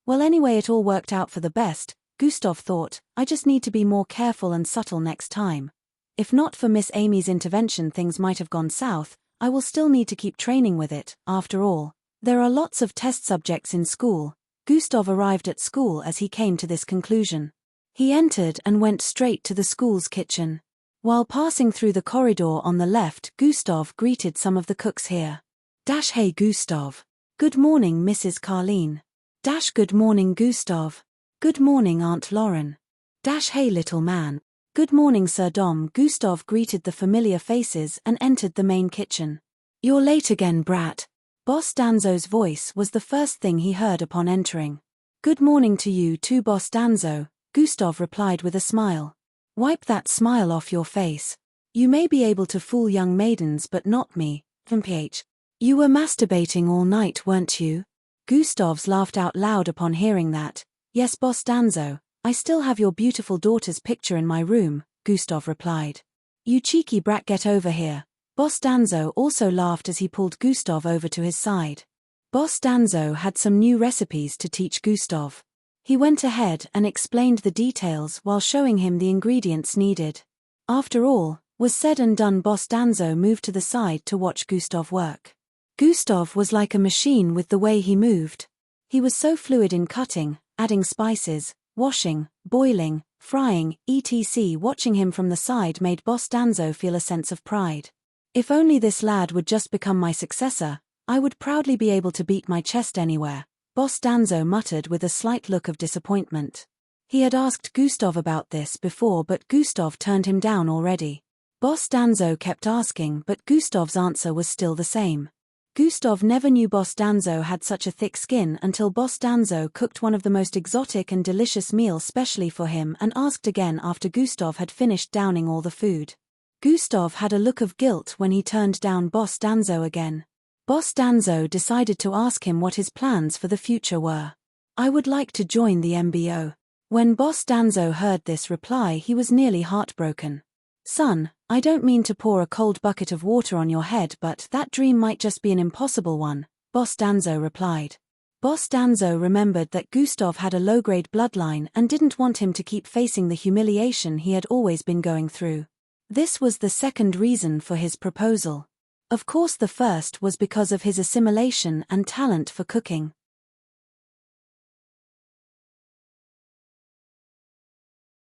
Well, anyway, it all worked out for the best, Gustav thought. I just need to be more careful and subtle next time. If not for Miss Amy's intervention, things might have gone south. I will still need to keep training with it. After all, there are lots of test subjects in school. Gustav arrived at school as he came to this conclusion. He entered and went straight to the school's kitchen. While passing through the corridor on the left, Gustav greeted some of the cooks here. Hey Gustav. Good morning Mrs. Carleen. Good morning Gustav. Good morning Aunt Lauren. Hey little man. Good morning Sir Dom. Gustav greeted the familiar faces and entered the main kitchen. You're late again, brat. Boss Danzo's voice was the first thing he heard upon entering. Good morning to you too, Boss Danzo, Gustav replied with a smile. Wipe that smile off your face. You may be able to fool young maidens but not me, PH. You were masturbating all night, weren't you? Gustav's laughed out loud upon hearing that. Yes, Boss Danzo, I still have your beautiful daughter's picture in my room, Gustav replied. You cheeky brat, get over here. Boss Danzo also laughed as he pulled Gustav over to his side. Boss Danzo had some new recipes to teach Gustav. He went ahead and explained the details while showing him the ingredients needed. After all was said and done, Boss Danzo moved to the side to watch Gustav work. Gustav was like a machine with the way he moved. He was so fluid in cutting, adding spices, washing, boiling, frying, etc. Watching him from the side made Boss Danzo feel a sense of pride. If only this lad would just become my successor, I would proudly be able to beat my chest anywhere, Boss Danzo muttered with a slight look of disappointment. He had asked Gustav about this before, but Gustav turned him down already. Boss Danzo kept asking, but Gustav's answer was still the same. Gustav never knew Boss Danzo had such a thick skin until Boss Danzo cooked one of the most exotic and delicious meals specially for him and asked again after Gustav had finished downing all the food. Gustav had a look of guilt when he turned down Boss Danzo again. Boss Danzo decided to ask him what his plans for the future were. I would like to join the MBO. When Boss Danzo heard this reply, he was nearly heartbroken. Son, I don't mean to pour a cold bucket of water on your head, but that dream might just be an impossible one, Boss Danzo replied. Boss Danzo remembered that Gustav had a low-grade bloodline and didn't want him to keep facing the humiliation he had always been going through. This was the second reason for his proposal. Of course, the first was because of his assimilation and talent for cooking.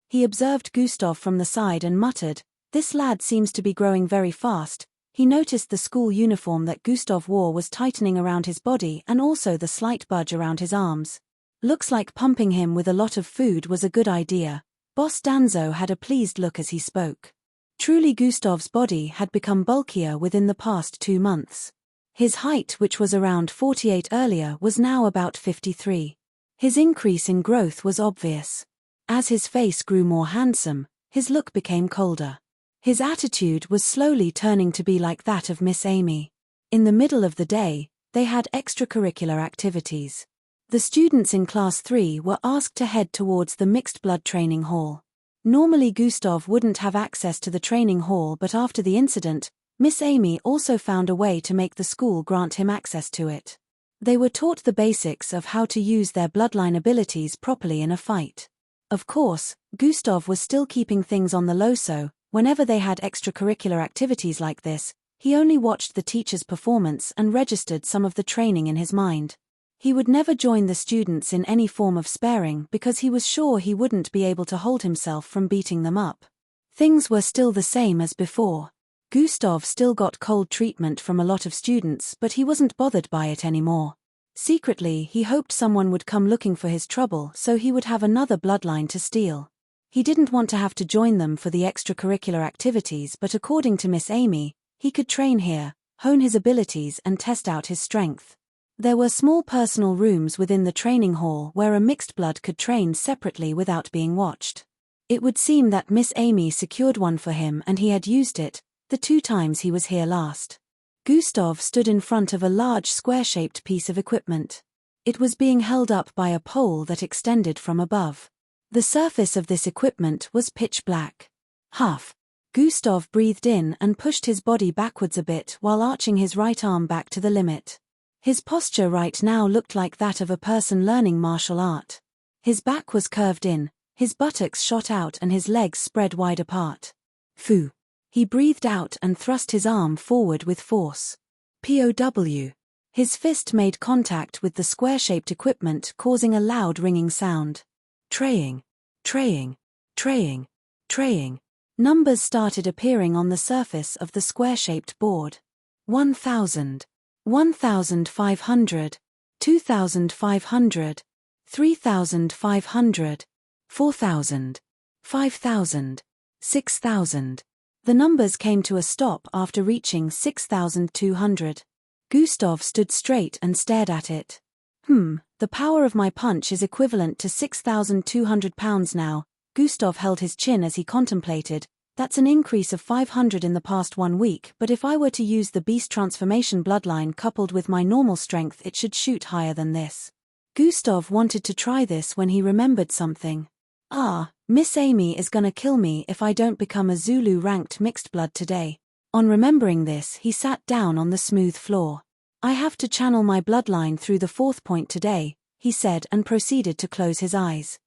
He observed Gustav from the side and muttered, "This lad seems to be growing very fast." He noticed the school uniform that Gustav wore was tightening around his body and also the slight budge around his arms. Looks like pumping him with a lot of food was a good idea. Boss Danzo had a pleased look as he spoke. Truly, Gustav's body had become bulkier within the past 2 months. His height, which was around 48 earlier, was now about 53. His increase in growth was obvious. As his face grew more handsome, his look became colder. His attitude was slowly turning to be like that of Miss Amy. In the middle of the day, they had extracurricular activities. The students in Class 3 were asked to head towards the mixed blood training hall. Normally Gustav wouldn't have access to the training hall, but after the incident, Miss Amy also found a way to make the school grant him access to it. They were taught the basics of how to use their bloodline abilities properly in a fight. Of course, Gustav was still keeping things on the low, so whenever they had extracurricular activities like this, he only watched the teacher's performance and registered some of the training in his mind. He would never join the students in any form of sparring because he was sure he wouldn't be able to hold himself from beating them up. Things were still the same as before. Gustav still got cold treatment from a lot of students, but he wasn't bothered by it anymore. Secretly, he hoped someone would come looking for his trouble so he would have another bloodline to steal. He didn't want to have to join them for the extracurricular activities, but according to Miss Amy, he could train here, hone his abilities and test out his strength. There were small personal rooms within the training hall where a mixed blood could train separately without being watched. It would seem that Miss Amy secured one for him and he had used it, the 2 times he was here last. Gustav stood in front of a large square-shaped piece of equipment. It was being held up by a pole that extended from above. The surface of this equipment was pitch black. Huff. Gustav breathed in and pushed his body backwards a bit while arching his right arm back to the limit. His posture right now looked like that of a person learning martial art. His back was curved in, his buttocks shot out and his legs spread wide apart. Phew. He breathed out and thrust his arm forward with force. POW. His fist made contact with the square-shaped equipment, causing a loud ringing sound. Traying. Numbers started appearing on the surface of the square-shaped board. 1,000. 1,500. 2,500. 3,500. 4,000. 5,000. 6,000. The numbers came to a stop after reaching 6,200. Gustav stood straight and stared at it. The power of my punch is equivalent to 6,200 pounds now. Gustav held his chin as he contemplated. That's an increase of 500 in the past 1 week, but if I were to use the beast transformation bloodline coupled with my normal strength, it should shoot higher than this. Gustav wanted to try this when he remembered something. Miss Amy is gonna kill me if I don't become a Zulu ranked mixed blood today. On remembering this, he sat down on the smooth floor. I have to channel my bloodline through the 4th point today, he said and proceeded to close his eyes.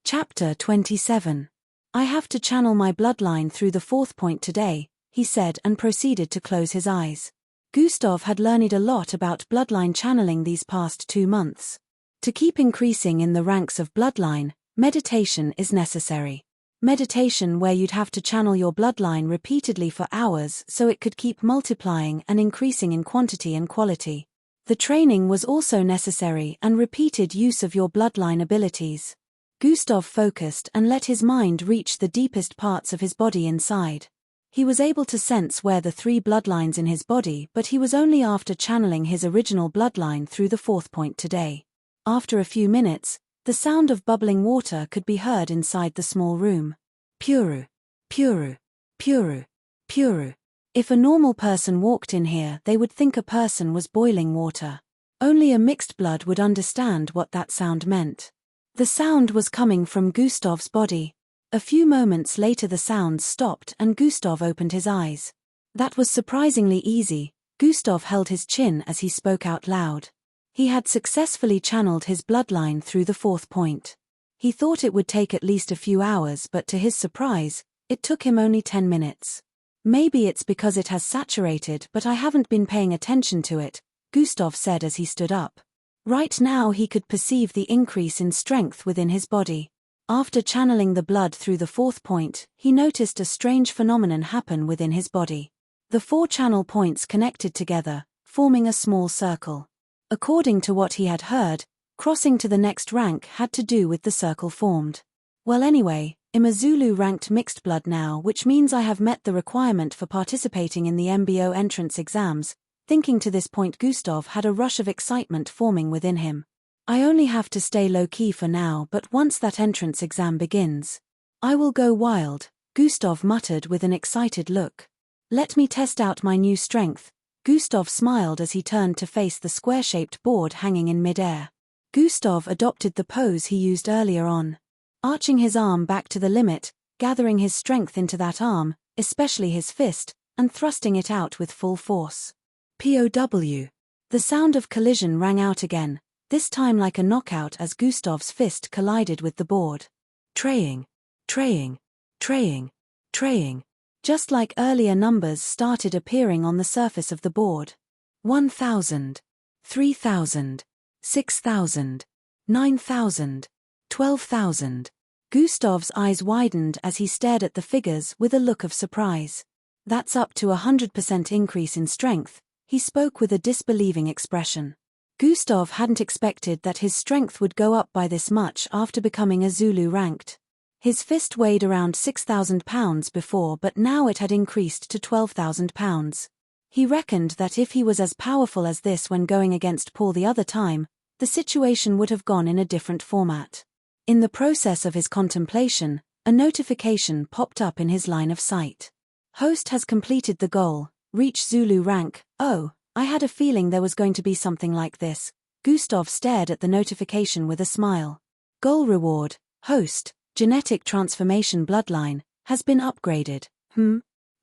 Chapter 27. I have to channel my bloodline through the 4th point today, he said and proceeded to close his eyes. Gustav had learned a lot about bloodline channeling these past 2 months. To keep increasing in the ranks of bloodline, meditation is necessary. Meditation where you'd have to channel your bloodline repeatedly for hours so it could keep multiplying and increasing in quantity and quality. The training was also necessary and repeated use of your bloodline abilities. Gustav focused and let his mind reach the deepest parts of his body inside. He was able to sense where the 3 bloodlines in his body, but he was only after channeling his original bloodline through the 4th point today. After a few minutes, the sound of bubbling water could be heard inside the small room. Puru, puru, puru, puru. If a normal person walked in here, they would think a person was boiling water. Only a mixed blood would understand what that sound meant. The sound was coming from Gustav's body. A few moments later the sounds stopped and Gustav opened his eyes. That was surprisingly easy. Gustav held his chin as he spoke out loud. He had successfully channeled his bloodline through the 4th point. He thought it would take at least a few hours, but to his surprise, it took him only 10 minutes. Maybe it's because it has saturated, but I haven't been paying attention to it, Gustav said as he stood up. Right now he could perceive the increase in strength within his body. After channeling the blood through the 4th point, he noticed a strange phenomenon happen within his body. The 4 channel points connected together, forming a small circle. According to what he had heard, crossing to the next rank had to do with the circle formed. Well anyway, I'm a Zulu ranked mixed blood now, which means I have met the requirement for participating in the MBO entrance exams. Thinking to this point, Gustav had a rush of excitement forming within him. I only have to stay low-key for now, but once that entrance exam begins, I will go wild, Gustav muttered with an excited look. Let me test out my new strength. Gustav smiled as he turned to face the square-shaped board hanging in mid-air. Gustav adopted the pose he used earlier on, arching his arm back to the limit, gathering his strength into that arm, especially his fist, and thrusting it out with full force. POW. The sound of collision rang out again, this time like a knockout as Gustav's fist collided with the board. Traying, traying, traying, traying. Just like earlier, numbers started appearing on the surface of the board. 1,000, 3,000, 6,000, 9,000, 12,000. Gustav's eyes widened as he stared at the figures with a look of surprise. That's up to 100% increase in strength, he spoke with a disbelieving expression. Gustav hadn't expected that his strength would go up by this much after becoming a Zulu ranked. His fist weighed around 6,000 pounds before, but now it had increased to 12,000 pounds. He reckoned that if he was as powerful as this when going against Paul the other time, the situation would have gone in a different format. In the process of his contemplation, a notification popped up in his line of sight. Host has completed the goal, reach Zulu rank. Oh, I had a feeling there was going to be something like this. Gustav stared at the notification with a smile. Goal reward, host, genetic transformation bloodline, has been upgraded.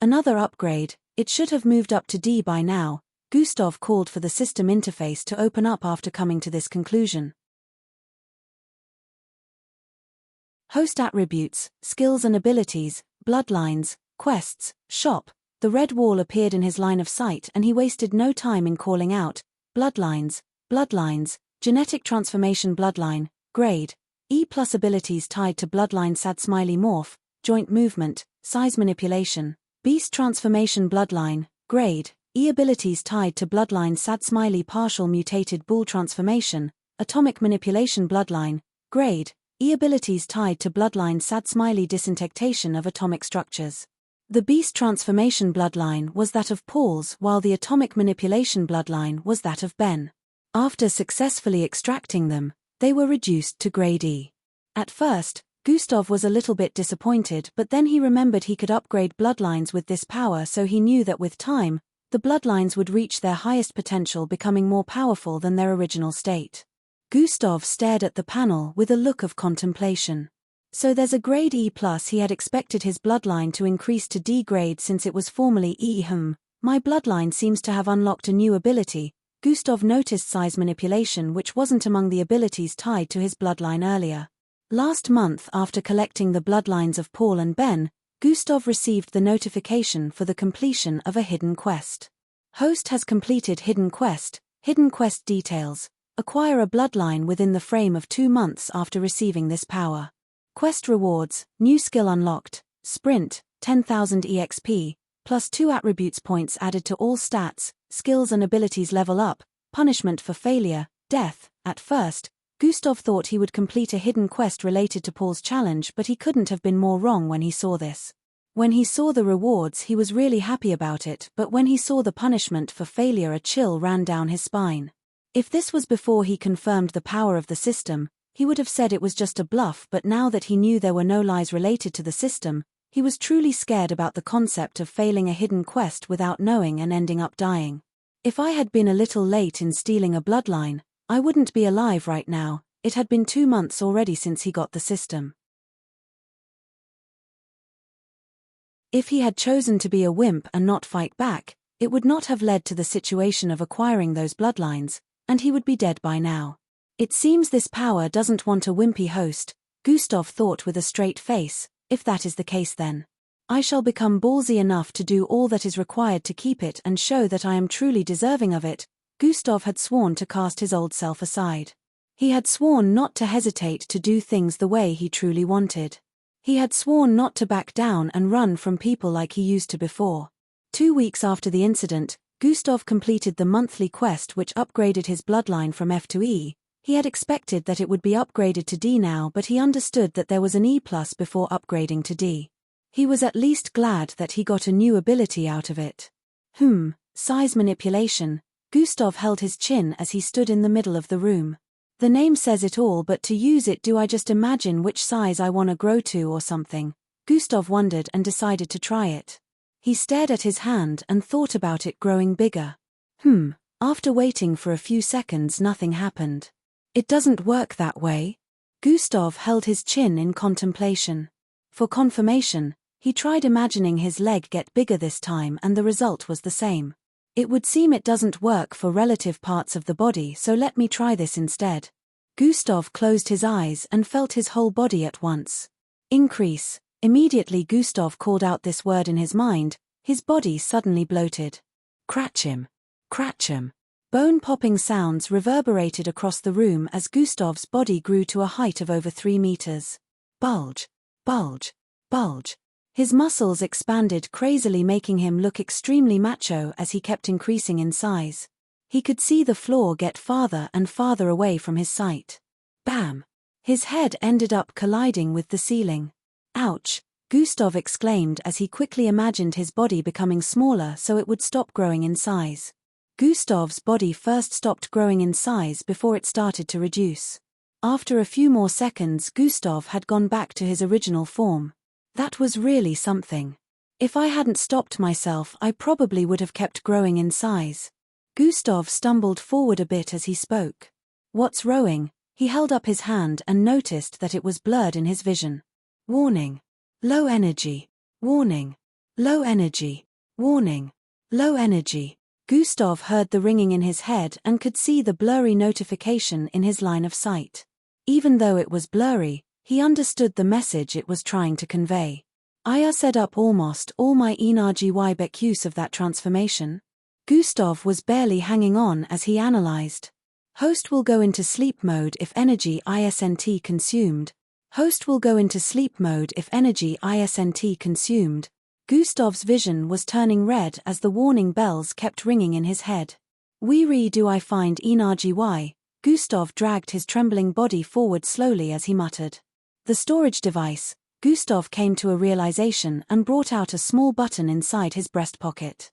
Another upgrade, it should have moved up to D by now. Gustav called for the system interface to open up after coming to this conclusion. Host attributes, skills and abilities, bloodlines, quests, shop. The red wall appeared in his line of sight and he wasted no time in calling out, bloodlines, bloodlines, genetic transformation bloodline, grade, E+ abilities tied to bloodline sad smiley morph, joint movement, size manipulation, beast transformation bloodline, grade, E abilities tied to bloodline sad smiley partial mutated bull transformation, atomic manipulation bloodline, grade, E abilities tied to bloodline sad smiley disintegration of atomic structures. The beast transformation bloodline was that of Paul's, while the atomic manipulation bloodline was that of Ben. After successfully extracting them, they were reduced to grade E. At first, Gustav was a little bit disappointed, but then he remembered he could upgrade bloodlines with this power, so he knew that with time, the bloodlines would reach their highest potential, becoming more powerful than their original state. Gustav stared at the panel with a look of contemplation. So there's a grade E+. He had expected his bloodline to increase to D grade since it was formerly E. My bloodline seems to have unlocked a new ability. Gustav noticed size manipulation, which wasn't among the abilities tied to his bloodline earlier. Last month, after collecting the bloodlines of Paul and Ben, Gustav received the notification for the completion of a hidden quest. Host has completed hidden quest details. Acquire a bloodline within the frame of 2 months after receiving this power. Quest rewards, new skill unlocked, sprint, 10,000 EXP, plus 2 attributes points added to all stats, skills and abilities level up, punishment for failure, death. At first, Gustav thought he would complete a hidden quest related to Paul's challenge, but he couldn't have been more wrong when he saw this. When he saw the rewards he was really happy about it, but when he saw the punishment for failure a chill ran down his spine. If this was before he confirmed the power of the system, he would have said it was just a bluff, but now that he knew there were no lies related to the system, he was truly scared about the concept of failing a hidden quest without knowing and ending up dying. If I had been a little late in stealing a bloodline, I wouldn't be alive right now. It had been 2 months already since he got the system. If he had chosen to be a wimp and not fight back, it would not have led to the situation of acquiring those bloodlines, and he would be dead by now. It seems this power doesn't want a wimpy host, Gustav thought with a straight face. If that is the case, then I shall become ballsy enough to do all that is required to keep it and show that I am truly deserving of it. Gustav had sworn to cast his old self aside. He had sworn not to hesitate to do things the way he truly wanted. He had sworn not to back down and run from people like he used to before. 2 weeks after the incident, Gustav completed the monthly quest which upgraded his bloodline from F to E. He had expected that it would be upgraded to D now, but he understood that there was an E+ before upgrading to D. He was at least glad that he got a new ability out of it. Size manipulation. Gustav held his chin as he stood in the middle of the room. The name says it all, but to use it, do I just imagine which size I want to grow to or something? Gustav wondered and decided to try it. He stared at his hand and thought about it growing bigger. After waiting for a few seconds, nothing happened. It doesn't work that way. Gustav held his chin in contemplation. For confirmation, he tried imagining his leg get bigger this time, and the result was the same. It would seem it doesn't work for relative parts of the body, so let me try this instead. Gustav closed his eyes and felt his whole body at once increase. Immediately Gustav called out this word in his mind, his body suddenly bloated. Cratchim. Cratchim. Bone-popping sounds reverberated across the room as Gustav's body grew to a height of over 3 meters. Bulge. Bulge. Bulge. His muscles expanded crazily, making him look extremely macho as he kept increasing in size. He could see the floor get farther and farther away from his sight. Bam! His head ended up colliding with the ceiling. Ouch! Gustav exclaimed as he quickly imagined his body becoming smaller so it would stop growing in size. Gustav's body first stopped growing in size before it started to reduce. After a few more seconds, Gustav had gone back to his original form. That was really something. If I hadn't stopped myself, I probably would have kept growing in size. Gustav stumbled forward a bit as he spoke. What's rowing? He held up his hand and noticed that it was blurred in his vision. Warning. Low energy. Warning. Low energy. Warning. Low energy. Gustav heard the ringing in his head and could see the blurry notification in his line of sight. Even though it was blurry, he understood the message it was trying to convey. I set up almost all my energy back use of that transformation. Gustav was barely hanging on as he analyzed. Host will go into sleep mode if energy isn't consumed. Host will go into sleep mode if energy isn't consumed. Gustav's vision was turning red as the warning bells kept ringing in his head. Where do I find energy? Gustav dragged his trembling body forward slowly as he muttered. The storage device. Gustav came to a realization and brought out a small button inside his breast pocket.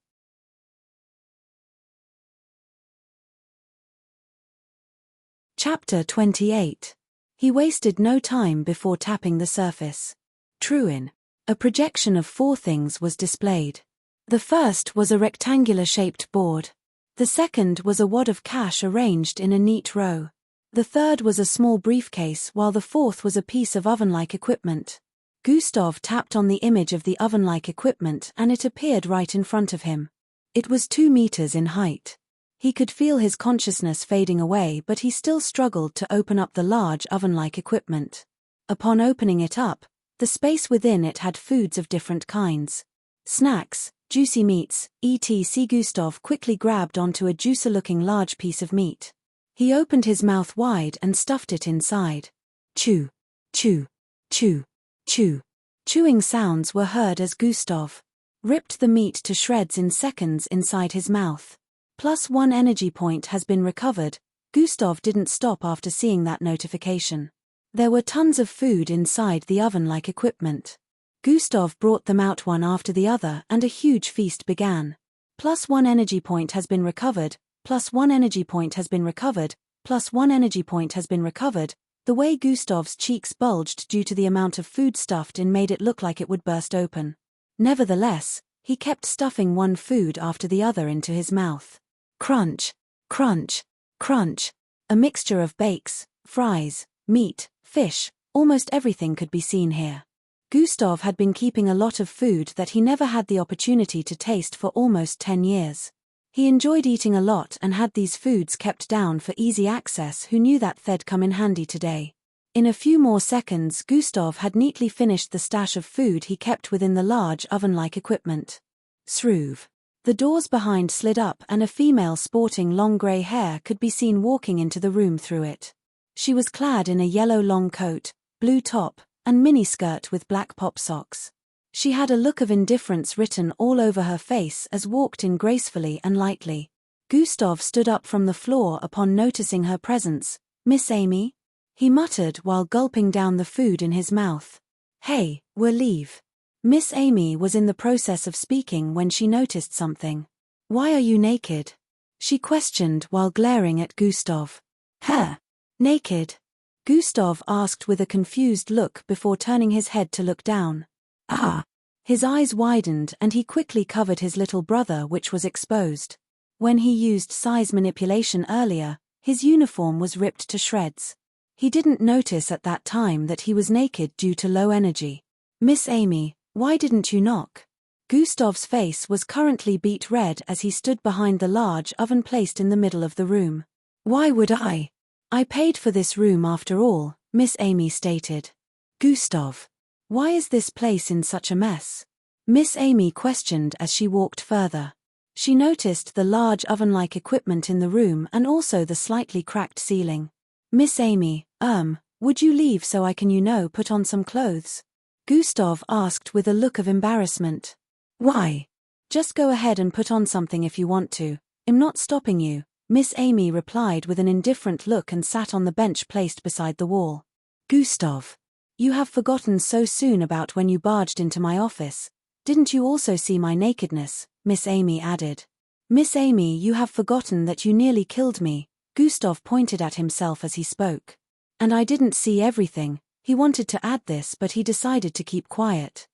Chapter 28. He wasted no time before tapping the surface. Truin. A projection of 4 things was displayed. The first was a rectangular-shaped board. The second was a wad of cash arranged in a neat row. The third was a small briefcase, while the fourth was a piece of oven-like equipment. Gustav tapped on the image of the oven-like equipment and it appeared right in front of him. It was 2 meters in height. He could feel his consciousness fading away, but he still struggled to open up the large oven-like equipment. Upon opening it up, the space within it had foods of different kinds. Snacks, Juicy meats, etc. Gustav quickly grabbed onto a juicer-looking large piece of meat. He opened his mouth wide and stuffed it inside. Chew, chew, chew, chew. Chewing sounds were heard as Gustav ripped the meat to shreds in seconds inside his mouth. +1 energy point has been recovered. Gustav didn't stop after seeing that notification. There were tons of food inside the oven-like equipment. Gustav brought them out one after the other and a huge feast began. +1 energy point has been recovered, +1 energy point has been recovered, +1 energy point has been recovered. The way Gustav's cheeks bulged due to the amount of food stuffed in made it look like it would burst open. Nevertheless, he kept stuffing one food after the other into his mouth. Crunch, crunch, crunch. A mixture of bakes, fries, meat, fish, almost everything could be seen here. Gustav had been keeping a lot of food that he never had the opportunity to taste for almost 10 years. He enjoyed eating a lot and had these foods kept down for easy access. Who knew that they'd come in handy today? In a few more seconds, Gustav had neatly finished the stash of food he kept within the large oven-like equipment. Sroove. The doors behind slid up and a female sporting long grey hair could be seen walking into the room through it. She was clad in a yellow long coat, blue top, and miniskirt with black pop socks. She had a look of indifference written all over her face as walked in gracefully and lightly. Gustav stood up from the floor upon noticing her presence. "Miss Amy?" he muttered while gulping down the food in his mouth. "Hey, we'll leave." Miss Amy was in the process of speaking when she noticed something. "Why are you naked?" she questioned while glaring at Gustav. "Huh? Naked?" Gustav asked with a confused look before turning his head to look down. "Ah." His eyes widened and he quickly covered his little brother, which was exposed. When he used size manipulation earlier, his uniform was ripped to shreds. He didn't notice at that time that he was naked due to low energy. "Miss Amy, why didn't you knock?" Gustav's face was currently beet red as he stood behind the large oven placed in the middle of the room. "Why would I? I paid for this room after all," Miss Amy stated. "Gustav, why is this place in such a mess?" Miss Amy questioned as she walked further. She noticed the large oven-like equipment in the room and also the slightly cracked ceiling. "Miss Amy, would you leave so I can, put on some clothes?" Gustav asked with a look of embarrassment. "Why? Just go ahead and put on something if you want to. I'm not stopping you," Miss Amy replied with an indifferent look and sat on the bench placed beside the wall. "Gustav, you have forgotten so soon about when you barged into my office. Didn't you also see my nakedness?" Miss Amy added. "Miss Amy, you have forgotten that you nearly killed me." Gustav pointed at himself as he spoke. "And I didn't see everything." He wanted to add this but he decided to keep quiet.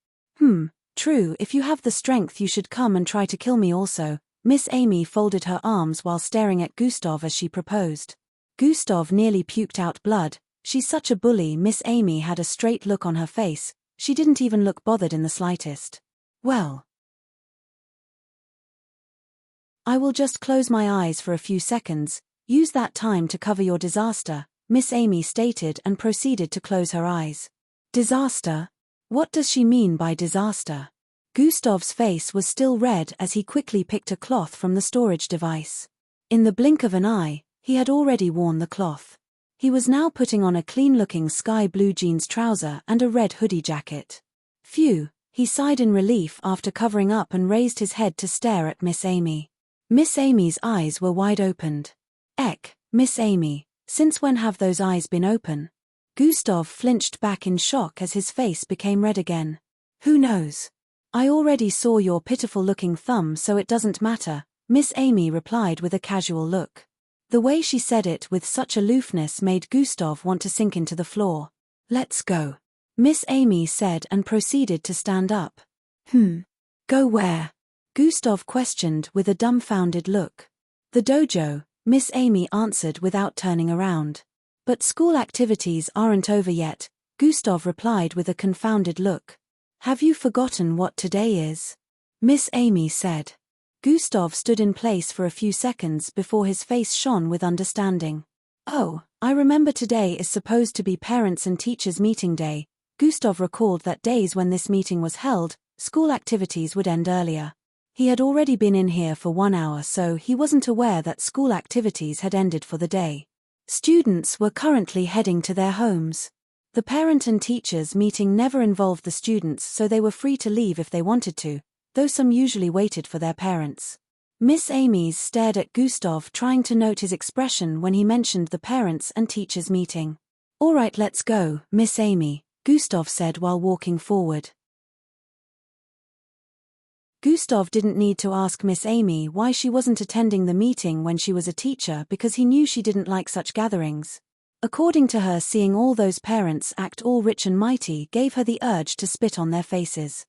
True, if you have the strength you should come and try to kill me also." Miss Amy folded her arms while staring at Gustav as she proposed. Gustav nearly puked out blood. "She's such a bully." Miss Amy had a straight look on her face. She didn't even look bothered in the slightest. "Well, I will just close my eyes for a few seconds. Use that time to cover your disaster," Miss Amy stated and proceeded to close her eyes. "Disaster? What does she mean by disaster?" Gustav's face was still red as he quickly picked a cloth from the storage device. In the blink of an eye, he had already worn the cloth. He was now putting on a clean-looking sky blue jeans trouser and a red hoodie jacket. Phew, he sighed in relief after covering up and raised his head to stare at Miss Amy. Miss Amy's eyes were wide opened. "Eck, Miss Amy, since when have those eyes been open?" Gustav flinched back in shock as his face became red again. "Who knows? I already saw your pitiful-looking thumb, so it doesn't matter," Miss Amy replied with a casual look. The way she said it with such aloofness made Gustav want to sink into the floor. "Let's go," Miss Amy said and proceeded to stand up. Go where?" Gustav questioned with a dumbfounded look. "The dojo," Miss Amy answered without turning around. "But school activities aren't over yet," Gustav replied with a confounded look. "Have you forgotten what today is?" Miss Amy said. Gustav stood in place for a few seconds before his face shone with understanding. "Oh, I remember today is supposed to be Parents and Teachers Meeting Day." Gustav recalled that days when this meeting was held, school activities would end earlier. He had already been in here for 1 hour, so he wasn't aware that school activities had ended for the day. Students were currently heading to their homes. The parent and teachers meeting never involved the students, so they were free to leave if they wanted to, though some usually waited for their parents. Miss Amy stared at Gustav, trying to note his expression when he mentioned the parents and teachers meeting. "All right, let's go, Miss Amy," Gustav said while walking forward. Gustav didn't need to ask Miss Amy why she wasn't attending the meeting when she was a teacher, because he knew she didn't like such gatherings. According to her, seeing all those parents act all rich and mighty gave her the urge to spit on their faces.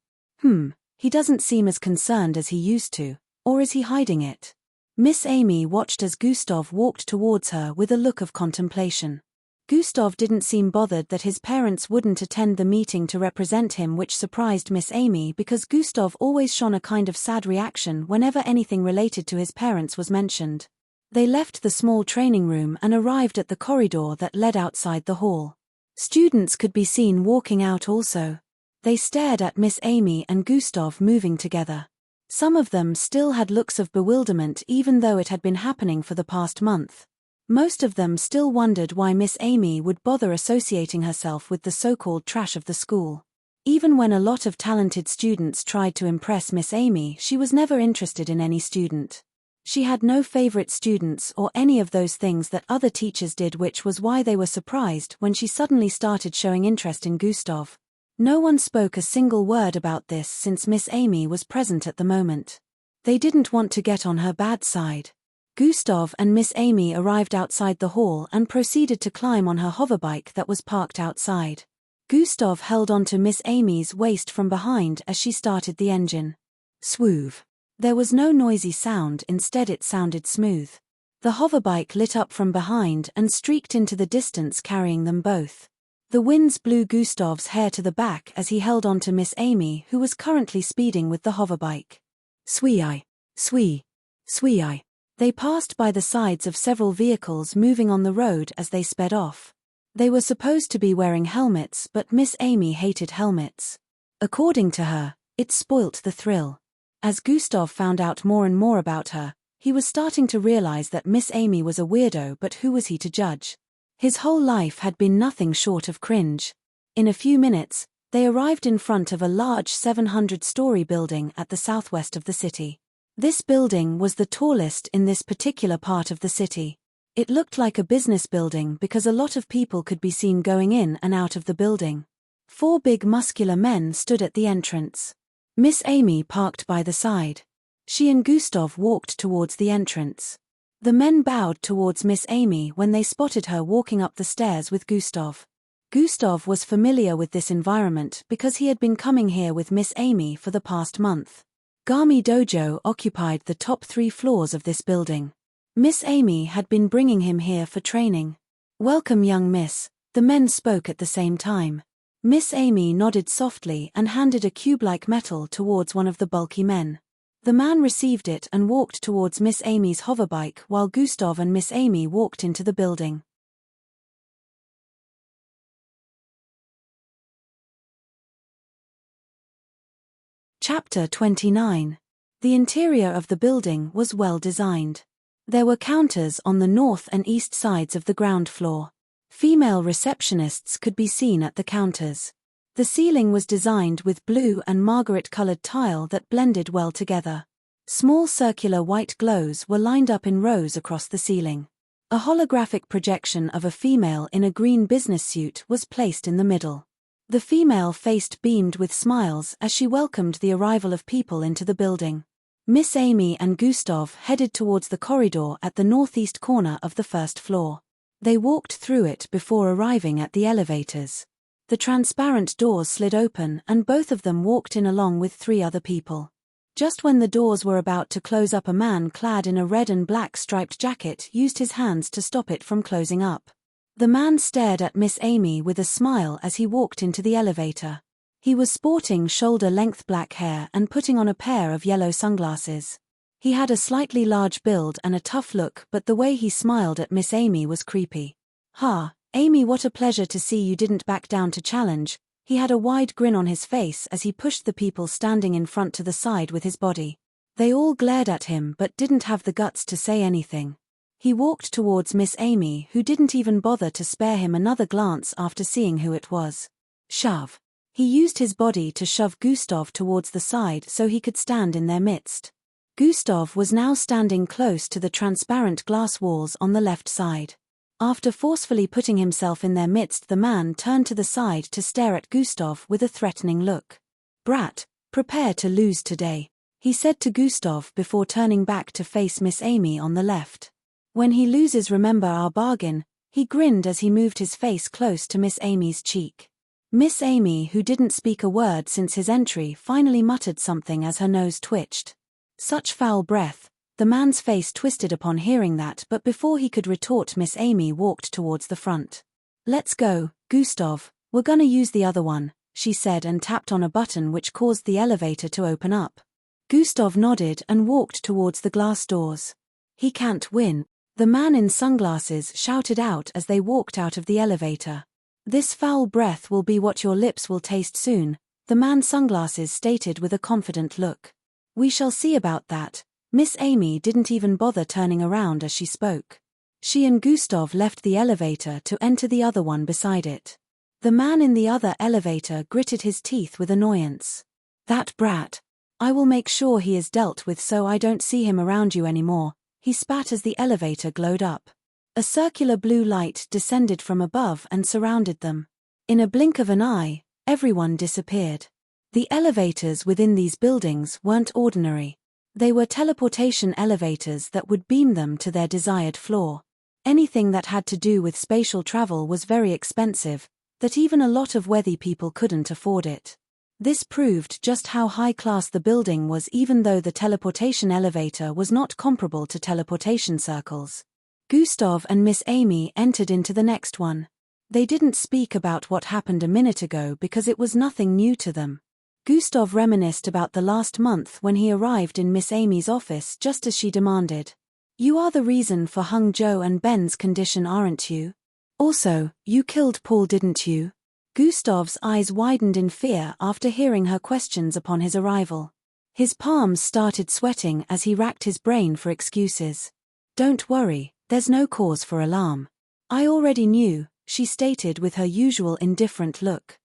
He doesn't seem as concerned as he used to. Or is he hiding it? Miss Amy watched as Gustav walked towards her with a look of contemplation. Gustav didn't seem bothered that his parents wouldn't attend the meeting to represent him, which surprised Miss Amy because Gustav always shone a kind of sad reaction whenever anything related to his parents was mentioned. They left the small training room and arrived at the corridor that led outside the hall. Students could be seen walking out also. They stared at Miss Amy and Gustav moving together. Some of them still had looks of bewilderment even though it had been happening for the past month. Most of them still wondered why Miss Amy would bother associating herself with the so-called trash of the school. Even when a lot of talented students tried to impress Miss Amy, she was never interested in any student. She had no favorite students or any of those things that other teachers did, which was why they were surprised when she suddenly started showing interest in Gustav. No one spoke a single word about this since Miss Amy was present at the moment. They didn't want to get on her bad side. Gustav and Miss Amy arrived outside the hall and proceeded to climb on her hoverbike that was parked outside. Gustav held onto Miss Amy's waist from behind as she started the engine. Swoov. There was no noisy sound, instead it sounded smooth. The hoverbike lit up from behind and streaked into the distance, carrying them both. The winds blew Gustav's hair to the back as he held on to Miss Amy, who was currently speeding with the hoverbike. Swee-I. Swee. Swee-I. They passed by the sides of several vehicles moving on the road as they sped off. They were supposed to be wearing helmets, but Miss Amy hated helmets. According to her, it spoilt the thrill. As Gustav found out more and more about her, he was starting to realize that Miss Amy was a weirdo, but who was he to judge? His whole life had been nothing short of cringe. In a few minutes, they arrived in front of a large 700-story building at the southwest of the city. This building was the tallest in this particular part of the city. It looked like a business building because a lot of people could be seen going in and out of the building. 4 big muscular men stood at the entrance. Miss Amy parked by the side. She and Gustav walked towards the entrance. The men bowed towards Miss Amy when they spotted her walking up the stairs with Gustav. Gustav was familiar with this environment because he had been coming here with Miss Amy for the past month. Gami Dojo occupied the top 3 floors of this building. Miss Amy had been bringing him here for training. "Welcome, young miss," the men spoke at the same time. Miss Amy nodded softly and handed a cube-like metal towards one of the bulky men. The man received it and walked towards Miss Amy's hoverbike while Gustav and Miss Amy walked into the building. Chapter 29. The interior of the building was well designed. There were counters on the north and east sides of the ground floor. Female receptionists could be seen at the counters. The ceiling was designed with blue and margaret-colored tile that blended well together. Small circular white glows were lined up in rows across the ceiling. A holographic projection of a female in a green business suit was placed in the middle. The female face beamed with smiles as she welcomed the arrival of people into the building. Miss Amy and Gustav headed towards the corridor at the northeast corner of the first floor. They walked through it before arriving at the elevators. The transparent doors slid open and both of them walked in along with 3 other people. Just when the doors were about to close up, a man clad in a red and black striped jacket used his hands to stop it from closing up. The man stared at Miss Amy with a smile as he walked into the elevator. He was sporting shoulder-length black hair and putting on a pair of yellow sunglasses. He had a slightly large build and a tough look, but the way he smiled at Miss Amy was creepy. "Ha, Amy, what a pleasure to see you didn't back down to challenge." He had a wide grin on his face as he pushed the people standing in front to the side with his body. They all glared at him but didn't have the guts to say anything. He walked towards Miss Amy, who didn't even bother to spare him another glance after seeing who it was. Shove. He used his body to shove Gustav towards the side so he could stand in their midst. Gustav was now standing close to the transparent glass walls on the left side. After forcefully putting himself in their midst, the man turned to the side to stare at Gustav with a threatening look. "Brat, prepare to lose today," he said to Gustav before turning back to face Miss Amy on the left. "When he loses, remember our bargain," he grinned as he moved his face close to Miss Amy's cheek. Miss Amy, who didn't speak a word since his entry, finally muttered something as her nose twitched. Such foul breath. The man's face twisted upon hearing that, but before he could retort, Miss Amy walked towards the front. "Let's go, Gustav, we're gonna use the other one," she said and tapped on a button which caused the elevator to open up. Gustav nodded and walked towards the glass doors. "He can't win," the man in sunglasses shouted out as they walked out of the elevator. "This foul breath will be what your lips will taste soon," the man sunglasses stated with a confident look. "We shall see about that." Miss Amy didn't even bother turning around as she spoke. She and Gustav left the elevator to enter the other one beside it. The man in the other elevator gritted his teeth with annoyance. "That brat. I will make sure he is dealt with so I don't see him around you anymore," he spat as the elevator glowed up. A circular blue light descended from above and surrounded them. In a blink of an eye, everyone disappeared. The elevators within these buildings weren't ordinary. They were teleportation elevators that would beam them to their desired floor. Anything that had to do with spatial travel was very expensive, that even a lot of wealthy people couldn't afford it. This proved just how high-class the building was, even though the teleportation elevator was not comparable to teleportation circles. Gustav and Miss Amy entered into the next one. They didn't speak about what happened a minute ago because it was nothing new to them. Gustav reminisced about the last month when he arrived in Miss Amy's office just as she demanded. "You are the reason for Hung Joe and Ben's condition, aren't you? Also, you killed Paul, didn't you?" Gustav's eyes widened in fear after hearing her questions upon his arrival. His palms started sweating as he racked his brain for excuses. "Don't worry, there's no cause for alarm. I already knew," she stated with her usual indifferent look.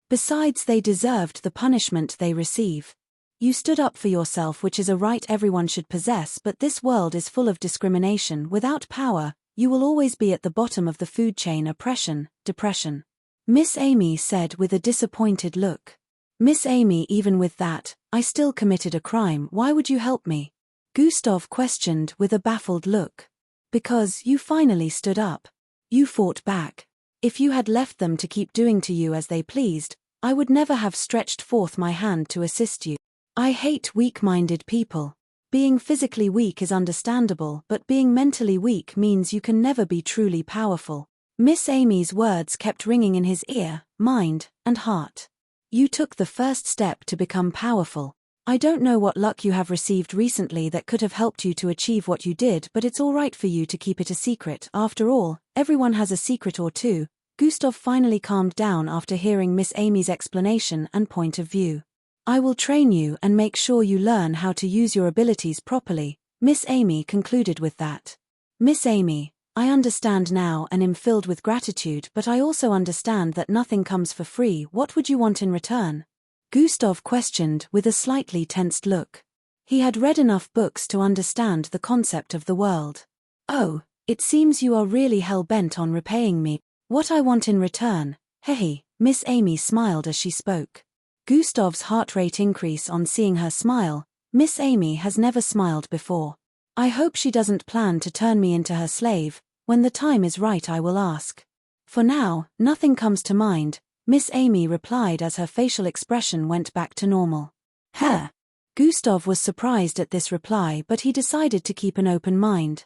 "Besides, they deserved the punishment they receive. You stood up for yourself, which is a right everyone should possess, but this world is full of discrimination. Without power, you will always be at the bottom of the food chain. Oppression, depression," Miss Amy said with a disappointed look. "Miss Amy, even with that, I still committed a crime. Why would you help me?" Gustav questioned with a baffled look. "Because you finally stood up. You fought back. If you had left them to keep doing to you as they pleased, I would never have stretched forth my hand to assist you. I hate weak-minded people. Being physically weak is understandable, but being mentally weak means you can never be truly powerful." Miss Amy's words kept ringing in his ear, mind, and heart. "You took the first step to become powerful. I don't know what luck you have received recently that could have helped you to achieve what you did, but it's all right for you to keep it a secret. After all, everyone has a secret or two." Gustav finally calmed down after hearing Miss Amy's explanation and point of view. "I will train you and make sure you learn how to use your abilities properly," Miss Amy concluded with that. "Miss Amy, I understand now and am filled with gratitude, but I also understand that nothing comes for free. What would you want in return?" Gustav questioned with a slightly tensed look. He had read enough books to understand the concept of the world. "Oh, it seems you are really hell-bent on repaying me. What I want in return, hey," Miss Amy smiled as she spoke. Gustav's heart rate increased on seeing her smile. Miss Amy has never smiled before. "I hope she doesn't plan to turn me into her slave. When the time is right I will ask. For now, nothing comes to mind," Miss Amy replied as her facial expression went back to normal. "Huh." Gustav was surprised at this reply, but he decided to keep an open mind.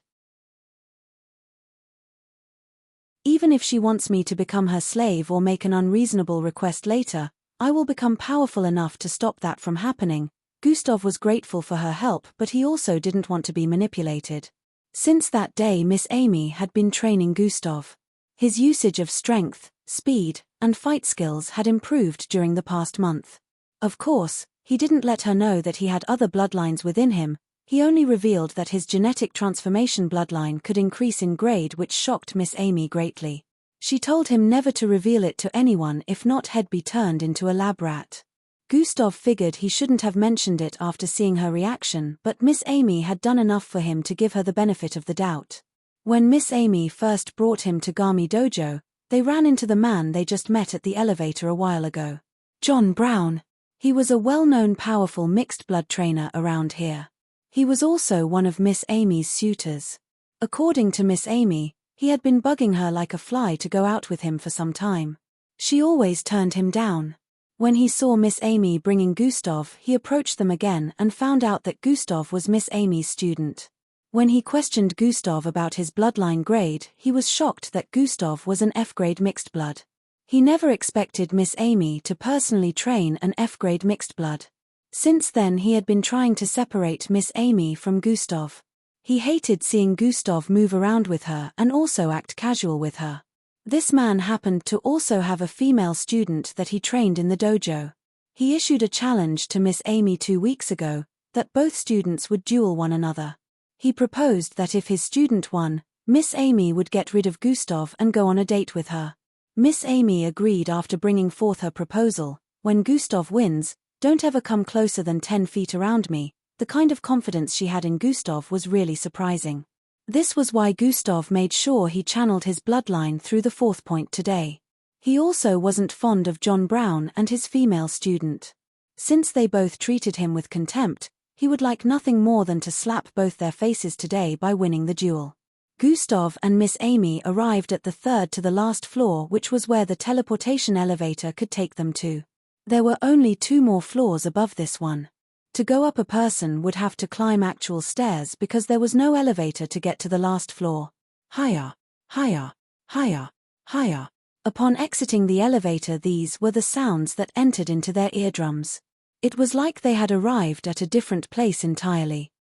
"Even if she wants me to become her slave or make an unreasonable request later, I will become powerful enough to stop that from happening." Gustav was grateful for her help, but he also didn't want to be manipulated. Since that day, Miss Amy had been training Gustav. His usage of strength, speed, and fight skills had improved during the past month. Of course, He didn't let her know that he had other bloodlines within him, he only revealed that his genetic transformation bloodline could increase in grade, which shocked Miss Amy greatly. She told him never to reveal it to anyone, if not he'd be turned into a lab rat. Gustav figured he shouldn't have mentioned it after seeing her reaction, but Miss Amy had done enough for him to give her the benefit of the doubt. When Miss Amy first brought him to Gami Dojo, they ran into the man they just met at the elevator a while ago. John Brown. He was a well-known powerful mixed blood trainer around here. He was also one of Miss Amy's suitors. According to Miss Amy, he had been bugging her like a fly to go out with him for some time. She always turned him down. When he saw Miss Amy bringing Gustav, he approached them again and found out that Gustav was Miss Amy's student. When he questioned Gustav about his bloodline grade, he was shocked that Gustav was an F-grade mixed blood. He never expected Miss Amy to personally train an F-grade mixed blood. Since then he had been trying to separate Miss Amy from Gustav. He hated seeing Gustav move around with her and also act casual with her. This man happened to also have a female student that he trained in the dojo. He issued a challenge to Miss Amy 2 weeks ago, that both students would duel one another. He proposed that if his student won, Miss Amy would get rid of Gustav and go on a date with her. Miss Amy agreed after bringing forth her proposal. When Gustav wins, don't ever come closer than 10 feet around me. The kind of confidence she had in Gustav was really surprising. This was why Gustav made sure he channeled his bloodline through the 4th point today. He also wasn't fond of John Brown and his female student. Since they both treated him with contempt, he would like nothing more than to slap both their faces today by winning the duel. Gustav and Miss Amy arrived at the 3rd to the last floor, which was where the teleportation elevator could take them to. There were only 2 more floors above this one. To go up, a person would have to climb actual stairs because there was no elevator to get to the last floor. Higher, higher, higher, higher. Upon exiting the elevator, these were the sounds that entered into their eardrums. It was like they had arrived at a different place entirely.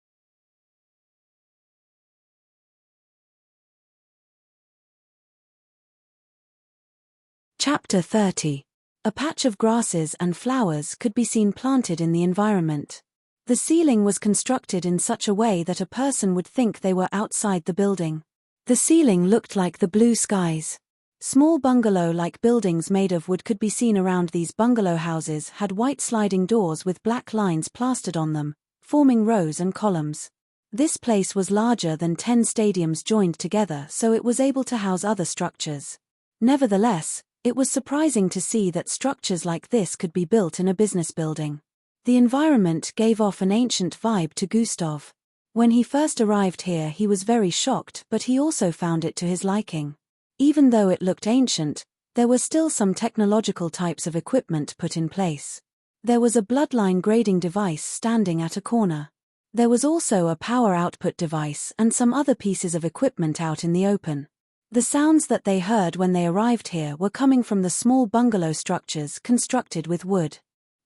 Chapter 30. A patch of grasses and flowers could be seen planted in the environment. The ceiling was constructed in such a way that a person would think they were outside the building. The ceiling looked like the blue skies. Small bungalow-like buildings made of wood could be seen around. These bungalow houses had white sliding doors with black lines plastered on them, forming rows and columns. This place was larger than 10 stadiums joined together, so it was able to house other structures. Nevertheless, it was surprising to see that structures like this could be built in a business building. The environment gave off an ancient vibe to Gustav. When he first arrived here he was very shocked, but he also found it to his liking. Even though it looked ancient, there were still some technological types of equipment put in place. There was a bloodline grading device standing at a corner. There was also a power output device and some other pieces of equipment out in the open. The sounds that they heard when they arrived here were coming from the small bungalow structures constructed with wood.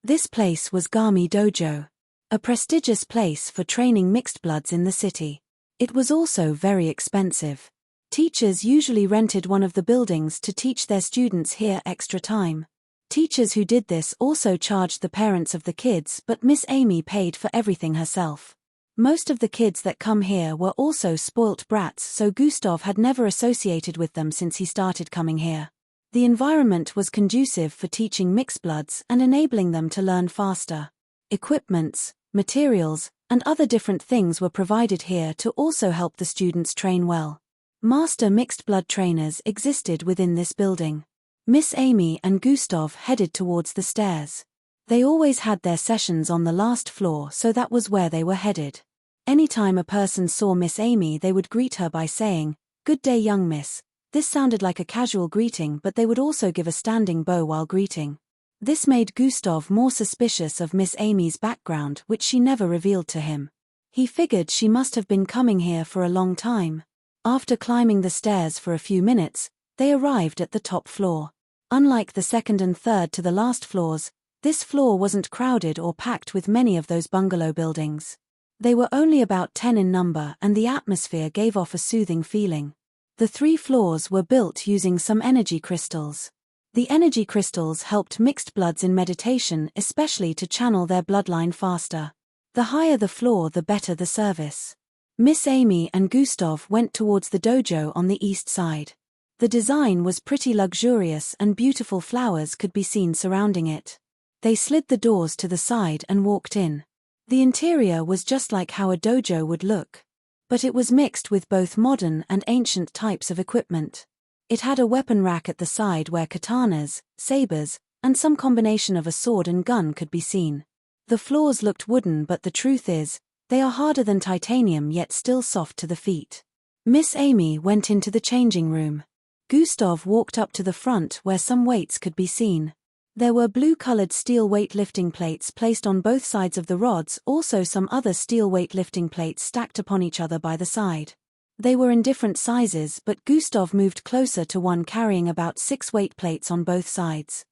This place was Gami Dojo, a prestigious place for training mixed bloods in the city. It was also very expensive. Teachers usually rented one of the buildings to teach their students here extra time. Teachers who did this also charged the parents of the kids, but Miss Amy paid for everything herself. Most of the kids that come here were also spoilt brats, so Gustav had never associated with them since he started coming here. The environment was conducive for teaching mixed bloods and enabling them to learn faster. Equipments, materials, and other different things were provided here to also help the students train well. Master mixed blood trainers existed within this building. Miss Amy and Gustav headed towards the stairs. They always had their sessions on the last floor, so that was where they were headed. Anytime a person saw Miss Amy they would greet her by saying, "Good day, young miss." This sounded like a casual greeting, but they would also give a standing bow while greeting. This made Gustav more suspicious of Miss Amy's background, which she never revealed to him. He figured she must have been coming here for a long time. After climbing the stairs for a few minutes, they arrived at the top floor. Unlike the 2nd and 3rd to the last floors, this floor wasn't crowded or packed with many of those bungalow buildings. They were only about 10 in number, and the atmosphere gave off a soothing feeling. The 3 floors were built using some energy crystals. The energy crystals helped mixed bloods in meditation, especially to channel their bloodline faster. The higher the floor, the better the service. Miss Amy and Gustav went towards the dojo on the east side. The design was pretty luxurious and beautiful flowers could be seen surrounding it. They slid the doors to the side and walked in. The interior was just like how a dojo would look. But it was mixed with both modern and ancient types of equipment. It had a weapon rack at the side where katanas, sabers, and some combination of a sword and gun could be seen. The floors looked wooden, but the truth is, they are harder than titanium yet still soft to the feet. Miss Amy went into the changing room. Gustav walked up to the front where some weights could be seen. There were blue-colored steel weightlifting plates placed on both sides of the rods, also some other steel weightlifting plates stacked upon each other by the side. They were in different sizes, but Gustav moved closer to one carrying about 6 weight plates on both sides.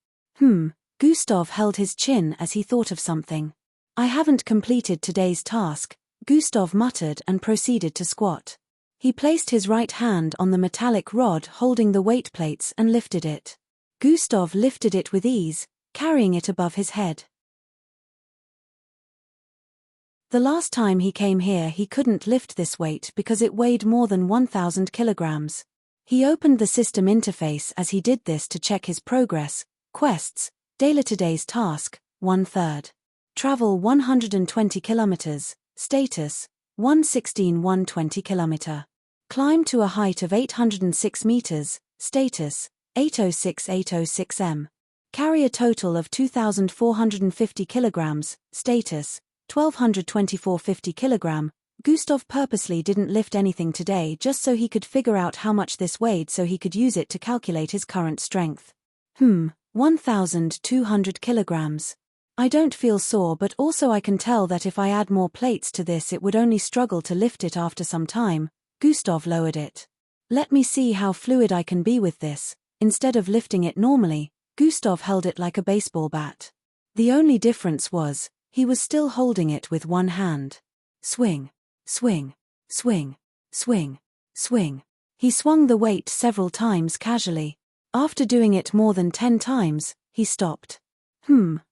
Gustav held his chin as he thought of something. I haven't completed today's task, Gustav muttered and proceeded to squat. He placed his right hand on the metallic rod holding the weight plates and lifted it. Gustav lifted it with ease, carrying it above his head. The last time he came here he couldn't lift this weight because it weighed more than 1,000 kilograms. He opened the system interface as he did this to check his progress, quests, daily today's task, 1/3. Travel 120 kilometers, status, 116-120 kilometer. Climb to a height of 806 meters, status, 806-806 m. Carry a total of 2,450 kilograms, status, 1,224.50 kilogram. Gustav purposely didn't lift anything today just so he could figure out how much this weighed so he could use it to calculate his current strength. 1,200 kilograms. I don't feel sore, but also I can tell that if I add more plates to this it would only struggle to lift it after some time. Gustav lowered it. Let me see how fluid I can be with this. Instead of lifting it normally, Gustav held it like a baseball bat. The only difference was, he was still holding it with one hand. Swing, swing, swing, swing, swing. He swung the weight several times casually. After doing it more than 10 times, he stopped.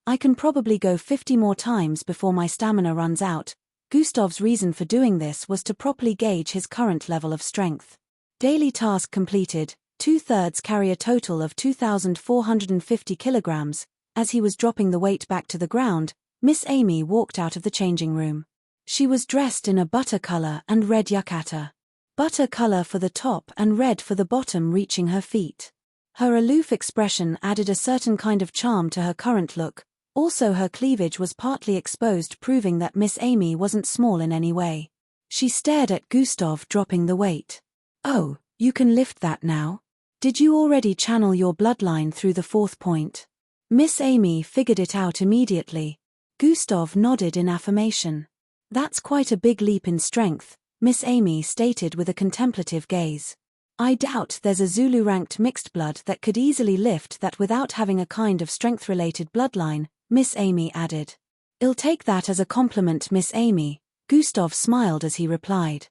I can probably go 50 more times before my stamina runs out. Gustav's reason for doing this was to properly gauge his current level of strength. Daily task completed, 2/3 carry a total of 2,450 kilograms. As he was dropping the weight back to the ground, Miss Amy walked out of the changing room. She was dressed in a butter color and red yukata. Butter color for the top and red for the bottom reaching her feet. Her aloof expression added a certain kind of charm to her current look. Also her cleavage was partly exposed, proving that Miss Amy wasn't small in any way. She stared at Gustav dropping the weight. Oh, you can lift that now? Did you already channel your bloodline through the 4th point? Miss Amy figured it out immediately. Gustav nodded in affirmation. That's quite a big leap in strength, Miss Amy stated with a contemplative gaze. I doubt there's a Zulu-ranked mixed blood that could easily lift that without having a kind of strength-related bloodline, Miss Amy added. I'll take that as a compliment, Miss Amy, Gustav smiled as he replied.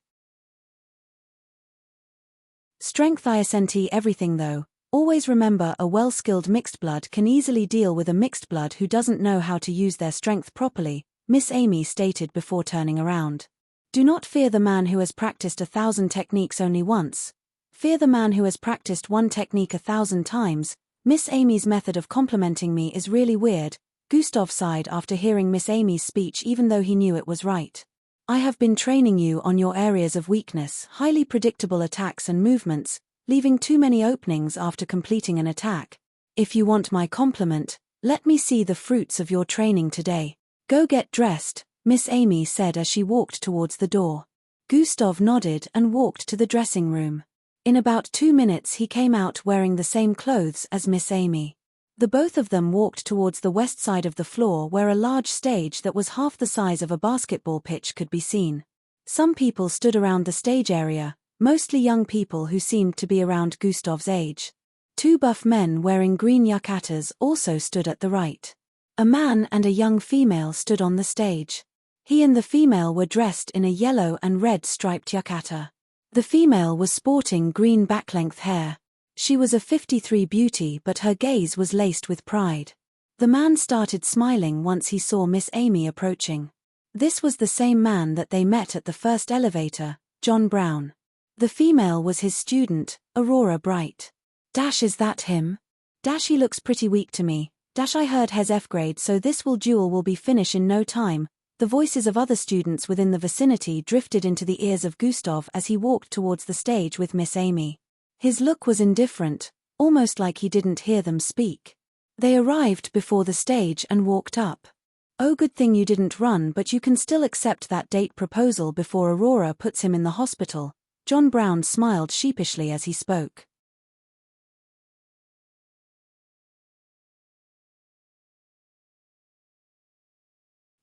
Strength isn't everything though. Always remember a well-skilled mixed blood can easily deal with a mixed blood who doesn't know how to use their strength properly, Miss Amy stated before turning around. Do not fear the man who has practiced 1,000 techniques only once. Fear the man who has practiced one technique 1,000 times. Miss Amy's method of complimenting me is really weird, Gustav sighed after hearing Miss Amy's speech even though he knew it was right. I have been training you on your areas of weakness, highly predictable attacks and movements, leaving too many openings after completing an attack. If you want my compliment, let me see the fruits of your training today. Go get dressed, Miss Amy said as she walked towards the door. Gustav nodded and walked to the dressing room. In about 2 minutes he came out wearing the same clothes as Miss Amy. The both of them walked towards the west side of the floor where a large stage that was half the size of a basketball pitch could be seen. Some people stood around the stage area, mostly young people who seemed to be around Gustav's age. 2 buff men wearing green yukatas also stood at the right. A man and a young female stood on the stage. He and the female were dressed in a yellow and red striped yukata. The female was sporting green backlength hair. She was a 53 beauty, but her gaze was laced with pride. The man started smiling once he saw Miss Amy approaching. This was the same man that they met at the first elevator, John Brown. The female was his student, Aurora Bright. Is that him? He looks pretty weak to me. I heard his F grade, so this duel will be finished in no time. The voices of other students within the vicinity drifted into the ears of Gustav as he walked towards the stage with Miss Amy. His look was indifferent, almost like he didn't hear them speak. They arrived before the stage and walked up. Oh, good thing you didn't run, but you can still accept that date proposal before Aurora puts him in the hospital. John Brown smiled sheepishly as he spoke.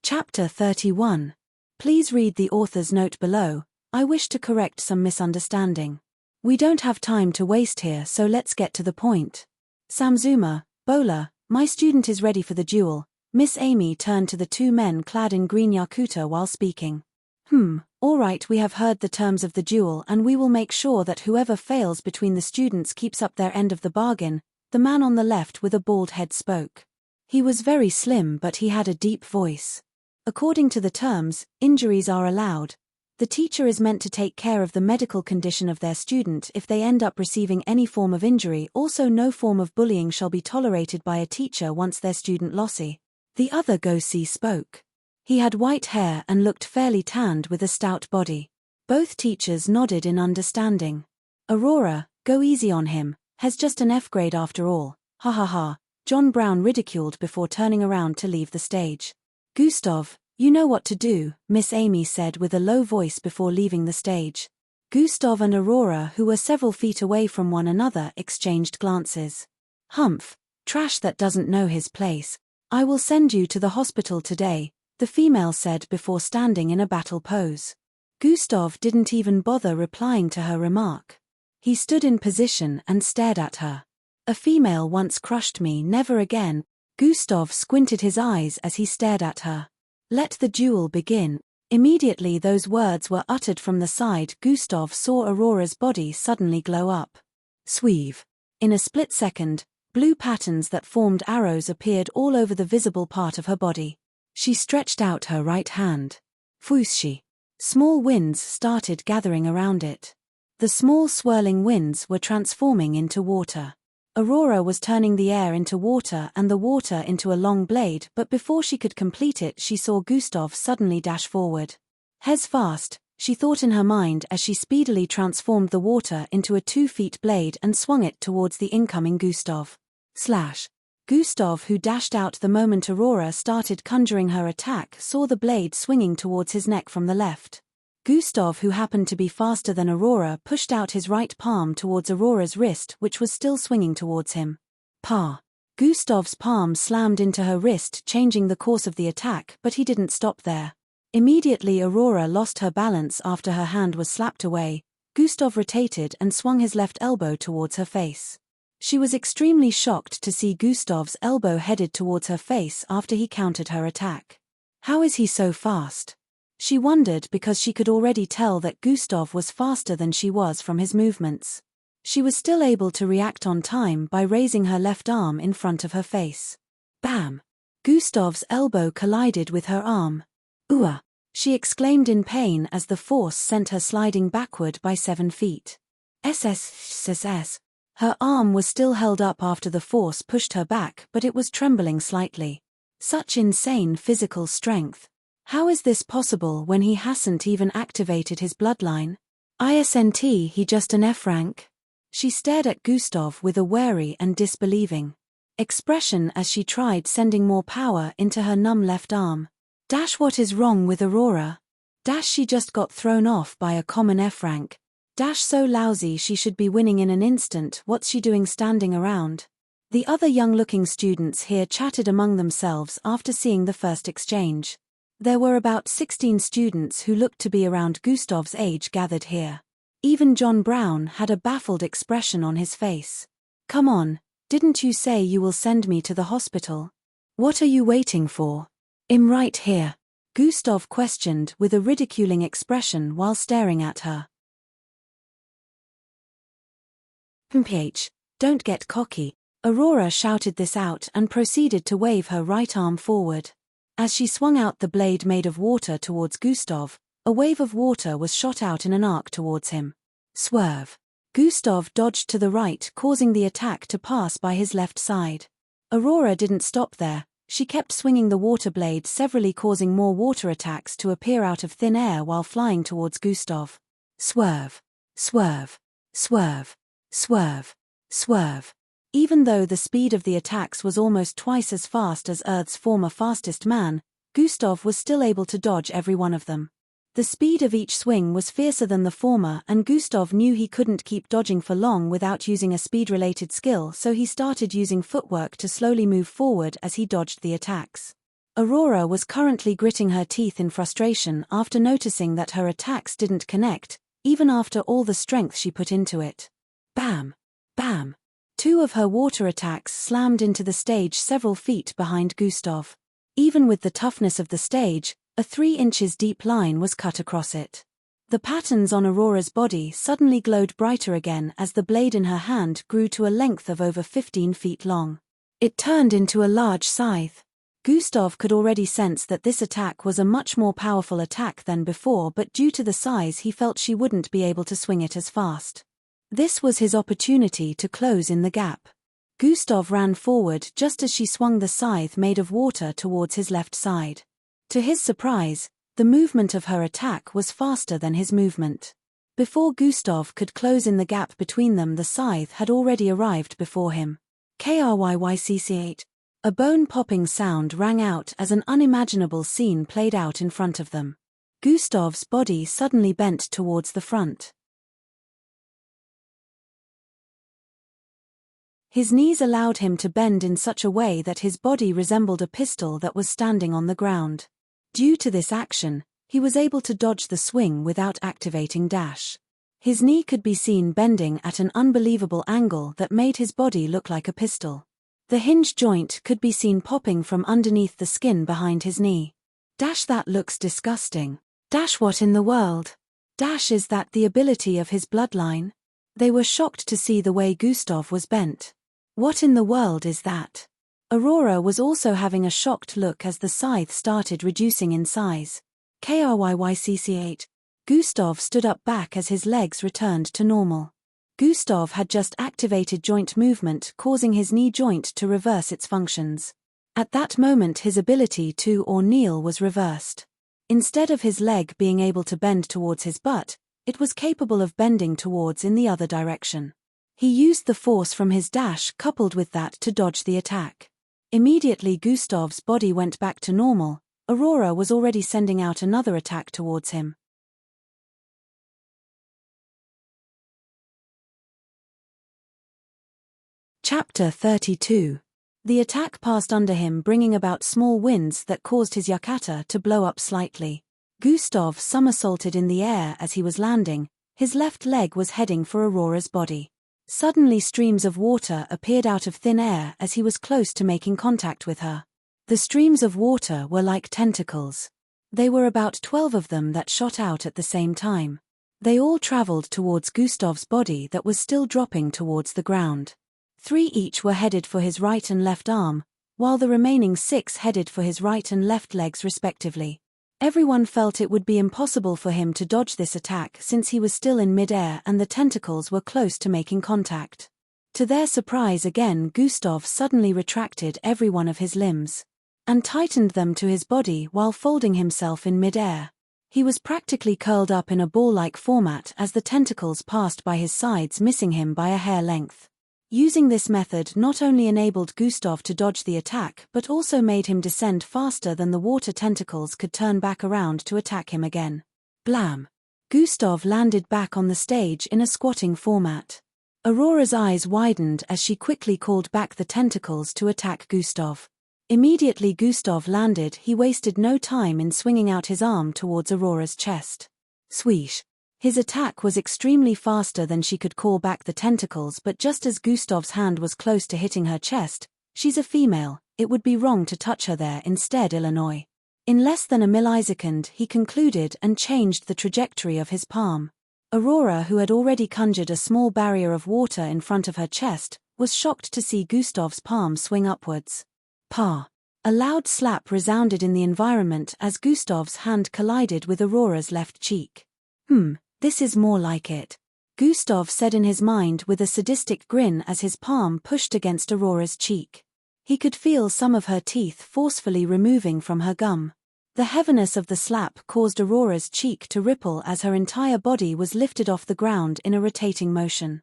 Chapter 31. Please read the author's note below. I wish to correct some misunderstanding. We don't have time to waste here, so let's get to the point. Samzuma, Bola, my student is ready for the duel. Miss Amy turned to the two men clad in green yakuta while speaking. All right, we have heard the terms of the duel and we will make sure that whoever fails between the students keeps up their end of the bargain. The man on the left with a bald head spoke. He was very slim, but he had a deep voice. According to the terms, injuries are allowed. The teacher is meant to take care of the medical condition of their student if they end up receiving any form of injury. Also, no form of bullying shall be tolerated by a teacher once their student lossy. The other Gosi spoke. He had white hair and looked fairly tanned with a stout body. Both teachers nodded in understanding. Aurora, go easy on him, has just an F grade after all. Ha ha ha, John Brown ridiculed before turning around to leave the stage. Gustav, you know what to do, Miss Amy said with a low voice before leaving the stage. Gustav and Aurora, who were several feet away from one another, exchanged glances. Humph, trash that doesn't know his place. I will send you to the hospital today, the female said before standing in a battle pose. Gustav didn't even bother replying to her remark. He stood in position and stared at her. A female once crushed me, never again. Gustav squinted his eyes as he stared at her. Let the duel begin. Immediately those words were uttered from the side, Gustav saw Aurora's body suddenly glow up. Sweeve. In a split second, blue patterns that formed arrows appeared all over the visible part of her body. She stretched out her right hand. Fushi. Small winds started gathering around it. The small swirling winds were transforming into water. Aurora was turning the air into water and the water into a long blade, but before she could complete it she saw Gustav suddenly dash forward. Hes fast, she thought in her mind as she speedily transformed the water into a 2-foot blade and swung it towards the incoming Gustav. Slash. Gustav, who dashed out the moment Aurora started conjuring her attack, saw the blade swinging towards his neck from the left. Gustav, who happened to be faster than Aurora, pushed out his right palm towards Aurora's wrist, which was still swinging towards him. Pa. Gustav's palm slammed into her wrist, changing the course of the attack, but he didn't stop there. Immediately Aurora lost her balance after her hand was slapped away. Gustav rotated and swung his left elbow towards her face. She was extremely shocked to see Gustav's elbow headed towards her face after he countered her attack. How is he so fast? She wondered because she could already tell that Gustav was faster than she was from his movements. She was still able to react on time by raising her left arm in front of her face. Bam! Gustav's elbow collided with her arm. Ooh! She exclaimed in pain as the force sent her sliding backward by 7 feet. SSSS. Her arm was still held up after the force pushed her back, but it was trembling slightly. Such insane physical strength. How is this possible when he hasn't even activated his bloodline? Isn't he just an F rank? She stared at Gustav with a wary and disbelieving expression as she tried sending more power into her numb left arm. What is wrong with Aurora? She just got thrown off by a common F rank. So lousy she should be winning in an instant. What's she doing standing around? The other young-looking students here chatted among themselves after seeing the first exchange. There were about 16 students who looked to be around Gustav's age gathered here. Even John Brown had a baffled expression on his face. Come on, didn't you say you will send me to the hospital? What are you waiting for? I'm right here, Gustav questioned with a ridiculing expression while staring at her. Don't get cocky. Aurora shouted this out and proceeded to wave her right arm forward. As she swung out the blade made of water towards Gustav, a wave of water was shot out in an arc towards him. Swerve. Gustav dodged to the right, causing the attack to pass by his left side. Aurora didn't stop there. She kept swinging the water blade severally, causing more water attacks to appear out of thin air while flying towards Gustav. Swerve. Swerve. Swerve. Swerve. Swerve. Even though the speed of the attacks was almost twice as fast as Earth's former fastest man, Gustav was still able to dodge every one of them. The speed of each swing was fiercer than the former, and Gustav knew he couldn't keep dodging for long without using a speed-related skill, so he started using footwork to slowly move forward as he dodged the attacks. Aurora was currently gritting her teeth in frustration after noticing that her attacks didn't connect, even after all the strength she put into it. Bam! Bam! Two of her water attacks slammed into the stage several feet behind Gustav. Even with the toughness of the stage, a 3 inches deep line was cut across it. The patterns on Aurora's body suddenly glowed brighter again as the blade in her hand grew to a length of over 15 feet long. It turned into a large scythe. Gustav could already sense that this attack was a much more powerful attack than before, but due to the size he felt she wouldn't be able to swing it as fast. This was his opportunity to close in the gap. Gustav ran forward just as she swung the scythe made of water towards his left side. To his surprise, the movement of her attack was faster than his movement. Before Gustav could close in the gap between them, the scythe had already arrived before him. Krycc8. A bone-popping sound rang out as an unimaginable scene played out in front of them. Gustav's body suddenly bent towards the front. His knees allowed him to bend in such a way that his body resembled a pistol that was standing on the ground. Due to this action, he was able to dodge the swing without activating dash. His knee could be seen bending at an unbelievable angle that made his body look like a pistol. The hinge joint could be seen popping from underneath the skin behind his knee. Dash, that looks disgusting. Dash, what in the world? Dash, is that the ability of his bloodline? They were shocked to see the way Gustav was bent. What in the world is that? Aurora was also having a shocked look as the scythe started reducing in size. Krycc8. Gustav stood up back as his legs returned to normal. Gustav had just activated joint movement, causing his knee joint to reverse its functions. At that moment his ability to or kneel was reversed. Instead of his leg being able to bend towards his butt, it was capable of bending towards in the other direction. He used the force from his dash coupled with that to dodge the attack. Immediately Gustav's body went back to normal. Aurora was already sending out another attack towards him. Chapter 32. The attack passed under him, bringing about small winds that caused his yukata to blow up slightly. Gustav somersaulted in the air as he was landing. His left leg was heading for Aurora's body. Suddenly streams of water appeared out of thin air as he was close to making contact with her. The streams of water were like tentacles. They were about 12 of them that shot out at the same time. They all traveled towards Gustav's body that was still dropping towards the ground. 3 each were headed for his right and left arm, while the remaining 6 headed for his right and left legs respectively. Everyone felt it would be impossible for him to dodge this attack since he was still in mid-air and the tentacles were close to making contact. To their surprise again, Gustav suddenly retracted every one of his limbs and tightened them to his body while folding himself in mid-air. He was practically curled up in a ball-like format as the tentacles passed by his sides, missing him by a hair length. Using this method not only enabled Gustav to dodge the attack but also made him descend faster than the water tentacles could turn back around to attack him again. Blam! Gustav landed back on the stage in a squatting format. Aurora's eyes widened as she quickly called back the tentacles to attack Gustav. Immediately Gustav landed, he wasted no time in swinging out his arm towards Aurora's chest. Swish! His attack was extremely faster than she could call back the tentacles, but just as Gustav's hand was close to hitting her chest, she's a female, it would be wrong to touch her there instead, Illinois. In less than a millisecond he concluded and changed the trajectory of his palm. Aurora, who had already conjured a small barrier of water in front of her chest, was shocked to see Gustav's palm swing upwards. Pa! A loud slap resounded in the environment as Gustav's hand collided with Aurora's left cheek. This is more like it, Gustav said in his mind with a sadistic grin as his palm pushed against Aurora's cheek. He could feel some of her teeth forcefully removing from her gum. The heaviness of the slap caused Aurora's cheek to ripple as her entire body was lifted off the ground in a rotating motion.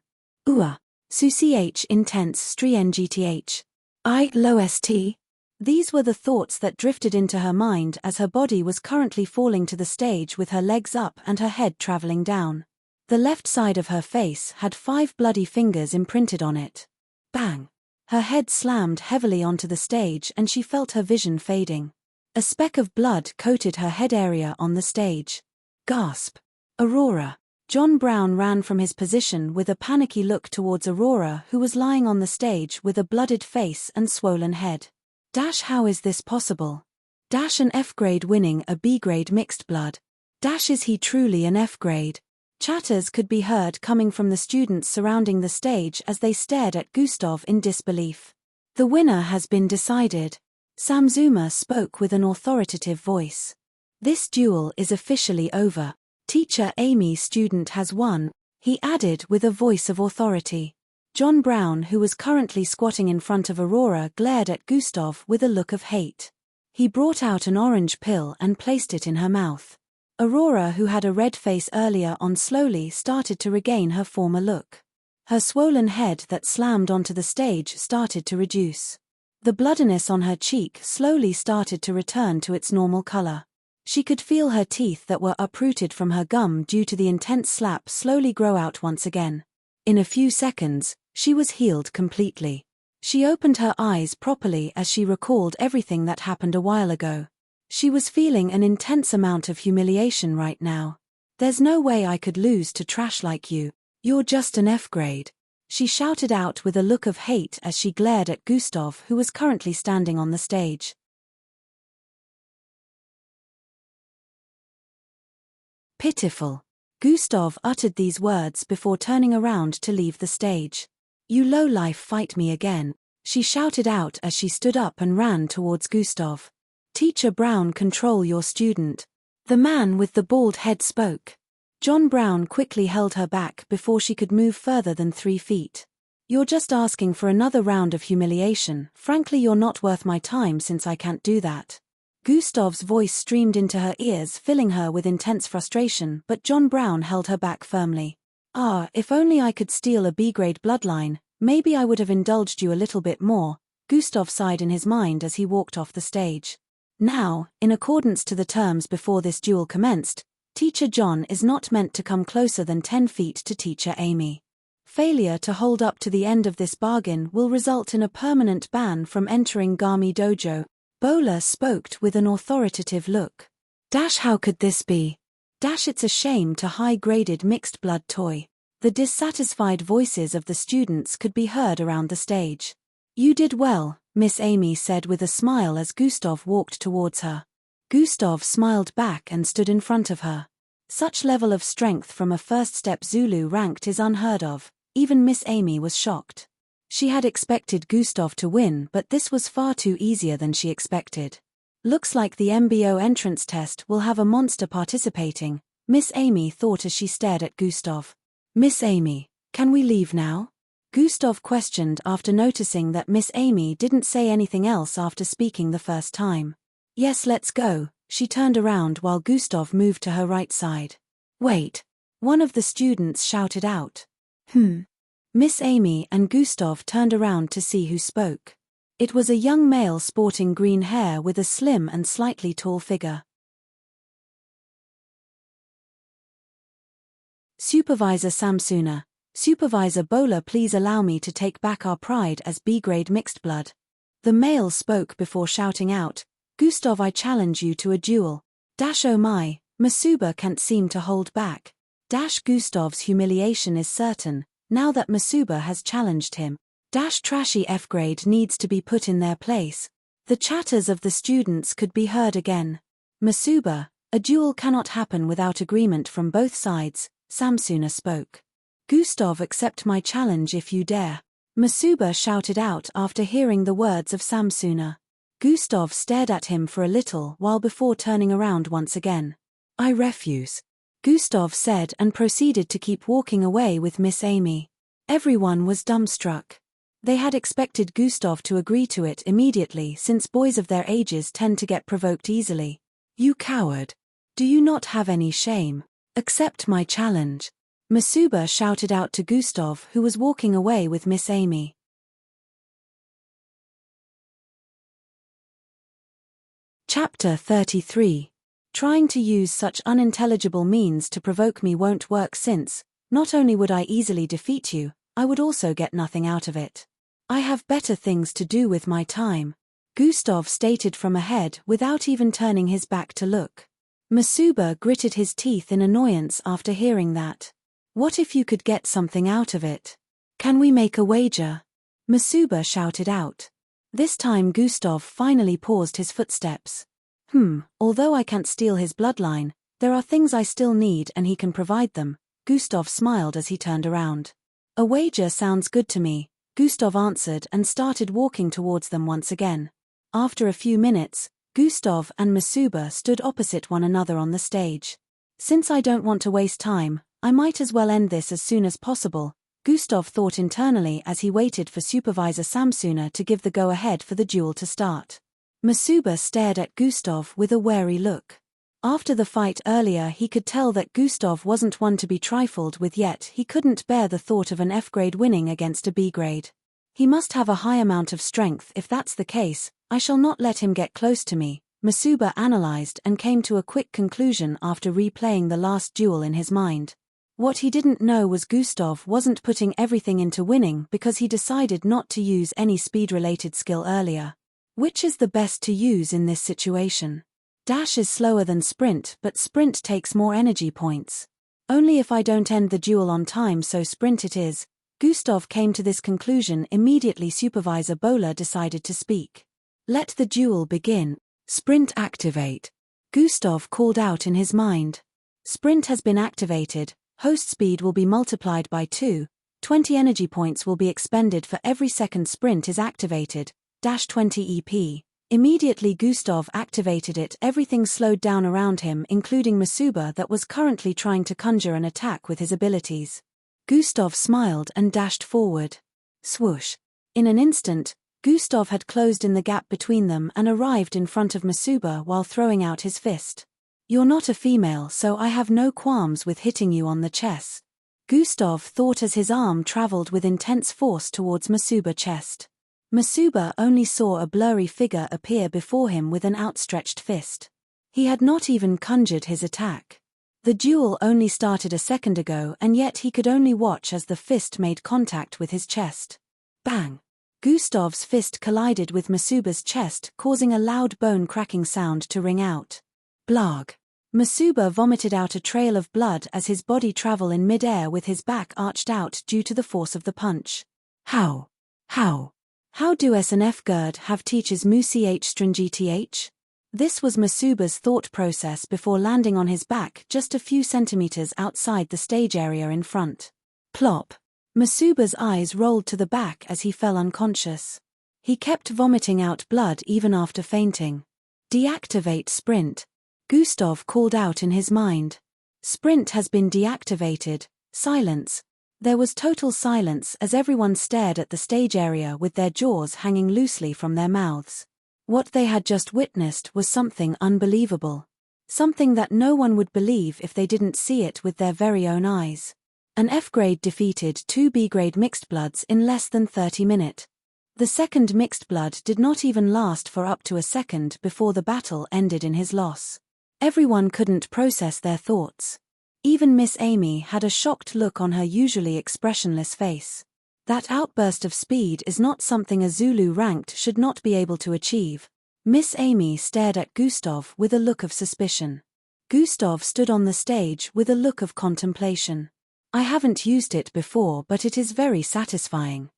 Su-ch intense strength. I low-st. These were the thoughts that drifted into her mind as her body was currently falling to the stage with her legs up and her head traveling down. The left side of her face had 5 bloody fingers imprinted on it. Bang! Her head slammed heavily onto the stage and she felt her vision fading. A speck of blood coated her head area on the stage. Gasp! Aurora! John Brown ran from his position with a panicky look towards Aurora, who was lying on the stage with a blooded face and swollen head. How is this possible? An F grade winning a B grade mixed blood. Is he truly an F grade? Chatters could be heard coming from the students surrounding the stage as they stared at Gustav in disbelief. The winner has been decided. Samzuma spoke with an authoritative voice. This duel is officially over. Teacher Amy's student has won, he added with a voice of authority. John Brown, who was currently squatting in front of Aurora, glared at Gustav with a look of hate. He brought out an orange pill and placed it in her mouth. Aurora, who had a red face earlier on, slowly started to regain her former look. Her swollen head that slammed onto the stage started to reduce. The bloodiness on her cheek slowly started to return to its normal color. She could feel her teeth that were uprooted from her gum due to the intense slap slowly grow out once again. In a few seconds, she was healed completely. She opened her eyes properly as she recalled everything that happened a while ago. She was feeling an intense amount of humiliation right now. There's no way I could lose to trash like you. You're just an F grade. She shouted out with a look of hate as she glared at Gustav, who was currently standing on the stage. Pitiful. Gustav uttered these words before turning around to leave the stage. You lowlife, fight me again, she shouted out as she stood up and ran towards Gustav. Teacher Brown, control your student. The man with the bald head spoke. John Brown quickly held her back before she could move further than 3 feet. You're just asking for another round of humiliation. Frankly, you're not worth my time since I can't do that. Gustav's voice streamed into her ears, filling her with intense frustration, but John Brown held her back firmly. If only I could steal a B-grade bloodline, maybe I would have indulged you a little bit more, Gustav sighed in his mind as he walked off the stage. Now, in accordance to the terms before this duel commenced, Teacher John is not meant to come closer than 10 feet to Teacher Amy. Failure to hold up to the end of this bargain will result in a permanent ban from entering Gami Dojo. Bowler spoke with an authoritative look. How could this be? It's a shame to high-graded mixed blood toy. The dissatisfied voices of the students could be heard around the stage. You did well, Miss Amy said with a smile as Gustav walked towards her. Gustav smiled back and stood in front of her. Such level of strength from a first-step Zulu ranked is unheard of. Even Miss Amy was shocked. She had expected Gustav to win, but this was far too easier than she expected. Looks like the MBO entrance test will have a monster participating, Miss Amy thought as she stared at Gustav. Miss Amy, can we leave now? Gustav questioned after noticing that Miss Amy didn't say anything else after speaking the first time. Yes, let's go. She turned around while Gustav moved to her right side. Wait. One of the students shouted out. Miss Amy and Gustav turned around to see who spoke. It was a young male sporting green hair with a slim and slightly tall figure. Supervisor Samsuna. Supervisor Bowler, please allow me to take back our pride as B-grade mixed blood. The male spoke before shouting out, Gustav, I challenge you to a duel. Oh my, Masuba can't seem to hold back. Gustav's humiliation is certain, now that Masuba has challenged him. Trashy F-grade needs to be put in their place. The chatters of the students could be heard again. Masuba, a duel cannot happen without agreement from both sides, Samsuna spoke. Gustav, accept my challenge if you dare. Masuba shouted out after hearing the words of Samsuna. Gustav stared at him for a little while before turning around once again. I refuse, Gustav said and proceeded to keep walking away with Miss Amy. Everyone was dumbstruck. They had expected Gustav to agree to it immediately since boys of their ages tend to get provoked easily. You coward! Do you not have any shame? Accept my challenge. Masuba shouted out to Gustav, who was walking away with Miss Amy. Chapter 33. Trying to use such unintelligible means to provoke me won't work since, not only would I easily defeat you, I would also get nothing out of it. I have better things to do with my time, Gustav stated from ahead without even turning his back to look. Masuba gritted his teeth in annoyance after hearing that. What if you could get something out of it? Can we make a wager? Masuba shouted out. This time Gustav finally paused his footsteps. Although I can't steal his bloodline, there are things I still need and he can provide them, Gustav smiled as he turned around. A wager sounds good to me, Gustav answered and started walking towards them once again. After a few minutes, Gustav and Masuba stood opposite one another on the stage. Since I don't want to waste time, I might as well end this as soon as possible, Gustav thought internally as he waited for Supervisor Samsuna to give the go-ahead for the duel to start. Masuba stared at Gustav with a wary look. After the fight earlier he could tell that Gustav wasn't one to be trifled with, yet he couldn't bear the thought of an F-grade winning against a B-grade. He must have a high amount of strength. If that's the case, I shall not let him get close to me, Masuba analyzed and came to a quick conclusion after replaying the last duel in his mind. What he didn't know was Gustav wasn't putting everything into winning because he decided not to use any speed-related skill earlier. Which is the best to use in this situation? Dash is slower than sprint, but sprint takes more energy points. Only if I don't end the duel on time, so sprint it is. Gustav came to this conclusion immediately. Supervisor Bowler decided to speak. Let the duel begin. Sprint activate. Gustav called out in his mind. Sprint has been activated. Host speed will be multiplied by 2, 20 energy points will be expended for every second sprint is activated, -20 EP. Immediately Gustav activated it, everything slowed down around him including Masuba that was currently trying to conjure an attack with his abilities. Gustav smiled and dashed forward. Swoosh. In an instant, Gustav had closed in the gap between them and arrived in front of Masuba while throwing out his fist. You're not a female, so I have no qualms with hitting you on the chest, Gustav thought as his arm traveled with intense force towards Masuba's chest. Masuba only saw a blurry figure appear before him with an outstretched fist. He had not even conjured his attack. The duel only started a second ago and yet he could only watch as the fist made contact with his chest. Bang! Gustav's fist collided with Masuba's chest, causing a loud bone-cracking sound to ring out. Blarg! Masuba vomited out a trail of blood as his body traveled in mid-air with his back arched out due to the force of the punch. How do SNF GERD have teachers mu-ch stringth? This was Masuba's thought process before landing on his back just a few centimeters outside the stage area in front. Plop! Masuba's eyes rolled to the back as he fell unconscious. He kept vomiting out blood even after fainting. Deactivate sprint. Gustav called out in his mind. Sprint has been deactivated. Silence. There was total silence as everyone stared at the stage area with their jaws hanging loosely from their mouths. What they had just witnessed was something unbelievable. Something that no one would believe if they didn't see it with their very own eyes. An F-grade defeated 2 B-grade mixed bloods in less than 30 minutes. The second mixed blood did not even last for up to a second before the battle ended in his loss. Everyone couldn't process their thoughts. Even Miss Amy had a shocked look on her usually expressionless face. That outburst of speed is not something a Zulu ranked should not be able to achieve. Miss Amy stared at Gustav with a look of suspicion. Gustav stood on the stage with a look of contemplation. I haven't used it before, but it is very satisfying.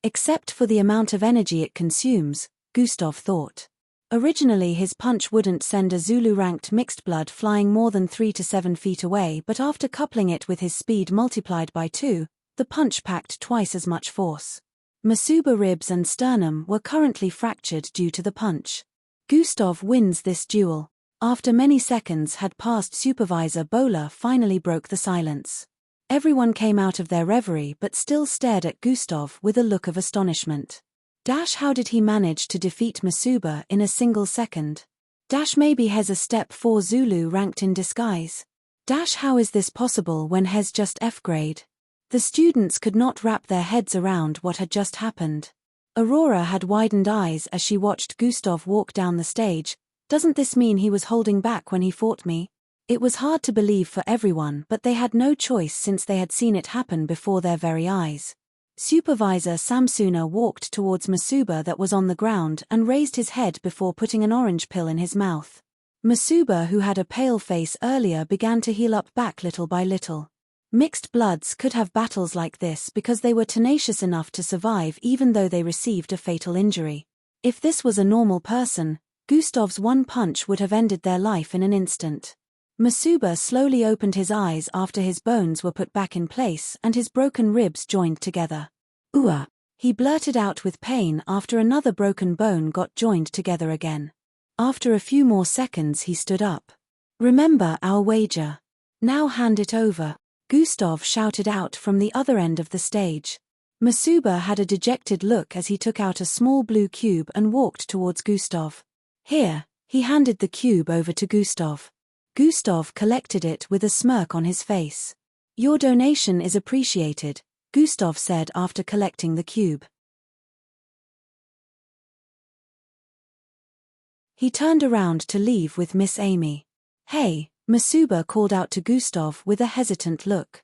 Except for the amount of energy it consumes, Gustav thought. Originally his punch wouldn't send a Zulu-ranked mixed blood flying more than 3 to 7 feet away, but after coupling it with his speed multiplied by 2, The punch packed twice as much force. Masuba ribs and sternum were currently fractured due to the punch. Gustav wins this duel. After many seconds had passed, Supervisor Bowler finally broke the silence. Everyone came out of their reverie but still stared at Gustav with a look of astonishment. How did he manage to defeat Masuba in a single second? Maybe he's a step 4 Zulu ranked in disguise. How is this possible when he's just F grade? The students could not wrap their heads around what had just happened. Aurora had widened eyes as she watched Gustav walk down the stage. Doesn't this mean he was holding back when he fought me? It was hard to believe for everyone, but they had no choice since they had seen it happen before their very eyes. Supervisor Samsuna walked towards Masuba that was on the ground and raised his head before putting an orange pill in his mouth. Masuba, who had a pale face earlier, began to heal up back little by little. Mixed bloods could have battles like this because they were tenacious enough to survive even though they received a fatal injury. If this was a normal person, Gustav's one punch would have ended their life in an instant. Masuba slowly opened his eyes after his bones were put back in place and his broken ribs joined together. "Ooh!" he blurted out with pain after another broken bone got joined together again. After a few more seconds he stood up. "Remember our wager. Now hand it over," Gustav shouted out from the other end of the stage. Masuba had a dejected look as he took out a small blue cube and walked towards Gustav. "Here," he handed the cube over to Gustav. Gustav collected it with a smirk on his face. "Your donation is appreciated," Gustav said after collecting the cube. He turned around to leave with Miss Amy. "Hey," Masuba called out to Gustav with a hesitant look.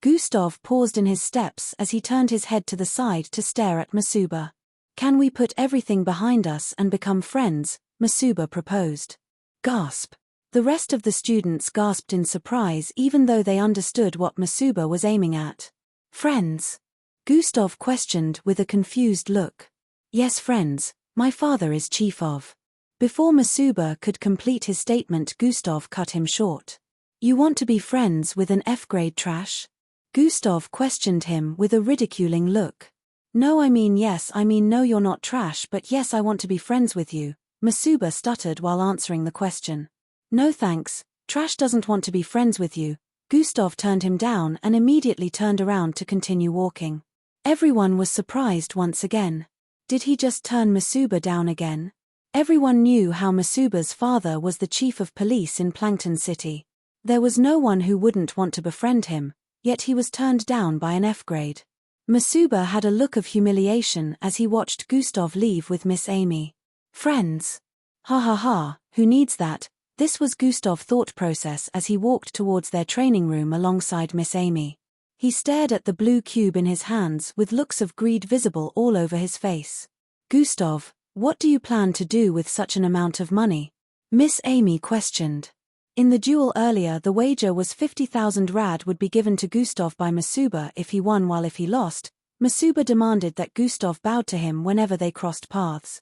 Gustav paused in his steps as he turned his head to the side to stare at Masuba. "Can we put everything behind us and become friends?" Masuba proposed. Gasp. The rest of the students gasped in surprise even though they understood what Masuba was aiming at. "Friends?" Gustav questioned with a confused look. "Yes, friends. My father is chief of." Before Masuba could complete his statement, Gustav cut him short. "You want to be friends with an F-grade trash?" Gustav questioned him with a ridiculing look. "No, I mean yes, I mean no, you're not trash, but yes, I want to be friends with you," Masuba stuttered while answering the question. "No thanks, trash doesn't want to be friends with you." Gustav turned him down and immediately turned around to continue walking. Everyone was surprised once again. Did he just turn Masuba down again? Everyone knew how Masuba's father was the chief of police in Plankton City. There was no one who wouldn't want to befriend him, yet he was turned down by an F-grade. Masuba had a look of humiliation as he watched Gustav leave with Miss Amy. "Friends? Ha ha ha, who needs that?" This was Gustav's thought process as he walked towards their training room alongside Miss Amy. He stared at the blue cube in his hands with looks of greed visible all over his face. "Gustav, what do you plan to do with such an amount of money?" Miss Amy questioned. In the duel earlier, the wager was 50,000 rad would be given to Gustav by Masuba if he won, while if he lost, Masuba demanded that Gustav bowed to him whenever they crossed paths.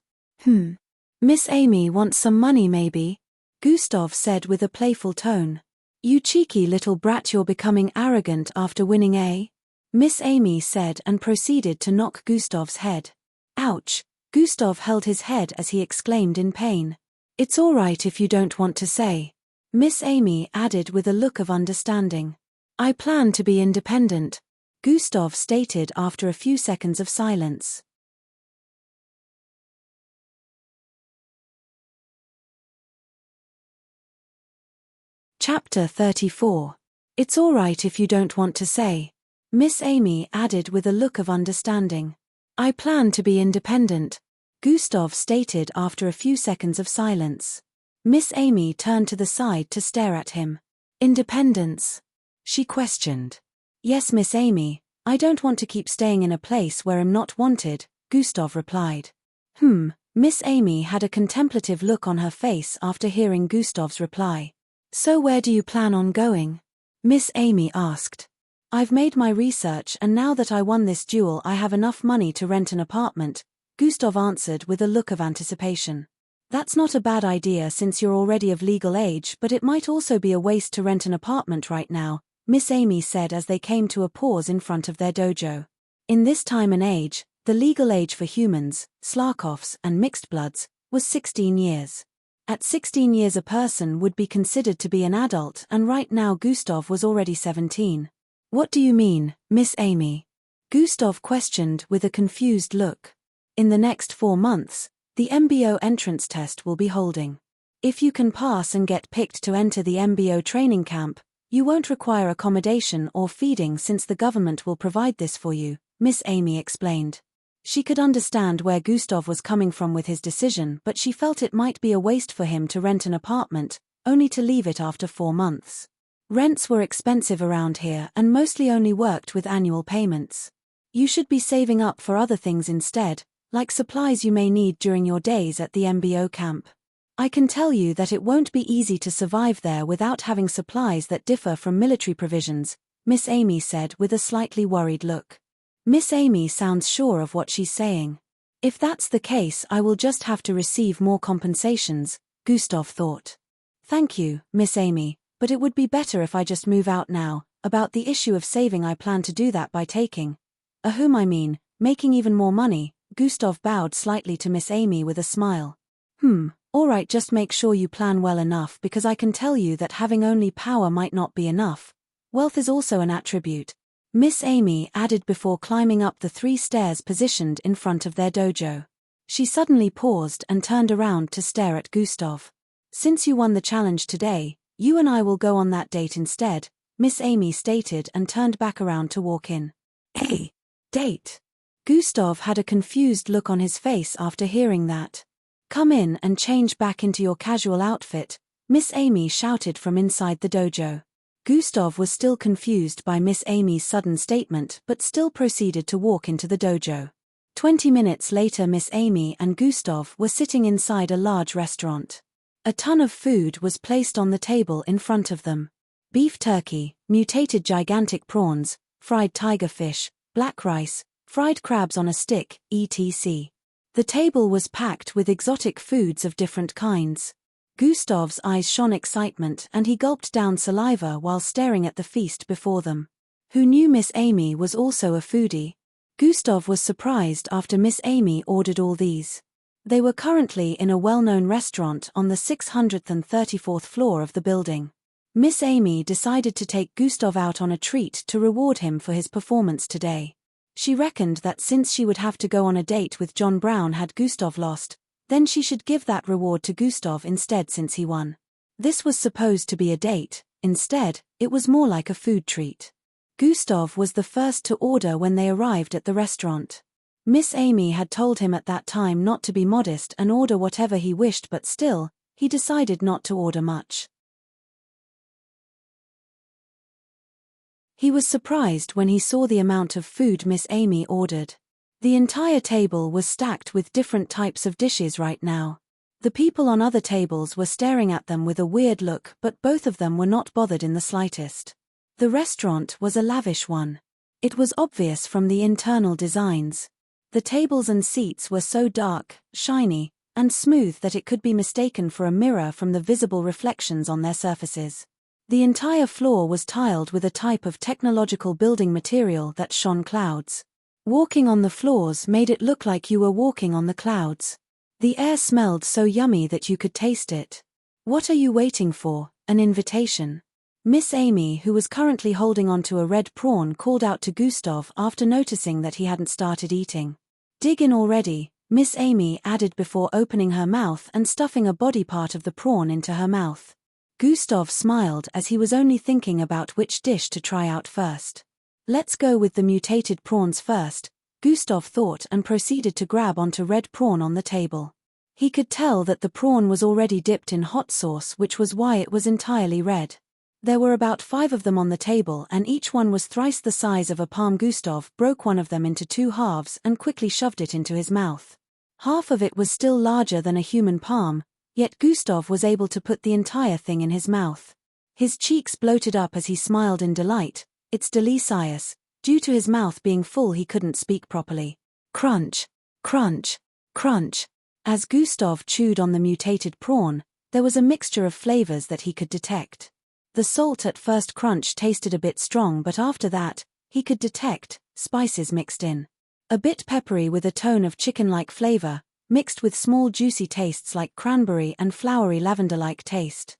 Miss Amy wants some money maybe?" Gustav said with a playful tone. "You cheeky little brat, you're becoming arrogant after winning, eh?" Miss Amy said and proceeded to knock Gustav's head. "Ouch!" Gustav held his head as he exclaimed in pain. "It's all right if you don't want to say," Miss Amy added with a look of understanding. "I plan to be independent," Gustav stated after a few seconds of silence. Chapter 34. It's all right if you don't want to say, Miss Amy added with a look of understanding. "I plan to be independent," Gustav stated after a few seconds of silence. Miss Amy turned to the side to stare at him. "Independence?" she questioned. "Yes, Miss Amy, I don't want to keep staying in a place where I'm not wanted," Gustav replied. Miss Amy had a contemplative look on her face after hearing Gustav's reply. "So where do you plan on going?" Miss Amy asked. "I've made my research and now that I won this duel I have enough money to rent an apartment," Gustav answered with a look of anticipation. "That's not a bad idea since you're already of legal age, but it might also be a waste to rent an apartment right now," Miss Amy said as they came to a pause in front of their dojo. In this time and age, the legal age for humans, Slarkoffs and mixed bloods, was 16 years. At 16 years a person would be considered to be an adult, and right now Gustav was already 17. What do you mean, Miss Amy? Gustav questioned with a confused look. In the next 4 months, the MBO entrance test will be holding. If you can pass and get picked to enter the MBO training camp, you won't require accommodation or feeding since the government will provide this for you, Miss Amy explained. She could understand where Gustav was coming from with his decision, but she felt it might be a waste for him to rent an apartment, only to leave it after 4 months. Rents were expensive around here and mostly only worked with annual payments. You should be saving up for other things instead, like supplies you may need during your days at the MBO camp. I can tell you that it won't be easy to survive there without having supplies that differ from military provisions, Miss Amy said with a slightly worried look. Miss Amy sounds sure of what she's saying. If that's the case, I will just have to receive more compensations, Gustav thought. Thank you, Miss Amy, but it would be better if I just move out now. About the issue of saving, I plan to do that by making even more money. Gustav bowed slightly to Miss Amy with a smile. Alright, just make sure you plan well enough, because I can tell you that having only power might not be enough. Wealth is also an attribute, Miss Amy added before climbing up the 3 stairs positioned in front of their dojo. She suddenly paused and turned around to stare at Gustav. Since you won the challenge today, you and I will go on that date instead, Miss Amy stated and turned back around to walk in. Hey, date? Gustav had a confused look on his face after hearing that. Come in and change back into your casual outfit, Miss Amy shouted from inside the dojo. Gustav was still confused by Miss Amy's sudden statement but still proceeded to walk into the dojo. 20 minutes later Miss Amy and Gustav were sitting inside a large restaurant. A ton of food was placed on the table in front of them. Beef turkey, mutated gigantic prawns, fried tiger fish, black rice, fried crabs on a stick, etc. The table was packed with exotic foods of different kinds. Gustav's eyes shone excitement and he gulped down saliva while staring at the feast before them. Who knew Miss Amy was also a foodie? Gustav was surprised after Miss Amy ordered all these. They were currently in a well-known restaurant on the 634th floor of the building. Miss Amy decided to take Gustav out on a treat to reward him for his performance today. She reckoned that since she would have to go on a date with John Brown had Gustav lost, then she should give that reward to Gustav instead since he won. This was supposed to be a date, instead, it was more like a food treat. Gustav was the first to order when they arrived at the restaurant. Miss Amy had told him at that time not to be modest and order whatever he wished, but still, he decided not to order much. He was surprised when he saw the amount of food Miss Amy ordered. The entire table was stacked with different types of dishes right now. The people on other tables were staring at them with a weird look, but both of them were not bothered in the slightest. The restaurant was a lavish one. It was obvious from the internal designs. The tables and seats were so dark, shiny, and smooth that it could be mistaken for a mirror from the visible reflections on their surfaces. The entire floor was tiled with a type of technological building material that shone clouds. Walking on the floors made it look like you were walking on the clouds. The air smelled so yummy that you could taste it. What are you waiting for? An invitation? Miss Amy, who was currently holding onto a red prawn, called out to Gustav after noticing that he hadn't started eating. Dig in already, Miss Amy added before opening her mouth and stuffing a body part of the prawn into her mouth. Gustav smiled as he was only thinking about which dish to try out first. Let's go with the mutated prawns first, Gustav thought and proceeded to grab onto red prawn on the table. He could tell that the prawn was already dipped in hot sauce, which was why it was entirely red. There were about 5 of them on the table and each one was thrice the size of a palm. Gustav broke one of them into 2 halves and quickly shoved it into his mouth. Half of it was still larger than a human palm, yet Gustav was able to put the entire thing in his mouth. His cheeks bloated up as he smiled in delight. It's delicious. Due to his mouth being full he couldn't speak properly. Crunch, crunch, crunch. As Gustav chewed on the mutated prawn, there was a mixture of flavors that he could detect. The salt at first crunch tasted a bit strong, but after that, he could detect spices mixed in. A bit peppery with a tone of chicken-like flavor, mixed with small juicy tastes like cranberry and flowery lavender-like taste.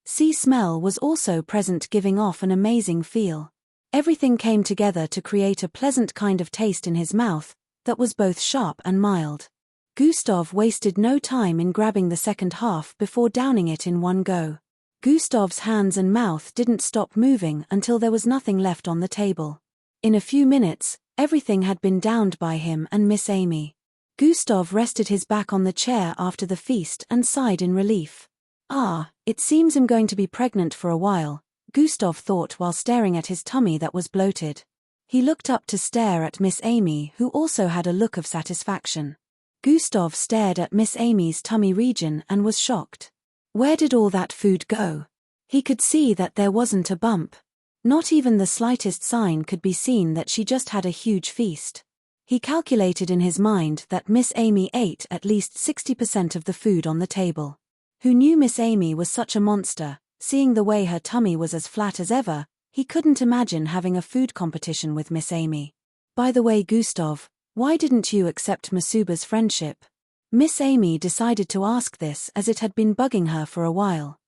Sea smell was also present, giving off an amazing feel. Everything came together to create a pleasant kind of taste in his mouth that was both sharp and mild. Gustav wasted no time in grabbing the second half before downing it in one go. Gustav's hands and mouth didn't stop moving until there was nothing left on the table. In a few minutes, everything had been downed by him and Miss Amy. Gustav rested his back on the chair after the feast and sighed in relief. It seems I'm going to be pregnant for a while, Gustav thought while staring at his tummy that was bloated. He looked up to stare at Miss Amy, who also had a look of satisfaction. Gustav stared at Miss Amy's tummy region and was shocked. Where did all that food go? He could see that there wasn't a bump. Not even the slightest sign could be seen that she just had a huge feast. He calculated in his mind that Miss Amy ate at least 60% of the food on the table. Who knew Miss Amy was such a monster? Seeing the way her tummy was as flat as ever, he couldn't imagine having a food competition with Miss Amy. By the way, Gustav, why didn't you accept Masuba's friendship? Miss Amy decided to ask this as it had been bugging her for a while.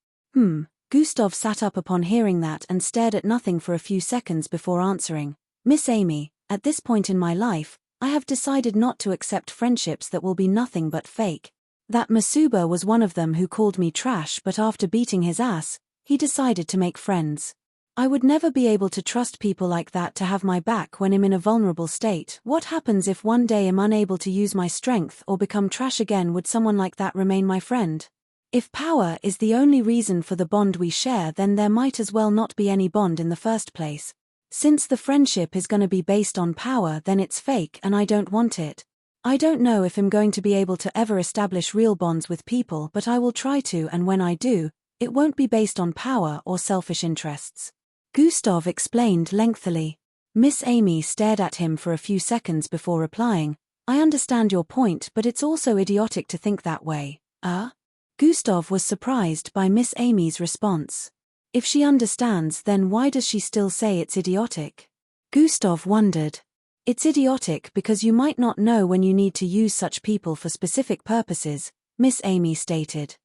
Gustav sat up upon hearing that and stared at nothing for a few seconds before answering. Miss Amy, at this point in my life, I have decided not to accept friendships that will be nothing but fake. That Masuba was one of them who called me trash, but after beating his ass, he decided to make friends. I would never be able to trust people like that to have my back when I'm in a vulnerable state. What happens if one day I'm unable to use my strength or become trash again? Would someone like that remain my friend? If power is the only reason for the bond we share, then there might as well not be any bond in the first place. Since the friendship is gonna be based on power, then it's fake and I don't want it. I don't know if I'm going to be able to ever establish real bonds with people, but I will try to, and when I do, it won't be based on power or selfish interests. Gustav explained lengthily. Miss Amy stared at him for a few seconds before replying, I understand your point, but it's also idiotic to think that way. Gustav was surprised by Miss Amy's response. If she understands, then why does she still say it's idiotic? Gustav wondered. It's idiotic because you might not know when you need to use such people for specific purposes, Miss Amy stated.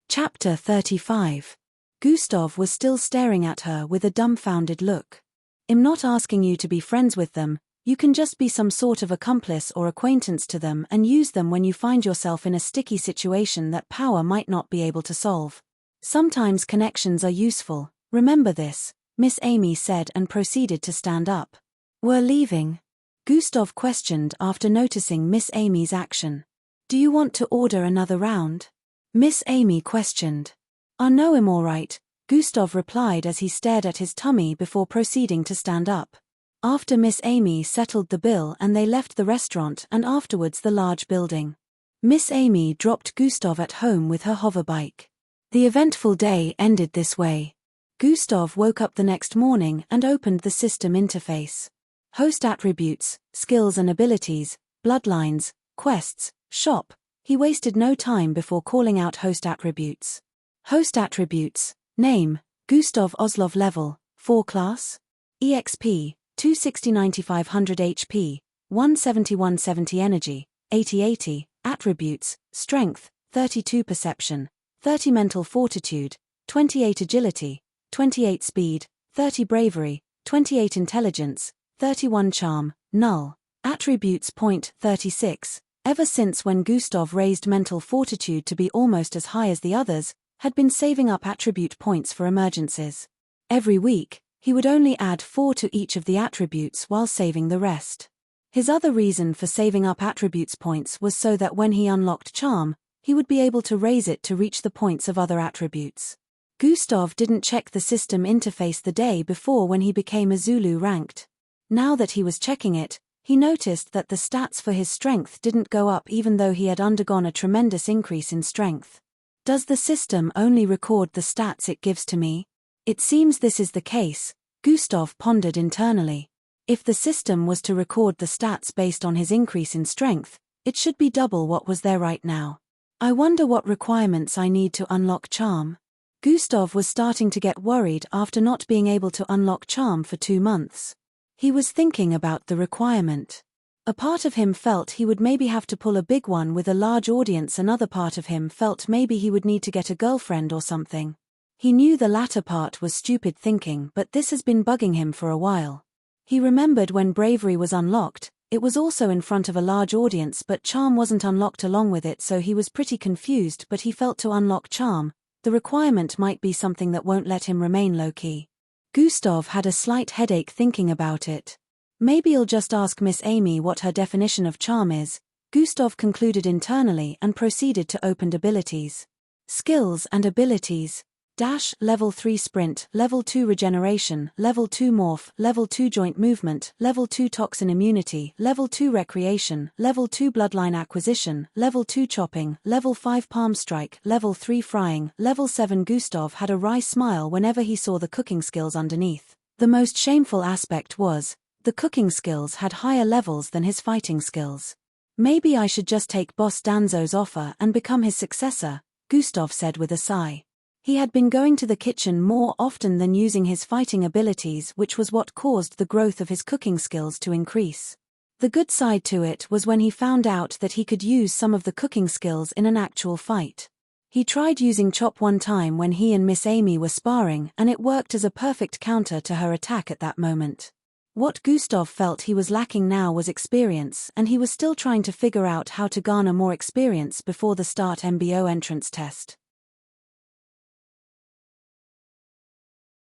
Chapter 35. Gustav was still staring at her with a dumbfounded look. I'm not asking you to be friends with them, you can just be some sort of accomplice or acquaintance to them and use them when you find yourself in a sticky situation that power might not be able to solve. Sometimes connections are useful, remember this, Miss Amy said and proceeded to stand up. We're leaving? Gustav questioned after noticing Miss Amy's action. Do you want to order another round? Miss Amy questioned. No, I'm all right, Gustav replied as he stared at his tummy before proceeding to stand up. After Miss Amy settled the bill and they left the restaurant and afterwards the large building. Miss Amy dropped Gustav at home with her hoverbike. The eventful day ended this way. Gustav woke up the next morning and opened the system interface. Host attributes, skills and abilities, bloodlines, quests, shop. He wasted no time before calling out host attributes. Host attributes, name, Gustav Oslov level, 4 class. EXP, 260-9500 HP, 170-170 energy, 80-80, attributes, strength, 32 perception, 30 mental fortitude, 28 agility, 28 speed, 30 bravery, 28 intelligence, 31 charm, null. Attributes point 36. Ever since when Gustav raised mental fortitude to be almost as high as the others, had been saving up attribute points for emergencies. Every week, he would only add 4 to each of the attributes while saving the rest. His other reason for saving up attributes points was so that when he unlocked charm, he would be able to raise it to reach the points of other attributes. Gustav didn't check the system interface the day before when he became a Zulu ranked. Now that he was checking it, he noticed that the stats for his strength didn't go up even though he had undergone a tremendous increase in strength. Does the system only record the stats it gives to me? It seems this is the case, Gustav pondered internally. If the system was to record the stats based on his increase in strength, it should be double what was there right now. I wonder what requirements I need to unlock Charm. Gustav was starting to get worried after not being able to unlock Charm for 2 months. He was thinking about the requirement. A part of him felt he would maybe have to pull a big one with a large audience. Another part of him felt maybe he would need to get a girlfriend or something. He knew the latter part was stupid thinking, but this has been bugging him for a while. He remembered when Bravery was unlocked, it was also in front of a large audience, but Charm wasn't unlocked along with it, so he was pretty confused. But he felt to unlock Charm, the requirement might be something that won't let him remain low-key. Gustav had a slight headache thinking about it. Maybe I'll just ask Miss Amy what her definition of charm is, Gustav concluded internally and proceeded to open abilities. Skills and abilities. Dash, Level 3 Sprint, Level 2 Regeneration, Level 2 Morph, Level 2 Joint Movement, Level 2 Toxin Immunity, Level 2 Recreation, Level 2 Bloodline Acquisition, Level 2 Chopping, Level 5 Palm Strike, Level 3 Frying, Level 7. Gustav had a wry smile whenever he saw the cooking skills underneath. The most shameful aspect was, the cooking skills had higher levels than his fighting skills. Maybe I should just take Boss Danzo's offer and become his successor, Gustav said with a sigh. He had been going to the kitchen more often than using his fighting abilities, which was what caused the growth of his cooking skills to increase. The good side to it was when he found out that he could use some of the cooking skills in an actual fight. He tried using Chop one time when he and Miss Amy were sparring, and it worked as a perfect counter to her attack at that moment. What Gustav felt he was lacking now was experience, and he was still trying to figure out how to garner more experience before the start MBO entrance test.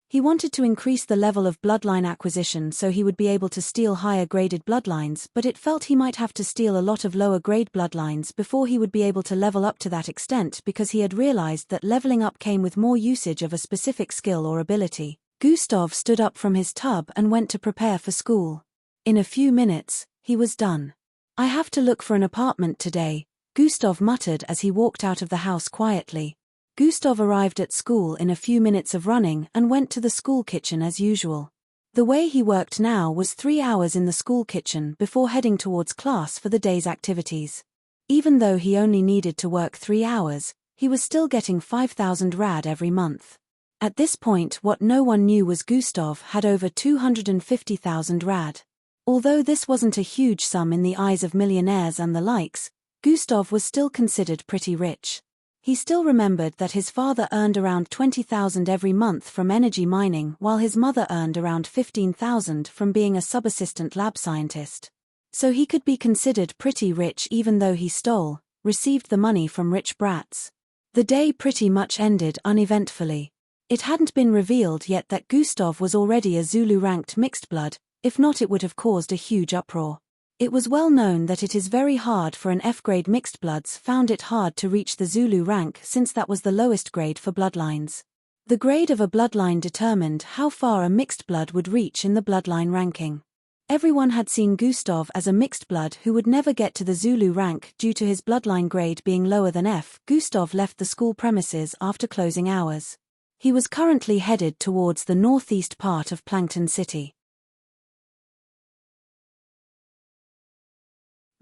He wanted to increase the level of bloodline acquisition so he would be able to steal higher graded bloodlines, but it felt he might have to steal a lot of lower grade bloodlines before he would be able to level up to that extent, because he had realized that leveling up came with more usage of a specific skill or ability. Gustav stood up from his tub and went to prepare for school. In a few minutes, he was done. I have to look for an apartment today, Gustav muttered as he walked out of the house quietly. Gustav arrived at school in a few minutes of running and went to the school kitchen as usual. The way he worked now was 3 hours in the school kitchen before heading towards class for the day's activities. Even though he only needed to work 3 hours, he was still getting 5,000 rad every month. At this point, what no one knew was Gustav had over 250,000 rad. Although this wasn't a huge sum in the eyes of millionaires and the likes, Gustav was still considered pretty rich. He still remembered that his father earned around 20,000 every month from energy mining, while his mother earned around 15,000 from being a sub-assistant lab scientist. So he could be considered pretty rich even though he received the money from rich brats. The day pretty much ended uneventfully. It hadn't been revealed yet that Gustav was already a Zulu-ranked mixed blood, if not it would have caused a huge uproar. It was well known that it is very hard for an F-grade mixed bloods found it hard to reach the Zulu rank since that was the lowest grade for bloodlines. The grade of a bloodline determined how far a mixed blood would reach in the bloodline ranking. Everyone had seen Gustav as a mixed blood who would never get to the Zulu rank due to his bloodline grade being lower than F. Gustav left the school premises after closing hours. He was currently headed towards the northeast part of Plankton City.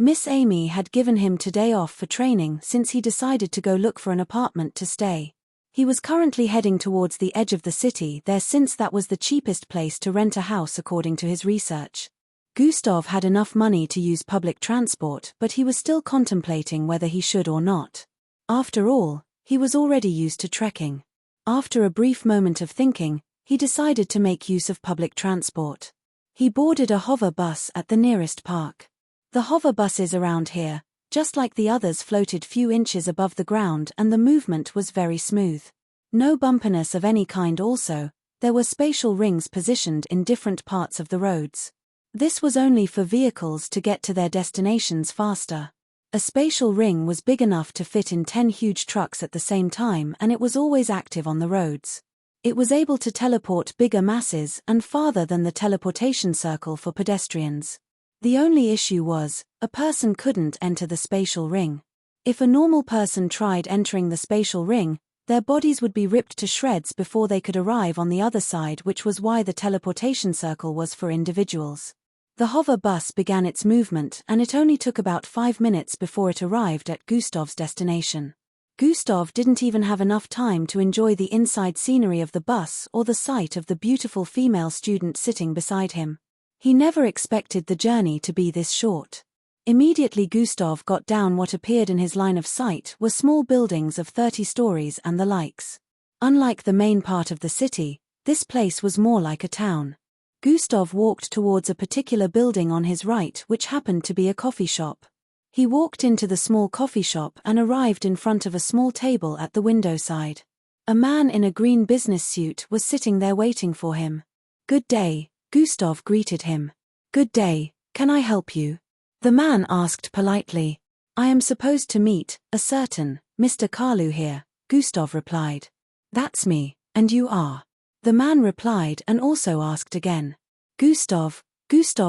Miss Amy had given him today off for training since he decided to go look for an apartment to stay. He was currently heading towards the edge of the city there since that was the cheapest place to rent a house according to his research. Gustav had enough money to use public transport, but he was still contemplating whether he should or not. After all, he was already used to trekking. After a brief moment of thinking, he decided to make use of public transport. He boarded a hover bus at the nearest park. The hover buses around here, just like the others, floated few inches above the ground and the movement was very smooth. No bumpiness of any kind also, there were spatial rings positioned in different parts of the roads. This was only for vehicles to get to their destinations faster. A spatial ring was big enough to fit in 10 huge trucks at the same time, and it was always active on the roads. It was able to teleport bigger masses and farther than the teleportation circle for pedestrians. The only issue was, a person couldn't enter the spatial ring. If a normal person tried entering the spatial ring, Their bodies would be ripped to shreds before they could arrive on the other side, which was why the teleportation circle was for individuals. The hover bus began its movement, and it only took about 5 minutes before it arrived at Gustav's destination. Gustav didn't even have enough time to enjoy the inside scenery of the bus or the sight of the beautiful female student sitting beside him. He never expected the journey to be this short. Immediately Gustav got down, what appeared in his line of sight were small buildings of 30 stories and the likes. Unlike the main part of the city, this place was more like a town. Gustav walked towards a particular building on his right, which happened to be a coffee shop. He walked into the small coffee shop and arrived in front of a small table at the window side. A man in a green business suit was sitting there waiting for him. "Good day," Gustav greeted him. "Good day, can I help you?" The man asked politely. "I am supposed to meet a certain Mr. Kalu here," Gustav replied. "That's me, and you are?" The man replied and also asked again. Gustav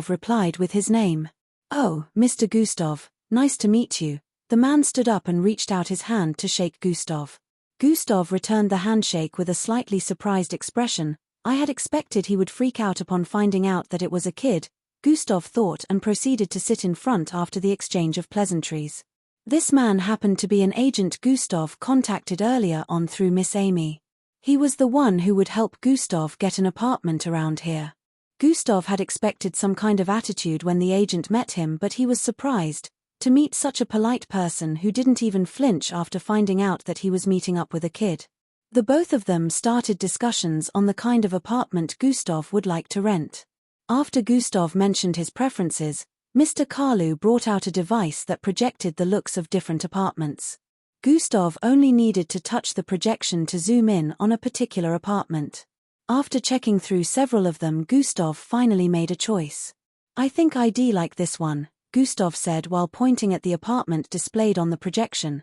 replied with his name. "Oh, Mr. Gustav, nice to meet you." The man stood up and reached out his hand to shake Gustav. Gustav returned the handshake with a slightly surprised expression. I had expected he would freak out upon finding out that it was a kid, Gustav thought, and proceeded to sit in front after the exchange of pleasantries. This man happened to be an agent Gustav contacted earlier on through Miss Amy. He was the one who would help Gustav get an apartment around here. Gustav had expected some kind of attitude when the agent met him, but he was surprised to meet such a polite person who didn't even flinch after finding out that he was meeting up with a kid. The both of them started discussions on the kind of apartment Gustav would like to rent. After Gustav mentioned his preferences, Mr. Kalu brought out a device that projected the looks of different apartments. Gustav only needed to touch the projection to zoom in on a particular apartment. After checking through several of them, Gustav finally made a choice. "I think I'd like this one," Gustav said while pointing at the apartment displayed on the projection.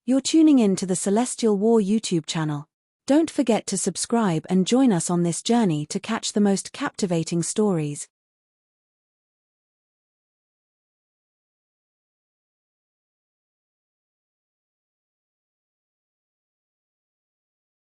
"You're tuning in to the Celestial War YouTube channel. Don't forget to subscribe and join us on this journey to catch the most captivating stories.